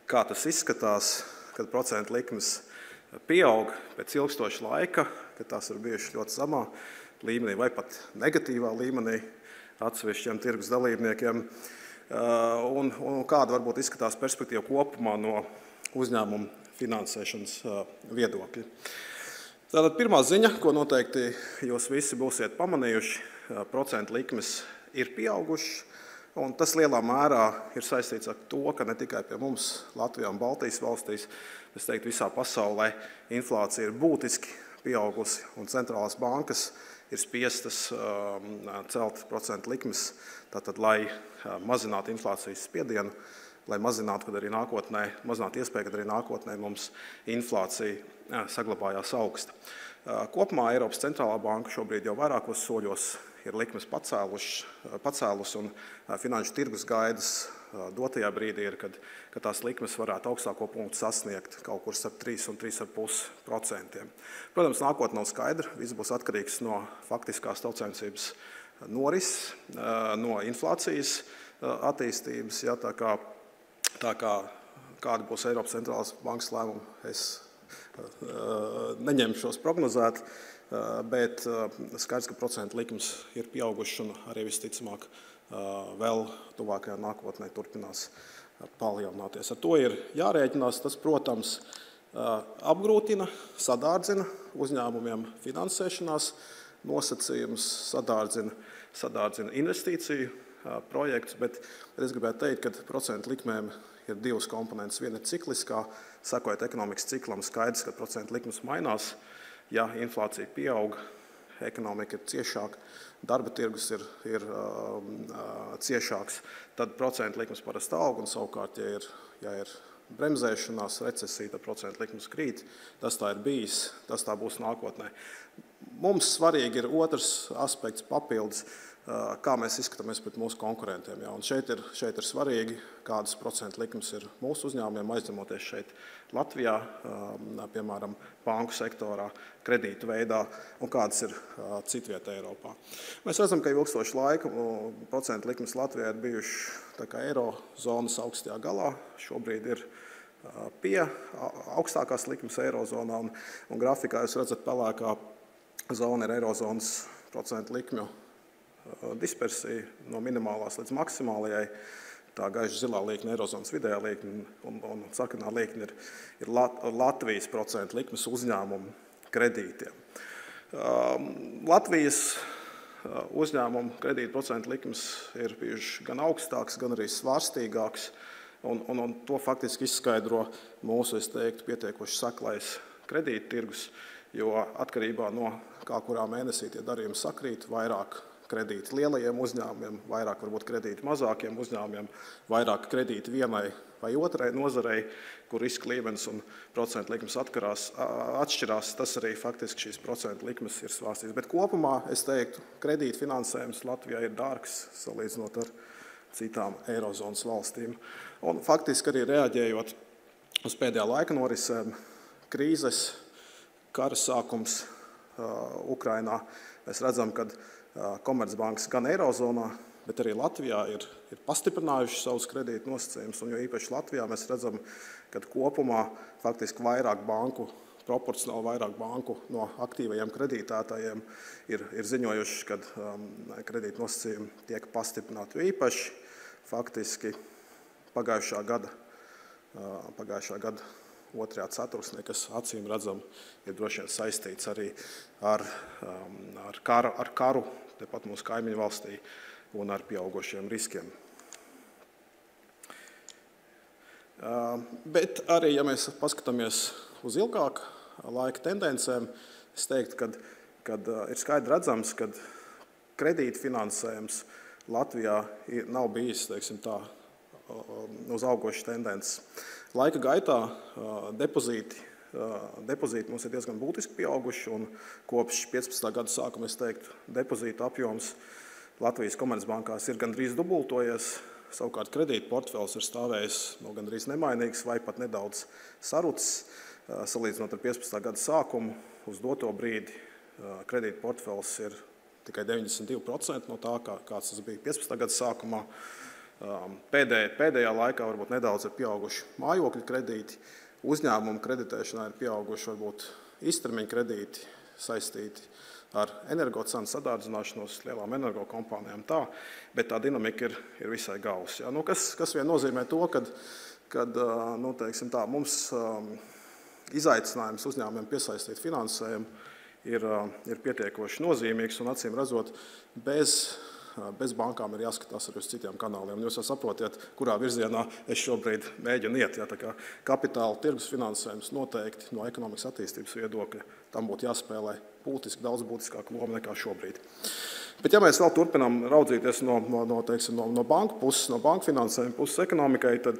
kā tas izskatās, kad procentu likmes pieaug pēc ilgstoša laika, kad tās ir bijušas ļoti zemā līmenī vai pat negatīvā līmenī atsevišķiem tirgus dalībniekiem, un kāda varbūt izskatās perspektīva kopumā no uzņēmumu finansēšanas viedokļa. Tātad pirmā ziņa, ko noteikti jūs visi būsiet pamanījuši, procentu likmes ir pieauguši, un tas lielā mērā ir saistīts ar to, ka ne tikai pie mums Latvijā un Baltijas valstīs, es teiktu visā pasaulē inflācija ir būtiski pieaugusi, un centrālās bankas ir spiestas celt procentu likmes, tātad, lai mazinātu inflācijas spiedienu, lai mazinātu iespēju, kad arī nākotnē mums inflācija saglabājās augsta. Kopumā Eiropas centrālā banka šobrīd jau vairākos soļos ir likmes pacēlus, un finanšu tirgus gaidas dotajā brīdī ir, kad tās likmes varētu augstāko punktu sasniegt kaut kur starp 3 un 3,5%. Protams, nākotnē nav skaidra, viss būs atkarīgs no faktiskās tautsaimniecības norises, no inflācijas attīstības, ja, tā kā kāda būs Eiropas centrālās bankas lēmuma, es neņemšos prognozēt, bet skaidrs, ka procentu likmes ir pieauguši un arī visticamāk vēl tuvākajā nākotnē turpinās palielināties. Ar to ir jārēķinās. Tas, protams, apgrūtina, sadārdzina uzņēmumiem finansēšanās nosacījumus, sadārdzina investīciju projektus, bet es gribētu teikt, ka procentu likmēm ir divas komponentes. Viena ir cikliskā, sekojot ekonomikas ciklam, skaidrs, ka procentu likmes mainās. Ja inflācija pieaug, ekonomika ir ciešāka, darba tirgus ir ciešāks, tad procentu likmes parasti aug, un savukārt, ja ir bremzēšanās, recesija, tad procentu likmes krīt. Tas tā ir bijis, tas tā būs nākotnē. Mums svarīgi ir otrs aspekts papildus, kā mēs izskatāmies pret mūsu konkurentiem. Ja? Un šeit ir svarīgi, kādas procentu likmes ir mūsu uzņēmumiem, aizņemoties šeit Latvijā, piemēram, banku sektorā, kredītu veidā, un kādas ir citvietā Eiropā. Mēs redzam, ka ilgstošu laiku procentu likmes Latvijā ir bijuši eirozonas augstajā galā. Šobrīd ir pie augstākās likmes eirozonā, un grafikā jūs redzat, pelēkā zona ir eirozonas procentu likmju dispersija no minimālās līdz maksimālajai. Tā gaiši zilā līkne eirozonas vidējā līkne un sarkanā līkne ir Latvijas procentu likmes uzņēmumu kredītiem. Latvijas uzņēmumu kredītu procentu likmes ir bijuši gan augstāks, gan arī svārstīgāks, un to faktiski izskaidro mūsu, es teiktu, pietiekoši saklais kredītu tirgus, jo atkarībā no kā kurā mēnesī tie darījumi sakrīt, vairāk kredīti lielajiem uzņēmumiem, vairāk varbūt kredīti mazākiem uzņēmumiem, vairāk kredīti vienai vai otrai nozarei, kur riska līmenis un procentu likmes atšķirās, tas arī faktiski šīs procentu likmes ir svārstīgas. Bet kopumā, es teiktu, kredītu finansējums Latvijā ir dārgs, salīdzinot ar citām eirozonas valstīm. Un faktiski arī reaģējot uz pēdējā laika norisēm, krīzes, kara sākums Ukrainā, mēs redzam, ka komercbankas gan Eirozonā, bet arī Latvijā ir pastiprinājuši savus kredītu nosacījumus, un jo īpaši Latvijā mēs redzam, ka kopumā faktiski proporcionāli vairāk banku no aktīvajiem kredītētājiem ir ziņojuši, ka kredītu nosacījumi tiek pastiprināti. Jo īpaši faktiski pagājušā gada otrajā ceturksnī, kas acīm redzam, ir droši vien saistīts arī ar karu, tepat mūsu kaimiņu valstī, un ar pieaugošiem riskiem. Bet arī, ja mēs paskatāmies uz ilgāku laika tendencēm, es teiktu, ka ir skaidri redzams, ka kredīta finansējums Latvijā nav bijis, teiksim tā, uz augošas tendences. Laika gaitā depozīti mums ir diezgan būtiski pieauguši, un kopš 15. gada sākuma, es teiktu, depozītu apjoms Latvijas komercbankās ir gandrīz dubultojies, savukārt kredīta portfels ir stāvējis gandrīz nemainīgs vai pat nedaudz sarucis, salīdzinot ar 15. gada sākumu. Uz doto brīdi kredīta portfels ir tikai 92% no tā, kāds tas bija 15. gada sākumā. Pēdējā laikā varbūt nedaudz ir pieauguši mājokļu kredīti, uzņēmumu kreditēšanā ir pieauguši varbūt īstermiņa kredīti saistīti ar energocenu sadārdzināšanos, lielām energokompānijām tā, bet tā dinamika ir visai gausa. Kas vien nozīmē to, kad teiksim tā, mums izaicinājums uzņēmumiem piesaistīt finansējumu ir pietiekoši nozīmīgs, un acīm redzot, bez bankām ir jāskatās arī uz citiem kanāliem. Jūs jau saprotiet, kurā virzienā es šobrīd mēģinu iet. Tā kā kapitāla tirgus finansējums noteikti no ekonomikas attīstības viedokļa tam būtu jāspēlē daudz būtiskāku lomu nekā šobrīd. Bet ja mēs vēl turpinām raudzīties no banku puses, no banku finansējuma puses ekonomikai, tad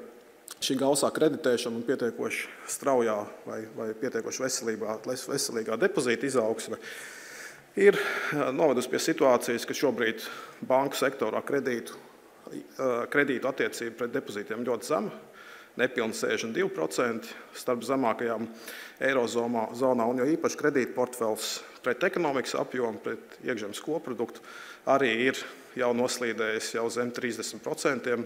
šī gausā kreditēšana un pietiekoši straujā vai pietiekoši veselīgā depozīta izaugsme ir novedusi pie situācijas, ka šobrīd banku sektorā kredītu attiecība pret depozītiem ļoti zema, nepilni 62%, starp zemākajām Eirozonā, un jo īpaši kredītu portfels pret ekonomikas apjomu, pret iekšzemes koproduktu arī ir jau noslīdējis jau zem 30%,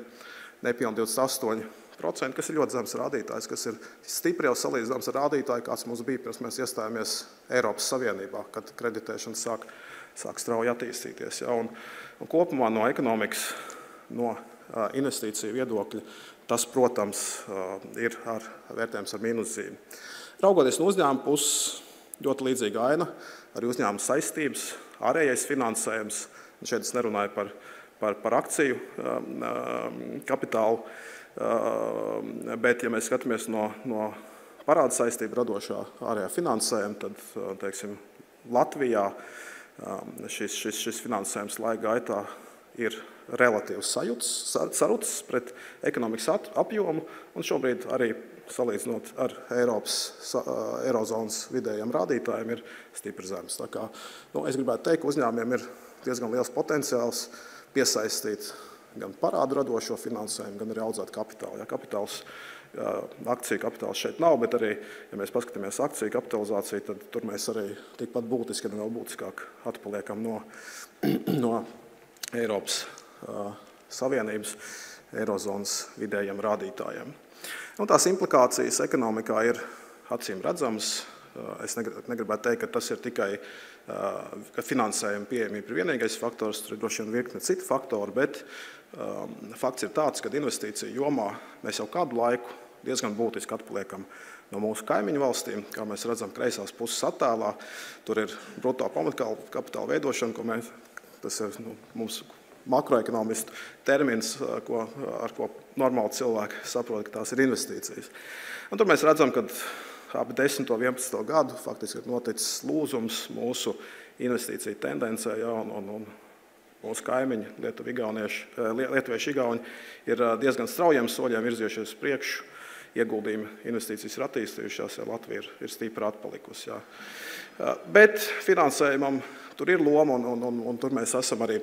nepilni 28%, kas ir ļoti zems rādītājs, kas ir stipri jau salīdzināms ar rādītāju, kāds mums bija pirms mēs iestājāmies Eiropas Savienībā, kad kreditēšana sāk strauji attīstīties. Un kopumā no ekonomikas, no investīciju viedokļa, tas, protams, ir vērtējums ar mīnuszīmi. Raugoties no uzņēmuma puses, ļoti līdzīga aina, arī uzņēmuma saistības, ārējais finansējums, un šeit es nerunāju par akciju kapitālu, bet, ja mēs skatāmies no parāda saistību radošā ārējā finansējuma, tad, teiksim, Latvijā šis finansējums laika gaitā ir relatīvi sarucis pret ekonomikas apjomu, un šobrīd arī salīdzinot ar Eirozonas vidējiem rādītājiem ir stipri zems. Tā kā, es gribētu teikt, ka uzņēmumiem ir diezgan liels potenciāls piesaistīt gan parādu radošo finansējumu, gan arī audzēt kapitālu. Akciju kapitāls šeit nav, bet arī, ja mēs paskatāmies akciju kapitalizāciju, tad tur mēs arī tikpat būtiski, gan vēl būtiskāk atpaliekam no Eiropas Savienības, Eirozonas vidējiem rādītājiem. Tās implikācijas ekonomikā ir acīm redzamas. Es negribētu teikt, ka tas ir tikai ka finansējuma pieejamība ir vienīgais faktors, tur ir droši vien virkne citu faktoru, bet fakts ir tāds, ka investīciju jomā mēs jau kādu laiku diezgan būtiski atpaliekam no mūsu kaimiņu valstīm, kā mēs redzam kreisās puses attēlā. Tur ir bruto pamatkapitāla veidošana, tas ir mums makroekonomistu termins, ar ko normāli cilvēki saprot, ka tās ir investīcijas. Un tur mēs redzam, ka ap 10. un 11. gadu faktiski ir noticis lūzums mūsu investīciju tendencē, un mūsu kaimiņi, lietuvieši igauņi, ir diezgan straujiem soļiem virzījušies priekšu, ieguldījumi investīcijas ir attīstījušās, ja Latvija ir stipri atpalikusi. Jā. Bet finansējumam tur ir loma, un tur mēs esam arī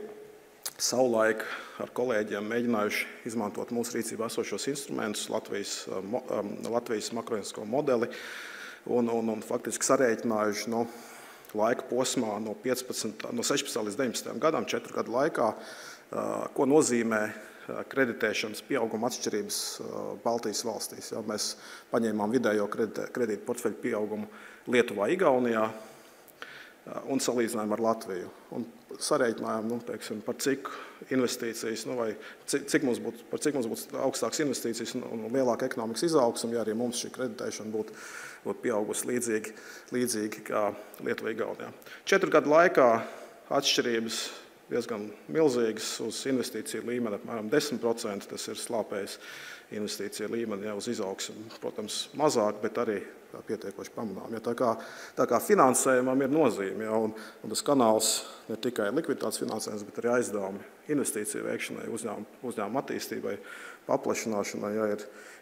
savulaik ar kolēģiem mēģinājuši izmantot mūsu rīcībā esošos instrumentus, Latvijas makroekonomisko modeli, un faktiski sarēķinājuši laika posmā no 16 līdz 19 gadam, 4 gadu laikā, ko nozīmē kreditēšanas pieauguma atšķirības Baltijas valstīs. Ja, mēs paņēmām vidējo kredītu portfeļu pieaugumu Lietuvā, Igaunijā un salīdzinājām ar Latviju. Un sarēķinājām, par cik investīcijas, vai cik mums būtu augstāks investīcijas un lielāka ekonomikas izaugsme, ja arī mums šī kreditēšana būtu pieaugusi līdzīgi kā Lietuvā, Igaunijā. 4 gadu laikā atšķirības diezgan milzīgas uz investīciju līmeni, apmēram 10%, tas ir slāpējis investīciju līmeni, ja uz izaugsmi, protams, mazāk, bet arī pietiekoši pamanām. Ja, tā kā finansējumam ir nozīme, ja, un tas kanāls ne tikai likviditātes finansējums, bet arī aizdevumi investīciju veikšanai, uzņēmuma attīstībai, paplašināšanai, ja,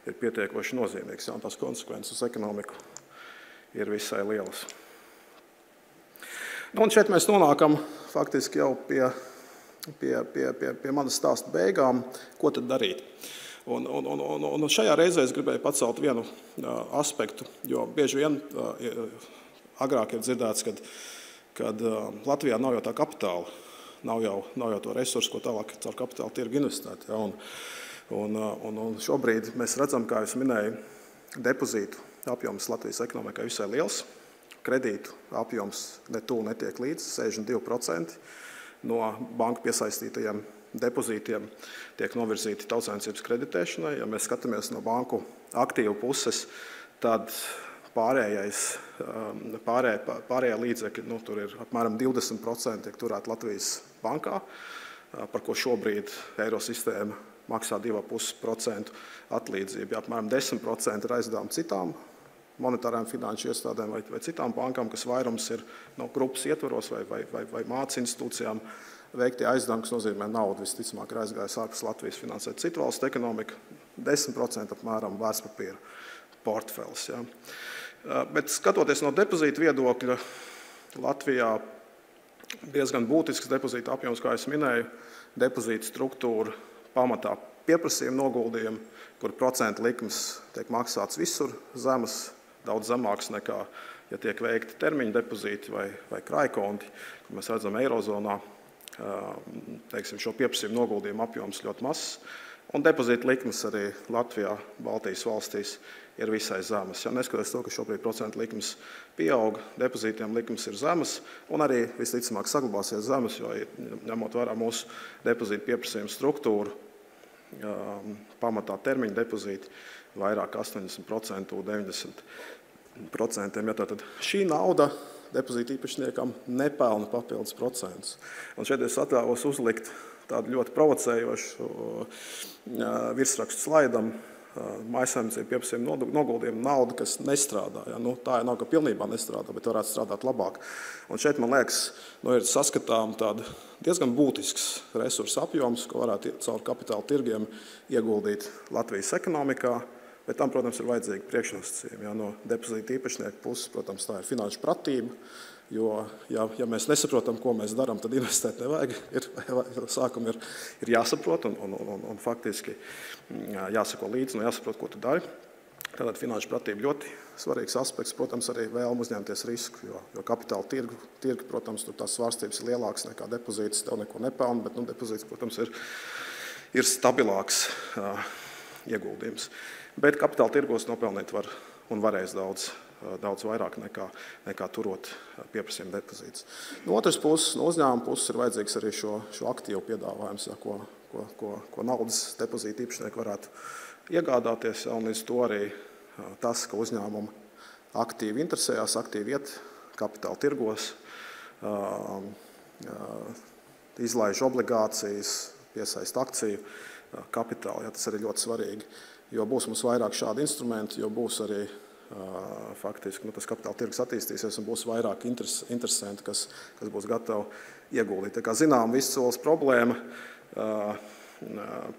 ir pietiekoši nozīmīgs, ja, un tās konsekvences uz ekonomiku ir visai lielas. Un šeit mēs nonākam faktiski jau pie manas stāsta beigām, ko tad darīt. Un šajā reizē es gribēju pacelt vienu aspektu, jo bieži vien agrāk ir dzirdēts, kad Latvijā nav jau tā kapitāla, nav jau to resursu, ko tālāk caur kapitāla tirgu investēt. Ja, un šobrīd mēs redzam, kā es minēju, depozītu apjoms Latvijas ekonomikā visai liels. Kredītu apjoms netiek līdz 62% no banku piesaistītajiem depozītiem tiek novirzīti tautsājumniecības kreditēšanai. Ja mēs skatāmies no banku aktīvu puses, tad pārējie līdzekļi, tur ir apmēram 20% tiek turēti Latvijas bankā, par ko šobrīd Eirosistēma maksā 2,5% atlīdzību. Ja, apmēram 10% ir aizdevumi citām monetārām finanšu iestādēm vai citām bankām, kas vairums ir grupas ietvaros vai mācību institūcijām veiktie aizdevumi, kas nozīmē naudu, visticamāk ir aizgājis ārpus Latvijas finansēt citu valstu ekonomiku, 10% apmēram vērtspapīru portfels. Ja. Bet skatoties no depozītu viedokļa, Latvijā diezgan būtisks depozīta apjoms, kā es minēju, depozīta struktūra pamatā pieprasījuma noguldījumi, kur procentu likmes tiek maksāts visur zemes, daudz zemāks nekā, ja tiek veikti termiņu depozīti vai krājkonti, kur mēs redzam Eirozonā, šo pieprasījumu noguldījumu apjoms ļoti mazs, un depozīta likmes arī Latvijā, Baltijas valstīs ir visai zemes. Ja neskatoties to, ka šobrīd procentu likmes pieaug, depozītiem likmes ir zemes, un arī visticamāk saglabāsies zemes, jo ņemot vērā mūsu depozītu pieprasījumu struktūru, pamatā termiņu depozīti vairāk 80%, 90%. Ja, tātad šī nauda depozīta īpašniekam nepelna papildus procentus. Un šeit es atļāvos uzlikt tādu ļoti provocējošu virsrakstu slaidam, mājsaimniecību pieprasījumu noguldījumu naudu, kas nestrādā. Ja? Tā nav, ka pilnībā nestrādā, bet varētu strādāt labāk. Un šeit, man liekas, ir saskatām tāda diezgan būtisks resursu apjoms, ko varētu caur kapitāla tirgiem ieguldīt Latvijas ekonomikā, bet tam, protams, ir vajadzīgi priekšnosacījumi. Ja? No depozīta īpašnieku puses, protams, tā ir finanšu pratība, jo, ja mēs nesaprotam, ko mēs darām, tad investēt nevajag. Sākumā ir jāsaprot un faktiski jāsako līdzi, jāsaprot, ko tu dari. Tātad finanšu pratība ļoti svarīgs aspekts, protams, arī vēlme uzņemties risku, jo kapitāla tirgi, protams, tur tās svārstības ir lielākas nekā depozīts, tev neko nepelna, bet depozīts, protams, ir stabilāks ieguldījums. Bet kapitāla tirgos nopelnīt var un varēs daudz vairāk nekā turot pieprasījumu depozītus. No otras puses, no uzņēmuma puses ir vajadzīgs arī šo aktīvu piedāvājums, ja, ko naudas depozīta īpašnieki varētu iegādāties, ja, un līdz to arī tas, ka uzņēmumi aktīvi interesējās, aktīvi iet kapitāla tirgos, izlaiž obligācijas, piesaist akciju kapitālu, ja, tas arī ļoti svarīgi, jo būs mums vairāk šādi instrumenti, jo būs arī faktiski tas kapitāla tirgus attīstīsies un būs vairāk interesanti, kas būs gatavi ieguldīt. Tā kā zinām, vissolas problēma,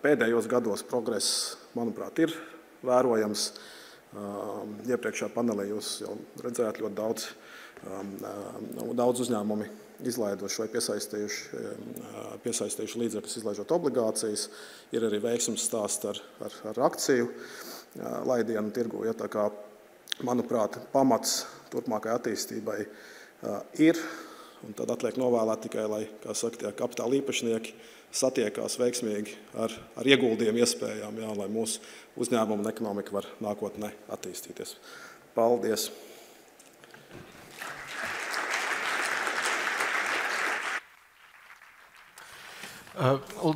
pēdējos gados progress, manuprāt, ir vērojams. Iepriekšā panelī jūs jau redzējāt ļoti daudz uzņēmumi izlaiduši vai piesaistījuši līdzekļus, izlaižot obligācijas. Ir arī veiksmes stāsts ar akciju laidienu tirgu. Ja, tā kā, manuprāt, pamats turpmākai attīstībai ir, un tad atliek novēlēt tikai, lai, kā saka, tie kapitāla īpašnieki satiekās veiksmīgi ar ieguldījumu iespējām, jā, lai mūsu uzņēmumu un ekonomika var nākotnē attīstīties. Paldies!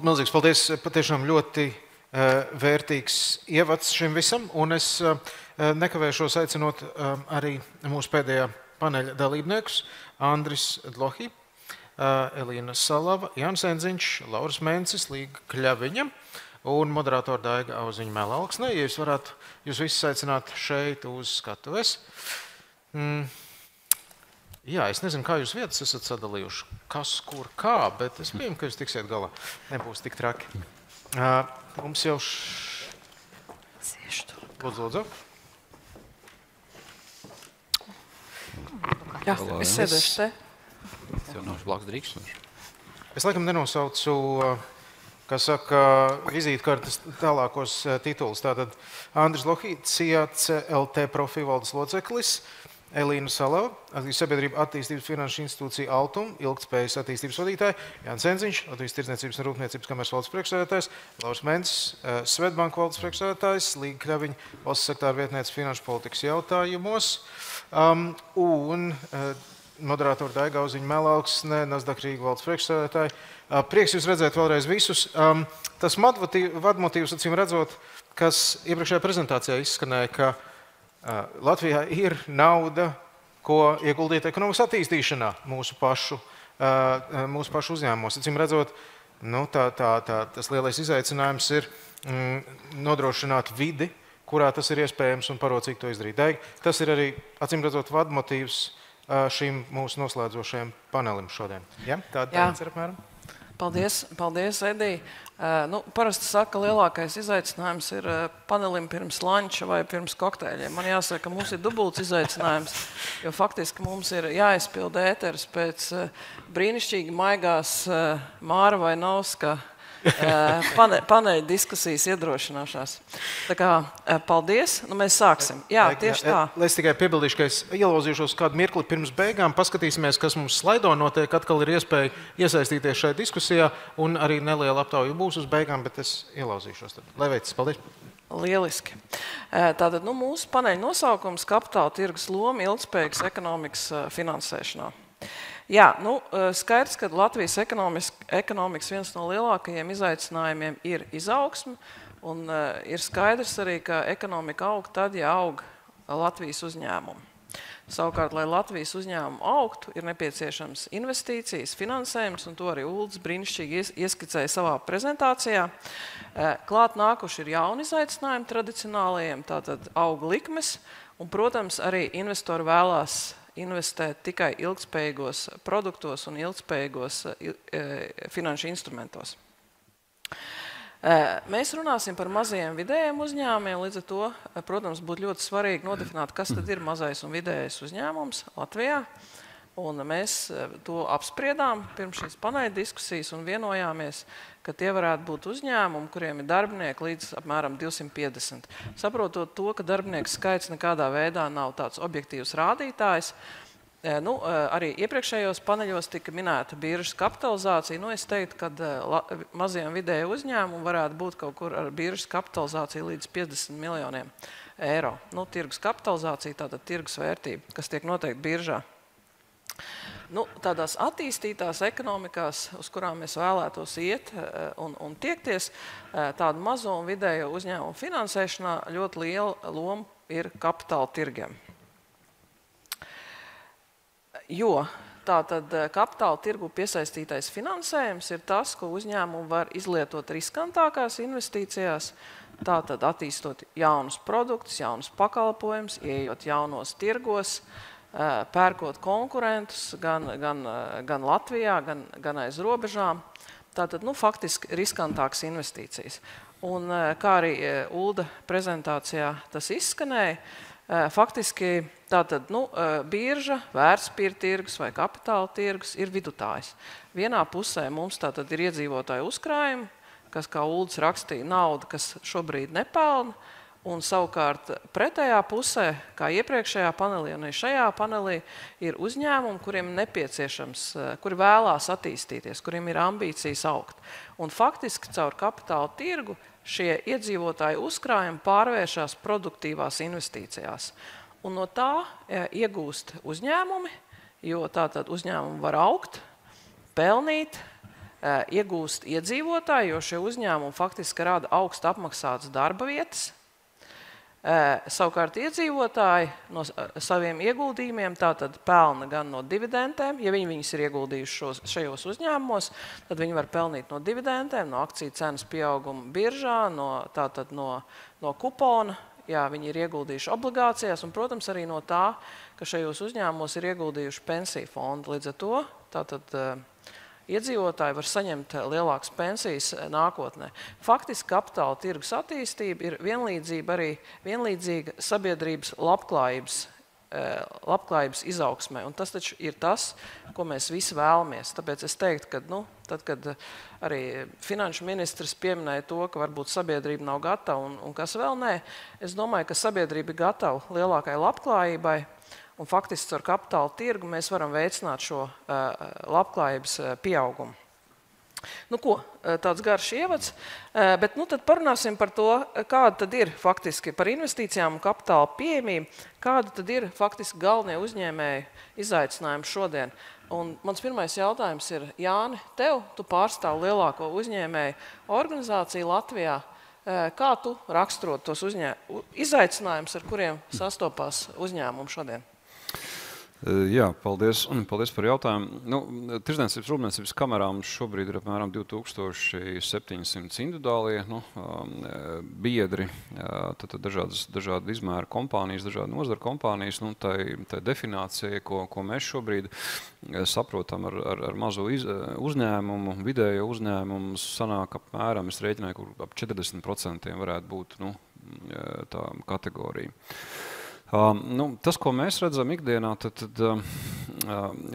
Milzīgs paldies, patiešām ļoti vērtīgs ievads šim visam, un es nekavēšos aicinot arī mūsu pēdējā paneļa dalībniekus Andris Dlohi, Elīna Salava, Jānis Enziņš, Lauris Mencis, Līga Kļaviņa un moderatora Daiga Auziņa Melauksne. Ja jūs varētu jūs visus aicināt šeit uz skatuves. Jā, es nezinu, kā jūs vietas esat sadalījuši, kas, kur, kā, bet es pieņemu, ka jūs tiksiet galā. Nebūs tik traki. Mums jau Lūdzu. Jā, es sēdēšu te. Es jau nav blakus drīkstnoši. Es laikam nenosaucu, kā saka, vizītkartes tālākos titulus. Tātad Andris Dlohi, CLT Profi valdes loceklis, Elīna Salava, sabiedrība attīstības finanšu institūcija Altum, ilgtspējas attīstības vadītāja, Jānis Enziņš, Latvijas tirdzniecības un rūpniecības kameras valdes priekšsēdētājs, Lauris Mencis, Svetbanka valdes priekšsēdētājs, Līga Kļaviņa, valsts sektāra vietniece finanšu politikas jautājumos, un moderatora Daiga Auziņa Melauksne, Nasdaq Rīga valdes priekšsēdētāja. Prieks jūs redzēt vēlreiz visus. Tas vadmotīvs, acīm redzot, kas iepriekšējā prezentācijā izskanēja, ka Latvijā ir nauda, ko ieguldīt ekonomikas attīstīšanā mūsu pašu uzņēmumos. Acīm redzot, tas lielais izaicinājums ir nodrošināt vidi, kurā tas ir iespējams un parocīgi to izdarīt. Daigi, tas ir arī, acīm redzot, vadmotīvs šīm mūsu noslēdzošajiem panelim šodien. Ja? Tāds ir apmēram. Paldies, Edī. Parasti saka, lielākais izaicinājums ir panelim pirms lanča vai pirms kokteļiem. Man jāsaka, ka mums ir dubults izaicinājums, jo faktiski mums ir jāizpilda ēteres pēc brīnišķīgi maigās Māra vai Nauska Paneļdiskusijas iedrošināšās. Tā kā, paldies, mēs sāksim. Jā, tieši tā. Es tikai piebildīšu, ka es ielauzīšos kādu mirkli pirms beigām, paskatīsimies, kas mums slaido notiek, atkal ir iespēja iesaistīties šajā diskusijā, un arī neliela aptauja būs uz beigām, bet es ielauzīšos tad. Lai veicis, paldies! Lieliski. Tātad, mūsu paneļa nosaukums Kapitāla tirgus loma ilgtspējīgas ekonomikas finansēšanā. Jā, skaidrs, ka Latvijas ekonomikas viens no lielākajiem izaicinājumiem ir izaugsme, un ir skaidrs arī, ka ekonomika aug tad, ja aug Latvijas uzņēmumi. Savukārt, lai Latvijas uzņēmumu augtu, ir nepieciešams investīcijas, finansējums, un to arī Uldis brīnišķīgi ieskicēja savā prezentācijā. Klāt nākuši ir jauni izaicinājumi tradicionālajiem, tātad auga likmes, un, protams, arī investori vēlās investēt tikai ilgtspējīgos produktos un ilgtspējīgos finanšu instrumentos. Mēs runāsim par mazajiem vidējiem uzņēmumiem, līdz ar to, protams, būtu ļoti svarīgi nodefinēt, kas tad ir mazais un vidējais uzņēmums Latvijā. Un mēs to apspriedām pirms šīs paneļdiskusijas un vienojāmies, ka tie varētu būt uzņēmumi, kuriem ir darbinieki līdz apmēram 250. Saprotot to, ka darbinieku skaits nekādā veidā nav tāds objektīvs rādītājs, arī iepriekšējos paneļos tika minēta biržas kapitalizācija. Es teiktu, ka maziem vidēju uzņēmumu varētu būt kaut kur ar biržas kapitalizāciju līdz 50 miljoniem eiro. Tirgus kapitalizācija, tātad tirgus vērtība, kas tiek noteikti biržā. Tādās attīstītās ekonomikās, uz kurām mēs vēlētos iet un tiekties, tādu mazo un vidējo uzņēmumu finansēšanā ļoti liela loma ir kapitāla tirgiem. Jo tātad kapitāla tirgu piesaistītais finansējums ir tas, ko uzņēmumi var izlietot riskantākās investīcijās, tātad attīstot jaunus produktus, jaunus pakalpojumus, ieejot jaunos tirgos, pērkot konkurentus gan Latvijā, gan aiz robežām. Tātad, faktiski riskantākas investīcijas. Un kā arī Ulda prezentācijā tas izskanēja, Faktiski tātad, birža, vērtspapīru tirgus vai kapitāla tirgus ir vidutājs. Vienā pusē mums tātad ir iedzīvotāju uzkrājumi, kas, kā Uldis rakstīja, nauda, kas šobrīd nepelna, un savukārt pretējā pusē, kā iepriekšējā panelī un šajā panelī, ir uzņēmumi, kuriem nepieciešams, kuri vēlās attīstīties, kuriem ir ambīcijas augt. Un faktiski caur kapitāla tirgu šie iedzīvotāju uzkrājumi pārvēršās produktīvās investīcijās. Un no tā iegūst uzņēmumi, jo tātad uzņēmumi var augt, pelnīt, iegūst iedzīvotāji, jo šie uzņēmumi faktiski rada augstu apmaksātas darba vietas. Savukārt iedzīvotāji no saviem ieguldījumiem tātad pelna gan no dividendēm, ja viņi viņus ir ieguldījuši šajos uzņēmumos, tad viņi var pelnīt no dividendēm, no akciju cenas pieauguma biržā, tātad no kupona, ja viņi ir ieguldījuši obligācijās, un, protams, arī no tā, ka šajos uzņēmumos ir ieguldījuši pensiju fondi. Līdz ar to tātad iedzīvotāji var saņemt lielākas pensijas nākotnē. Faktiski kapitāla tirgus attīstība ir vienlīdzīga sabiedrības labklājības izaugsmē. Un tas taču ir tas, ko mēs visi vēlamies. Tāpēc es teiktu, ka tad, kad arī Finanšu ministrs pieminēja to, ka varbūt sabiedrība nav gatava un kas vēl nē, es domāju, ka sabiedrība ir gatava lielākai labklājībai. Un faktiski ar kapitāla tirgu mēs varam veicināt šo labklājības pieaugumu. Tāds garš ievads, bet tad parunāsim par to, kāda tad ir faktiski par investīcijām un kapitāla pieejamību, kāda tad ir faktiski galvenie uzņēmēji izaicinājumi šodien. Un mans pirmais jautājums ir, Jāni, tu pārstāv lielāko uzņēmēju organizāciju Latvijā. Kā tu raksturot tos izaicinājumus, ar kuriem sastopās uzņēmumi šodien? Jā, paldies par jautājumu. Tirdzniecības rūpniecības kamerām šobrīd ir apmēram 2700 individuālie biedri, tad dažādi izmēra kompānijas, dažādi nozara kompānijas. Tā definīcija, ko mēs šobrīd saprotam ar mazo uzņēmumu, vidējo uzņēmumu, sanāk apmēram, es rēķināju, kur ap 40% varētu būt tā kategorija. Tas, ko mēs redzam ikdienā, tad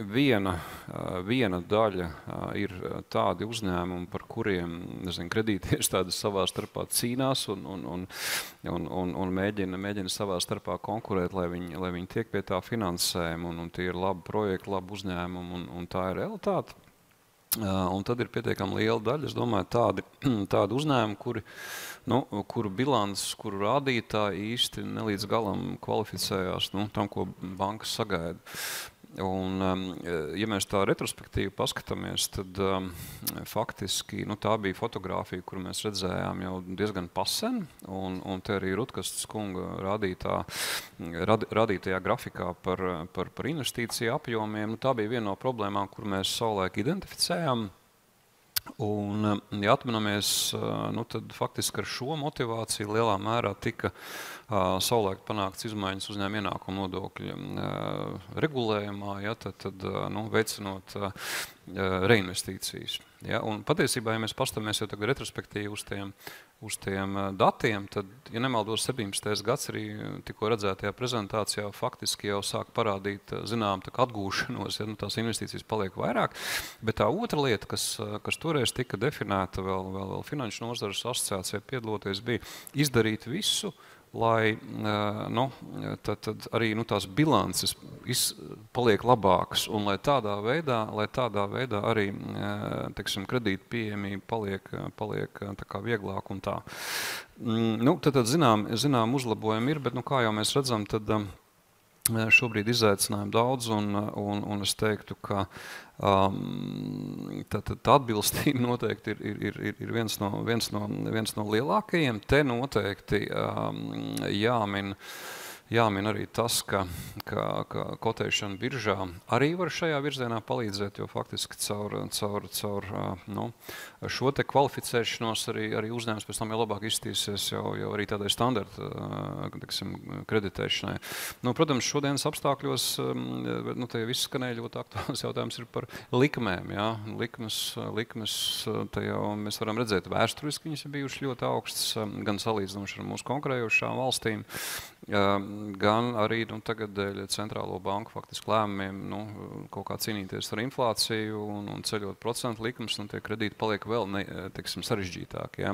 viena daļa ir tādi uzņēmumi, par kuriem kredītiestādes savā starpā cīnās un mēģina savā starpā konkurēt, lai viņi tiek pie tā finansējuma, un tie ir labi projekti, labi uzņēmumi, un tā ir realitāte. Un tad ir pietiekami liela daļa, es domāju, tādi uzņēmumi, kuru bilants, kuru rādītāji īsti nelīdz galam kvalificējās tam, ko bankas sagaida. Un, ja mēs tā retrospektīvi paskatāmies, tad faktiski tā bija fotogrāfija, kuru mēs redzējām jau diezgan pasen, un te arī Rutkastas kunga rādītajā grafikā par investīciju apjomiem. Tā bija viena no problēmām, kur mēs savulaik identificējām. Un, ja atminamies, tad faktiski ar šo motivāciju lielā mērā tika savulaik panākts izmaiņas uzņēmuma ienākuma nodokļa regulējumā, tad veicinot reinvestīcijas. Ja? Un patiesībā, ja mēs pastamies jau tagad retrospektīvi uz tiem datiem, tad, ja nemaldos, 17. gads arī tikko redzētajā prezentācijā faktiski jau sāk parādīt atgūšanos, ja tās investīcijas paliek vairāk. Bet tā otra lieta, kas toreiz tika definēta vēl Finanšu nozares asociācijā piedaloties, bija izdarīt visu, lai tad arī tās bilances paliek labākas, un lai tādā veidā arī kredīta pieejamība paliek tā kā vieglāk un tā. Tad zinām uzlabojumi ir, bet kā jau mēs redzam, tad šobrīd izaicinājumi daudz, un es teiktu, ka tā atbilstība noteikti ir viens no lielākajiem. Te noteikti jāmin arī tas, ka kotēšana biržā arī var šajā virzienā palīdzēt, jo faktiski caur šo te kvalificēšanos arī uzņēmums pēc tam jau labāk izstīsies jau arī tādai standarta kreditēšanai. Protams, šodienas apstākļos te viss skanēja ļoti aktuāls jautājums ir par likmēm. Ja? Likmes te jau mēs varam redzēt vēsturiski, viņas ir bijušas ļoti augstas, gan salīdzinoši ar mūsu konkurējošām valstīm. gan arī tagad dēļ centrālo banku faktiski lēmumiem kaut kā cīnīties ar inflāciju un ceļot procentu likums, tie kredīti paliek vēl sarežģītāki. Ja?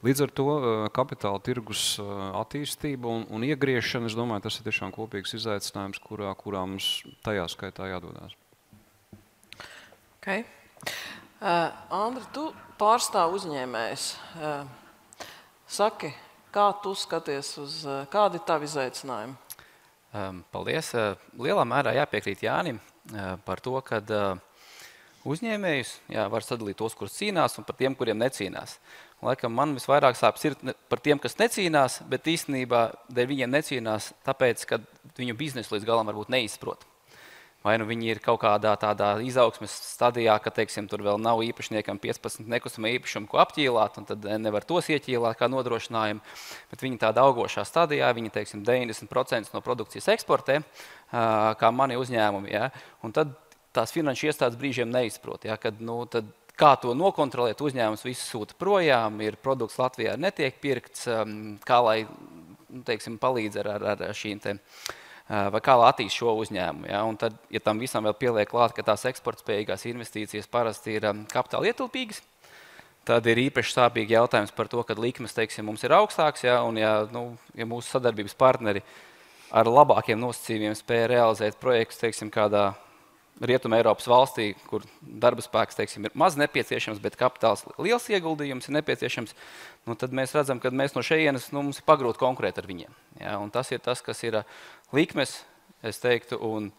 Līdz ar to kapitāla tirgus attīstība un iegriešana, es domāju, tas ir tiešām kopīgs izaicinājums, kurā mums tajā skaitā jādodās. Okay. Andri, tu pārstāv uzņēmējs. Saki, kā tu skaties uz kādi tavi izaicinājumi? Paldies. Lielā mērā jāpiekrīt Jānim par to, ka uzņēmējus var sadalīt tos, kurus cīnās, un par tiem, kuriem necīnās. Laikam man visvairāk sāp sirds par tiem, kas necīnās, bet īstenībā dēļ viņiem necīnās, tāpēc, ka viņu biznesu līdz galam varbūt neizprot. Vai viņi ir kaut kādā tādā izaugsmes stadijā, ka, teiksim, tur vēl nav īpašniekam 15 nekustamā īpašumu, ko apķīlāt, un tad nevar tos ieķīlāt kā nodrošinājumu, bet viņi tādā augošā stadijā, viņi, teiksim, 90% no produkcijas eksportē, kā mani uzņēmumi, ja? Un tad tās finanšu iestādes brīžiem neizprot, ja? Kad, tad kā to nokontrolēt, uzņēmums visu sūta projām, ir produkts Latvijā netiek pirkts, kā lai, teiksim, palīdz ar šīm te vai kā lai attīst šo uzņēmumu. Ja? Un tad, ja tam visam vēl pieliek klāt, ka tās eksportspējīgās investīcijas parasti ir kapitāla ietilpīgas, tad ir īpaši sāpīgi jautājums par to, ka likmes, teiksim, mums ir augstāks, ja? Un ja mūsu sadarbības partneri ar labākiem nosacījumiem spēja realizēt projektus, teiksim, kādā Rietuma Eiropas valstī, kur darba spēks, teiksim, ir maz nepieciešams, bet kapitāls liels ieguldījums ir nepieciešams, tad mēs redzam, ka mēs no šejienes mums ir pagrūti konkurēt ar viņiem. Ja? Un tas ir tas, kas ir likmes, es teiktu, un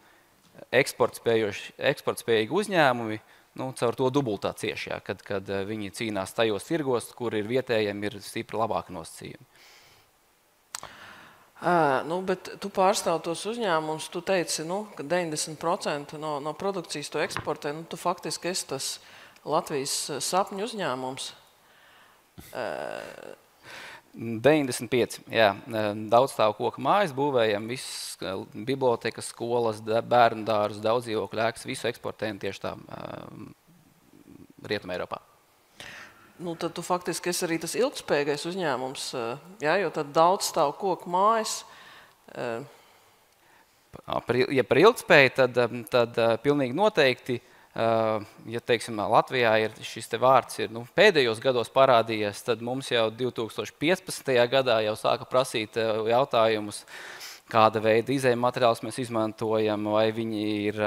eksportspējīgi uzņēmumi, caur to dubultā cieši, ja? Kad viņi cīnās tajos tirgos, kur ir vietējiem, ir stipri labāki nosacījumi. Bet tu pārstāv tos uzņēmumus, tu teici, ka 90% no produkcijas tu eksportē, tu faktiski esi tas Latvijas sapņu uzņēmums. 95, jā. Daudzstāvu koku mājas būvējam, visas bibliotekas, skolas, bērnu dārzus, daudz dzīvokļu ēkas, visu eksportējam tieši tā Rietumē Eiropā. Tad tu faktiski esi arī tas ilgspējīgais uzņēmums, ja, jo tad daudz stāv koku mājas. Ja par ilgspēju, tad pilnīgi noteikti, ja, teiksim, Latvijā ir šis te vārds ir pēdējos gados parādījies, tad mums jau 2015. gadā jau sāka prasīt jautājumus, kāda veida izējuma materiālus mēs izmantojam, vai viņi ir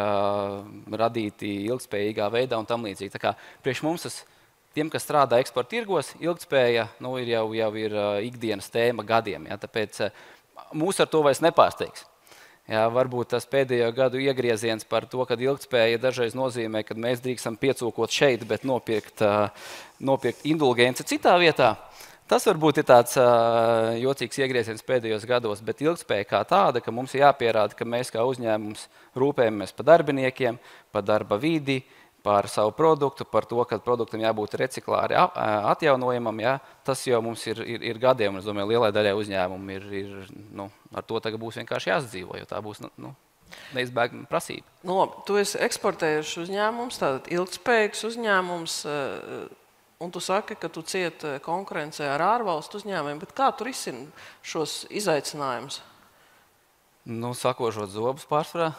radīti ilgspējīgā veidā un tam līdzīgi. Tā kā priekš mums tiem, kas strādā eksporta tirgos, ilgtspēja jau ir ikdienas tēma gadiem. Ja, tāpēc mūs ar to vairs nepārsteigs. Ja, varbūt tas pēdējo gadu iegrieziens par to, ka ilgtspēja dažreiz nozīmē, ka mēs drīkstam piecūkot šeit, bet nopirkt indulgenci citā vietā. Tas varbūt ir tāds jocīgs iegrieziens pēdējos gados, bet ilgtspēja kā tāda, ka mums ir jāpierāda, ka mēs kā uzņēmums rūpējamies par darbiniekiem, par darba vidi, par savu produktu, par to, ka produktam jābūt reciklāri atjaunojamam, ja, tas jau mums ir gadiem, un es domāju, lielai daļai uzņēmumu ar to tagad būs vienkārši jāsadzīvo, jo tā būs neizbēgama prasība. Tu esi eksportējuši uzņēmums, tātad ilgspējīgs uzņēmums, un tu saki, ka tu ciet konkurencē ar ārvalstu uzņēmumiem, bet kā tu risini šos izaicinājumus? Sakožot zobus pārsvarā.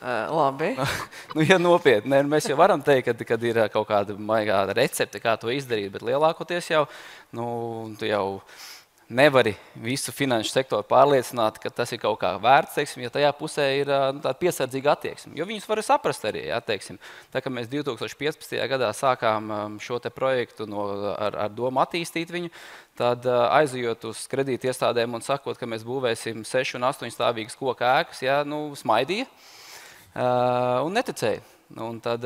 Labi. Ja nopietni, mēs jau varam teikt, kad ir kaut kāda maigā recepte, kā to izdarīt, bet lielākoties jau, tu jau nevari visu finanšu sektoru pārliecināt, ka tas ir kaut kā vērts, teiksim, ja tajā pusē ir tāda piesardzīga attieksme. Jo viņus var saprast arī, ja, teiksim. Tā kā mēs 2015. gadā sākām šo te projektu ar domu attīstīt viņu, tad aizejot uz kredīti iestādēm un sakot, ka mēs būvēsim 6 un 8 stāvīgas koka ēkas, ja, smaidīja. Un neticēja. Un tad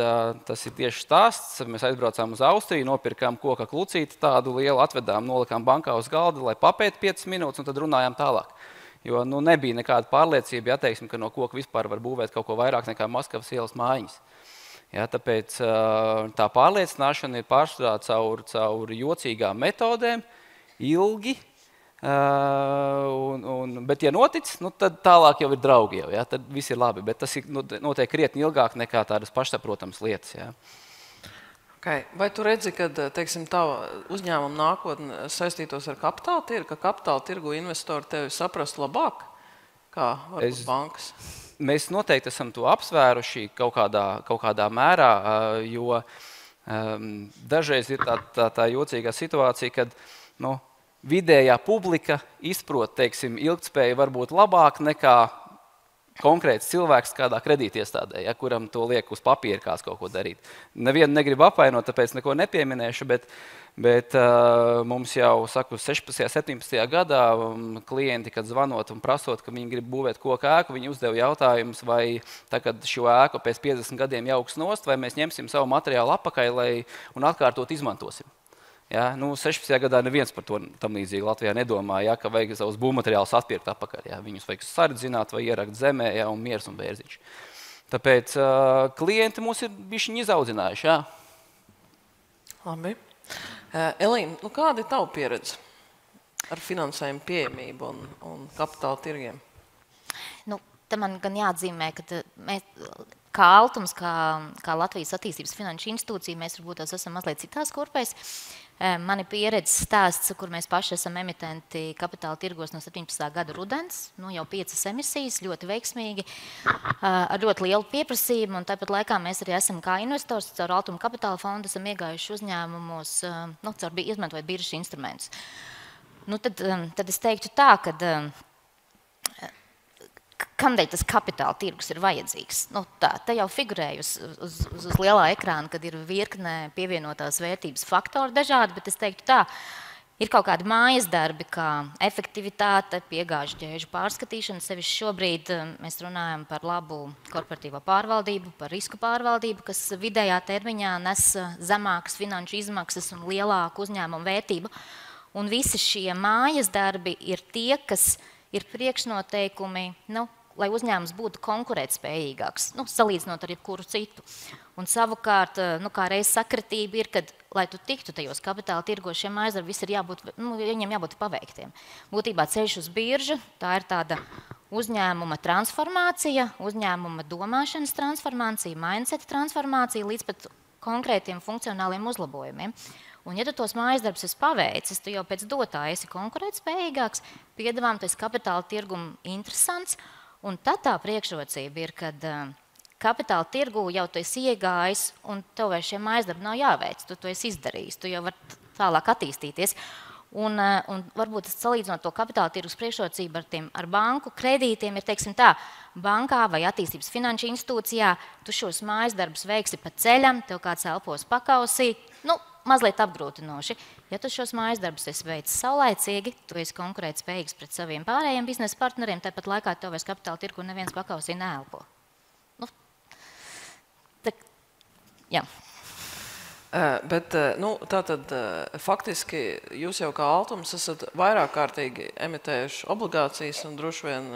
tas ir tieši stāsts. Mēs aizbraucām uz Austriju, nopirkām koka klucīti, tādu lielu atvedām, nolikām bankā uz galda, lai papēt 5 minūtes, un tad runājām tālāk. Jo nebija nekāda pārliecība, ja teiksim, ka no koka vispār var būvēt kaut ko vairāk nekā Maskavas ielas mājiņas. Ja, tāpēc tā pārliecināšana ir pārsvarā caur jocīgām metodēm, ilgi. Bet ja notic, tad tālāk jau ir draugi jau, ja? Tad viss ir labi, bet tas ir notiek krietni ilgāk nekā tādas pašsaprotamas lietas. Ja? Okay. Vai tu redzi, ka teiksim, tava uzņēmuma nākotne saistītos ar kapitāla tirgu, ka kapitāla tirgu investori tevi saprast labāk, kā varbūt bankas? Mēs noteikti esam to apsvēruši kaut kādā mērā, jo dažreiz ir tā jocīgā situācija, kad vidējā publika izprot, teiksim, ilgtspēju varbūt labāk nekā konkrēts cilvēks kādā kredītiestādē, kuram to liek uz papīra kāds kaut ko darīt. Nevienu negrib apvainot, tāpēc neko nepieminēšu, bet mums jau, saku, 16. 17. gadā klienti, kad zvanot un prasot, ka viņi grib būvēt koku ēku, viņi uzdeva jautājumus, vai tagad šo ēku pēc 50 gadiem jauks nost, vai mēs ņemsim savu materiālu apakaļ un atkārtot izmantosim. Ja, 16. gadā neviens par to tam līdzīgi Latvijā nedomāja, ka vajag savus būvmateriālus atpirkt apakaļ. Ja. Viņus vajag sardzināt vai ierakt zemē, un miers un bērziņš. Tāpēc klienti mūs ir bišķiņi izaudzinājuši. Ja. Labi. Elīna, kāda ir tava pieredze ar finansējumu pieejamību un kapitāla tirgiem? Te man gan jāatzīmē, ka mēs, kā Altums, kā Latvijas attīstības finanšu institūcija, mēs varbūt tās esam mazliet citās kurpēs. Mani pieredzes stāsts, kur mēs paši esam emitenti kapitāla tirgos no 17. gada rudens, jau 5 emisijas, ļoti veiksmīgi, ar ļoti lielu pieprasījumu, un tāpat laikā mēs arī esam kā investors, caur Altuma kapitāla fondu esam iegājuši uzņēmumos, izmantojot biržas instrumentus. Tad es teiktu tā, ka kādēļ tas kapitāla tirgus ir vajadzīgs? Te jau figurēju uz lielā ekrāna, kad ir virkne pievienotās vērtības faktori dažādi, bet es teiktu tā, ir kaut kādi mājas darbi, kā efektivitāte, piegāžu ķēžu pārskatīšana. Sevišķi šobrīd mēs runājam par labu korporatīvo pārvaldību, par risku pārvaldību, kas vidējā termiņā nes zemākas finanšu izmaksas un lielāku uzņēmumu vērtību. Un visi šie mājas darbi ir tie, kas ir priekšnoteikumi, lai uzņēmums būtu konkurētspējīgāks, salīdzinot ar jebkuru citu. Un savukārt, kā reiz sakritība ir, kad, lai tu tiktu tajos kapitāla tirgos, šiem aizdarbi visi ir jābūt, viņiem jābūt paveiktiem. Būtībā ceļš uz biržu, tā ir tāda uzņēmuma transformācija, uzņēmuma domāšanas transformācija, mindset transformācija līdz pat konkrētiem funkcionāliem uzlabojumiem. Un, ja tu tos mājasdarbus esi paveicis, tu jau pēc dotā esi konkurētspējīgāks, piedāvām tu esi kapitāla tirgumu interesants, un tad tā priekšrocība ir, kad kapitāla tirgu jau tu esi iegājis, un tev vairs šie mājasdarbi nav jāveic, tu esi izdarījis, tu jau vari tālāk attīstīties. Un varbūt salīdzinot to kapitāla tirgus priekšrocību ar banku kredītiem, ir, teiksim tā, bankā vai attīstības finanšu institūcijā, tu šos mājasdarbus veiksi pa ceļam, tev kāds elpos pakausī, mazliet apgrūtinoši. Ja tu šos mājasdarbus esi veicis saulaicīgi, tu esi konkurētspējīgs pret saviem pārējiem biznesa partneriem, tāpat laikā tev vairs kapitāla tirgu neviens pakausī neelpo. Jā. Bet, tātad, faktiski jūs jau kā Altums esat vairāk kārtīgi emitējuši obligācijas un droši vien,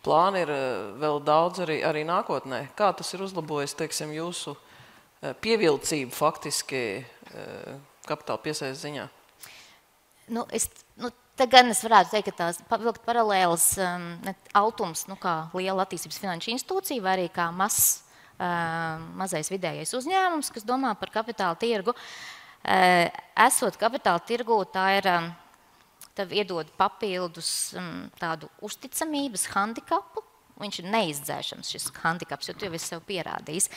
plāni ir vēl daudz arī nākotnē. Kā tas ir uzlabojis, teiksim, jūsu pievilcību faktiski kapitāla piesaistes ziņā? Te gan es varētu teikt, ka tās vilkt paralēlas Altums, kā liela attīstības finanšu institūcija, vai arī kā mazais vidējais uzņēmums, kas domā par kapitāla tirgu. Esot kapitāla tirgu, tā ir, tev iedod papildus tādu uzticamības handikapu. Viņš ir neizdzēšams, šis handikaps, jo tu jau esi sev pierādījis.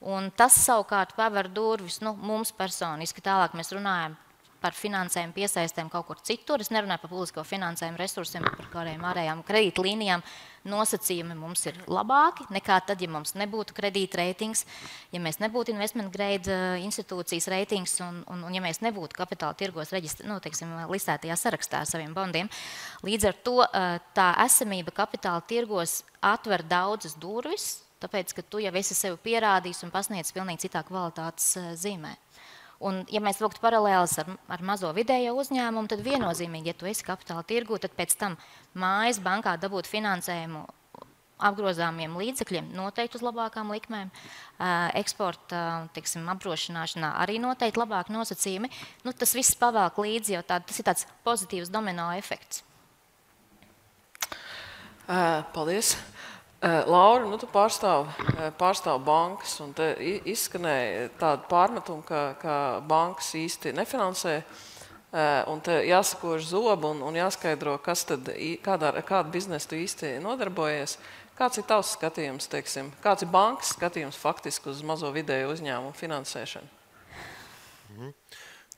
Un tas savukārt paver durvis mums personiski. Tālāk mēs runājam par finansējumu piesaistēm kaut kur citur. Es nerunāju par publisko finansējumu resursiem, par kādiem ārējām kredītlīnijām. Nosacījumi mums ir labāki nekā tad, ja mums nebūtu kredītreitings, ja mēs nebūtu investment grade institūcijas reitings un ja mēs nebūtu kapitāla tirgos listētajā sarakstā ar saviem bondiem. Līdz ar to tā esamība kapitāla tirgos atver daudzas durvis, tāpēc, ka tu jau esi sevi pierādījis un pasniedz pilnīgi citā kvalitātes zīmē. Un, ja mēs vilktu paralēlas ar mazo vidējo uzņēmumu, tad viennozīmīgi, ja tu esi kapitāla tirgu, tad pēc tam mājas bankā dabūt finansējumu apgrozāmiem līdzekļiem noteikti uz labākām likmēm, eksporta, apdrošināšanā arī noteikti labāk nosacījumi. Tas viss pavēlk līdzi, jo tas ir tāds pozitīvs domino efekts. Paldies. Laura, tu pārstāv bankas, un te izskanēja tāda pārmetuma, ka bankas īsti nefinansē, un te jāsakož zobu un jāskaidro, kādu biznesu tu īsti nodarbojies. Kāds ir tavs skatījums, teiksim? Kāds ir bankas skatījums faktiski uz mazo vidēju uzņēmumu finansēšanu?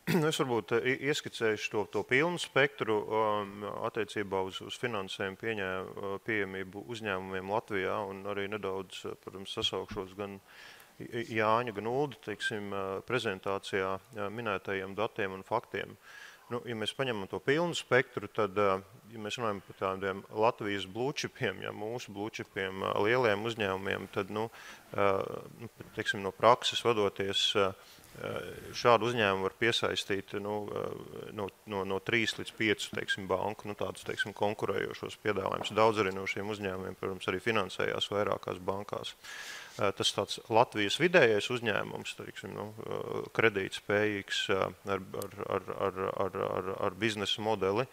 Es varbūt ieskicējuši to pilnu spektru attiecībā uz finansējumu pieejamību uzņēmumiem Latvijā un arī nedaudz, protams, sasaukšos gan Jāņa, gan Ulda, teiksim, prezentācijā minētajiem datiem un faktiem. Ja mēs paņemam to pilnu spektru, tad, ja mēs runājam par tādiem Latvijas blūčipiem, mūsu blūčipiem, lieliem uzņēmumiem, tad, teiksim, no prakses vadoties, šādu uzņēmumu var piesaistīt no 3 līdz 5 teiksim, banku, tādus teiksim, konkurējošos piedāvājumus. Daudz arī no šiem uzņēmumiem, protams, arī finansējās vairākās bankās. Tas tāds Latvijas vidējais uzņēmums, teiksim, kredītspējīgs ar biznesa modeli,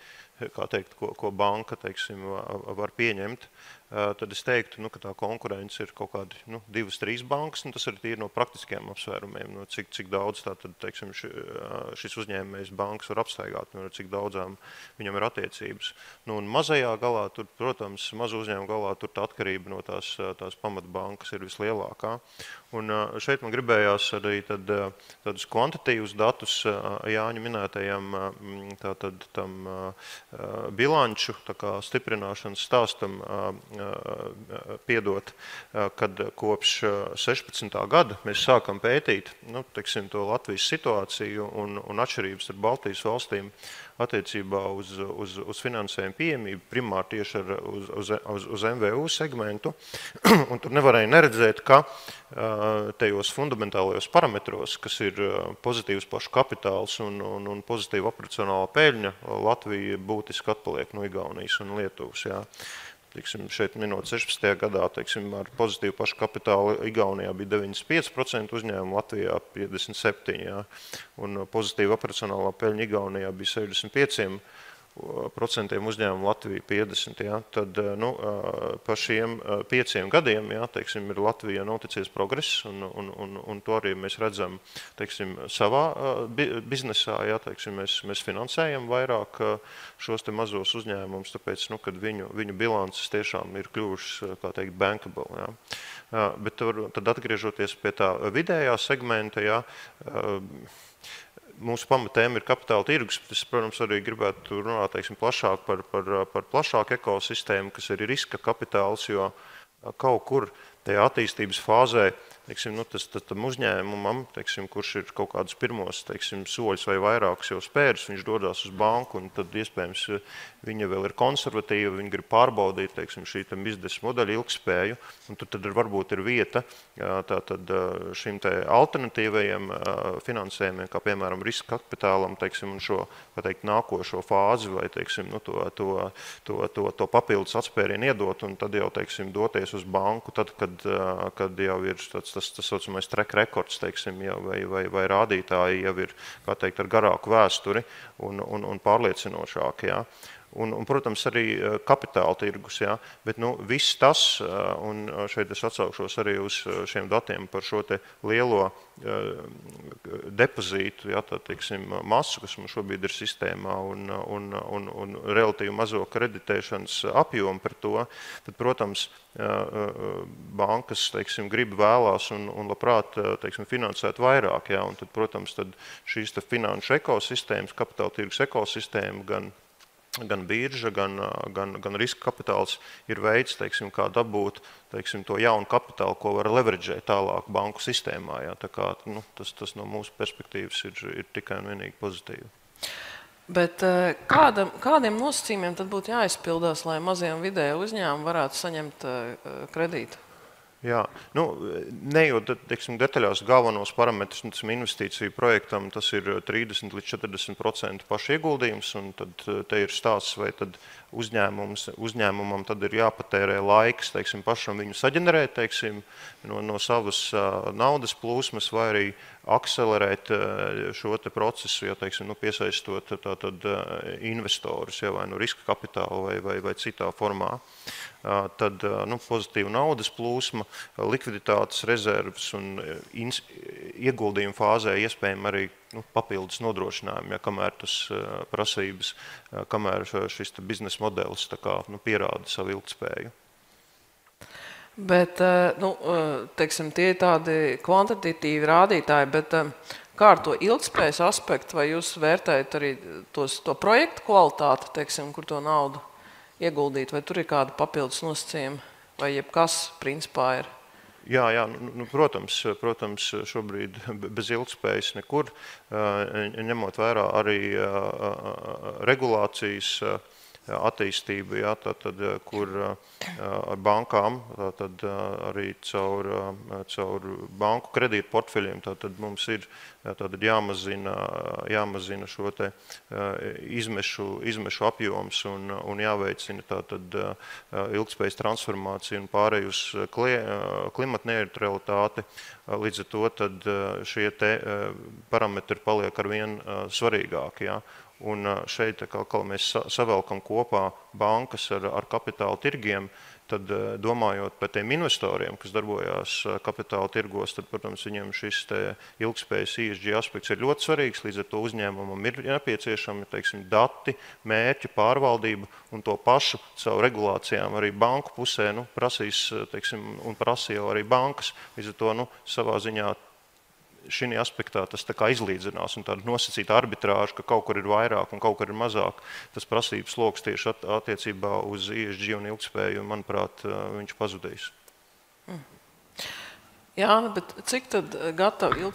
kā teikt, ko banka, teiksim, var pieņemt, tad es teiktu, ka tā konkurence ir kaut kādi 2-3 bankas, un tas arī tīri no praktiskiem apsvērumiem, cik daudz tātad, teiksim, šis uzņēmējs bankas var apstaigāt, cik daudzām viņam ir attiecības. Un mazajā galā, tur, protams, mazu uzņēmumu galā, tur tā atkarība no tās pamatbankas ir vislielākā. Un šeit man gribējās arī tādus kvantitīvus datus Jāņa minētajam tam bilanču stiprināšanas stāstam piedot, kad kopš 16. gada mēs sākam pētīt teiksim, to Latvijas situāciju un atšķirības ar Baltijas valstīm attiecībā uz finansējumu pieejamību, primāri tieši uz MVU segmentu. Un tur nevarēja neredzēt, ka tajos fundamentālajos parametros, kas ir pozitīvs pašu kapitāls un pozitīva operacionāla peļņa, Latvija būtiski atpaliek no Igaunijas un Lietuvas. Jā. Teiksim, šeit minot 16. gadā, teiksim, ar pozitīvu pašu kapitālu Igaunijā bija 95% uzņēmumu, Latvijā 57%, jā, un pozitīva operacionālā peļņa Igaunijā bija 65% uzņēmumu, Latvija 50%, jā. Tad, pa šiem 5 gadiem, jā, teiksim, ir Latvijā noticies progress, un to arī mēs redzam, teiksim, savā biznesā, jā, teiksim, mēs finansējam vairāk šos te mazos uzņēmumus, tāpēc, kad viņu bilances tiešām ir kļuvušas, kā teikt, bankable, jā. Bet tad atgriežoties pie tā vidējā segmenta, jā, mūsu pamatēma ir kapitāla tirgus, bet es, protams, arī gribētu runāt, teiksim, plašāk par plašāku ekosistēmu, kas ir riska kapitāls, jo kaut kur tajā attīstības fāzē, teiksim, tam uzņēmumam, teiksim, kurš ir kaut kādus pirmos, teiksim, soļus vai vairākus jau spērus, viņš dodās uz banku, un tad, iespējams, viņa vēl ir konservatīva, viņa grib pārbaudīt, teiksim, šī biznesa modeļa ilgspēju, un tad varbūt ir vieta tātad šim te alternatīvajiem finansējumiem, kā, piemēram, riska kapitālam, teiksim, un šo, kā teikt, nākošo fāzi, vai, teiksim, to papildus atspērienu iedot, un tad jau, teiksim, doties uz banku, tad, kad jau ir tas saucamais track records, teiksim, jau, vai rādītāji jau ir, kā teikt, ar garāku vēsturi un pārliecinošāki, jā. Un, protams, arī kapitāla tirgus, jā. Bet, viss tas, un šeit es atsaukšos arī uz šiem datiem par šo te lielo depozītu, jā, tā, teiksim, masu, kas mums šobrīd ir sistēmā, un relatīvi mazo kreditēšanas apjomu par to, tad, protams, bankas, teiksim, grib vēlās un labprāt, teiksim, finansēt vairāk, jā, un tad, protams, tad šīs te finanšu ekosistēmas, kapitāla tirgus ekosistēma, gan birža, gan riska kapitāls ir veids, teiksim, kā dabūt, teiksim, to jaunu kapitālu, ko var leveragēt tālāk banku sistēmā, jā, tā kā, tas no mūsu perspektīvas ir tikai un vienīgi pozitīvi. Bet kādiem nosacījumiem tad būtu jāizpildās, lai mazie un vidēji uzņēmumi varētu saņemt kredītu? Jā, nejot, teiksim, detaļās galvenos parametrus, investīciju projektam, tas ir 30 līdz 40% pašu ieguldījums, un tad te ir stāsts, vai tad uzņēmumam tad ir jāpatērē laiks, teiksim, pašam viņu saģenerēt, teiksim, no savas naudas plūsmas, vai arī akcelerēt šo te procesu, ja, teiksim, piesaistot tātad investorus, ja, vai riska kapitāla vai citā formā. Tad pozitīva naudas plūsma, likviditātes rezerves un ieguldījuma fāzē iespējami arī papildus nodrošinājumi, ja, kamēr tas prasības, kamēr šis biznesa modelis tā kā, pierāda savu ilgtspēju. Bet, teiksim, tie ir tādi kvantitatīvi rādītāji, bet kā ar to ilgtspējas aspektu, vai jūs vērtējat arī to projektu kvalitāti, teiksim, kur to naudu ieguldīt, vai tur ir kāda papildus nosacījuma, vai jebkas principā ir? Jā, protams, šobrīd bez ilgtspējas nekur, ņemot vērā arī regulācijas attīstību, ja, tātad, kur ar bankām, tātad arī caur banku kredītu portfeļiem, tātad mums ir tātad jāmazina šo te izmešu apjoms un jāveicina tātad ilgtspējas transformācija un pārēj uz klimatneutralitāti. Līdz ar to tad šie te parametri paliek arvien svarīgāki, ja. Un šeit, kā mēs savelkam kopā bankas ar kapitāla tirgiem, tad domājot par tiem investoriem, kas darbojās kapitāla tirgos, tad, protams, viņiem šis ilgtspējas ESG aspekts ir ļoti svarīgs, līdz ar to uzņēmumam ir nepieciešami, teiksim, dati, mērķi, pārvaldība un to pašu savu regulācijām arī banku pusē, prasīs, teiksim, un prasīja arī bankas, līdz ar to, savā ziņā šī aspektā tas tā kā izlīdzinās un tāda nosacīta arbitrāža, ka kaut kur ir vairāk un kaut kur ir mazāk. Tas prasības sloks tieši attiecībā uz ESG un ilgtspēju, manuprāt, viņš pazudīs. Jā, bet cik tad gatavi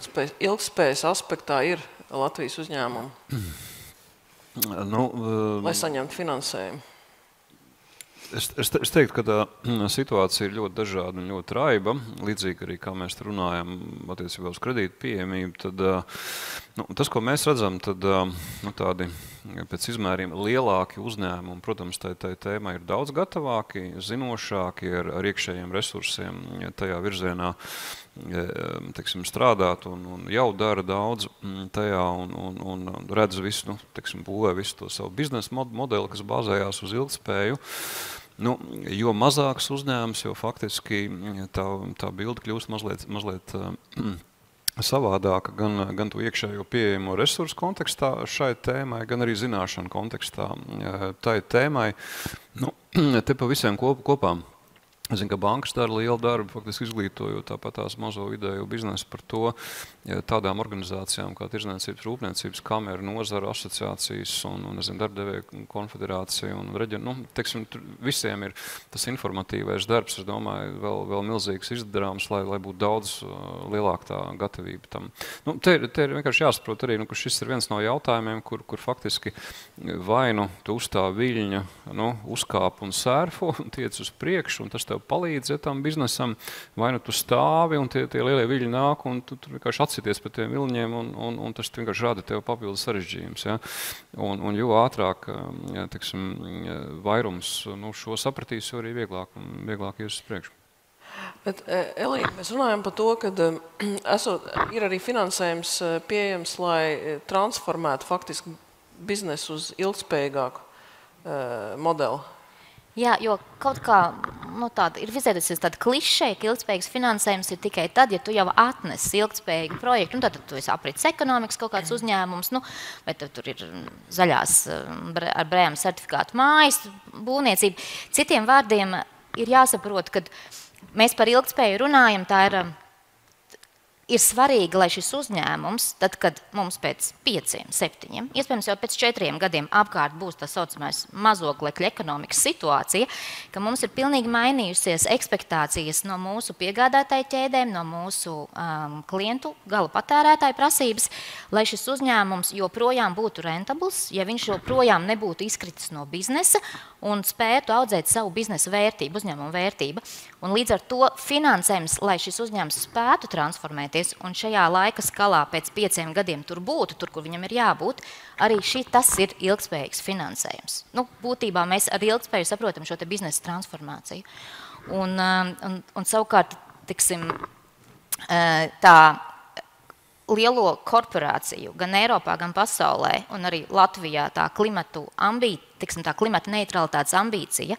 ilgtspējas aspektā ir Latvijas uzņēmumi? Lai saņemtu finansējumu? Es teiktu, ka tā situācija ir ļoti dažāda un ļoti raiba. Līdzīgi arī, kā mēs runājam attiecībā uz kredītu pieejamību, tad tas, ko mēs redzam, tad tādi pēc izmēriem lielāki uzņēmumi, protams, tai tēmai ir daudz gatavāki, zinošāki ar iekšējiem resursiem tajā virzienā, teiksim, strādāt un jau dara daudz tajā un redz visu, teiksim, būvē visu to savu biznesa modeli, kas bāzējās uz ilgtspēju. Jo mazāks uzņēmums, jo faktiski tā bilde kļūst mazliet savādāka gan to iekšējo pieejamo resursu kontekstā šai tēmai, gan arī zināšanu kontekstā tai tēmai. Te pa visiem kopā. Es zinu, ka bankas dara lielu darbu, faktiski izglītojot tāpat tās mazo vidējo biznesu par to tādām organizācijām kā Tirdzniecības rūpniecības kamera, nozara asociācijas un darbdevēju konfederācija un reģionu. Teiksim, visiem ir tas informatīvais darbs, es domāju, vēl milzīgs izdarāms, lai būtu daudz lielāka tā gatavība tam. Te ir vienkārši jāsaprot arī, ka šis ir viens no jautājumiem, kur faktiski vai tu uzstāv viļņa, uzkāp un sērfo un tiec uz priekšu, un tas tev palīdz tam biznesam, vai tu stāvi un tie lielie viļņi nāk un tu vienkārši atsities par tiem viļņiem un tas vienkārši rada tev papildu sarežģījums. Ja? Un jo ātrāk, teiksim, vairums šo sapratīs, jo arī vieglāk ies uz priekšu. Bet, Elīna, mēs runājam par to, ka ir arī finansējums pieejams, lai transformētu faktiski biznesu uz ilgspējīgāku modeli. Jā, jo kaut kā tāda ir izveidojusies tāda klišeja, ka ilgspējīgs finansējums ir tikai tad, ja tu jau atnesi ilgspējīgu projektu, tad tu esi aprits ekonomikas kaut kāds uzņēmums, vai tur ir zaļās ar brēmu certifikātu mājas būvniecība. Citiem vārdiem ir jāsaprot, ka mēs par ilgspēju runājam, tā ir svarīgi, lai šis uzņēmums, tad, kad mums pēc 5, 7, iespējams jau pēc 4 gadiem apkārt būs tā saucamais mazoglekļa ekonomikas situācija, ka mums ir pilnīgi mainījusies ekspektācijas no mūsu piegādātāju ķēdēm, no mūsu klientu gala patērētāju prasības, lai šis uzņēmums joprojām būtu rentabls, ja viņš joprojām nebūtu izkritis no biznesa un spētu audzēt savu biznesa vērtību, uzņēmumu vērtību. Un līdz ar to finansējums, lai šis uzņēmums spētu transformēties un šajā laika skalā pēc 5 gadiem tur būtu, tur, kur viņam ir jābūt, arī tas ir ilgspējīgs finansējums. Būtībā mēs ar ilgspēju saprotam šo te biznesa transformāciju. Un savukārt, tiksim, tā lielo korporāciju, gan Eiropā, gan pasaulē, un arī Latvijā tā klimata neutralitātes ambīcija,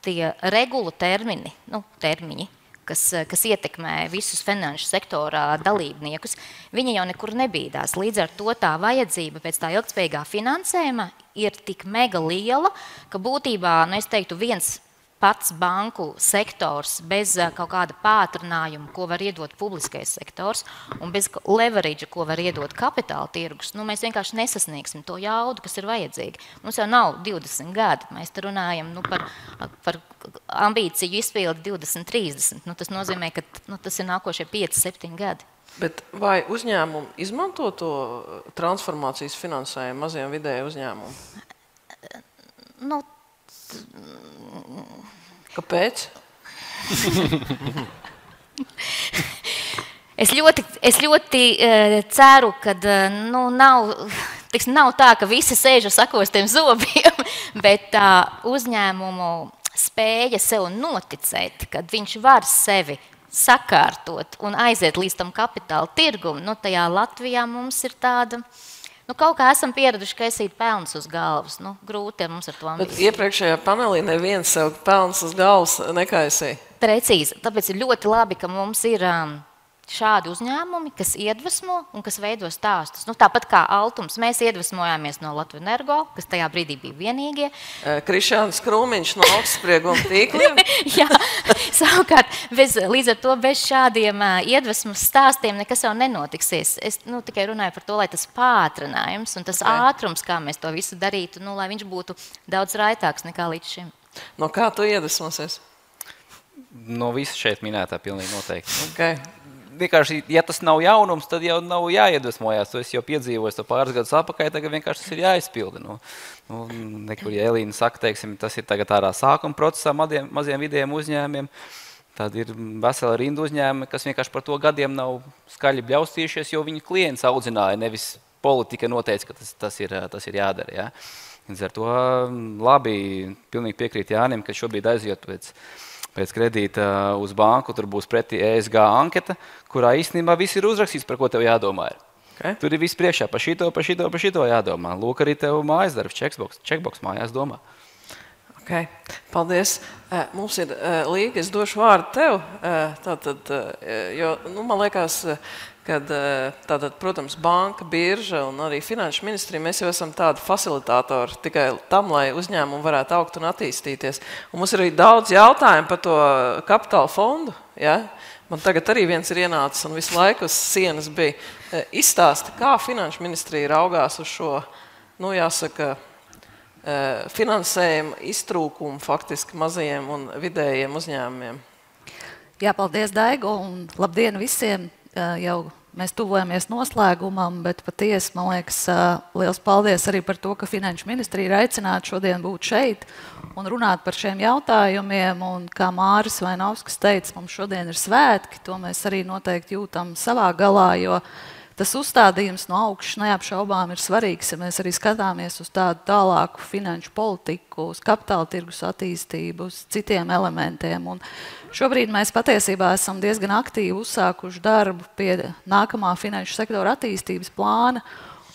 tie regulu termiņi, kas ietekmē visus finanšu sektorā dalībniekus, viņi jau nekur nebīdās. Līdz ar to tā vajadzība pēc tā ilgtspējīgā finansējuma ir tik mega liela, ka būtībā, es teiktu, viens pats banku sektors bez kaut kāda pātrinājuma, ko var iedot publiskais sektors, un bez leverage, ko var iedot kapitāla tirgus, mēs vienkārši nesasniegsim to jaudu, kas ir vajadzīga. Mums jau nav 20 gadi, mēs te runājam par ambīciju izpildi 2030. Tas nozīmē, ka tas ir nākošie 5-7 gadi. Bet vai uzņēmumi izmanto to transformācijas finansējumu maziem vidēju uzņēmumu? Kāpēc? Es ļoti ceru, ka nav tā, ka visi sēž ar sakostiem zobiem, bet uzņēmumu spēja sev noticēt, kad viņš var sevi sakārtot un aiziet līdz tam kapitāla tirgumu. Tajā Latvijā mums ir tāda... kaut kā esam pieraduši, ka esīt pelns uz galvas. Grūti mums ar to ambīciju. Bet iepriekšējā panelī neviens sev pelns uz galvas nekaisīja. Precīzi. Tāpēc ir ļoti labi, ka mums ir šādi uzņēmumi, kas iedvesmo un kas veido stāstus. Tāpat kā Altums, mēs iedvesmojāmies no Latvijas Energo, kas tajā brīdī bija vienīgie. Krišjāns Krūmiņš no augstsprieguma tīkliem. Jā, savukārt, līdz ar to bez šādiem iedvesmas stāstiem nekas jau nenotiksies. Es tikai runāju par to, lai tas pātrinājums un tas ātrums, kā mēs to visu darītu, lai viņš būtu daudz raitāks nekā līdz šim. No kā tu iedvesmosies? No visa šeit minētā pilnīgi noteikti. Okay. Vienkārši, ja tas nav jaunums, tad jau nav jāiedvesmojās. To es jau piedzīvoju pāris gadus atpakaļ, tagad vienkārši tas ir jāizpilda. Nekur, ja Elīna saka, teiksim, tas ir tagad tādā sākuma procesā maziem vidējiem uzņēmumiem, tad ir vesela rinda uzņēmumi, kas vienkārši par to gadiem nav skaļi bļaustījušies, jo viņu klients audzināja, nevis politika noteica, ka tas ir jādara. Ja? Līdz ar to labi, pilnīgi piekrīt Jānim, ka šobrīd aiziet pēc kredīta uz banku, tur būs pretī ESG anketa, kurā īstenībā viss ir uzrakstīts, par ko tev jādomā ir. Okay. Tur ir viss priekšā, par šito jādomā. Lūk, arī tev mājas darbs, checkbox mājās domā. Okay. Paldies. Mums ir Līga, es došu vārdu tev. Jo, man liekas, kad, protams, banka, birža un arī Finanšu ministrija, mēs jau esam tādi facilitātori tikai tam, lai uzņēmumi varētu augt un attīstīties. Un mums ir arī daudz jautājumu par to kapitāla fondu. Ja? Man tagad arī viens ir ienācis un visu laiku uz sienas bija. Izstāsti, kā Finanšu ministrija raugās uz šo, jāsaka, finansējumu iztrūkumu faktiski mazajiem un vidējiem uzņēmumiem. Jā, paldies, Daigo, un labdien visiem. Jau mēs tuvojamies noslēgumam, bet patiesi, man liekas, liels paldies arī par to, ka Finanšu ministrija ir aicināta šodien būt šeit un runāt par šiem jautājumiem. Un kā Māris Vainovskis teica, mums šodien ir svētki, to mēs arī noteikti jūtam savā galā, jo tas uzstādījums no augšas neapšaubām ir svarīgs, ja mēs arī skatāmies uz tādu tālāku finanšu politiku, uz kapitāla tirgus attīstību, uz citiem elementiem. Un šobrīd mēs patiesībā esam diezgan aktīvi uzsākuši darbu pie nākamā finanšu sektora attīstības plāna,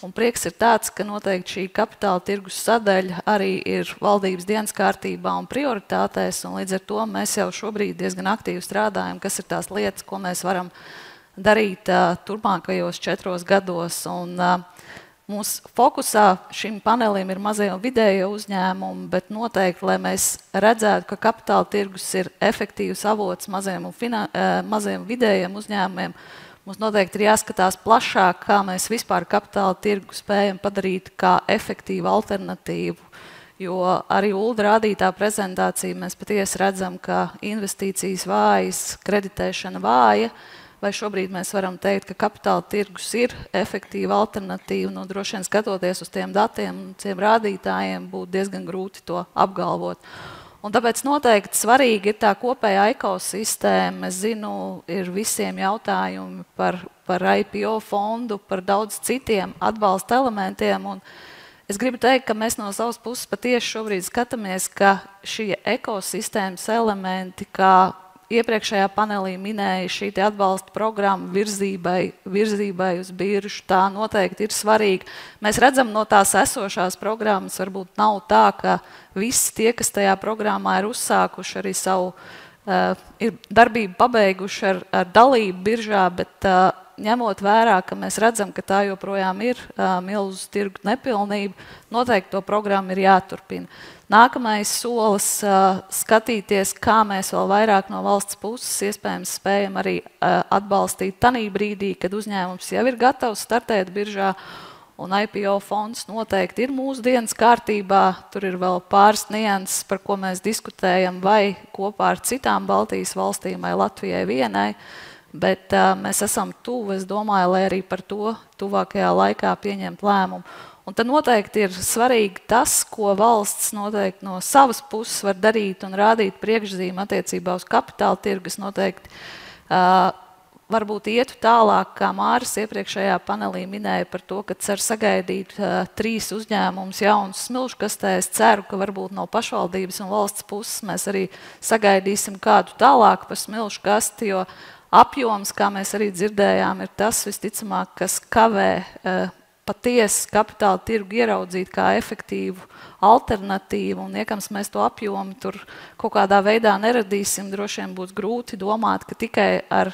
un prieks ir tāds, ka noteikti šī kapitāla tirgus sadaļa arī ir valdības dienas kārtībā un prioritātēs, un līdz ar to mēs jau šobrīd diezgan aktīvi strādājam, kas ir tās lietas, ko mēs varam darīt turpmākajos 4 gados. Un mūsu fokusā šim panelim ir mazie un vidējie uzņēmumi, bet noteikti, lai mēs redzētu, ka kapitāla tirgus ir efektīvs avots maziem un vidējiem uzņēmumiem, mums noteikti ir jāskatās plašāk, kā mēs vispār kapitāla tirgu spējam padarīt kā efektīvu alternatīvu. Jo arī Ulda rādītā prezentācija mēs patiesi redzam, ka investīcijas vājas, kreditēšana vāja, vai šobrīd mēs varam teikt, ka kapitāla tirgus ir efektīva alternatīva, droši vien skatoties uz tiem datiem un tiem rādītājiem būtu diezgan grūti to apgalvot. Un tāpēc noteikti svarīgi ir tā kopējā ekosistēma. Es zinu, ir visiem jautājumi par IPO fondu, par daudz citiem atbalsta elementiem. Un es gribu teikt, ka mēs no savas puses patiesi šobrīd skatāmies, ka šie ekosistēmas elementi, kā iepriekšējā panelī minēja šī atbalsta programma virzībai uz biržu. Tā noteikti ir svarīga. Mēs redzam no tās esošās programmas, varbūt nav tā, ka visi tie, kas tajā programmā ir uzsākuši arī savu ir darbību pabeiguši ar dalību biržā, bet ņemot vērā, ka mēs redzam, ka tā joprojām ir milzu tirgu nepilnība, noteikti to programmu ir jāturpina. Nākamais solis skatīties, kā mēs vēl vairāk no valsts puses iespējams spējam arī atbalstīt tanī brīdī, kad uzņēmums jau ir gatavs startēt biržā, un IPO fonds noteikti ir mūsu dienas kārtībā. Tur ir vēl pāris nianses, par ko mēs diskutējam, vai kopā ar citām Baltijas valstīm vai Latvijai vienai. Bet mēs esam tuvu, es domāju, lai arī par to tuvākajā laikā pieņemt lēmumu. Un tad noteikti ir svarīgi tas, ko valsts noteikti no savas puses var darīt un rādīt priekšzīmi attiecībā uz kapitāla tirgus. Noteikti varbūt ietu tālāk, kā Māris iepriekšējā panelī minēja par to, ka cer sagaidīt 3 uzņēmumus jaunus smilškastē. Es ceru, ka varbūt no pašvaldības un valsts puses mēs arī sagaidīsim kādu tālāk par smilškasti, jo apjoms, kā mēs arī dzirdējām, ir tas visticamāk, kas kavē patiesi kapitāla tirgu ieraudzīt kā efektīvu alternatīvu, un iekams mēs to apjomu tur kaut kādā veidā neradīsim, droši vien būs grūti domāt, ka tikai ar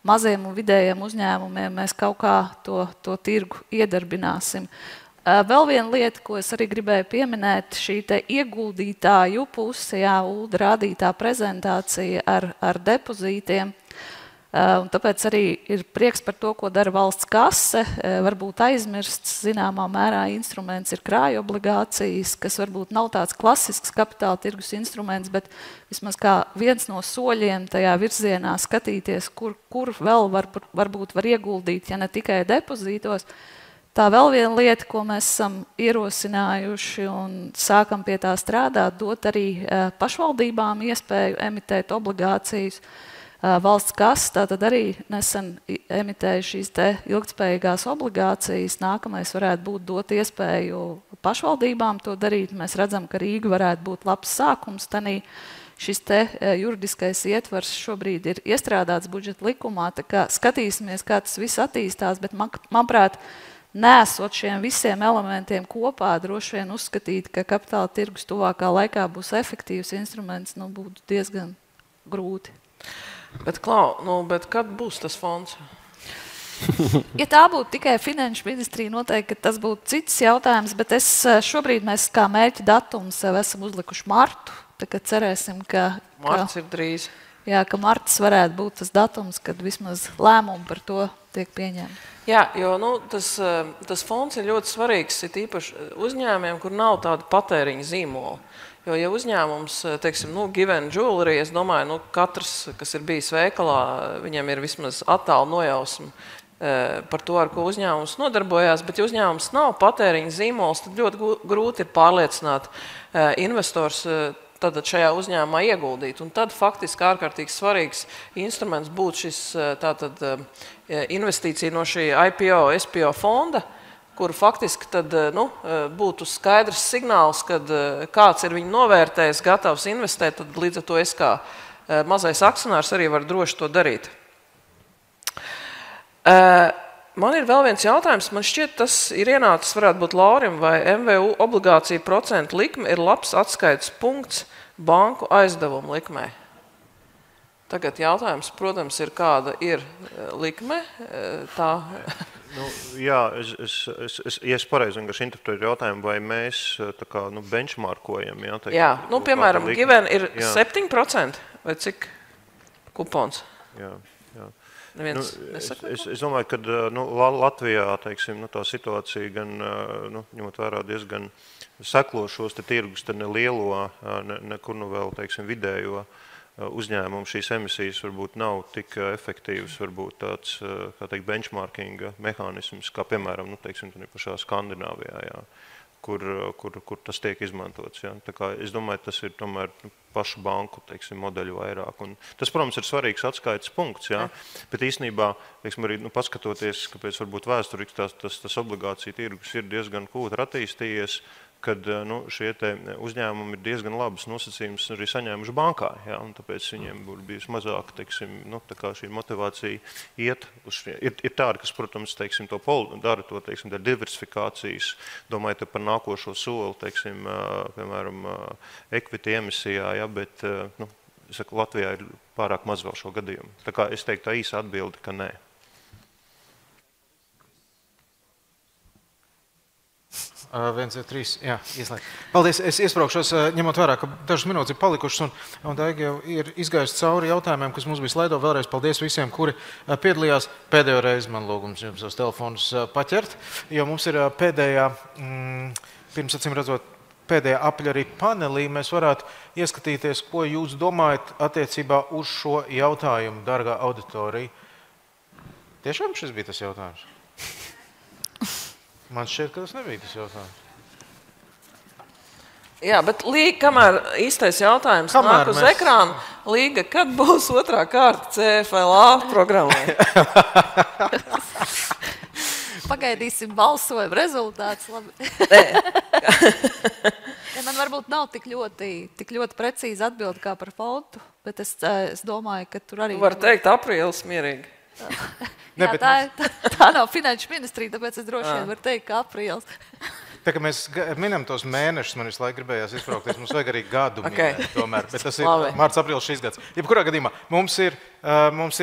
maziem un vidējiem uzņēmumiem mēs kaut kā to tirgu iedarbināsim. Vēl viena lieta, ko es arī gribēju pieminēt, šī te ieguldītāju puse, Ulda rādītā prezentācija ar depozītiem. Un tāpēc arī ir prieks par to, ko dara valsts kase. Varbūt aizmirsts zināmā mērā instruments ir krājobligācijas, kas varbūt nav tāds klasisks kapitāla tirgus instruments, bet vismaz kā viens no soļiem tajā virzienā skatīties, kur vēl varbūt var ieguldīt, ja ne tikai depozītos. Tā vēl viena lieta, ko mēs esam ierosinājuši un sākam pie tā strādāt, dot arī pašvaldībām iespēju emitēt obligācijas. Valsts kase tātad arī nesen emitēja šīs te ilgtspējīgās obligācijas. Nākamais varētu būt dot iespēju pašvaldībām to darīt. Mēs redzam, ka Rīga varētu būt labs sākums. Tanī šis te juridiskais ietvars šobrīd ir iestrādāts budžeta likumā. Tā kā skatīsimies, kā tas viss attīstās, bet manuprāt, nesot šiem visiem elementiem kopā, droši vien uzskatīt, ka kapitāla tirgus tuvākā laikā būs efektīvs instruments, būtu diezgan grūti. Bet, Klau, bet kad būs tas fonds? Ja tā būtu tikai Finanšu ministrija, noteikti tas būtu cits jautājums, bet šobrīd mēs kā mērķa datumu sev esam uzlikuši martu, tā kā cerēsim, ka marts ir drīz. Jā, ka marts varētu būt tas datums, kad vismaz lēmumi par to tiek pieņemti. Jā, jo tas fonds ir ļoti svarīgs, ir īpaši uzņēmiem, kur nav tāda patēriņa zīmola. Jo, ja uzņēmums, teiksim, Given Jewelry, es domāju, katrs, kas ir bijis veikalā, viņam ir vismaz attālu nojausma par to, ar ko uzņēmums nodarbojās, bet ja uzņēmums nav patēriņa zīmols, tad ļoti grūti ir pārliecināt investors tad šajā uzņēmumā ieguldīt. Un tad faktiski ārkārtīgi svarīgs instruments būtu šis investīcija no šī IPO, SPO fonda, kur faktiski tad, būtu skaidrs signāls, kad kāds ir viņu novērtējis, gatavs investēt, tad līdz ar to es kā mazais akcionārs arī varu droši to darīt. Man ir vēl viens jautājums. Man šķiet, tas ir ienācis, varētu būt Laurim, vai MVU obligācija procentu likme ir labs atskaites punkts banku aizdevumu likmē. Tagad jautājums, protams, ir kāda ir likme. Tā... Jā, ja es pareizi vienkārši interpretēju jautājumu, vai mēs tā kā benchmarkojam? Jā, piemēram, Given ir 7% vai cik kupons? Jā. Neviens nesaka? Es domāju, ka Latvijā, teiksim, tā situācija gan, ņemot vērā diezgan seklošos tirgus, tad nelielo, nekur vēl, teiksim, vidējo uzņēmumu šīs emisijas varbūt nav tik efektīvas, varbūt tāds, kā teikt, benchmarking mehānisms, kā piemēram, teiksim, pašā Skandināvijā, jā, kur tas tiek izmantots. Jā. Tā kā es domāju, tas ir tomēr pašu banku, teiksim, modeļu vairāk. Un tas, protams, ir svarīgs atskaites punkts, jā, bet īstenībā, teiksim, arī paskatoties, kāpēc varbūt vēsturiski tas obligācija tirgus ir diezgan kūtri attīstījies, kad šie te uzņēmumi ir diezgan labas nosacījumus arī saņēmuši bankā, ja, un tāpēc viņiem būtu bijusi mazāk, teiksim, tā kā šī motivācija iet uz šie. Ir tādi, kas, protams, teiksim, dara to, teiksim, diversifikācijas, domājot par nākošo soli, teiksim, piemēram, equity emisijā, ja, bet, Latvijā ir pārāk maz vēl šo gadījumu. Tā kā es teiktu tā īsa atbilde, ka nē. 1, 2, 3, jā, ieslēgt. Paldies, es iespraukšos, ņemot vērā, ka dažas minūtes ir palikušas, un Daiga jau ir izgājis cauri jautājumiem, kas mums bija slaido. Vēlreiz paldies visiem, kuri piedalījās. Pēdējo reizi man lūgums jums savus telefonus paķert, jo mums ir pēdējā, pirms acīm redzot, pēdējā apļa arī panelī, mēs varētu ieskatīties, ko jūs domājat attiecībā uz šo jautājumu, dargā auditorija. Tiešām šis bija tas jautājums? Man šķiet, ka tas nebija tas jautājums. Jā, bet Līga, kamēr īstais jautājums nāk uz ekrānu, Līga, kad būs otrā kārta CFLA programmai? Pagaidīsim balsojumu rezultātus. Man varbūt nav tik ļoti precīzi atbildi kā par fondu, bet es domāju, ka tur arī... Var teikt aprīlis mierīgi. Jā, tā nav Finanšu ministrija, tāpēc es droši vien varu teikt, ka aprīlis. Tā kā mēs minam tos mēnešus, man visu laiku gribējās izbraukties, mums vajag arī gadu minēt tomēr, bet tas ir mārts, aprīlis šīs gads. Jebkurā gadījumā mums ir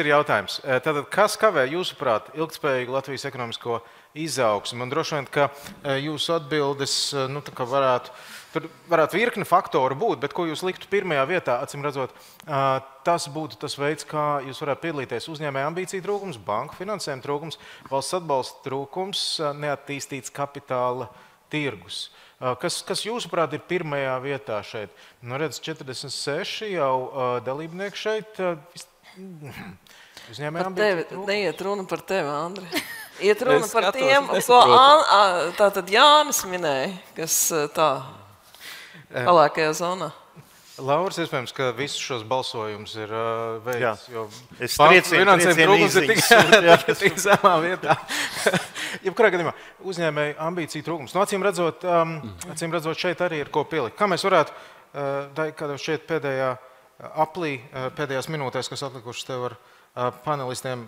jautājums. Tātad, kas kavē jūsuprāt ilgtspējīgu Latvijas ekonomisko izaugsmi? Un droši vien, ka jūsu atbildes varētu virkni faktoru būt, bet ko jūs liktu pirmajā vietā, acīm redzot, tas būtu tas veids, kā jūs varētu piedalīties uzņēmēju ambīciju trūkums, banku finansējuma trūkums, valsts atbalsta trūkums, neattīstīts kapitāla tirgus. Kas jūsuprāt ir pirmajā vietā šeit? Redz, 46 jau dalībnieki šeit. Uzņēmēju ambīciju trūkums. Neiet runa par tevi, Andri. Iet runa par tiem, ko tātad Jānis minēja, kas tā palākajā zonā. Lauris, iespējams, ka visus šos balsojumus ir veids, jo finansējuma trūkums ir tik zemā vietā. Jebkurā gadījumā uzņēmēju ambīciju trūkums. Acīm redzot, šeit arī ir ko pielikt. Kā mēs varētu, kādā šeit pēdējā aplī, pēdējās minūtēs, kas atlikušas tev ar panelistiem,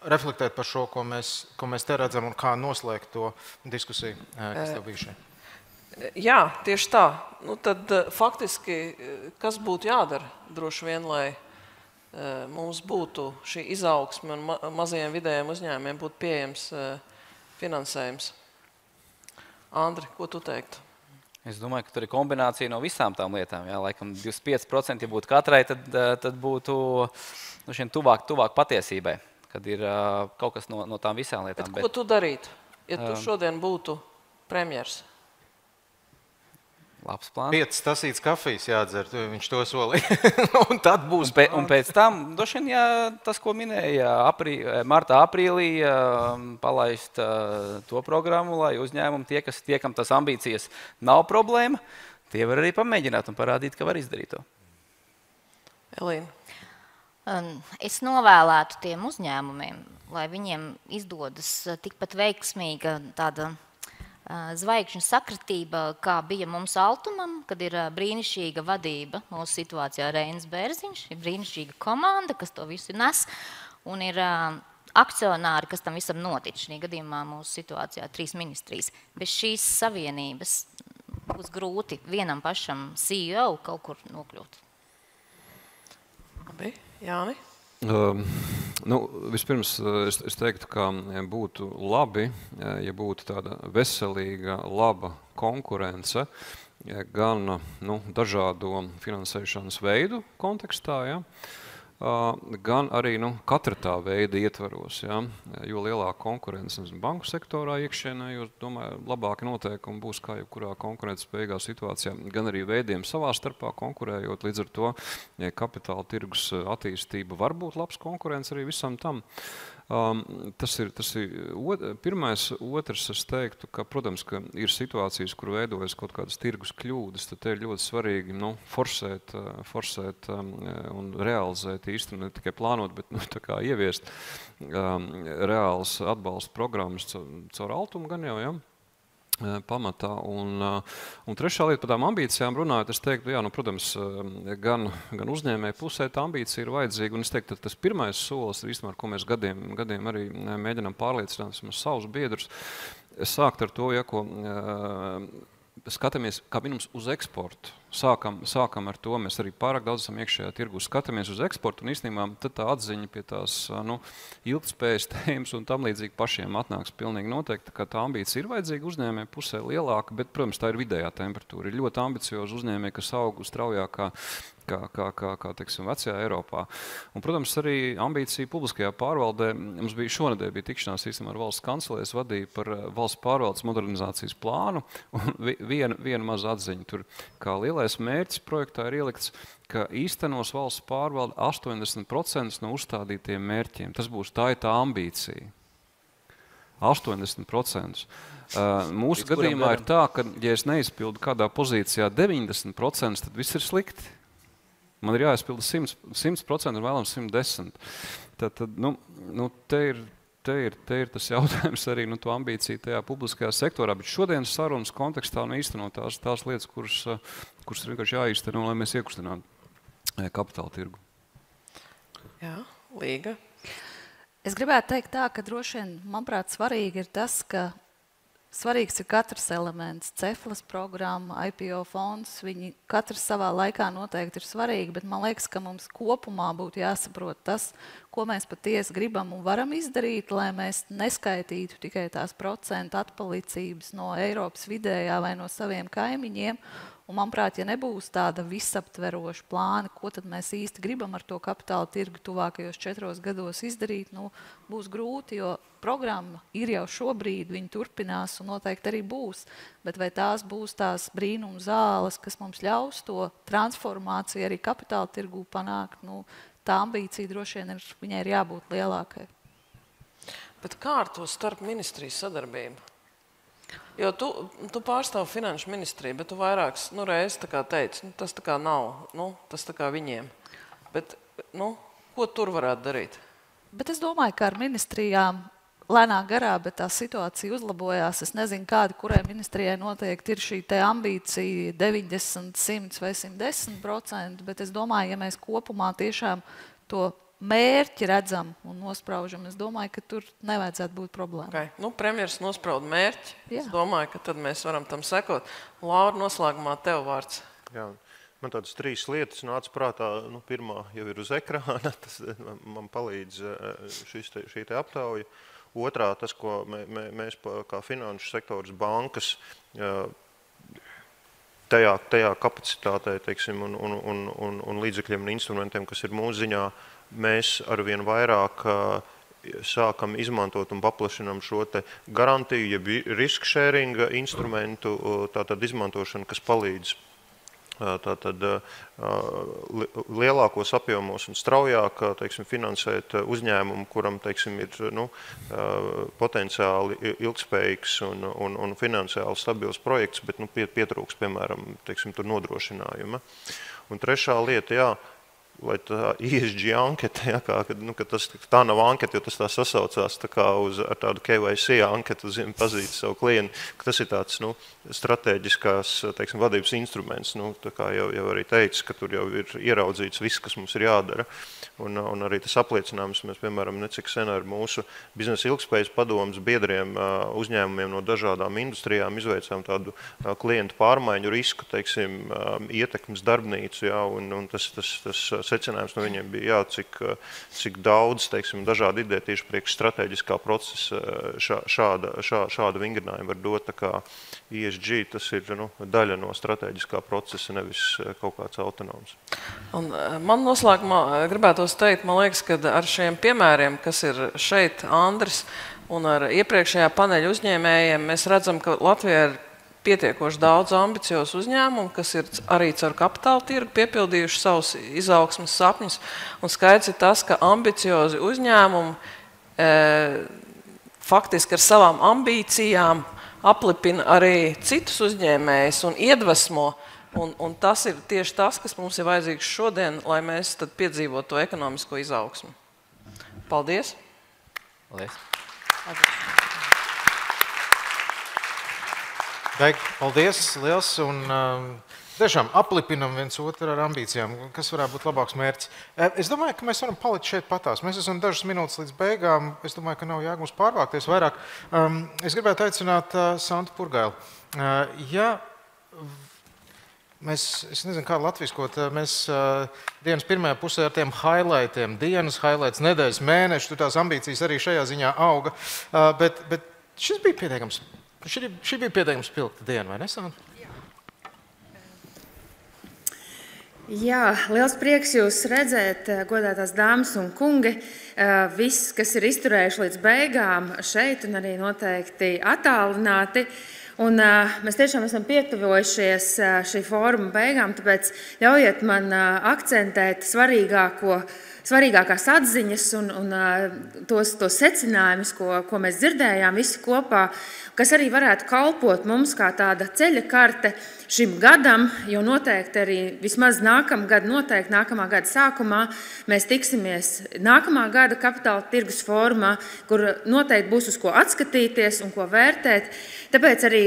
reflektēt par šo, ko mēs te redzam un kā noslēgt to diskusiju, kas tev bija šeit? Jā, tieši tā. Tad faktiski, kas būtu jādara droši vien, lai mums būtu šī izaugsme un mazajiem vidējiem uzņēmumiem būtu pieejams finansējums? Andri, ko tu teiktu? Es domāju, ka tur ir kombinācija no visām tām lietām. Jā, laikam 25%, ja būtu katrai, tad būtu tuvāk patiesībai, kad ir kaut kas no tām visām lietām. Bet ko tu darītu, ja tu šodien būtu premjers? Labs plāns. 5 tasītas kafijas jādzer, viņš to solīja. Un tad būs un pēc tam, droši vien, tas, ko minēja, martā, aprīlī palaist to programmu, lai uzņēmumi tiekam tas ambīcijas nav problēma, tie var arī pamēģināt un parādīt, ka var izdarīt to. Elīna? Es novēlētu tiem uzņēmumiem, lai viņiem izdodas tikpat veiksmīga tāda zvaigžņu sakritība, kā bija mums Altumam, kad ir brīnišķīga vadība mūsu situācijā Reinis Bērziņš, ir brīnišķīga komanda, kas to visu nes, un ir akcionāri, kas tam visam notic. Šī gadījumā mūsu situācijā 3 ministrijas. Bez šīs savienības būs grūti vienam pašam CEO kaut kur nokļūt. Labi, Jāni? Vispirms es teiktu, ka būtu labi, ja būtu tāda veselīga, laba konkurence gan dažādo finansēšanas veidu kontekstā, ja, gan arī katra tā veida ietvaros. Ja, jo lielāka konkurence banku sektorā iekšienē, jo, domāju, labāki noteikumi būs kā jebkurā konkurētspējīgā situācijā, gan arī veidiem savā starpā konkurējot. Līdz ar to kapitāla tirgus attīstība var būt labs konkurence arī visam tam. Tas ir pirmais. Otrs, es teiktu, ka, protams, ka ir situācijas, kur veidojas kaut kādas tirgus kļūdas, tad te ir ļoti svarīgi forsēt un realizēt īsti, ne tikai plānot, bet tā kā ieviest reāls atbalsta programmas caur Altumu gan jau, ja? pamatā. Un trešā lieta par tām ambīcijām runājot, es teiktu, jā, nu, protams, gan uzņēmēju pusē tā ambīcija ir vajadzīga, un es teiktu, ka tas pirmais solis, īstenībā, ar ko mēs gadiem arī mēģinām pārliecināt savus biedrus, sākt ar to, ja, ko skatāmies kā minimums uz eksportu. Sākam ar to, mēs arī pārāk daudz esam iekšējā tirgu, skatāmies uz eksportu, un īstenībā tad tā atziņa pie tās ilgtspējas tēmas un tam līdzīgi pašiem atnāks pilnīgi noteikti, ka tā ambīcija ir vajadzīga uzņēmēju pusē lielāka, bet, protams, tā ir vidējā temperatūra. Ir ļoti ambiciozi uzņēmēji, kas aug straujākā kā teiksim, vecajā Eiropā. Un, protams, arī ambīcija publiskajā pārvaldē. Mums šonedēļ bija tikšanās īstenībā ar valsts kancelēs, vadīja par valsts pārvaldes modernizācijas plānu, un viena maza atziņa tur, kā lielais mērķis projektā ir ielikts, ka īstenos valsts pārvalde 80% no uzstādītiem mērķiem. Tas būs tā ambīcija. 80%. Mūsu gadījumā ir tā, ka, ja es neizpildu kādā pozīcijā 90%, tad viss ir slikti. Man ir jāizpilda 100% un vēlams 110%. Tad te ir tas jautājums arī to ambīciju tajā publiskajā sektorā, bet šodienas sarunas kontekstā īstenot tās lietas, kuras ir vienkārši jāīsteno, lai mēs iekustinātu kapitāla tirgu. Jā, Līga. Es gribētu teikt tā, ka droši vien, manuprāt, svarīgi ir tas, ka svarīgs ir katrs elements, ceflas programma, IPO fonds, viņi katrs savā laikā noteikti ir svarīgi, bet man liekas, ka mums kopumā būtu jāsaprot tas, ko mēs patiesi gribam un varam izdarīt, lai mēs neskaitītu tikai tās procentu atpalicības no Eiropas vidējā vai no saviem kaimiņiem. Un, manuprāt, ja nebūs tāda visaptveroša plāna, ko tad mēs īsti gribam ar to kapitāla tirgu tuvākajos 4 gados izdarīt, būs grūti, jo programma ir jau šobrīd, viņi turpinās un noteikti arī būs. Bet vai tās būs tās brīnuma zāles, kas mums ļaus to transformāciju arī kapitāla tirgu panākt, tā ambīcija droši vien viņai ir jābūt lielākai. Bet kā ar to starp ministrijas sadarbību? Jo tu pārstāv Finanšu ministriju, bet tu vairākas reizes teici, tas tā kā nav, tas tā kā viņiem. Bet, ko tur varētu darīt? Bet es domāju, ka ar ministrijām lēnā garā, bet tā situācija uzlabojās. Es nezinu, kurai ministrijai noteikti ir šī te ambīcija 90, 100 vai 110%, bet es domāju, ja mēs kopumā tiešām to mērķi redzam un nospraužam, es domāju, ka tur nevajadzētu būt problēma. Okay. Premjeras nospraud mērķi. Jā. Es domāju, ka tad mēs varam tam sekot. Laura, noslēgumā tev vārds. Jā. Man tādas 3 lietas nāca prātā. Pirmā jau ir uz ekrāna, tas man palīdz šī te aptauja. Otrā, tas, ko mēs kā finanšu sektors bankas tajā kapacitātē, teiksim, un līdzekļiem un instrumentiem, kas ir mūsu ziņā, mēs arvien vairāk sākam izmantot un paplašinām šo te garantiju, jeb risk sharing instrumentu, tātad izmantošanu, kas palīdz tātad lielākos apjomos un straujāk, teiksim, finansēt uzņēmumu, kuram, teiksim, ir potenciāli ilgspējīgs un finansiāli stabils projekts, bet pietrūks, piemēram, teiksim, tur nodrošinājuma. Un trešā lieta, jā, lai tā ESG anketa, ka tā nav anketa, jo tas tā sasaucās ar tādu KYC anketu, pazīt savu klientu, ka tas ir tāds stratēģiskās, teiksim, vadības instruments. Tā kā jau arī teicu, ka tur jau ir ieraudzīts viss, kas mums ir jādara. Un arī tas apliecinājums, mēs, piemēram, necik sen ar mūsu biznesa ilgspējas padomas biedriem uzņēmumiem no dažādām industrijām izveicām tādu klientu pārmaiņu risku, teiksim, ietekmes darbnīcu, jā, un tas secinājums no viņiem bija, cik daudz, teiksim, dažādi ideja tieši priekš strateģiskā procesa šāda vingrinājuma var dot, tā kā ESG, tas ir daļa no strateģiskā procesa, nevis kaut kāds autonoms. Un man noslēgumā gribētos teikt, man liekas, ka ar šiem piemēriem, kas ir šeit, Andris, un ar iepriekšējā paneļa uzņēmējiem, mēs redzam, ka Latvijā ir pietiekoši daudz ambiciozu uzņēmumu, kas ir arī caur kapitāla tirgu piepildījuši savus izaugsmes sapņus. Un skaidrs ir tas, ka ambiciozi uzņēmumi faktiski ar savām ambīcijām aplipina arī citus uzņēmējus un iedvesmo. Un tas ir tieši tas, kas mums ir vajadzīgs šodien, lai mēs tad piedzīvotu to ekonomisko izaugsmu. Paldies! Paldies! Daig, paldies, liels, un tiešām aplipinam viens otru ar ambīcijām, kas varētu būt labāks mērķis. Es domāju, ka mēs varam palikt šeit patās. Mēs esam dažas minūtes līdz beigām. Es domāju, ka nav jēga mums pārvākties vairāk. Es gribētu aicināt Santu Purgailu. Es nezinu, kā latviskot, mēs dienas pirmajā pusē ar tiem highlightiem, dienas highlights, nedēļas, mēneši, tur tās ambīcijas arī šajā ziņā auga. Bet šī bija pietiekams spilgta diena, vai ne, Santa? Jā, liels prieks jūs redzēt, godātās dāmas un kungi. Viss, kas ir izturējuši līdz beigām šeit un arī noteikti attālināti. Un mēs tiešām esam pietuvojušies šī fóruma beigām, tāpēc ļaujiet man akcentēt svarīgākās atziņas un tos secinājumus, ko mēs dzirdējām visi kopā, kas arī varētu kalpot mums kā tāda ceļa karte šim gadam, jo noteikti arī vismaz nākamā gada sākumā mēs tiksimies nākamā gada kapitāla tirgus fórumā, kur noteikti būs uz ko atskatīties un ko vērtēt. Tāpēc arī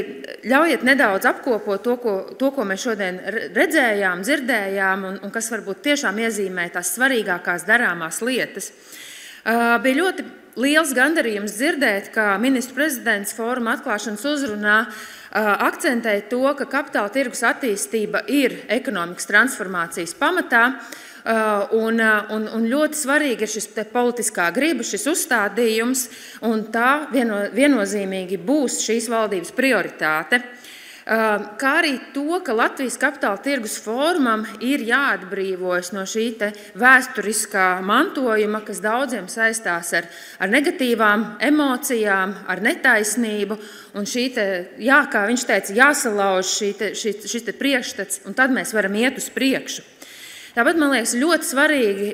ļaujiet nedaudz apkopot to, ko mēs šodien redzējām, dzirdējām un kas varbūt tiešām iezīmē tās svarīgākās darāmās lietas. Bija ļoti liels gandarījums dzirdēt, ka ministru prezidents Foruma atklāšanas uzrunā akcentēja to, ka kapitāla tirgus attīstība ir ekonomikas transformācijas pamatā, un ļoti svarīgi ir šis politiskā griba, šis uzstādījums, un tā viennozīmīgi būs šīs valdības prioritāte. Kā arī to, ka Latvijas kapitāla tirgus fórumam ir jāatbrīvojas no šī vēsturiskā mantojuma, kas daudziem saistās ar negatīvām emocijām, ar netaisnību, un kā viņš teica, jāsalauž šis priekšstats, un tad mēs varam iet uz priekšu. Tāpat, man liekas, ļoti svarīgi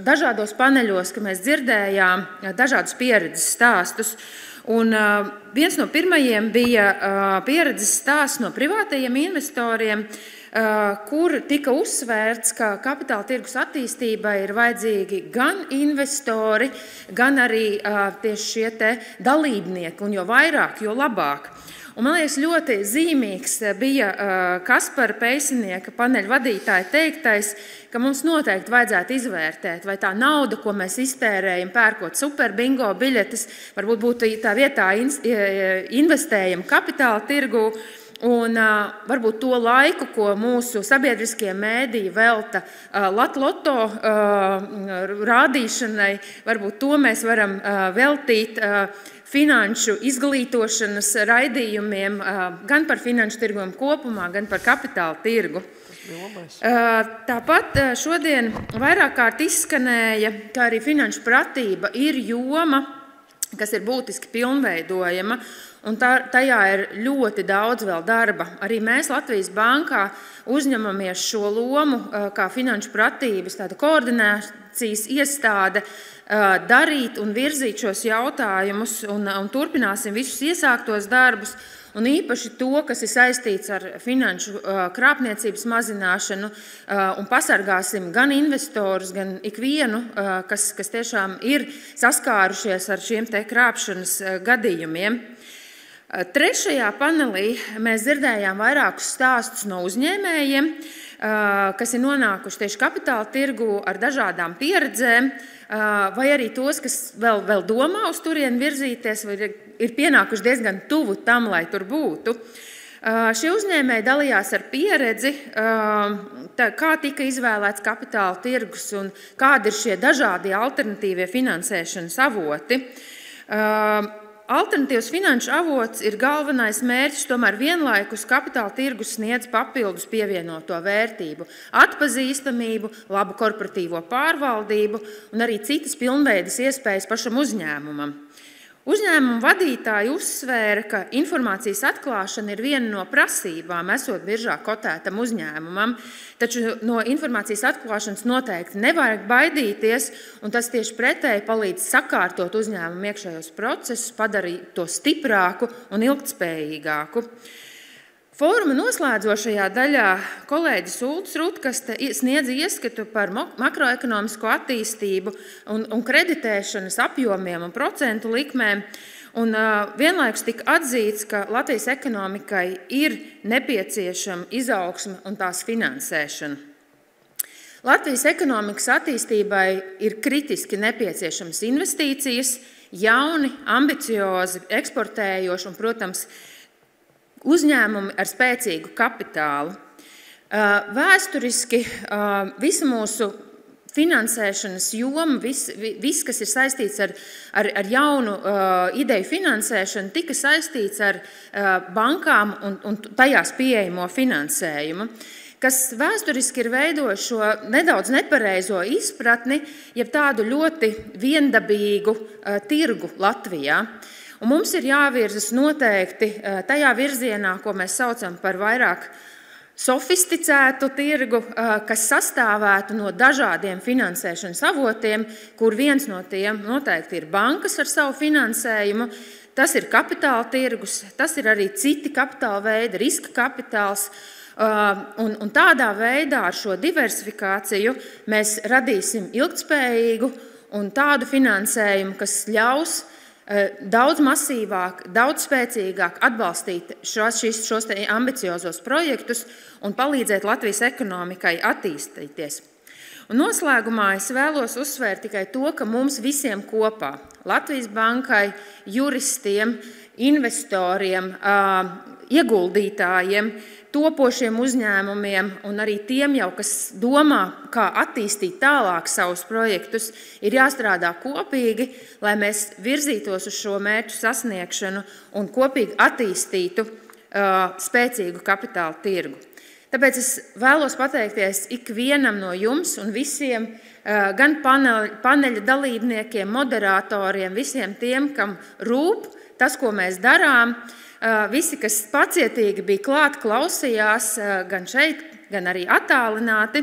dažādos paneļos, ka mēs dzirdējām dažādus pieredzes stāstus. Un viens no pirmajiem bija pieredzes stāsts no privātajiem investoriem, kur tika uzsvērts, ka kapitāla tirgus attīstībai ir vajadzīgi gan investori, gan arī tieši šie dalībnieki, un jo vairāk, jo labāk. Un, man liekas, ļoti zīmīgs bija Kaspara Peisinieka paneļa vadītāja teiktais, ka mums noteikti vajadzētu izvērtēt, vai tā nauda, ko mēs iztērējam, pērkot super bingo biļetes, varbūt būtu tā vietā investējam kapitāla tirgu, un varbūt to laiku, ko mūsu sabiedriskie mēdīji velta Latloto rādīšanai, varbūt to mēs varam veltīt finanšu izglītošanas raidījumiem, gan par finanšu tirgiem kopumā, gan par kapitāla tirgu. Tāpat šodien vairāk kārt izskanēja, ka arī finanšu pratība ir joma, kas ir būtiski pilnveidojama, un tajā ir ļoti daudz vēl darba. Arī mēs Latvijas Bankā uzņemamies šo lomu kā finanšu pratības tāda koordinācijas iestāde, darīt un virzīt šos jautājumus un turpināsim visus iesāktos darbus, un īpaši to, kas ir saistīts ar finanšu krāpniecības mazināšanu, un pasargāsim gan investorus, gan ikvienu, kas tiešām ir saskārušies ar šiem krāpšanas gadījumiem. Trešajā panelī mēs dzirdējām vairākus stāstus no uzņēmējiem, kas ir nonākuši tieši kapitāla tirgu ar dažādām pieredzēm, vai arī tos, kas vēl domā uz turieni virzīties, vai ir pienākuši diezgan tuvu tam, lai tur būtu. Šie uzņēmēji dalījās ar pieredzi, kā tika izvēlēts kapitāla tirgus un kādi ir šie dažādie alternatīvie finansēšanas avoti. Alternatīvs finanšu avots ir galvenais mērķis, tomēr vienlaikus kapitāla tirgus sniedz papildus pievienoto vērtību, atpazīstamību, labu korporatīvo pārvaldību un arī citas pilnveidas iespējas pašam uzņēmumam. Uzņēmuma vadītāji uzsvēra, ka informācijas atklāšana ir viena no prasībām, esot biržā kotētam uzņēmumam, taču no informācijas atklāšanas noteikti nevajag baidīties, un tas tieši pretēji palīdz sakārtot uzņēmumu iekšējos procesus, padarīt to stiprāku un ilgtspējīgāku. Fóruma noslēdzošajā daļā kolēģis Ulds Rutkaste sniedza ieskatu par makroekonomisko attīstību un kreditēšanas apjomiem un procentu likmēm. Un vienlaikus tika atzīts, ka Latvijas ekonomikai ir nepieciešama izaugsme un tās finansēšana. Latvijas ekonomikas attīstībai ir kritiski nepieciešamas investīcijas, jauni, ambiciozi, eksportējoši un, protams, uzņēmumi ar spēcīgu kapitālu. Vēsturiski visa mūsu finansēšanas joma, viss, kas ir saistīts ar jaunu ideju finansēšanu, tika saistīts ar bankām un tajās pieejamo finansējumu, kas vēsturiski ir veidojis šo nedaudz nepareizo izpratni, jeb tādu ļoti viendabīgu tirgu Latvijā. Un mums ir jāvirzas noteikti tajā virzienā, ko mēs saucam par vairāk sofisticētu tirgu, kas sastāvētu no dažādiem finansēšanas avotiem, kur viens no tiem noteikti ir bankas ar savu finansējumu, tas ir kapitāla tirgus, tas ir arī citi kapitāla veidi, riska kapitāls, un tādā veidā ar šo diversifikāciju mēs radīsim ilgtspējīgu un tādu finansējumu, kas ļaus daudz masīvāk, daudz spēcīgāk atbalstīt šos ambiciozos projektus un palīdzēt Latvijas ekonomikai attīstīties. Un noslēgumā es vēlos uzsvērt tikai to, ka mums visiem kopā, Latvijas Bankai, juristiem, investoriem, ieguldītājiem, topošiem uzņēmumiem un arī tiem jau, kas domā, kā attīstīt tālāk savus projektus, ir jāstrādā kopīgi, lai mēs virzītos uz šo mērķu sasniegšanu un kopīgi attīstītu spēcīgu kapitāla tirgu. Tāpēc es vēlos pateikties ikvienam no jums un visiem, gan paneļa dalībniekiem, moderatoriem, visiem tiem, kam rūp tas, ko mēs darām. Visi, kas pacietīgi bija klāt, klausījās gan šeit, gan arī attālināti.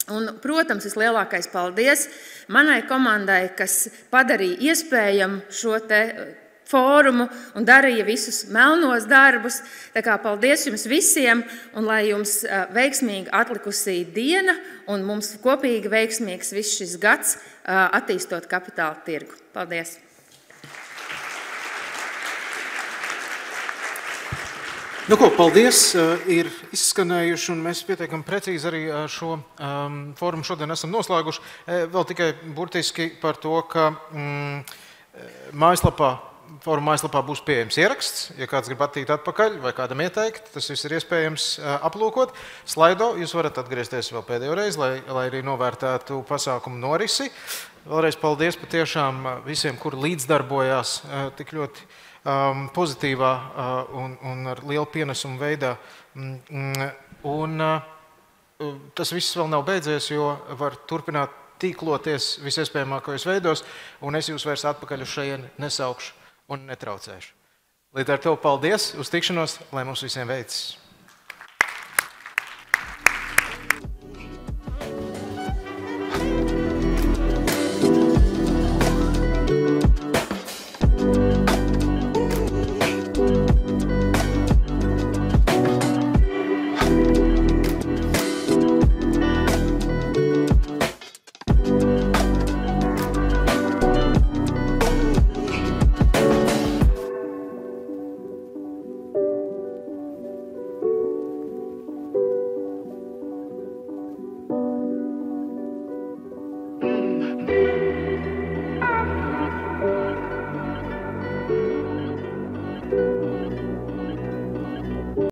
Un, protams, vislielākais paldies manai komandai, kas padarīja iespējamu šo te fórumu un darīja visus melnos darbus. Tā kā paldies jums visiem un lai jums veiksmīgi atlikusī diena un mums kopīgi veiksmīgs viss šis gads attīstot kapitāla tirgu. Paldies! Nu ko, paldies, ir izskanējuši, un mēs pietiekami precīzi arī šo fórumu šodien esam noslēguši. Vēl tikai burtiski par to, ka fóruma mājaslapā būs pieejams ieraksts, ja kāds grib attīt atpakaļ vai kādam ieteikt, tas viss ir iespējams aplūkot. Slaido jūs varat atgriezties vēl pēdējo reizi, lai arī novērtētu pasākumu norisi. Vēlreiz paldies patiešām visiem, kuri līdzdarbojās tik ļoti pozitīvā un ar lielu pienesumu veidā. Un tas viss vēl nav beidzies, jo var turpināt tīkloties visiespējamākajos veidos, un es jūs vairs atpakaļ uz šajieni nesaukšu un netraucēšu. Līdz ar to paldies, uz tikšanos, lai mums visiem veicas!